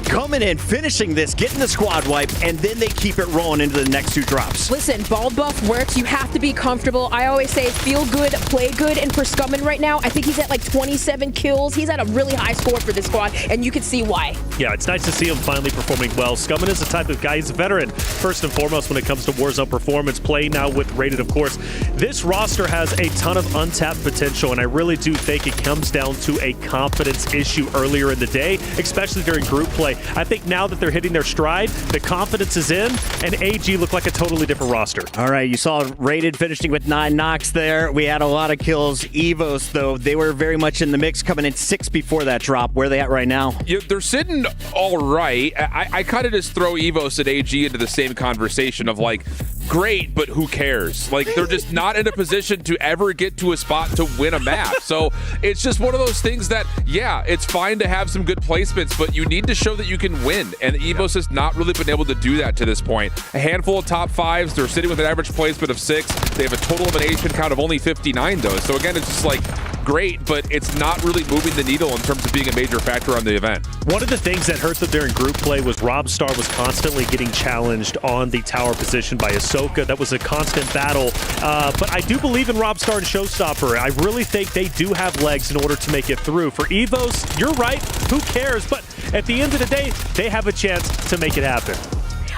coming in, finishing this, getting the squad wipe, and then they keep it rolling into the next 2 drops. Listen, bald buff works. You have to be comfortable. I always say feel good, play good. And for Scummin right now, I think he's at like 27 kills. He's at a really high score for this squad, and you can see why. Yeah, it's nice to see him finally performing well. Scummin is the type of guy, he's a veteran, first and foremost when it comes to Warzone performance, playing now with Rated, of course. This roster has a ton of untapped potential, and I really do think it comes down to a confidence issue earlier in the day, especially during group play. I think now that they're hitting their stride, the confidence is in, and AG look like a totally different roster. All right, you saw Rated finishing with 9 knocks there. We had a lot of kills. Evos, though, they were very much in the mix, coming in 6 before that drop. Where are they at right now? Yeah, they're sitting all right. I kind of just throw Evos and AG into the same conversation of like, great, but who cares? Like, they're just not in a position to ever get to a spot to win a map. So it's just one of those things that, yeah, it's fine to have some good placements, but you need to show that you can win. And Evos has not really been able to do that to this point. A handful of top 5s. They're sitting with an average placement of 6. They have a total elimination count of only 59, though. So again, it's just like, great, but it's not really moving the needle in terms of being a major factor on the event. One of the things that hurt them during group play was Robstar was constantly getting challenged on the tower position by Ahsoka. That was a constant battle, but I do believe in Robstar and Showstopper. I really think they do have legs in order to make it through. For Evos, you're right, who cares? But at the end of the day, they have a chance to make it happen.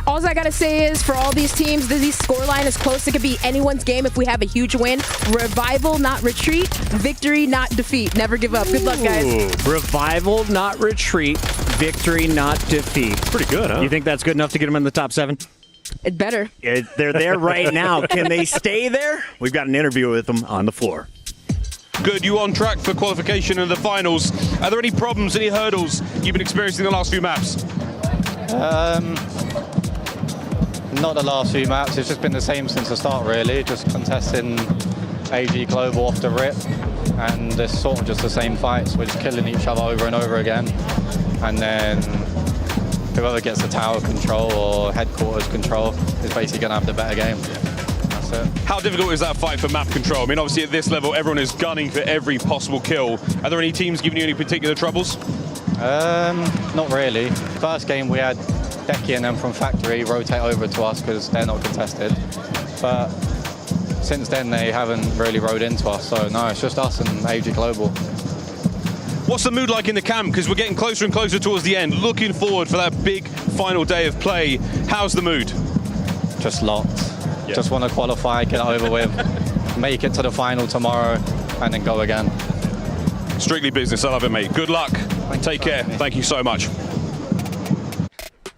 All I gotta say is, for all these teams, this scoreline is close. It could be anyone's game if we have a huge win. Revival, not retreat. Victory, not defeat. Never give up. Good luck, guys. Revival, not retreat. Victory, not defeat. Pretty good, huh? You think that's good enough to get them in the top 7? It better. They're there right now. Can they stay there? We've got an interview with them on the floor. Good, you on track for qualification in the finals. Are there any problems, any hurdles you've been experiencing in the last few maps? Not the last few maps, it's just been the same since the start really, just contesting AG Global off the rip, and it's sort of just the same fights, we're just killing each other over and over again, and then whoever gets the tower control or headquarters control is basically going to have the better game. That's it. How difficult is that fight for map control? I mean, obviously at this level, everyone is gunning for every possible kill. Are there any teams giving you any particular troubles? Not really. First game we had Decky and them from Factory rotate over to us because they're not contested. But since then, they haven't really rode into us. So no, it's just us and AG Global. What's the mood like in the camp? Because we're getting closer and closer towards the end. Looking forward for that big final day of play. How's the mood? Just locked. Yeah. Just want to qualify, get it over with, make it to the final tomorrow, and then go again. Strictly business. I love it, mate. Good luck. Take care. Thank you so much.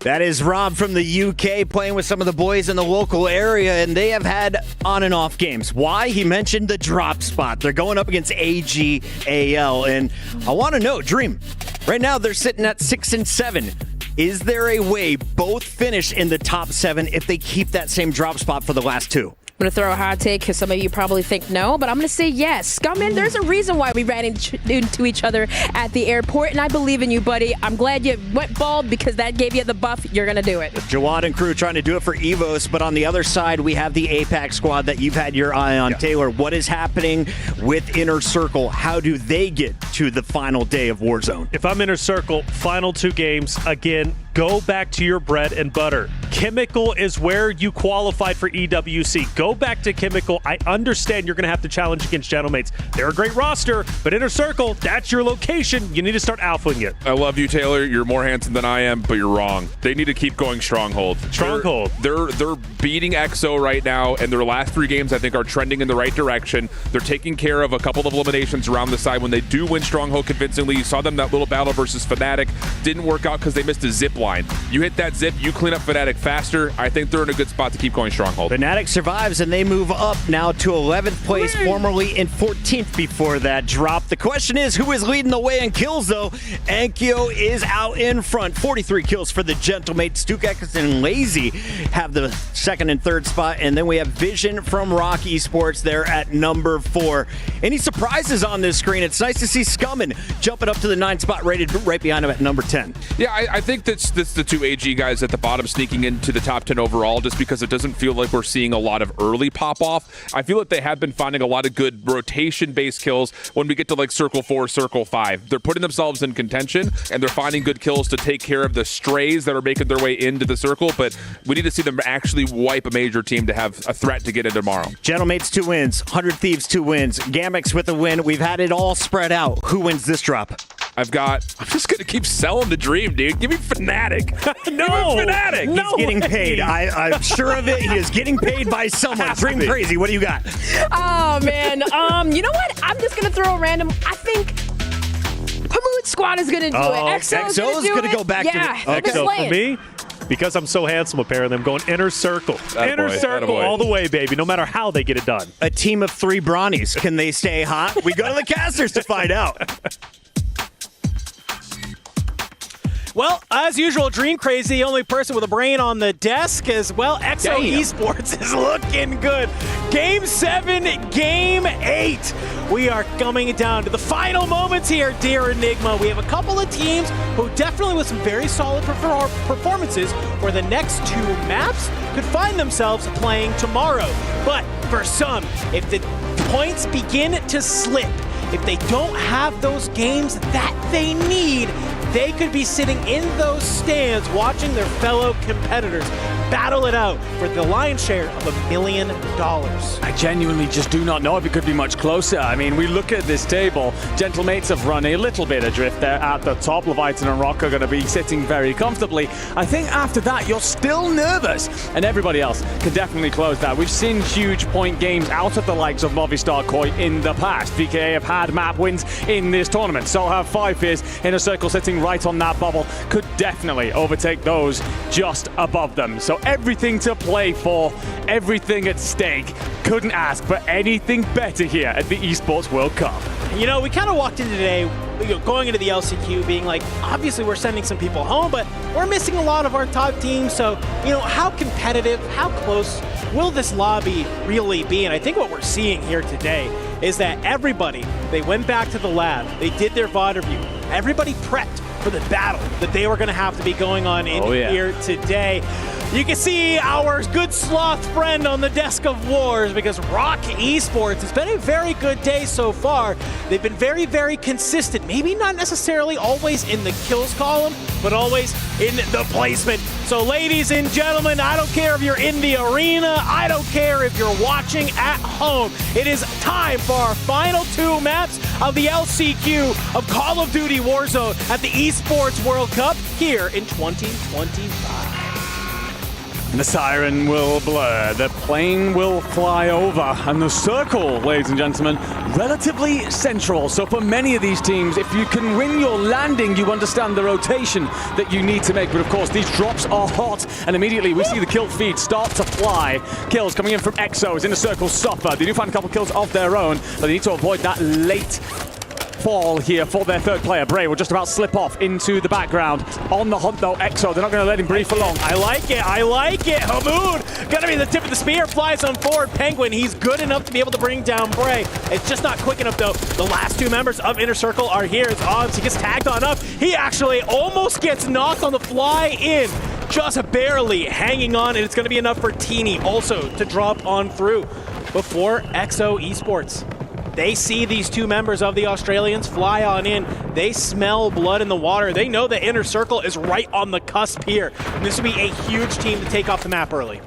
That is Rob from the UK playing with some of the boys in the local area, and they have had on and off games. Why? He mentioned the drop spot. They're going up against AG.AL, and I want to know, Dream, right now they're sitting at 6 and 7. Is there a way both finish in the top 7 if they keep that same drop spot for the last 2? I'm going to throw a hot take because some of you probably think no, but I'm going to say yes. Scummin, there's a reason why we ran into each other at the airport, and I believe in you, buddy. I'm glad you went bald because that gave you the buff. You're going to do it. Jawad and crew trying to do it for Evos, but on the other side, we have the APAC squad that you've had your eye on. Yeah. Taylor, what is happening with Inner Circle? How do they get to the final day of Warzone? If I'm Inner Circle, final 2 games, again, go back to your bread and butter. Chemical is where you qualified for EWC. Go back to Chemical. I understand you're going to have to challenge against Gentlemates. They're a great roster, but Inner Circle, that's your location. You need to start alphaing it. I love you, Taylor. You're more handsome than I am, but you're wrong. They need to keep going Stronghold. Stronghold. They're beating EXO right now, and their last 3 games, I think, are trending in the right direction. They're taking care of a couple of eliminations around the side when they do win Stronghold convincingly. You saw them that little battle versus Fnatic. Didn't work out because they missed a zip line. line. You hit that zip, you clean up Fnatic faster. I think they're in a good spot to keep going Stronghold. Fnatic survives, and they move up now to 11th place, formerly in 14th before that drop. The question is, who is leading the way in kills, though? Enkyo is out in front. 43 kills for the Gentlemates. Dukex and Lazy have the second and third spot, and then we have Vision from Rock Esports there at number 4. Any surprises on this screen? It's nice to see Scummin jumping up to the 9th spot, rated right behind him at number 10. Yeah, I think that's the two AG guys at the bottom sneaking into the top 10 overall, just because it doesn't feel like we're seeing a lot of early pop-off. I feel like they have been finding a lot of good rotation-based kills when we get to like Circle 4, Circle 5. They're putting themselves in contention, and they're finding good kills to take care of the strays that are making their way into the circle, but we need to see them actually wipe a major team to have a threat to get in tomorrow. Gentlemates 2 wins, 100 Thieves 2 wins, Gamix with a win. We've had it all spread out. Who wins this drop? I'm just going to keep selling the dream, dude. Give me Fnatic. No. Give me Fnatic. He's getting paid. I'm sure of it. He is getting paid by someone. Dream Crazy, what do you got? Oh, man. You know what? I'm just going to throw a random. I think Hamoud's squad is going to do it. EXO's going to go back to EXO for me. Because I'm so handsome, a pair of them going inner circle. Inner circle all the way, baby, no matter how they get it done. A team of 3 Brawnies. Can they stay hot? We go to the casters to find out. Well, as usual, Dream Crazy, the only person with a brain on the desk, as well. EXO Esports is looking good. Game 7, Game 8. We are coming down to the final moments here, dear Enigma. We have a couple of teams who definitely with some very solid performances for the next 2 maps could find themselves playing tomorrow. But for some, if the points begin to slip, if they don't have those games that they need, they could be sitting in those stands watching their fellow competitors battle it out for the lion's share of $1 million. I genuinely just do not know if it could be much closer. I mean, we look at this table. Gentlemates have run a little bit adrift there at the top. Leviathan and Rock are going to be sitting very comfortably. I think after that, you're still nervous. And everybody else can definitely close that. We've seen huge point games out of the likes of Movistar Koi in the past. VKA have had map wins in this tournament. So have 5 Fears in a circle sitting right on that bubble. Could definitely overtake those just above them. So everything to play for, everything at stake. Couldn't ask for anything better here at the Esports World Cup. You know, we kind of walked into today, going into the LCQ, being like, obviously we're sending some people home, but we're missing a lot of our top teams. So, you know, how competitive, how close will this lobby really be? And I think what we're seeing here today is that everybody, they went back to the lab, they did their VOD review, everybody prepped for the battle that they were going to have to be going on in here today. You can see our good sloth friend on the desk of wars, because Rock Esports, it's been a very good day so far. They've been very, very consistent. Maybe not necessarily always in the kills column, but always in the placement. So ladies and gentlemen, I don't care if you're in the arena, I don't care if you're watching at home. It is time for our final 2 maps of the LCQ of Call of Duty Warzone at the Esports World Cup here in 2025. The siren will blur, the plane will fly over, and the circle, ladies and gentlemen, relatively central. So for many of these teams, if you can win your landing, you understand the rotation that you need to make. But of course, these drops are hot, and immediately we see the kill feed start to fly. Kills coming in from EXOs in the circle suffer. They do find a couple kills of their own, but they need to avoid that late fall here for their 3rd player. Bray will just about slip off into the background. On the hunt though, EXO, they're not going to let him breathe for long. I like it, I like it. Hamoud, gonna be the tip of the spear, flies on forward. Penguin, he's good enough to be able to bring down Bray. It's just not quick enough though. The last 2 members of Inner Circle are here. It's Oz, he gets tagged on up. He actually almost gets knocked on the fly in. Just barely hanging on, and it's gonna be enough for Teeny also to drop on through before EXO Esports. They see these 2 members of the Australians fly on in. They smell blood in the water. They know the Inner Circle is right on the cusp here. And this would be a huge team to take off the map early.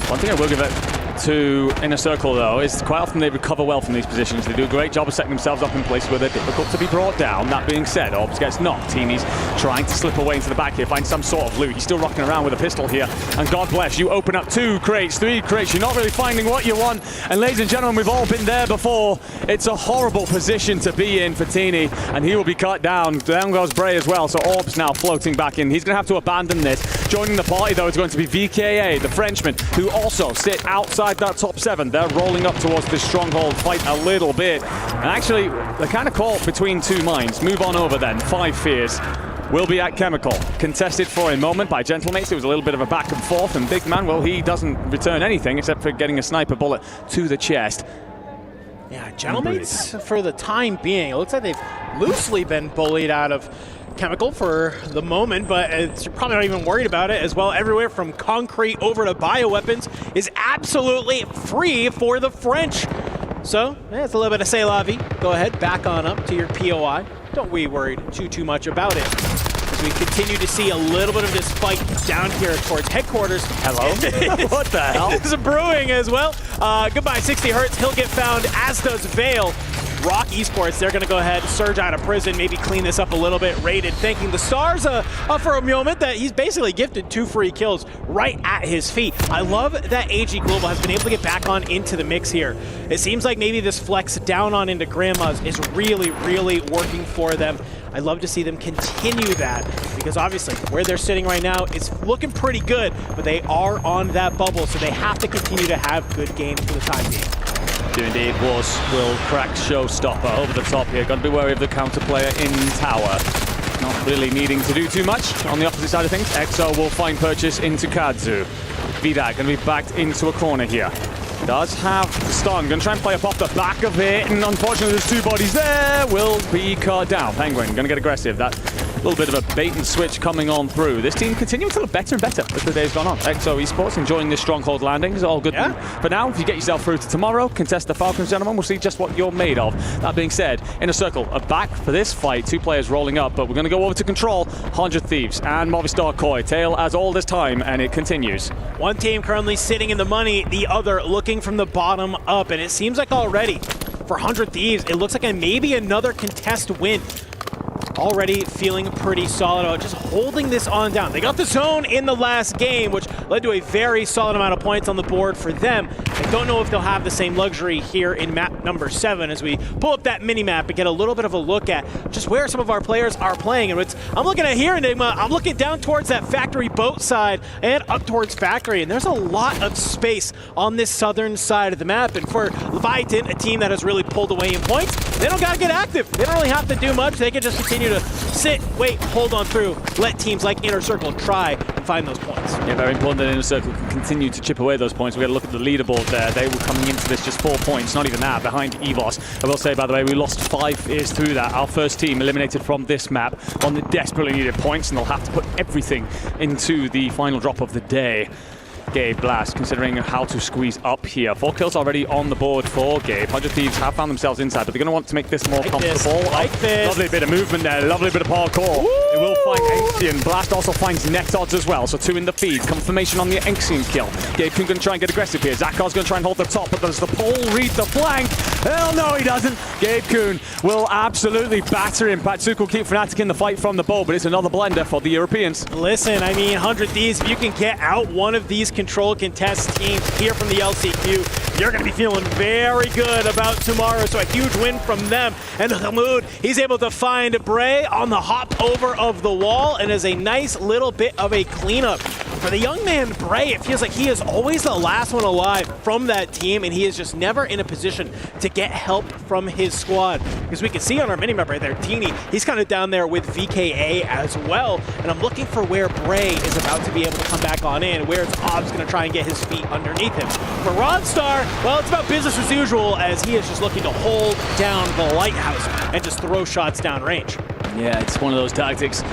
One thing I will give it to Inner Circle, though, is quite often they recover well from these positions. They do a great job of setting themselves up in places where they're difficult to be brought down. That being said, Orbs gets knocked. Teeny's trying to slip away into the back here, find some sort of loot. He's still rocking around with a pistol here. And God bless, you open up 2 crates, 3 crates. You're not really finding what you want. And ladies and gentlemen, we've all been there before. It's a horrible position to be in for Teeny, and he will be cut down. Down goes Bray as well, so Orbs now floating back in. He's going to have to abandon this. Joining the party, though, is going to be VKA, the Frenchman, who also sit outside that top 7. They're rolling up towards this stronghold fight a little bit. And actually, they're kind of caught between 2 minds. Move on over then. 5 Fears will be at Chemical. Contested for a moment by Gentlemates. It was a little bit of a back and forth, and Big Man, well, he doesn't return anything except for getting a sniper bullet to the chest. Yeah, Gentlemates, for the time being, it looks like they've loosely been bullied out of Chemical for the moment, but you're probably not even worried about it as well. Everywhere from concrete over to bioweapons is absolutely free for the French. So, yeah, it's a little bit of c'est la vie. Go ahead, back on up to your POI. Don't be worried too much about it. As we continue to see a little bit of this fight down here towards headquarters. Hello? What the hell? It's brewing as well. Goodbye, 60 Hertz. He'll get found, as does Vale. Rock Esports, they're going to go ahead, surge out of prison, maybe clean this up a little bit. Rated, thanking the stars for a moment that he's basically gifted 2 free kills right at his feet. I love that AG Global has been able to get back on into the mix here. It seems like maybe this flex down on into Grandma's is really, really working for them. I'd love to see them continue that, because obviously where they're sitting right now, it's looking pretty good, but they are on that bubble, so they have to continue to have good games for the time being. Do indeed. Wars will crack Showstopper over the top here. Got to be wary of the counter player in tower. Not really needing to do too much. On the opposite side of things, EXO will find purchase into Kadzu. Vidak going to be backed into a corner here. Does have the stun. Going to try and play up off the back of it, and unfortunately there's 2 bodies there. Will be cut down. Penguin going to get aggressive. That little bit of a bait and switch coming on through. This team continuing to look better and better as the day's gone on. EXO Esports enjoying this stronghold landing is all good. Yeah. For now, if you get yourself through to tomorrow, contest the Falcons, gentlemen, we'll see just what you're made of. That being said, Inner Circle are back for this fight. 2 players rolling up, but we're going to go over to Control, 100 Thieves, and Movistar Koi. Tale as all this time, and it continues. One team currently sitting in the money, the other looking from the bottom up, and it seems like already for 100 Thieves, it looks like maybe another contest win. Already feeling pretty solid about just holding this on down. They got the zone in the last game, which led to a very solid amount of points on the board for them. I don't know if they'll have the same luxury here in map number 7 as we pull up that mini-map and get a little bit of a look at just where some of our players are playing. And I'm looking at here, Enigma, I'm looking down towards that factory boat side and up towards factory, and there's a lot of space on this southern side of the map. And for Leviathan, a team that has really pulled away in points, they don't got to get active. They don't really have to do much. They can just continue to sit, wait, hold on through, let teams like Inner Circle try and find those points. Yeah, very important that Inner Circle can continue to chip away those points. We've got to look at the leaderboard there. They were coming into this just 4 points, not even that, behind EVOS. I will say, by the way, we lost 5 years through that. Our first team eliminated from this map on the desperately needed points, and they'll have to put everything into the final drop of the day. Gabe Blast, considering how to squeeze up here. 4 kills already on the board for Gabe. 100 Thieves have found themselves inside, but they're going to want to make this more comfortable. Lovely bit of movement there, lovely bit of parkour. They will find Ancient. Blast also finds net odds as well, so 2 in the feed. Confirmation on the Ancient kill. Gabe Kuhn going to try and get aggressive here. Zakar's going to try and hold the top, but does the pole read the flank? Hell no, he doesn't. Gabe Kuhn will absolutely batter him. Patsuko will keep Fnatic in the fight from the bow, but it's another blender for the Europeans. Listen, I mean, 100 Thieves, if you can get out one of these Control contest teams here from the LCQ, you're going to be feeling very good about tomorrow. So a huge win from them. And Hamoud, he's able to find Bray on the hop over of the wall, and is a nice little bit of a cleanup. For the young man, Bray, it feels like he is always the last one alive from that team, and he is just never in a position to get help from his squad. Because we can see on our minimap right there, Teeny, he's kind of down there with VKA as well, and I'm looking for where Bray is about to be able to come back on in, where Ob's going to try and get his feet underneath him. For Rodstar, well, it's about business as usual, as he is just looking to hold down the lighthouse and just throw shots downrange. Yeah, it's one of those tactics.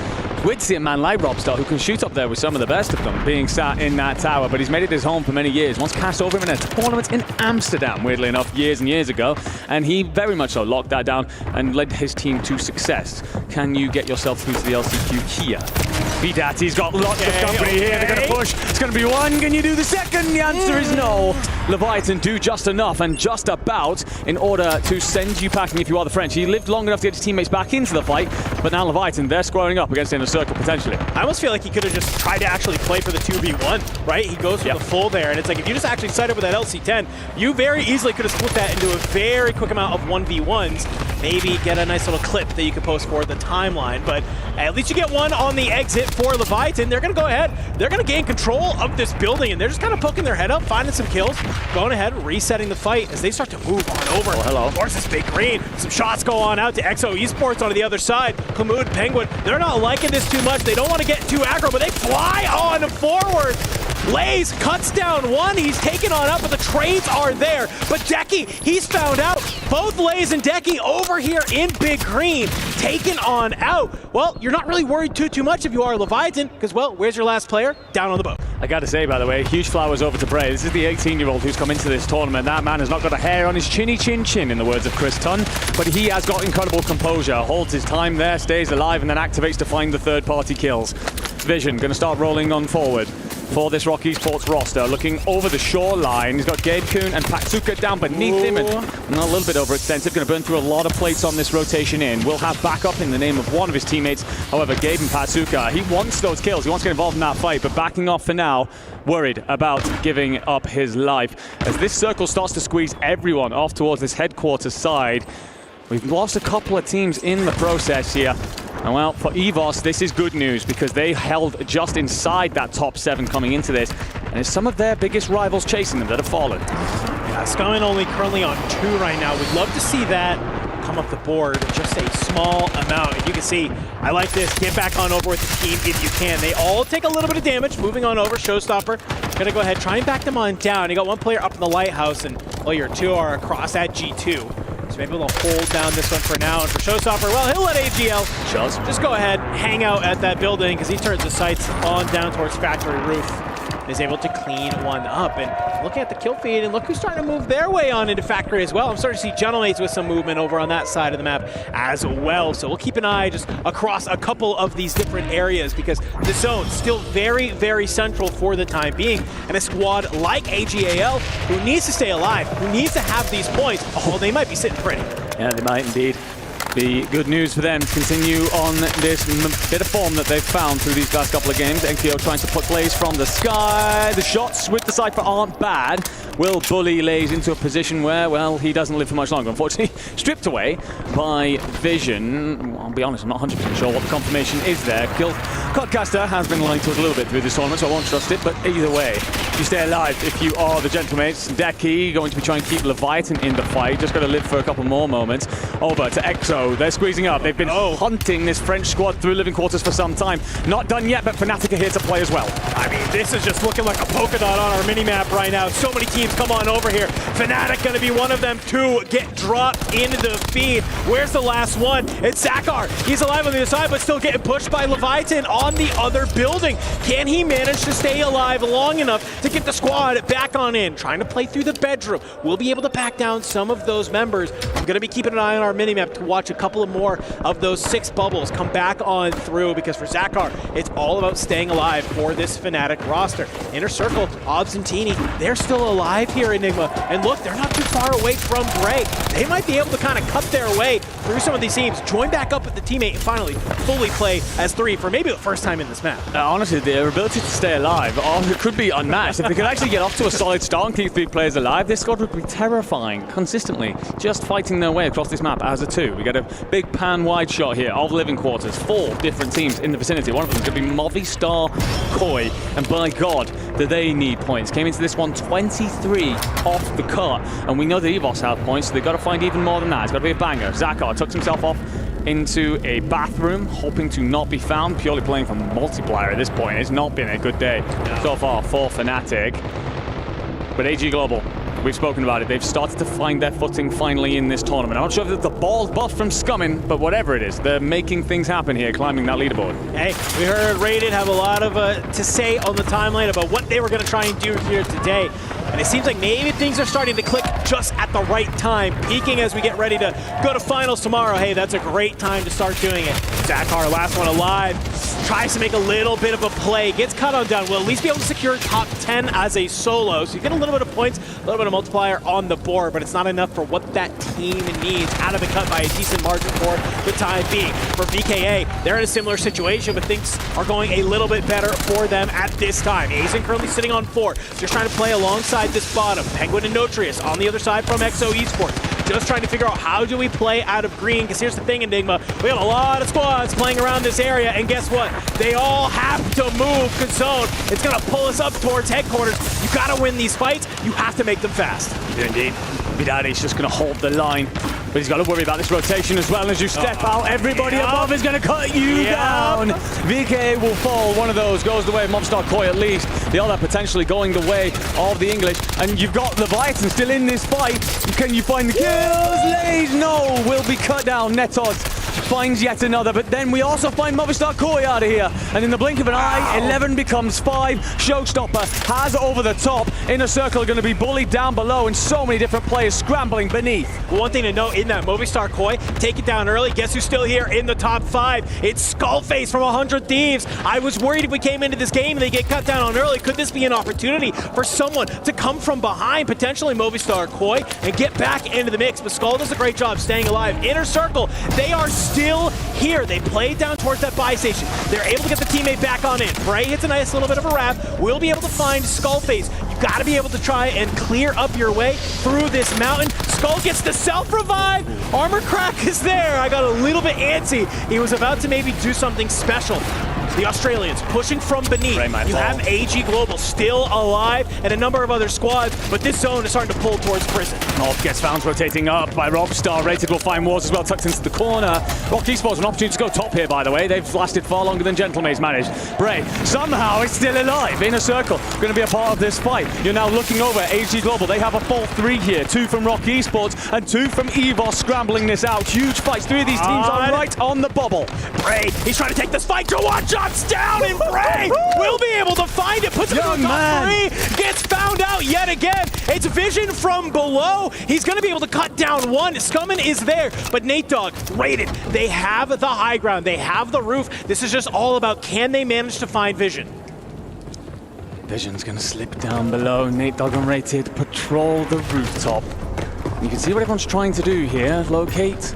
We'd see a man like Robstar who can shoot up there with some of the best of them, being sat in that tower, but he's made it his home for many years. Once cast over him in a tournament in Amsterdam, weirdly enough, years and years ago, and he very much so locked that down and led his team to success. Can you get yourself through to the LCQ here? Vidati's got lots of company here. They're going to push. It's going to be one. Can you do the second? The answer is no. Leviathan do just enough and just about in order to send you packing if you are the French. He lived long enough to get his teammates back into the fight, but now Leviathan, they're squaring up against Inner Circle potentially. I almost feel like he could have just tried to actually play for the 2v1, right? He goes for the full there, and it's like if you just actually sight up with that LC-10, you very easily could have split that into a very quick amount of 1v1s, maybe get a nice little clip that you could post for the timeline, but at least you get one on the exit for Leviathan. They're going to go ahead, they're going to gain control of this building, and they're just kind of poking their head up, finding some kills, going ahead, resetting the fight as they start to move on over. Oh, hello. Of course, this Big Green. Some shots go on out to EXO Esports on the other side. Hamoud, Penguin, they're not liking this too much. They don't want to get too aggro, but they fly on forward. Lays cuts down one. He's taken on up, but the trades are there. But Decky, he's found out. Both Lays and Decky over here in Big Green, taken on out. Well, you're not really worried too much if you are Leviathan, because, well, where's your last player? Down on the boat. I got to say, by the way, huge flowers over to Bray. This is the 18-year-old who's come into this tournament. That man has not got a hair on his chinny chin chin, in the words of Chris Tunn, but he has got incredible composure, holds his time there, stays alive, and then activates to find the third-party kills. Vision going to start rolling on forward for this Rock Esports roster, looking over the shoreline. He's got Gabe-kun and Patsuka down beneath him, and a little bit overextensive, going to burn through a lot of plates on this rotation in. Will have backup in the name of one of his teammates. However, Gabe and Patsuka, he wants those kills, he wants to get involved in that fight, but backing off for now, worried about giving up his life. As this circle starts to squeeze everyone off towards this headquarters side, we've lost a couple of teams in the process here. And well, for EVOS, this is good news because they held just inside that top 7 coming into this. And it's some of their biggest rivals chasing them that have fallen. Yeah, Skyman only currently on 2 right now. We'd love to see that come up the board, just a small amount. And you can see, I like this. Get back on over with the team if you can. They all take a little bit of damage. Moving on over, Showstopper. Gonna go ahead, try and back them on down. You got one player up in the lighthouse, and well, your 2 are across at G2. So maybe we'll hold down this one for now. And for Showstopper, well, he'll let AG.AL just go ahead, hang out at that building, because he turns the sights on down towards Factory Roof. Is able to clean one up. And looking at the kill feed, and look who's starting to move their way on into Factory as well. I'm starting to see Gentlemates with some movement over on that side of the map as well. So we'll keep an eye just across a couple of these different areas, because the zone's still very, very central for the time being. And a squad like AG.AL, who needs to stay alive, who needs to have these points, oh, they might be sitting pretty. Yeah, they might indeed. Be good news for them to continue on this bit of form that they've found through these last couple of games. Enkyo trying to put Blaze from the sky. The shots with the Cypher aren't bad. Will bully Lays into a position where, well, he doesn't live for much longer. Unfortunately, stripped away by Vision. I'll be honest, I'm not 100% sure what the confirmation is there. Codcaster has been lying to us a little bit through this tournament, so I won't trust it. But either way, you stay alive if you are the Gentlemates. Decky going to be trying to keep Leviathan in the fight. Just got to live for a couple more moments. Over to EXO. They're squeezing up. They've been hunting this French squad through living quarters for some time. Not done yet, but Fnatic are here to play as well. I mean, this is just looking like a polka dot on our mini-map right now. So many teams come on over here. Fnatic going to be one of them to get dropped into the feed. Where's the last one? It's Zakar. He's alive on the other side, but still getting pushed by Leviathan on the other building. Can he manage to stay alive long enough to get the squad back on in? Trying to play through the bedroom. We'll be able to back down some of those members. I'm going to be keeping an eye on our mini-map to watch a couple of more of those 6 bubbles come back on through, because for Zakar, it's all about staying alive for this Fnatic roster. Inner Circle, Obs and Teeny, they're still alive here, Enigma. And look, they're not too far away from Bray. They might be able to kind of cut their way through some of these teams, join back up with the teammate, and finally fully play as 3 for maybe the first time in this map. Honestly, their ability to stay alive could be unmatched. If they could actually get off to a solid start and keep 3 players alive, this squad would be terrifying consistently, just fighting their way across this map as a 2. We get a big pan-wide shot here of living quarters. 4 different teams in the vicinity. One of them is going to be Movistar Koi, and by God, do they need points. Came into this one 23 off the cut, and we know the EVOS have points, so they've got to find even more than that. It's got to be a banger. Zakar tucks himself off into a bathroom, hoping to not be found, purely playing for multiplier at this point. It's not been a good day so far for Fnatic. But AG Global we've spoken about it. They've started to find their footing finally in this tournament. I'm not sure if it's the ball buff from Scumming, but whatever it is, they're making things happen here, climbing that leaderboard. Hey, we heard Rated have a lot of to say on the timeline about what they were going to try and do here today. And it seems like maybe things are starting to click just at the right time, peaking as we get ready to go to finals tomorrow. Hey, that's a great time to start doing it. Zakar, last one alive, tries to make a little bit of a play, gets cut on down, will at least be able to secure top 10 as a solo. So you get a little bit of points, a little bit of multiplier on the board, but it's not enough for what that team needs. Out of the cut by a decent margin for the time being. For VKA, they're in a similar situation, but things are going a little bit better for them at this time. Aizen currently sitting on 4, just trying to play alongside this bottom. Penguin and Notrius on the other side from XO Esports. Just trying to figure out how do we play out of green, because here's the thing, Enigma, we got a lot of squads playing around this area, and guess what? They all have to move, because Zone, it's going to pull us up towards headquarters. You got to win these fights, you have to make them fast. Yeah, indeed. Vidadi's just going to hold the line, but he's got to worry about this rotation as well. And as you step out, everybody above is going to cut you down. VK will fall. One of those goes the way of Mobstar Koi at least. The other potentially going the way of the English. And you've got Leviathan still in this fight. Can you find the kills? Lays, no, will be cut down. Netodds finds yet another, but then we also find Movistar Koi out of here. And in the blink of an eye, 11 becomes 5. Showstopper has over the top. Inner Circle are going to be bullied down below, and so many different players scrambling beneath. One thing to note in that, Movistar Koi, take it down early. Guess who's still here in the top 5? It's Skullface from 100 Thieves. I was worried if we came into this game and they get cut down on early, could this be an opportunity for someone to come from behind, potentially Movistar Koi, and get back into the mix? But Skull does a great job staying alive. Inner Circle, they are still here. They play down towards that buy station. They're able to get the teammate back on in. Bray hits a nice little bit of a wrap. We'll be able to find Skullface. You got to be able to try and clear up your way through this mountain. Skull gets the self-revive. Armor Crack is there. I got a little bit antsy. He was about to maybe do something special. The Australians pushing from beneath. You have AG Global still alive and a number of other squads, but this zone is starting to pull towards prison. Off gets found rotating up by Robstar. Rated will find Wars as well, tucked into the corner. Rock Esports an opportunity to go top here, by the way. They've lasted far longer than Gentlemaid's managed. Bray somehow is still alive. Inner Circle going to be a part of this fight. You're now looking over AG Global. They have a full 3 here. 2 from Rock Esports and 2 from EVOS scrambling this out. Huge fights. 3 of these teams are right on the bubble. Bray, he's trying to take this fight. Jawan shots down, and Bray will be able to find it. Puts it in the top 3. Gets found out yet again. It's Vision from below. He's going to be able to cut down 1. Scummin is there, but Nate Dogg, Rated. They have the high ground. They have the roof. This is just all about, can they manage to find Vision? Vision's going to slip down below. Nate Dogg and Rated patrol the rooftop. You can see what everyone's trying to do here. Locate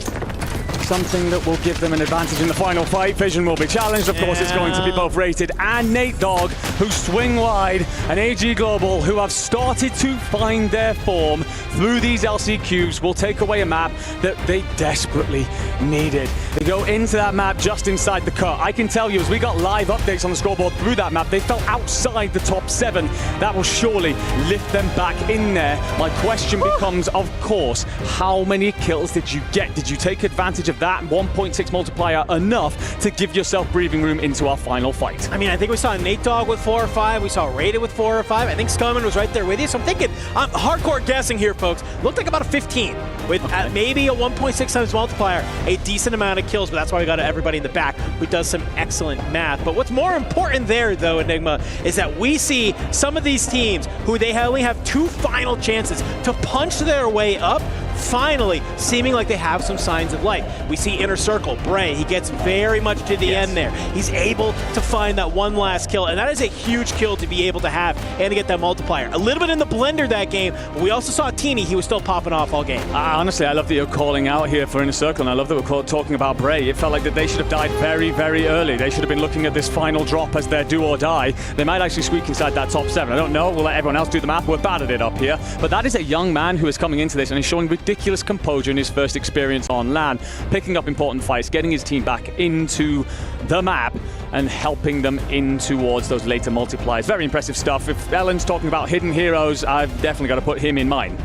something that will give them an advantage in the final fight. Vision will be challenged. Of course, it's going to be both Rated and Nate Dogg, who swing wide, and AG Global, who have started to find their form through these LCQs, will take away a map that they desperately needed. They go into that map just inside the cut. I can tell you, as we got live updates on the scoreboard through that map, they fell outside the top 7. That will surely lift them back in there. My question becomes, of course, how many kills did you get? Did you take advantage of that 1.6 multiplier enough to give yourself breathing room into our final fight? I mean, I think we saw Nate Dogg with 4 or 5. We saw Rated with 4 or 5. I think Scummin was right there with you. So I'm thinking, I'm hardcore guessing here, folks. Looked like about a 15 with maybe a 1.6 times multiplier, a decent amount of kills, but that's why we got everybody in the back who does some excellent math. But what's more important there, though, Enigma, is that we see some of these teams who they only have 2 final chances to punch their way up, finally seeming like they have some signs of life. We see Inner Circle, Bray, he gets very much to the end there. He's able to find that one last kill, and that is a huge kill to be able to have and to get that multiplier. A little bit in the blender that game, but we also saw Teeny, he was still popping off all game. Honestly, I love that you're calling out here for Inner Circle, and I love that we're talking about Bray. It felt like that they should have died very, very early. They should have been looking at this final drop as their do or die. They might actually squeak inside that top 7. I don't know. We'll let everyone else do the math. We're bad at it up here. But that is a young man who is coming into this and is showing ridiculous composure in his first experience on LAN, picking up important fights, getting his team back into the map and helping them in towards those later multipliers. Very impressive stuff. If Ellen's talking about hidden heroes, I've definitely got to put him in mine.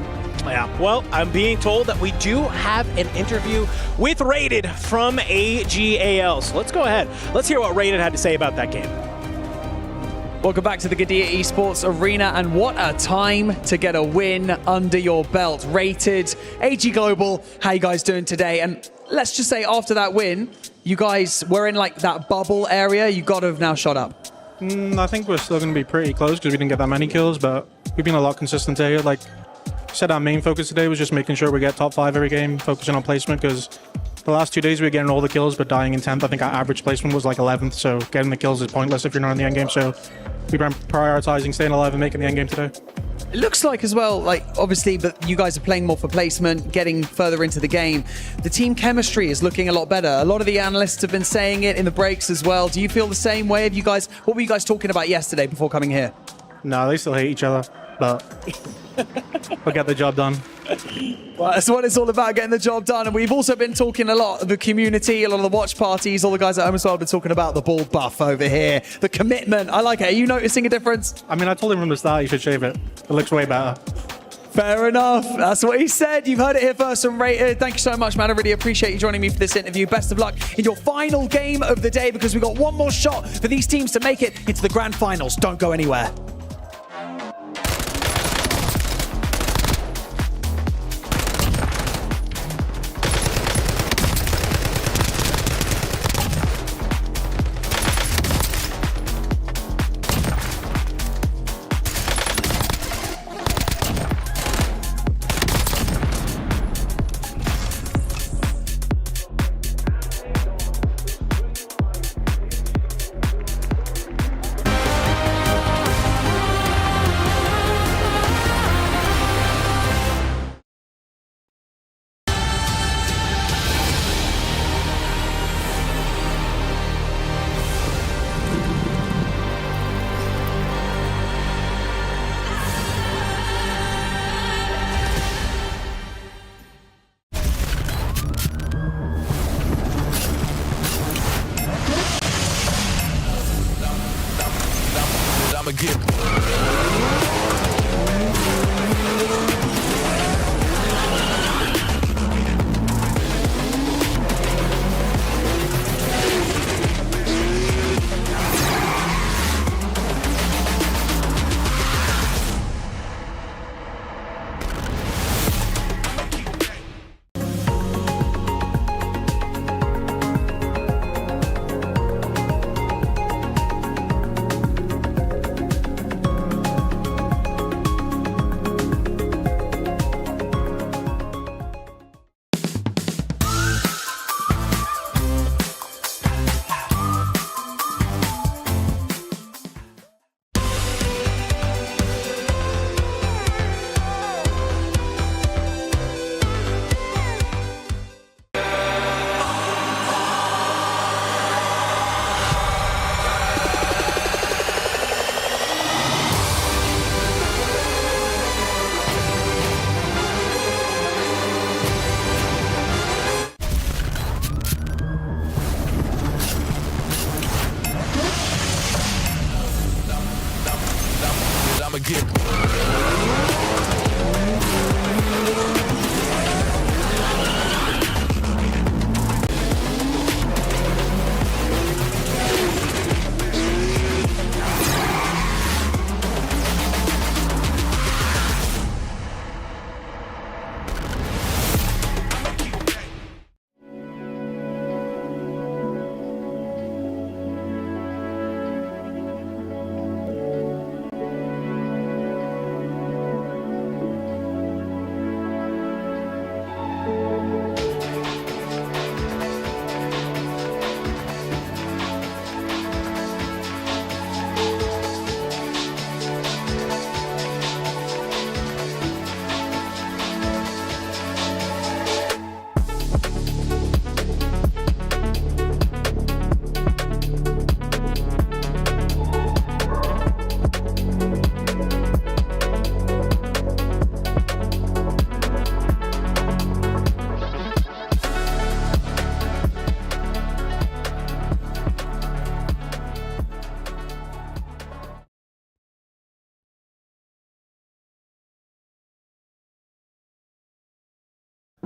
Yeah, well, I'm being told that we do have an interview with Rated from AG.AL. So let's go ahead. Let's hear what Rated had to say about that game. Welcome back to the Gadia Esports Arena, and what a time to get a win under your belt. Rated, AG Global, how you guys doing today? And let's just say after that win, you guys were in like that bubble area. You got to have now shot up. I think we're still going to be pretty close because we didn't get that many kills, but we've been a lot consistent today. Like I said, our main focus today was just making sure we get top 5 every game, focusing on placement, because the last 2 days we were getting all the kills but dying in 10th. I think our average placement was like 11th, so getting the kills is pointless if you're not in the end game. So we've been prioritizing staying alive and making the end game today. It looks like as well, like obviously, but you guys are playing more for placement, getting further into the game. The team chemistry is looking a lot better. A lot of the analysts have been saying it in the breaks as well. Do you feel the same way? Have you guys? What were you guys talking about yesterday before coming here? No, they still hate each other, but we'll get the job done. Well, that's what it's all about, getting the job done. And we've also been talking a lot, the community, a lot of the watch parties, all the guys at home as well have been talking about the bald buff over here, the commitment. I like it. Are you noticing a difference? I mean, I told him from the start he should shave it. It looks way better. Fair enough. That's what he said. You've heard it here first from Rated. Thank you so much, man. I really appreciate you joining me for this interview. Best of luck in your final game of the day, because we've got one more shot for these teams to make it into the grand finals. Don't go anywhere.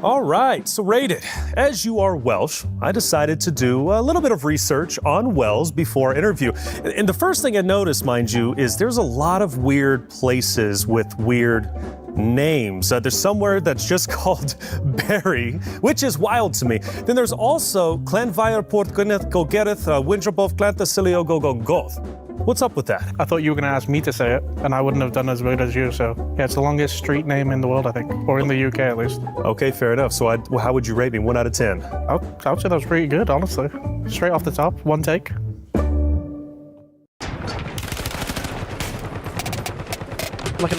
All right, so Rated, as you are Welsh, I decided to do a little bit of research on Wales before our interview. And the first thing I noticed, mind you, is there's a lot of weird places with weird names. There's somewhere that's just called Barry, which is wild to me. Then there's also Clanfire Port Gwyneth Gogereth Winterboth Clantasilio Gogogoth. What's up with that? I thought you were going to ask me to say it, and I wouldn't have done as good as you. So, yeah, it's the longest street name in the world, I think, or in the UK at least. Okay, fair enough. So, how would you rate me? 1 out of 10? I would say that was pretty good, honestly. Straight off the top, one take. I'm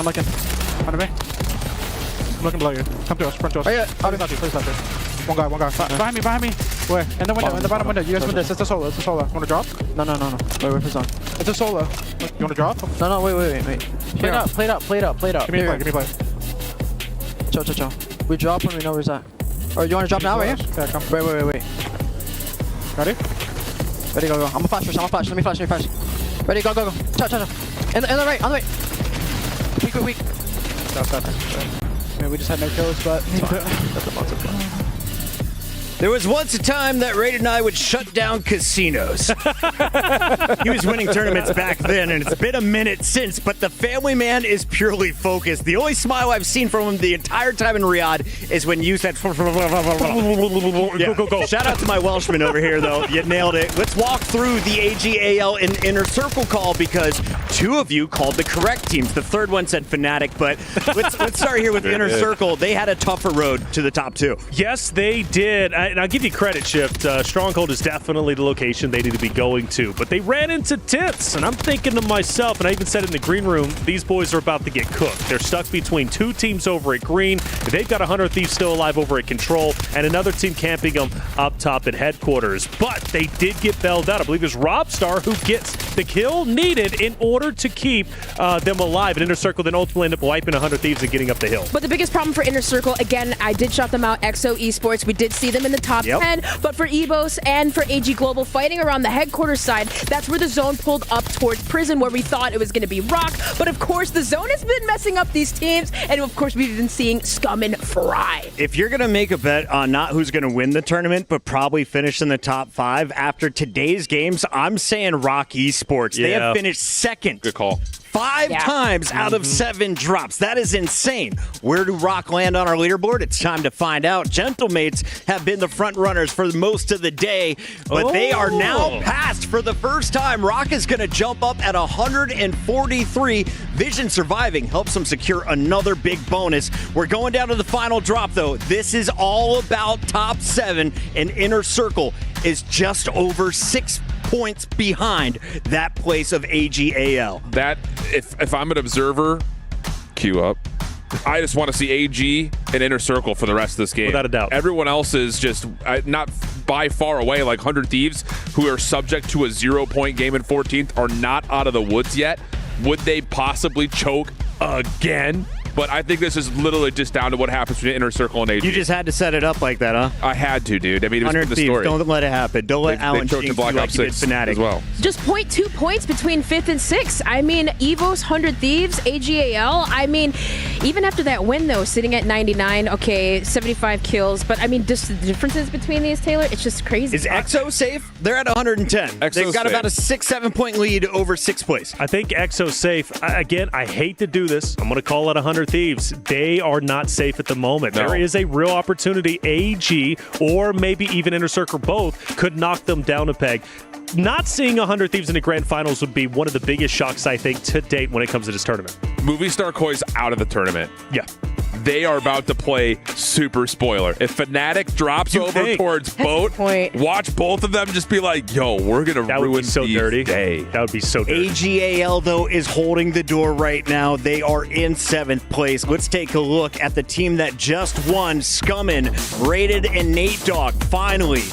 looking. Under me. I'm looking below you. Come to us, front to us. Please not you. One guy. Behind me. Where? In the window, in the bottom window. You guys win this. It's a solo. Want to drop? No. Wait for zone. It's a solo. You want to drop? No, wait. Play it up. Give me a play. Chill. We drop when we know where's at. Or you want to drop now, right here? Yeah, come. Wait. Ready, go. I'm a flash. Let me flash. Ready, go. Chill. In the right, on the right. Weak. Man, we just had no kills, but that's a bunch of fun. There was once a time that Rated and I would shut down casinos. He was winning tournaments back then, and it's been a minute since, but the family man is purely focused. The only smile I've seen from him the entire time in Riyadh is when you said... Yeah. Go. Shout out to my Welshman over here, though. You nailed it. Let's walk through the AG.AL and Inner Circle call, because 2 of you called the correct teams. The third one said Fnatic, but let's start here with Inner Circle. They had a tougher road to the top 2. Yes, they did. And I'll give you credit, Shift. Stronghold is definitely the location they need to be going to. But they ran into tits, and I'm thinking to myself, and I even said in the green room, these boys are about to get cooked. They're stuck between 2 teams over at green. They've got 100 Thieves still alive over at control, and another team camping them up top at headquarters. But they did get bailed out. I believe it's Robstar who gets the kill needed in order to keep them alive. And Inner Circle then ultimately end up wiping 100 Thieves and getting up the hill. But the biggest problem for Inner Circle, again, I did shout them out, EXO Esports. We did see them in the top 10. But for EVOS and for AG Global fighting around the headquarters side, that's where the zone pulled up towards Prison, where we thought it was going to be Rock. But of course, the zone has been messing up these teams. And of course, we've been seeing Scum and Fry. If you're going to make a bet on not who's going to win the tournament, but probably finish in the top 5 after today's games, I'm saying Rock Esports. They have finished second. Good call. 5 times out of 7 drops. That is insane. Where do Rock land on our leaderboard? It's time to find out. Gentlemates have been the front runners for most of the day, but they are now passed for the first time. Rock is going to jump up at 143. Vision surviving helps them secure another big bonus. We're going down to the final drop, though. This is all about top 7, and Inner Circle is just over 6 points behind that place of AG.AL. That, if I'm an observer, queue up. I just want to see AG and Inner Circle for the rest of this game. Without a doubt. Everyone else is just not by far away. Like 100 Thieves, who are subject to a 0-point game in 14th, are not out of the woods yet. Would they possibly choke again? But I think this is literally just down to what happens between Inner Circle and AG. You just had to set it up like that, huh? I had to, dude. I mean, it was 100 the Thieves, story. don't let it happen. Don't let Alan choked in Black Ops 6 Fnatic as well. Just 0.2 points between 5th and 6th. I mean, EVOS, 100 Thieves, AG.AL. I mean, even after that win, though, sitting at 99, okay, 75 kills. But, I mean, just the differences between these, Taylor, it's just crazy. Is EXO safe? They're at 110. They've got about a 6-7 point lead over 6th place. I think EXO's safe. Again, I hate to do this. I'm going to call it 100 Thieves. They are not safe at the moment. No. There is a real opportunity. AG or maybe even Inner Circle both could knock them down a peg. Not seeing 100 Thieves in the grand finals would be one of the biggest shocks, I think, to date when it comes to this tournament. Movie Star Koi's out of the tournament. Yeah. They are about to play super spoiler. If Fnatic drops over towards Boat, watch both of them just be like, yo, we're going to ruin so dirty. Day. That would be so dirty. AG.AL, though, is holding the door right now. They are in 7th place. Let's take a look at the team that just won. Scummin, Rated, and Nate Dogg finally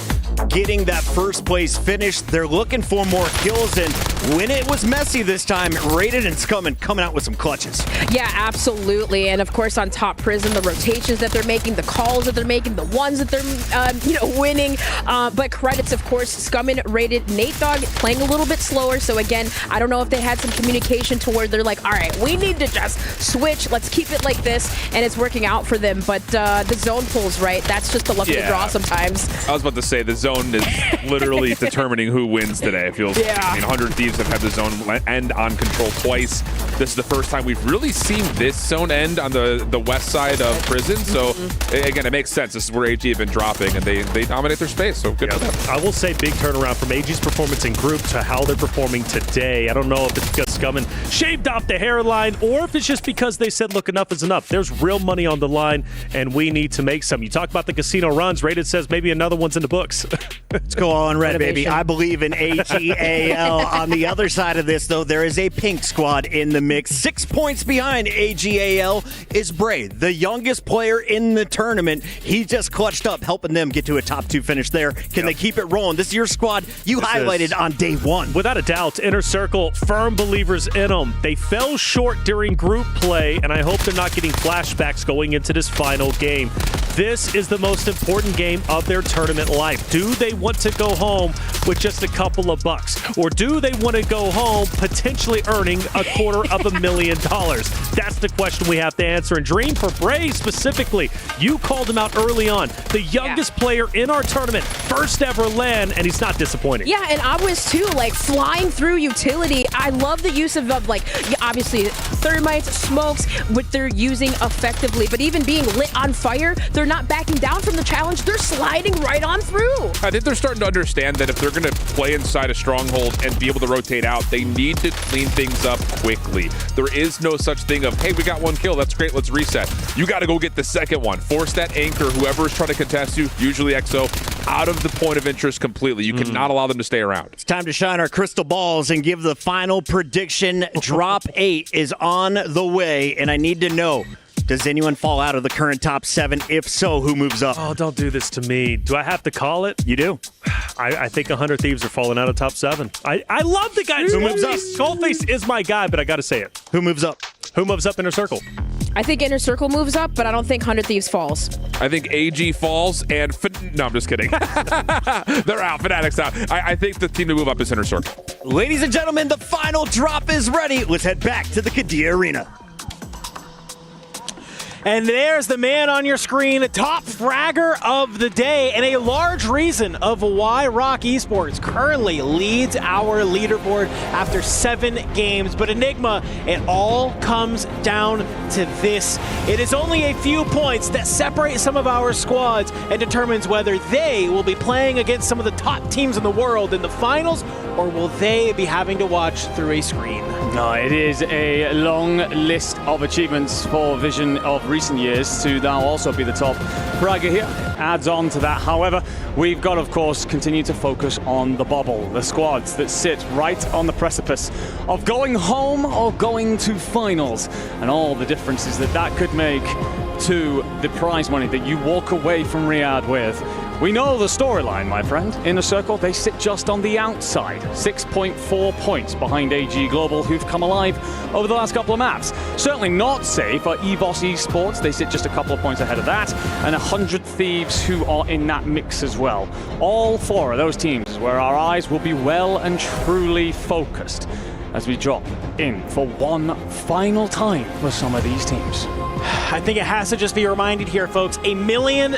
getting that first place finish. They're looking for more kills, and when it was messy this time, Rated and Scum coming out with some clutches. Yeah, absolutely. And of course, on top Prison, the rotations that they're making, the calls that they're making, the ones that they're winning. But credits, of course, Scum and Rated. Nate Dogg playing a little bit slower. So again, I don't know if they had some communication to where they're like, all right, we need to just switch. Let's keep it like this. And it's working out for them. But the zone pulls, right? That's just the luck of the draw sometimes. I was about to say, the zone is literally determining who wins today. It feels. Yeah. I mean, 100 Thieves have had the zone end on control twice. This is the first time we've really seen this zone end on the west side of Prison. So, again, it makes sense. This is where AG have been dropping, and they dominate their space. So, good for them. I will say big turnaround from AG's performance in group to how they're performing today. I don't know if it's because Scummin shaved off the hairline or if it's just because they said, look, enough is enough. There's real money on the line, and we need to make some. You talk about the casino runs. Rated says maybe another one's in the books. Let's go all in red, baby. I believe in AG.AL. On the other side of this, though, there is a pink squad in the mix. 6 points behind AG.AL is Bray, the youngest player in the tournament. He just clutched up, helping them get to a top 2 finish there. Can they keep it rolling? This is your squad you highlighted on day 1. Without a doubt, Inner Circle, firm believers in them. They fell short during group play, and I hope they're not getting flashbacks going into this final game. This is the most important game of their tournament life. Do they want to go home with just a couple of bucks? Or do they want to go home potentially earning $250,000? That's the question we have to answer. And Dream, for Bray specifically, you called him out early on. The youngest player in our tournament, first ever LAN, and he's not disappointing. Yeah, and I was too, like, flying through utility. I love the use of like, obviously, thermites, smokes, what they're using effectively. But even being lit on fire, they're not backing down from the challenge. They're sliding right on through. I think they're starting to understand that if they're going to play inside a stronghold and be able to rotate out, they need to clean things up quickly. There is no such thing of, hey, we got 1 kill, that's great, let's reset. You got to go get the second one. Force that anchor, whoever is trying to contest you, usually XO, out of the point of interest completely. You cannot allow them to stay around. It's time to shine our crystal balls and give the final prediction. Drop 8 is on the way, and I need to know, does anyone fall out of the current top 7? If so, who moves up? Oh, don't do this to me. Do I have to call it? You do. I think 100 Thieves are falling out of top 7. I love the guy. Who moves up? Skullface is my guy, but I got to say it. Who moves up? Who moves up Inner Circle? I think Inner Circle moves up, but I don't think 100 Thieves falls. I think AG falls, and no, I'm just kidding. They're out. Fnatic's out. I think the team to move up is Inner Circle. Ladies and gentlemen, the final drop is ready. Let's head back to the Qiddiya Arena. And there's the man on your screen, top fragger of the day, and a large reason of why Rock Esports currently leads our leaderboard after 7 games. But Enigma, it all comes down to this. It is only a few points that separate some of our squads and determines whether they will be playing against some of the top teams in the world in the finals, or will they be having to watch through a screen? No, it is a long list of achievements for Vision of recent years to now also be the top fragger here. Adds on to that. However, we've got, of course, continue to focus on the bubble, the squads that sit right on the precipice of going home or going to finals, and all the differences that that could make to the prize money that you walk away from Riyadh with. We know the storyline, my friend. Inner Circle, they sit just on the outside. 6.4 points behind AG Global, who've come alive over the last couple of maps. Certainly not safe for EVOS Esports. They sit just a couple of points ahead of that. And 100 Thieves who are in that mix as well. All 4 of those teams is where our eyes will be well and truly focused as we drop in for one final time for some of these teams. I think it has to just be reminded here, folks, $1 million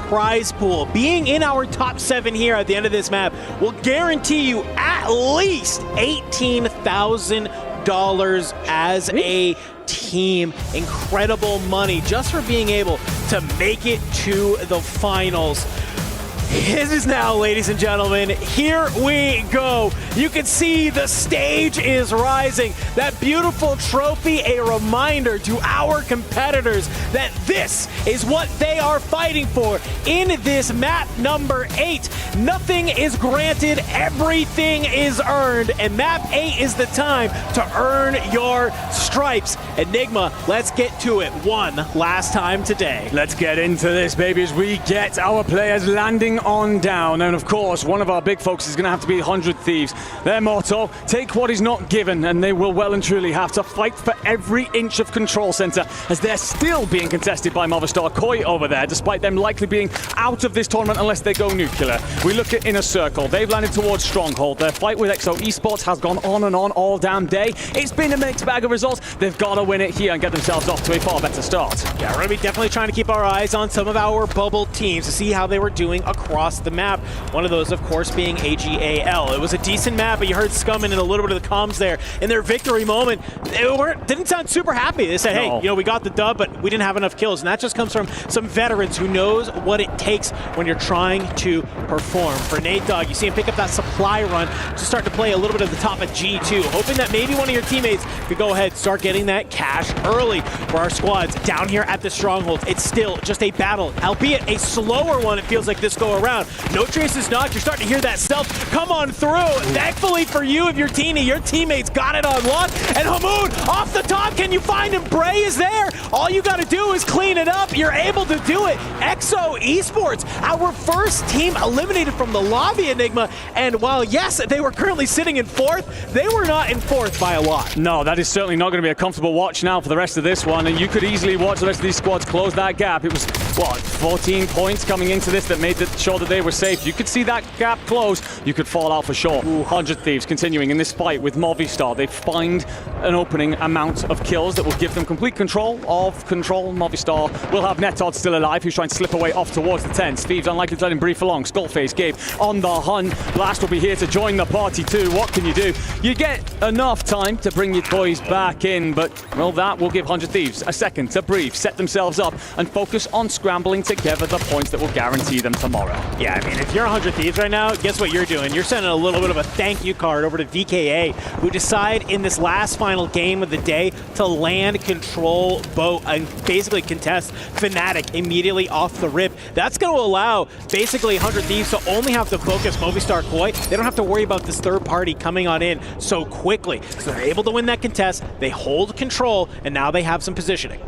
prize pool. Being in our top 7 here at the end of this map will guarantee you at least $18,000 as a team. Incredible money just for being able to make it to the finals. This is now, ladies and gentlemen, here we go. You can see the stage is rising. That beautiful trophy, a reminder to our competitors that this is what they are fighting for in this map number 8. Nothing is granted, everything is earned, and map 8 is the time to earn your stripes. Enigma, let's get to it one last time today. Let's get into this, baby, as we get our players landing on down. And of course, one of our big folks is going to have to be 100 Thieves. Their motto, take what is not given, and they will well and truly have to fight for every inch of control center, as they're still being contested by Movistar Koi over there, despite them likely being out of this tournament unless they go nuclear. We look at Inner Circle. They've landed towards Stronghold. Their fight with EXO Esports has gone on and on all damn day. It's been a mixed bag of results. They've got to win it here and get themselves off to a far better start. Yeah, we're going to be definitely trying to keep our eyes on some of our bubble teams to see how they were doing across the map. One of those, of course, being AG.AL. It was a decent map, but you heard Scummin and a little bit of the comms there. In their victory moment, they didn't sound super happy. They said, hey, you know, we got the dub, but we didn't have enough kills. And that just comes from some veterans who knows what it takes when you're trying to perform. For Nate Dogg, you see him pick up that supply run to start to play a little bit of the top of G2, hoping that maybe one of your teammates could go ahead and start getting that cash early. For our squads down here at the Stronghold, it's still just a battle, albeit a slower one, it feels like this go around. No Trace is knocked. You're starting to hear that stealth come on through. Thankfully for you, if you're Teeny, your teammates got it on lock. And Hamoud off the top, can you find him? Bray is there. All you got to do is clean it up. You're able to do it. EXO Esports, our first team eliminated from the lobby, Enigma. And while, yes, they were currently sitting in fourth, they were not in fourth by a lot. No, that is certainly not going to be a comfortable watch now for the rest of this one. And you could easily watch the rest of these squads close that gap. It was, what, 14 points coming into this that made sure that they were safe. You could see that gap close. You could fall out for sure. 100 Thieves continuing in this fight with Movistar. They find an opening amount of kills that will give them complete control of control. Movistar will have Netod still alive, who's trying to slip away off towards the tents. Thieves unlikely to let him brief along. Skullface, Gabe on the hunt. Blast will be here to join the party too. What can you do? You get enough time to bring your boys back in, but, well, that will give 100 Thieves a second to breathe, set themselves up, and focus on scrambling together the points that will guarantee them tomorrow. Yeah, I mean, if you're 100 Thieves right now, guess what you're doing? You're sending a little bit of a thank you card over to VKA, who decide in this last final game of the day to land control boat and basically contest Fnatic immediately off the rip. That's going to allow basically 100 Thieves to only have to focus Movistar Koi. They don't have to worry about this third party coming on in so quickly. So they're able to win that contest, they hold control, and now they have some positioning.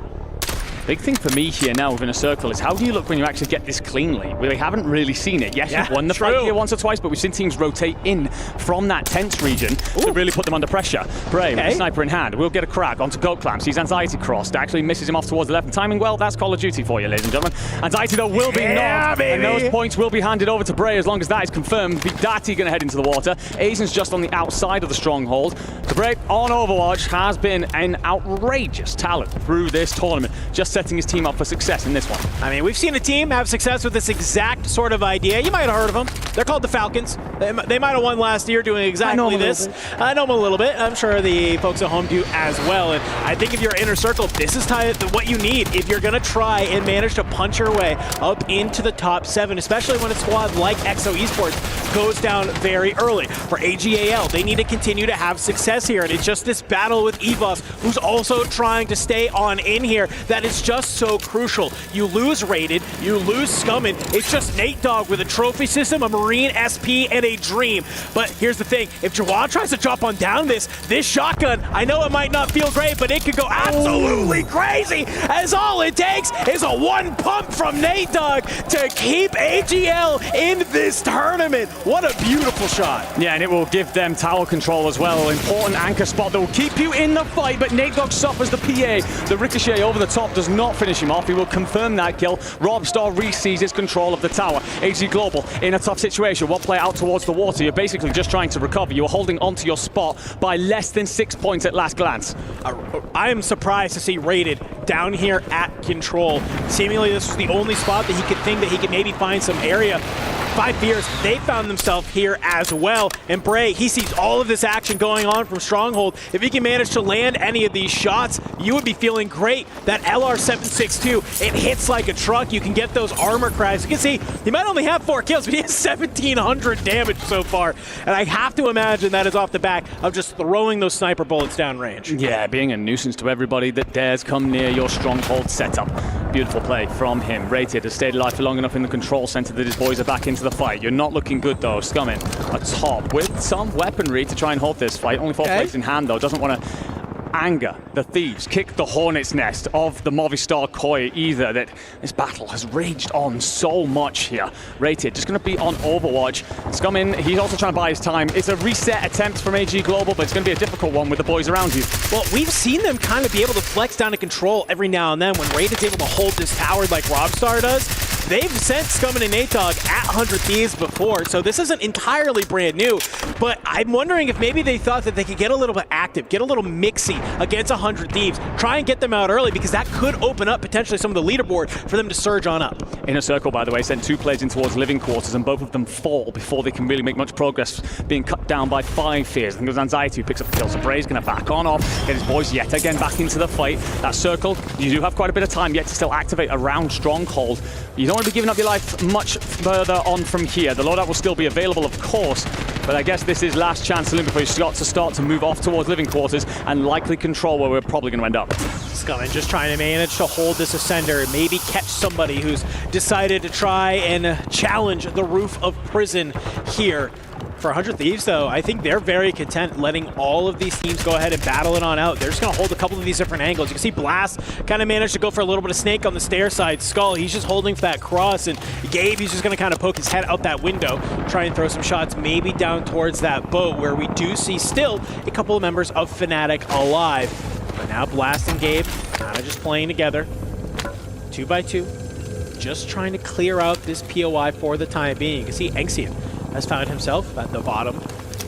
Big thing for me here now within a circle is how do you look when you actually get this cleanly? We haven't really seen it. Yes, you've won the fight here once or twice, but we've seen teams rotate in from that tense region to really put them under pressure. Bray with the sniper in hand will get a crack onto Goat Clamp. Sees Anxiety crossed, actually misses him off towards the left. And timing well, that's Call of Duty for you, ladies and gentlemen. Anxiety though will be knocked, and those points will be handed over to Bray as long as that is confirmed. Bidati going to head into the water. Aizen's just on the outside of the stronghold. Bray on Overwatch has been an outrageous talent through this tournament, just setting his team up for success in this one. I mean, we've seen a team have success with this exact sort of idea. You might have heard of them. They're called the Falcons. They might have won last year doing exactly this. I know them a little bit. I'm sure the folks at home do as well. And I think if you're Inner Circle, this is what you need if you're going to try and manage to punch your way up into the top 7, especially when a squad like EXO Esports goes down very early. For AG.AL, they need to continue to have success here. And it's just this battle with EVOS, who's also trying to stay on in here, that is just so crucial. You lose Rated, you lose Scummin. It's just Nate Dogg with a trophy system, a Marine SP, and a Dream. But here's the thing, if Jawad tries to drop on down this shotgun, I know it might not feel great, but it could go absolutely crazy, as all it takes is a one pump from Nate Dogg to keep AG.AL in this tournament. What a beautiful shot. Yeah, and it will give them tower control as well. Important anchor spot that will keep you in the fight, but Nate Dogg suffers the PA. The ricochet over the top does not finish him off. He will confirm that kill. Robstar re-seizes control of the tower. AZ Global in a tough situation. One player out towards the water. You're basically just trying to recover. You're holding onto your spot by less than 6 points at last glance. I am surprised to see Rated down here at control. Seemingly this was the only spot that he could think that he could maybe find some area. 5 Fears, they found themselves here as well. And Bray, he sees all of this action going on from Stronghold. If he can manage to land any of these shots, you would be feeling great. That LR762, it hits like a truck. You can get those armor cracks. You can see he might only have 4 kills, but he has 1,700 damage so far. And I have to imagine that is off the back of just throwing those sniper bullets downrange. Yeah, being a nuisance to everybody that dares come near your Stronghold setup. Beautiful play from him. Rated has stayed alive for long enough in the control center that his boys are back into the fight. You're not looking good though. Scummin atop with some weaponry to try and hold this fight. Only 4 plays in hand though. Doesn't want to anger the thieves, kick the hornet's nest of the Movistar Koi either, that this battle has raged on so much here. Rated, just going to be on Overwatch. Scumming, he's also trying to buy his time. It's a reset attempt from AG Global, but it's going to be a difficult one with the boys around you. Well, we've seen them kind of be able to flex down to control every now and then when Rated's able to hold this tower like Robstar does. They've sent Scumming and Nate Dogg at 100 Thieves before, so this isn't entirely brand new, but I'm wondering if maybe they thought that they could get a little bit active, get a little mixy against 100 Thieves, try and get them out early, because that could open up potentially some of the leaderboard for them to surge on up. Inner Circle, by the way, sent 2 players in towards living quarters, and both of them fall before they can really make much progress, being cut down by 5 fears. I think it was Anxiety who picks up the kill, so Bray's going to back on off, get his boys yet again back into the fight. That circle, you do have quite a bit of time yet to still activate around Stronghold. You don't want to be giving up your life much further on from here. The loadout will still be available, of course, but I guess this is last chance saloon before you got to start to move off towards living quarters and likely control where we're probably going to end up. Scumming just trying to manage to hold this Ascender, maybe catch somebody who's decided to try and challenge the roof of prison here. For 100 Thieves, though, I think they're very content letting all of these teams go ahead and battle it on out. They're just going to hold a couple of these different angles. You can see Blast kind of managed to go for a little bit of snake on the stair side. Skull, he's just holding for that cross, and Gabe, he's just going to kind of poke his head out that window, try and throw some shots maybe down towards that boat, where we do see still a couple of members of Fnatic alive. But now Blast and Gabe kind of just playing together, 2 by 2, just trying to clear out this POI for the time being. You can see Enxian has found himself at the bottom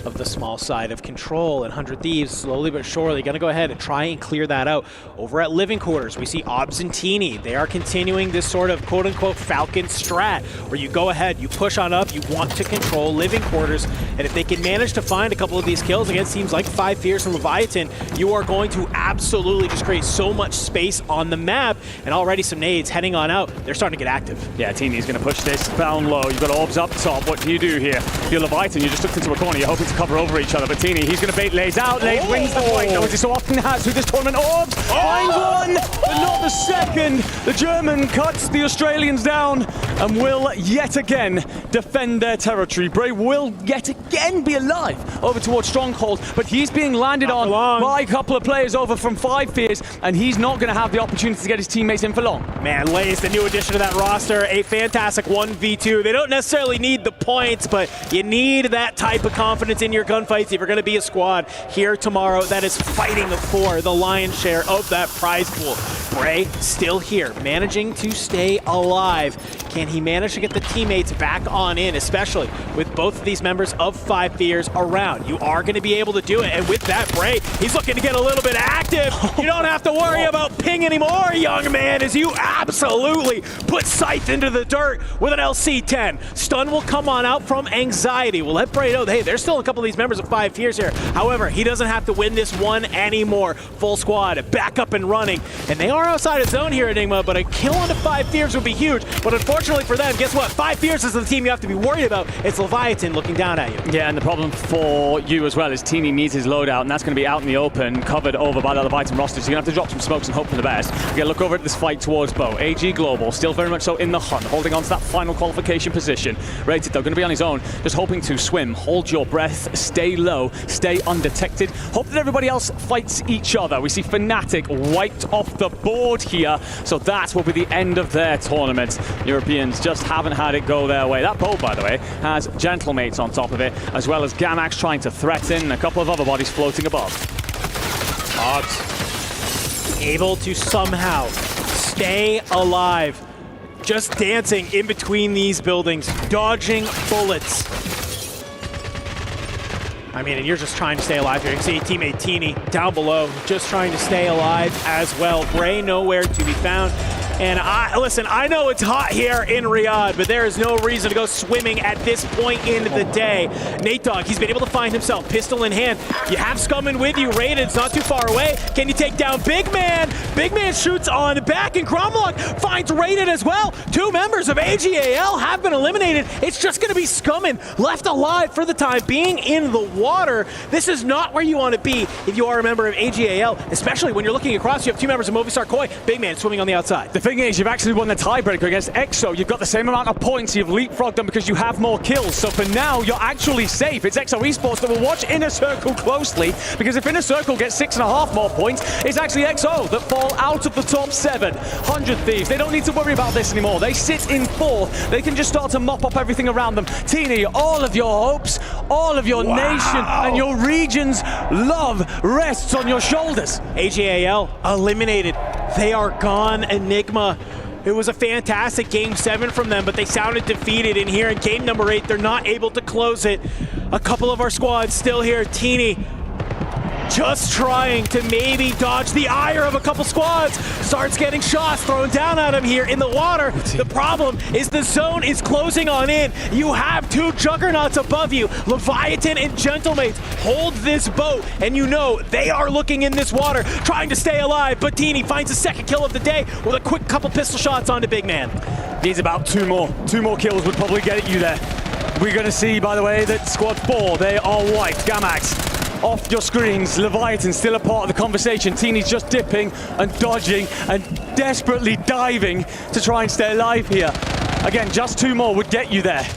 of the small side of control, and 100 Thieves slowly but surely going to go ahead and try and clear that out. Over at living quarters, we see Obs and Teeny. They are continuing this sort of quote-unquote Falcon strat, where you go ahead, you push on up, you want to control living quarters, and if they can manage to find a couple of these kills against teams like 5 Fears and Leviathan, you are going to absolutely just create so much space on the map, and already some nades heading on out. They're starting to get active. Yeah, Teeny's going to push this down low. You've got Orbs up top. What do you do here? If you're Leviathan, you just looked into a corner. You're hoping to cover over each other, but Teeny, he's going to bait Lays out. Lays wins the fight, though, as he so often has through this tournament. Orbs finds one, but not the second. The German cuts the Australians down and will yet again defend their territory. Bray will yet again be alive over towards Stronghold, but he's being landed on by a couple of players over from 5 Fears, and he's not going to have the opportunity to get his teammates in for long. Man, Lays, the new addition to that roster, a fantastic 1v2. They don't necessarily need the points, but you need that type of confidence in your gunfights if you're going to be a squad here tomorrow that is fighting for the lion's share of that prize pool. Bray still here, managing to stay alive. Can he manage to get the teammates back on in, especially with both of these members of 5 Fears around? You are going to be able to do it, and with that, Bray, he's looking to get a little bit active. You don't have to worry about ping anymore, young man, as you absolutely put Scythe into the dirt with an LC-10. Stun will come on out from Anxiety. We'll let Bray know, hey, there's still a couple of these members of 5 Fears here. However, he doesn't have to win this one anymore. Full squad, back up and running. And they are outside of zone here, Enigma, but a kill onto 5 Fears would be huge. But unfortunately for them, guess what? 5 Fears is the team you have to be worried about. It's Leviathan looking down at you. Yeah, and the problem for you as well is Teeny needs his loadout, and that's going to be out in the open, covered over by the Leviathan roster. So you're going to have to drop some smokes and hope for the best. You're going to look over at this fight towards Bo. AG Global, still very much so in the hunt, holding on to that final qualification position. Rated, though, going to be on his own, just hoping to swim, hold your breath, stay low, stay undetected. Hope that everybody else fights each other. We see Fnatic wiped off the board here, so that will be the end of their tournament. Europeans just haven't had it go their way. That boat, by the way, has Gentlemates on top of it, as well as Gamax trying to threaten, and a couple of other bodies floating above. Obs able to somehow stay alive, just dancing in between these buildings, dodging bullets. I mean, and you're just trying to stay alive here. You can see teammate Teeny down below, just trying to stay alive as well. Bray nowhere to be found. And listen, I know it's hot here in Riyadh, but there is no reason to go swimming at this point in the day. Nate Dogg, he's been able to find himself, pistol in hand. You have Scumming with you. Raiden's not too far away. Can you take down Big Man? Big Man shoots on the back, and Gromlock finds Raiden as well. 2 members of AG.AL have been eliminated. It's just going to be Scumming left alive for the time being in the water. This is not where you want to be if you are a member of AG.AL, especially when you're looking across. You have 2 members of Movistar Koi. Big Man swimming on the outside. thing is, you've actually won the tiebreaker against EXO. You've got the same amount of points. You've leapfrogged them because you have more kills. So for now, you're actually safe. It's EXO Esports that will watch Inner Circle closely, because if Inner Circle gets 6.5 more points, it's actually EXO that fall out of the top 7. 100 Thieves, they don't need to worry about this anymore. They sit in 4th. They can just start to mop up everything around them. Teeny, all of your hopes, all of your nation and your region's love rests on your shoulders. AG.AL eliminated. They are gone. Enigma. It was a fantastic game 7 from them, but they sounded defeated. And here in game number 8, they're not able to close it. A couple of our squads still here. Teeny just trying to maybe dodge the ire of a couple squads. Starts getting shots thrown down at him here in the water. The problem is the zone is closing on in. You have 2 juggernauts above you. Leviathan and Gentlemates hold this boat, and you know they are looking in this water, trying to stay alive. But Teeny finds the 2nd kill of the day with a quick couple pistol shots onto Big Man. Needs about 2 more. 2 more kills would probably get you there. We're going to see, by the way, that squad 4, they are white. Gamax off your screens. Leviathan still a part of the conversation. Teeny's just dipping and dodging and desperately diving to try and stay alive here. Again, just 2 more would get you there.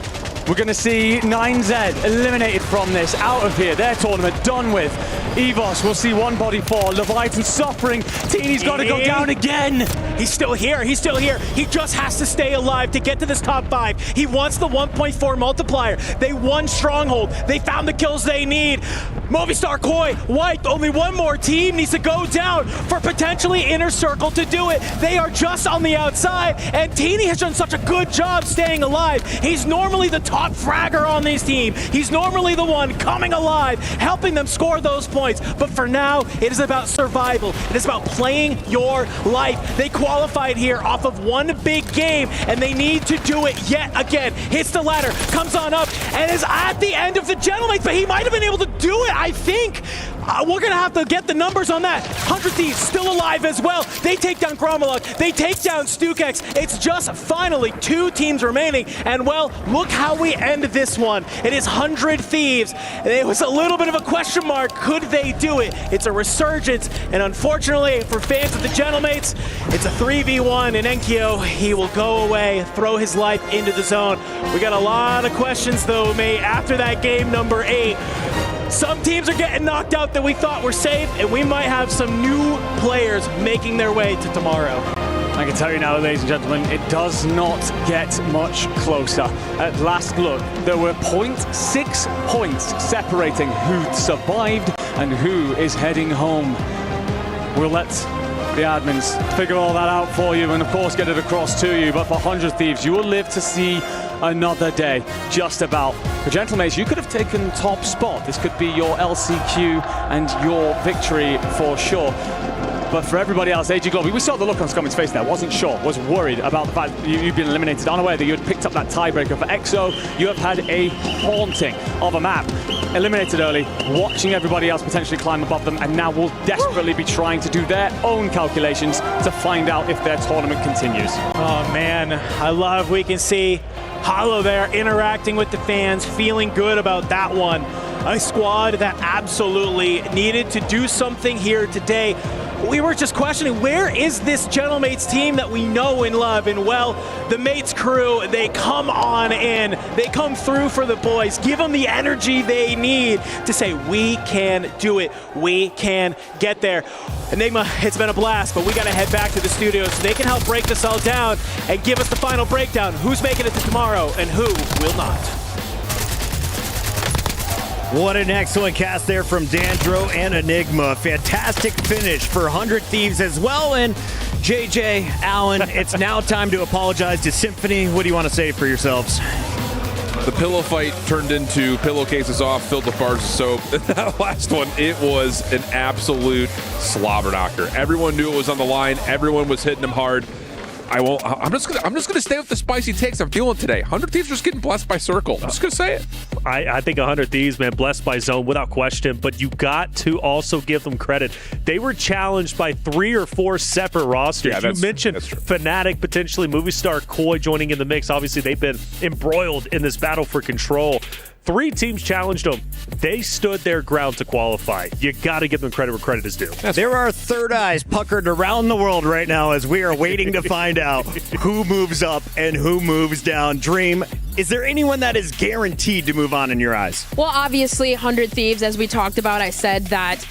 We're going to see 9Z eliminated from this, out of here. Their tournament done with. EVOS will see 1 body fall. Leviathan suffering. Teeny's got to go down again. He's still here. He's still here. He just has to stay alive to get to this top 5. He wants the 1.4 multiplier. They won Stronghold. They found the kills they need. Movistar Koi, white, only 1 more team needs to go down for potentially Inner Circle to do it. They are just on the outside, and Teeny has done such a good job staying alive. He's normally the top fragger on this team. He's normally the one coming alive, helping them score those points. But for now, it is about survival. It is about playing your life. They qualified here off of 1 big game, and they need to do it yet again. Hits the ladder, comes on up, and is at the end of the Gentlemates, but he might have been able to do it, I think. We're going to have to get the numbers on that. 100 Thieves still alive as well. They take down Gromaluk. They take down Stukex. It's just finally 2 teams remaining. And well, look how we end this one. It is 100 Thieves. It was a little bit of a question mark. Could they do it? It's a resurgence. And unfortunately for fans of the Gentlemates, it's a 3v1. And Enkyo, he will go away, throw his life into the zone. We got a lot of questions though, mate, after that game number 8. Some teams are getting knocked out that we thought were safe, and we might have some new players making their way to tomorrow. I can tell you now, ladies and gentlemen, it does not get much closer. At last look, there were 0.6 points separating who survived and who is heading home. We'll let the admins figure all that out for you and of course get it across to you, but for 100 Thieves, you will live to see another day, just about. For Gentlemates, you could have taken top spot. This could be your LCQ and your victory for sure. But for everybody else, AG Global, we saw the look on Scum's face there, wasn't sure, was worried about the fact that you've been eliminated, unaware that you had picked up that tiebreaker. For EXO, you have had a haunting of a map. Eliminated early, watching everybody else potentially climb above them, and now will desperately be trying to do their own calculations to find out if their tournament continues. Oh man, I love we can see Hollow there interacting with the fans, feeling good about that one. A squad that absolutely needed to do something here today. We were just questioning, where is this Gentlemates team that we know and love? And well, the Mates crew, they come on in. They come through for the boys, give them the energy they need to say, we can do it. We can get there. Enigma, it's been a blast, but we got to head back to the studio so they can help break this all down and give us the final breakdown. Who's making it to tomorrow and who will not? What an excellent cast there from Dandro and Enigma. Fantastic finish for 100 Thieves as well. And JJ, Allen, it's now time to apologize to Symphony. What do you want to say for yourselves? The pillow fight turned into pillowcases off, filled with bars of soap. That last one, it was an absolute slobber knocker. Everyone knew it was on the line. Everyone was hitting them hard. I'm just gonna stay with the spicy takes I'm feeling today. 100 Thieves just getting blessed by Circle. I'm just gonna say it. I think 100 Thieves, man, blessed by Zone without question, but you got to also give them credit. They were challenged by 3 or 4 separate rosters. Yeah, you mentioned Fnatic, potentially Movistar, Koi joining in the mix. Obviously, they've been embroiled in this battle for control. 3 teams challenged them. They stood their ground to qualify. You got to give them credit where credit is due. There are third eyes puckered around the world right now as we are waiting to find out who moves up and who moves down. Dream, is there anyone that is guaranteed to move on in your eyes? Well, obviously, 100 Thieves, as we talked about, I said that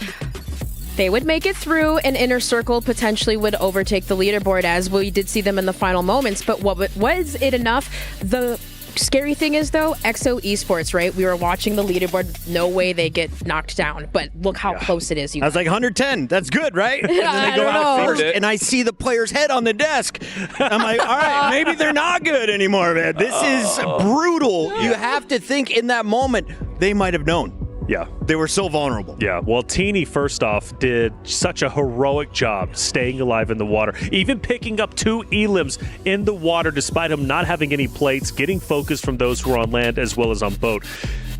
they would make it through, and Inner Circle potentially would overtake the leaderboard, as we did see them in the final moments. But was it enough? The scary thing is, though, EXO Esports, right? We were watching the leaderboard. No way they get knocked down. But look how close it is. I was like, 110. That's good, right? And then they go out first, and I see the player's head on the desk. I'm like, all right, maybe they're not good anymore, man. This is brutal. You have to think in that moment, they might have known. Yeah. They were so vulnerable. Yeah. Well, Teeny, first off, did such a heroic job staying alive in the water, even picking up 2 elims in the water despite him not having any plates, getting focus from those who are on land as well as on boat.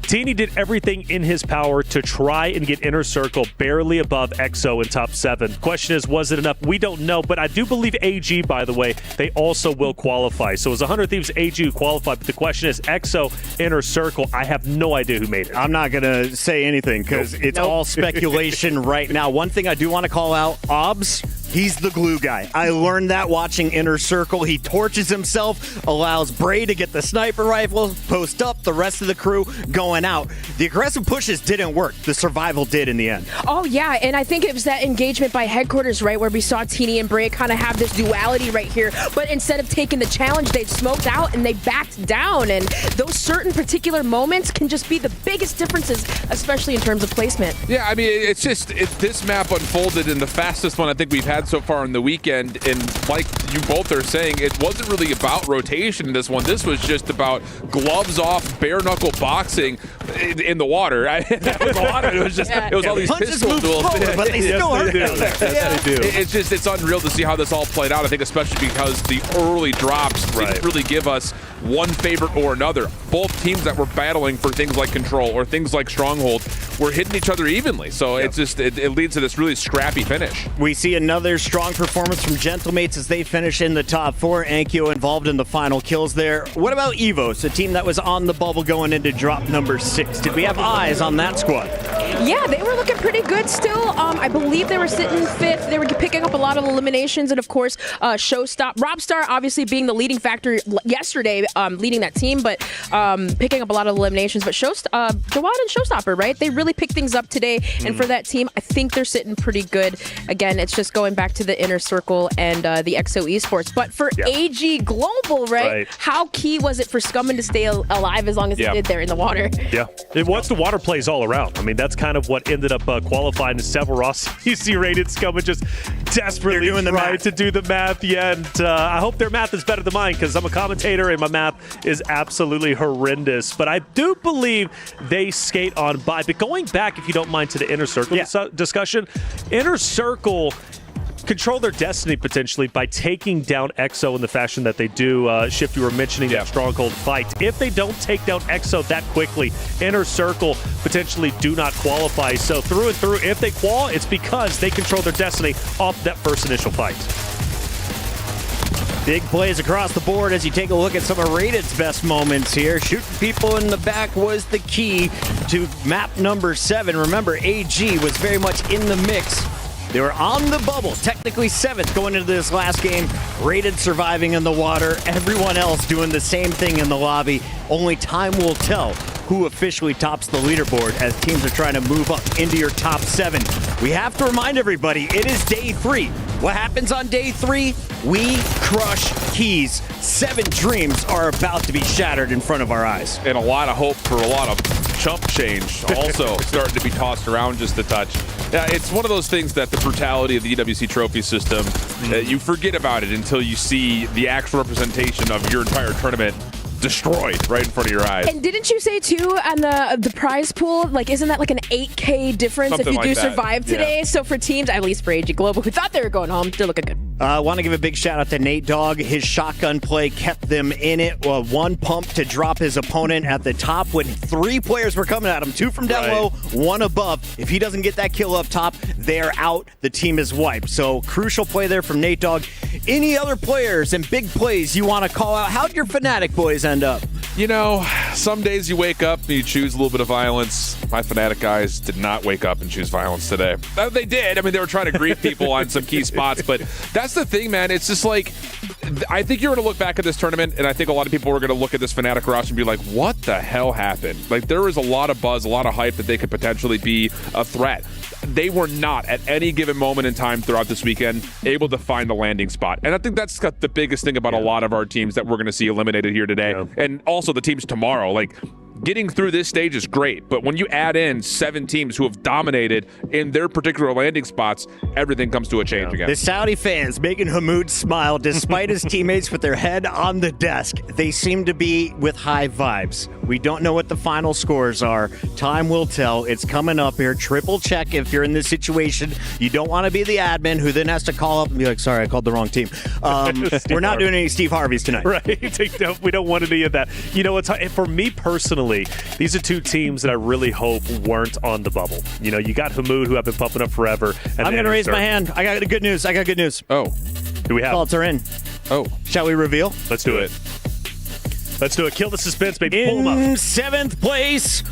Teeny did everything in his power to try and get Inner Circle barely above EXO in top 7. Question is, was it enough? We don't know, but I do believe AG, by the way, they also will qualify. So it was 100 Thieves AG who qualified, but the question is, EXO, Inner Circle, I have no idea who made it. I'm not going to say anything because it's all speculation right now. One thing I do want to call out, Obs, he's the glue guy. I learned that watching Inner Circle. He torches himself, allows Bray to get the sniper rifle, post up, the rest of the crew going out. The aggressive pushes didn't work. The survival did in the end. Oh, yeah, and I think it was that engagement by headquarters, right, where we saw Teeny and Bray kind of have this duality right here, but instead of taking the challenge, they smoked out and they backed down, and those certain particular moments can just be the biggest differences, especially in terms of placement. Yeah, I mean, it's just, this map unfolded in the fastest one I think we've had so far in the weekend, and like you both are saying, it wasn't really about rotation in this one. This was just about gloves off, bare knuckle boxing in the water. That was a lot of it. Was just it was all these pistol duels, but they still hurt. Yes, they do. It's unreal to see how this all played out. I think especially because the early drops didn't really give us one favorite or another. Both teams that were battling for things like control or things like stronghold were hitting each other evenly. So it's just it leads to this really scrappy finish. We see another strong performance from Gentlemates as they finish in the top 4. Ankyo involved in the final kills there. What about Evos, a team that was on the bubble going into drop number 6? Did we have eyes on that squad? Yeah, they were looking pretty good still. I believe they were sitting 5th. They were picking up a lot of eliminations, and of course, Robstar obviously being the leading factor yesterday, leading that team, but picking up a lot of eliminations. But Jawad and Showstopper, right? They really picked things up today, and for that team, I think they're sitting pretty good. Again, it's just going back to the Inner Circle and the EXO Esports. But for AG Global, right? How key was it for Scummin to stay alive as long as they did there in the water? Yeah, once the water plays all around. I mean, that's kind of what ended up qualifying. Severos, you see rated Scummin just desperately trying to do the math. Yeah, and I hope their math is better than mine because I'm a commentator and my math is absolutely horrendous. But I do believe they skate on by. But going back, if you don't mind, to the Inner Circle discussion, Inner Circle control their destiny potentially by taking down EXO in the fashion that they do. Shift, you were mentioning that Stronghold fight. If they don't take down EXO that quickly, Inner Circle potentially do not qualify. So through and through, if they qual, it's because they control their destiny off that first initial fight. Big plays across the board as you take a look at some of Rated's best moments here. Shooting people in the back was the key to map number 7. Remember, AG was very much in the mix. They were on the bubble, technically 7th going into this last game. Rated surviving in the water. Everyone else doing the same thing in the lobby. Only time will tell who officially tops the leaderboard as teams are trying to move up into your top 7. We have to remind everybody, it is day 3. What happens on day 3? We crush keys. 7 dreams are about to be shattered in front of our eyes. And a lot of hope for a lot of chump change also starting to be tossed around just a touch. Yeah, it's one of those things that the brutality of the EWC trophy system, you forget about it until you see the actual representation of your entire tournament destroyed right in front of your eyes. And didn't you say too on the prize pool, like isn't that like an 8K difference if you do survive today? So for teams, at least for AG Global, who thought they were going home, they're looking good. I want to give a big shout out to Nate Dogg. His shotgun play kept them in it. One pump to drop his opponent at the top when 3 players were coming at him. 2 from down low, 1 above. If he doesn't get that kill up top, they're out. The team is wiped. So crucial play there from Nate Dogg. Any other players and big plays you want to call out? How'd your Fnatic boys end up? You know, some days you wake up and you choose a little bit of violence. My Fnatic guys did not wake up and choose violence today. They did. I mean, they were trying to grief people on some key spots, but that's the thing, man. It's just like, I think you're going to look back at this tournament, and I think a lot of people are going to look at this Fnatic roster and be like, what the hell happened? Like, there was a lot of buzz, a lot of hype that they could potentially be a threat. They were not, at any given moment in time throughout this weekend, able to find the landing spot. And I think that's got the biggest thing about a lot of our teams that we're going to see eliminated here today. And also the teams tomorrow. Like, getting through this stage is great, but when you add in 7 teams who have dominated in their particular landing spots, everything comes to a change again. The Saudi fans making Hamoud smile despite his teammates with their head on the desk. They seem to be with high vibes. We don't know what the final scores are. Time will tell. It's coming up here. Triple check if you're in this situation. You don't want to be the admin who then has to call up and be like, sorry, I called the wrong team. We're not doing any Steve Harveys tonight. Right. We don't want any of that. You know, for me personally, these are 2 teams that I really hope weren't on the bubble. You know, you got Hamoud, who I've been pumping up forever. And I'm going to raise my hand. I got good news. Oh. Do we have? Thoughts are in. Oh. Shall we reveal? Let's do it. Let's do it. Kill the suspense, baby. Pull In them up. 7th place,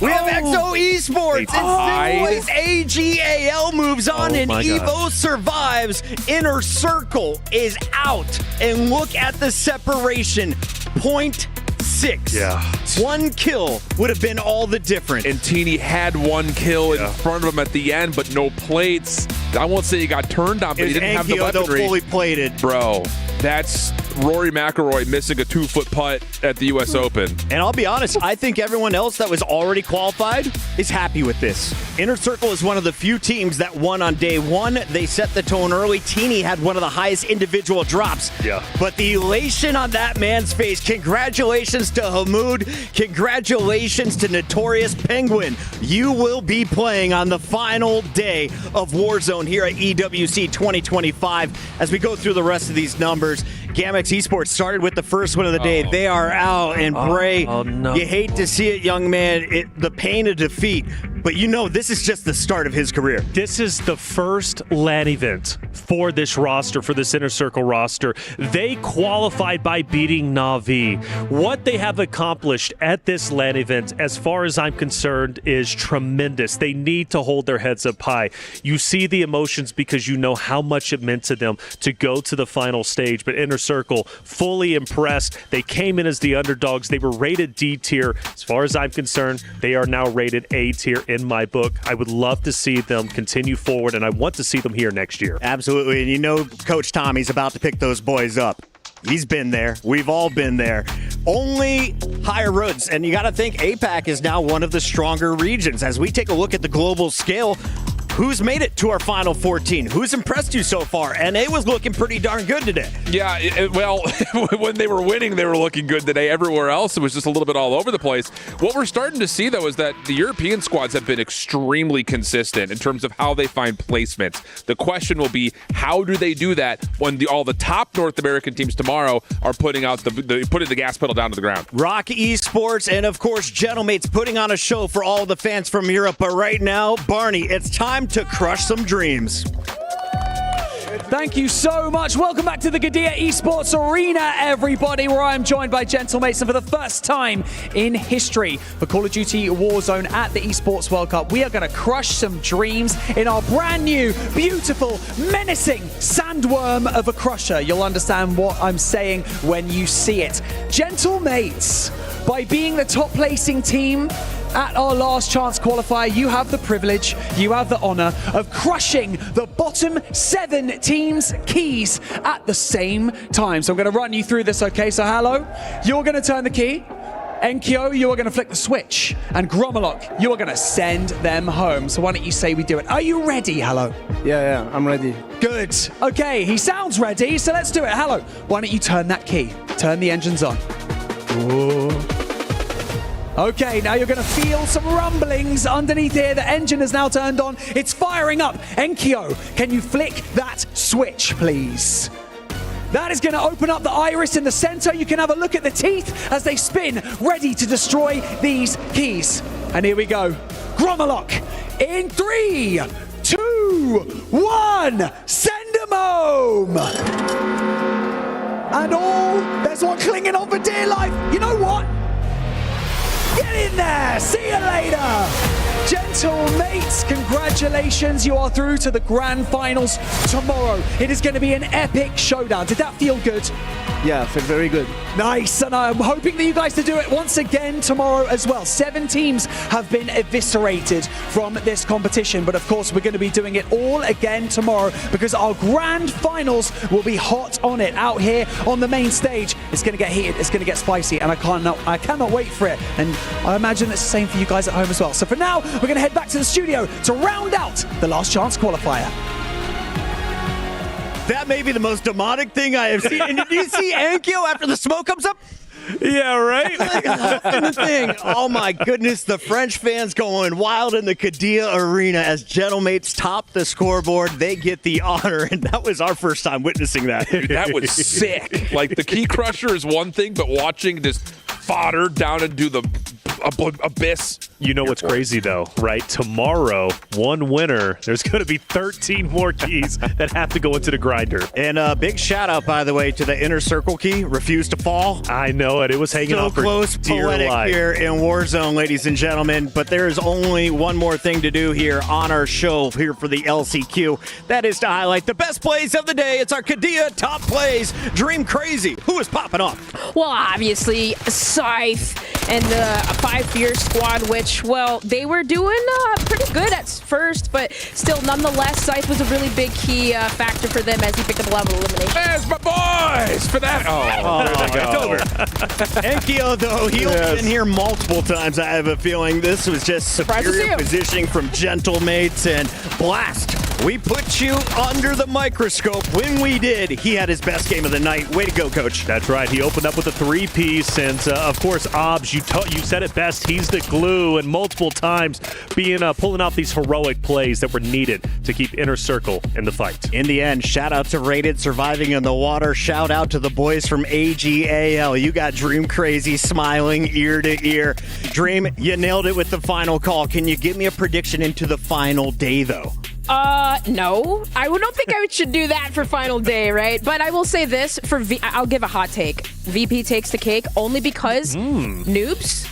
we have Esports. In 6th place, AG.AL moves on, and Evo survives. Inner Circle is out. And look at the separation. 0.6. Yeah. 1 kill would have been all the difference. And Teeny had 1 kill in front of him at the end, but no plates. I won't say he got turned on, but he didn't have the weaponry. Fully plated. Bro, that's Rory McIlroy missing a 2-foot putt at the U.S. Open. And I'll be honest, I think everyone else that was already qualified is happy with this. Inner Circle is one of the few teams that won on day 1. They set the tone early. Teeny had one of the highest individual drops. Yeah. But the elation on that man's face. Congratulations to Hamoud. Congratulations to Notorious Penguin. You will be playing on the final day of Warzone here at EWC 2025. As we go through the rest of these numbers, Gamex Esports started with the first one of the day. They are out, and Bray, you hate to see it, young man. The pain of defeat. But you know, this is just the start of his career. This is the first LAN event for this roster, for this Inner Circle roster. They qualified by beating Na'Vi. What they have accomplished at this LAN event, as far as I'm concerned, is tremendous. They need to hold their heads up high. You see the emotions because you know how much it meant to them to go to the final stage. But Inner Circle, fully impressed. They came in as the underdogs. They were rated D tier. As far as I'm concerned, they are now rated A tier in my book. I would love to see them continue forward, and I want to see them here next year. Absolutely, and you know Coach Tommy's about to pick those boys up. He's been there. We've all been there. Only higher roads, and you got to think APAC is now one of the stronger regions. As we take a look at the global scale, who's made it to our final 14? Who's impressed you so far? NA was looking pretty darn good today. Yeah, well, when they were winning, they were looking good today. Everywhere else, it was just a little bit all over the place. What we're starting to see, though, is that the European squads have been extremely consistent in terms of how they find placements. The question will be, how do they do that when all the top North American teams tomorrow are putting out putting the gas pedal down to the ground? Rock Esports and, of course, Gentlemates putting on a show for all the fans from Europe. But right now, Barney, it's time to crush some dreams. Thank you so much. Welcome back to the Gadia Esports Arena, everybody, where I am joined by Gentlemates, and for the first time in history for Call of Duty Warzone at the Esports World Cup, we are going to crush some dreams in our brand new, beautiful, menacing sandworm of a crusher. You'll understand what I'm saying when you see it. Gentlemates, by being the top placing team at our last chance qualifier, you have the privilege, you have the honor of crushing the bottom 7 teams' keys at the same time. So I'm going to run you through this, okay? So Hallow, you're going to turn the key. Enkyo, you are going to flick the switch. And Gromolok, you are going to send them home. So why don't you say we do it? Are you ready, Hallow? Yeah, I'm ready. Good. Okay, he sounds ready, so let's do it. Hallow, why don't you turn that key? Turn the engines on. Ooh. Okay, now you're going to feel some rumblings underneath here. The engine is now turned on. It's firing up. Enkyo, can you flick that switch, please? That is going to open up the iris in the center. You can have a look at the teeth as they spin, ready to destroy these keys. And here we go. Gromalock in 3, 2, 1. Send them home. And there's one clinging on for dear life. You know what? Get in there. See you later. Gentle mates, congratulations. You are through to the grand finals tomorrow. It is going to be an epic showdown. Did that feel good? Yeah, felt very good. Nice, and I'm hoping that you guys to do it once again tomorrow as well. 7 teams have been eviscerated from this competition, but of course we're going to be doing it all again tomorrow because our grand finals will be hot on it out here on the main stage. It's going to get heated, it's going to get spicy, and I cannot wait for it. And I imagine it's the same for you guys at home as well. So for now, we're going to head back to the studio to round out the last chance qualifier. That may be the most demonic thing I have seen. And did you see Enkyo after the smoke comes up? Yeah, right? Like, the thing. Oh my goodness, the French fans going wild in the Qiddiya arena as Gentlemates top the scoreboard. They get the honor, and that was our first time witnessing that. Dude, that was sick. Like, the key crusher is one thing, but watching this fodder down into the abyss. You know what's crazy, though, right? Tomorrow, one winner, there's going to be 13 more keys that have to go into the grinder. And a big shout out, by the way, to the inner circle key. Refused to fall. I know it. It was hanging so out for close, dear poetic life. here in Warzone, ladies and gentlemen. But there is only one more thing to do here on our show here for the LCQ. That is to highlight the best plays of the day. It's our Qiddiya top plays. Dream Crazy. Who is popping off? Well, obviously, Scythe and the 5 Fierce squad, which, well, they were doing pretty good at first, but still, nonetheless, Scythe was a really big key factor for them as he picked up a lot of elimination. There's my boys for that. There they go. Enkyo, though, he's been here multiple times. I have a feeling this was just superior positioning from Gentlemates and Blast. We put you under the microscope. When we did, he had his best game of the night. Way to go, Coach. That's right. He opened up with a 3-piece, and of course, Obs, you said it best. He's the glue, and multiple times pulling out these heroic plays that were needed to keep Inner Circle in the fight. In the end, shout out to Rated surviving in the water. Shout out to the boys from AG.AL. You got Dream Crazy smiling ear to ear. Dream, you nailed it with the final call. Can you give me a prediction into the final day, though? No. I don't think I should do that for final day, right? But I will say this, I'll give a hot take. VP takes the cake only because Noobs,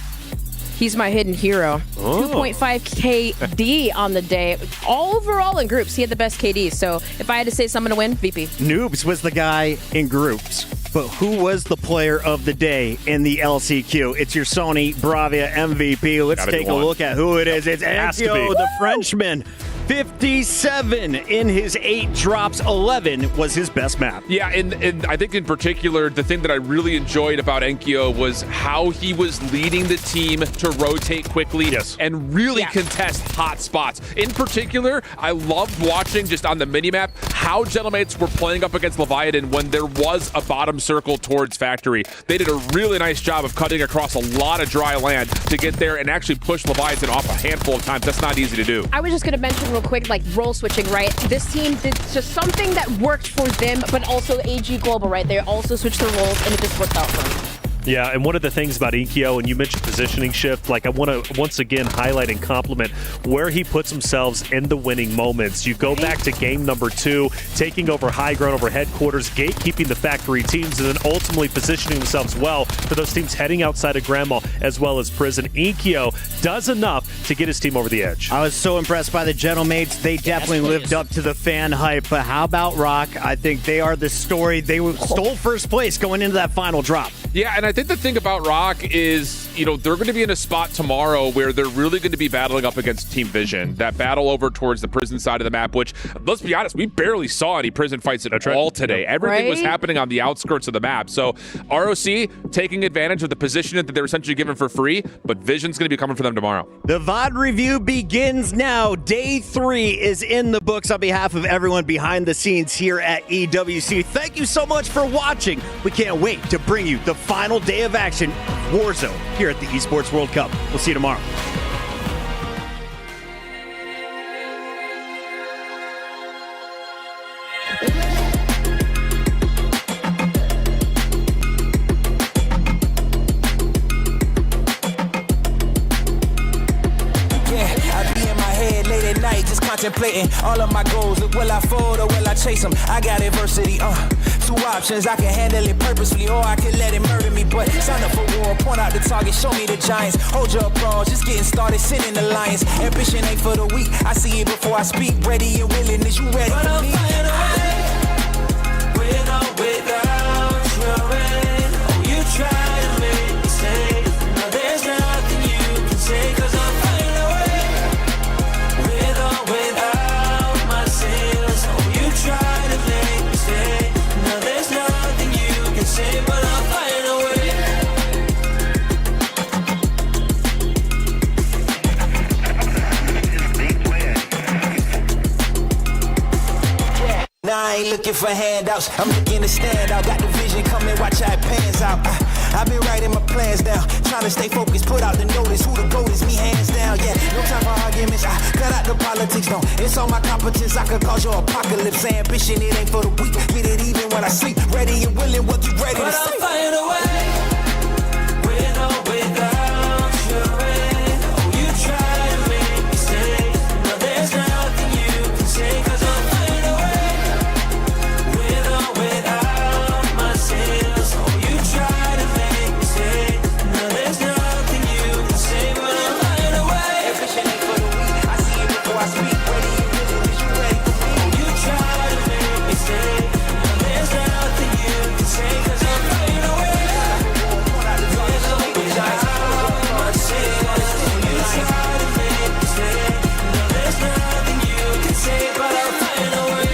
he's my hidden hero. 2.5 KD on the day. Overall in groups, he had the best KD. So if I had to say someone to win, VP. Noobs was the guy in groups. But who was the player of the day in the LCQ? It's your Sony Bravia MVP. Let's take a look at who it is. It's Enkyo, the Frenchman. 57 in his 8 drops. 11 was his best map. Yeah, and I think in particular, the thing that I really enjoyed about Enkyo was how he was leading the team to rotate quickly and really contest hot spots. In particular, I loved watching just on the minimap how Gentlemates were playing up against Leviathan when there was a bottom circle towards Factory. They did a really nice job of cutting across a lot of dry land to get there and actually push Leviathan off a handful of times. That's not easy to do. I was just going to mention real quick, like role switching, right? This team did just something that worked for them, but also AG Global, right? They also switched their roles, and it just worked out for them. Yeah, and one of the things about Enkyo, and you mentioned positioning shift, like I want to once again highlight and compliment where he puts himself in the winning moments. You go back to game number 2, taking over high ground over headquarters, gatekeeping the Factory teams, and then ultimately positioning themselves well for those teams heading outside of Grandma as well as Prison. Enkyo does enough to get his team over the edge. I was so impressed by the Gentlemates. They definitely lived up to the fan hype. But how about Rock? I think they are the story. They stole first place going into that final drop. Yeah, and I think the thing about Rock is, you know, they're going to be in a spot tomorrow where they're really going to be battling up against Team Vision. That battle over towards the Prison side of the map, which, let's be honest, we barely saw any Prison fights at all today. Everything was happening on the outskirts of the map. So ROC taking advantage of the position that they're essentially given for free, but Vision's going to be coming for them tomorrow. The VOD review begins now. Day 3 is in the books. On behalf of everyone behind the scenes here at EWC, thank you so much for watching. We can't wait to bring you the final day of action, Warzone, here at the Esports World Cup. We'll see you tomorrow. Contemplating all of my goals. Look, will I fold or will I chase them? I got adversity, two options. I can handle it purposefully or I can let it murder me. But sign up for war, point out the target, show me the giants. Hold your applause, just getting started, sending the lions. Ambition ain't for the weak, I see it before I speak. Ready and willing, is you ready for me? With or without your end. Oh, you try to make me say, no, there's nothing you can say, 'cause I'm finding a way. With or without my sins. Oh, you try to make me say, no, there's nothing you can say, but I'll find a way. Now I ain't looking for handouts, I'm looking to stand out. Got the vision, come and watch how it pans out. I've been writing my plans down, trying to stay focused, put out the notice. Who the GOAT is, me hands down, yeah. No time for arguments, I cut out the politics, no. It's all my competence, I could cause your apocalypse. Ambition, it ain't for the weak, get it even when I sleep. Ready and willing, what you ready to say? But I'll find a way, with or without your end. Oh, you try to make me say, no, there's nothing you can say, 'cause I'll find a way. With or without my sins. Oh, you try to make me say, no, there's nothing you can say, but I'll find a way. Ambition ain't for the weak, I see it before I speak. Ready and willing, is you ready for me? Oh, you try to make me say, no, there's nothing you can say, 'cause I'll find a way. With or without my sins. Oh, you try to make me say, no, there's nothing you can say, but I'll find a way.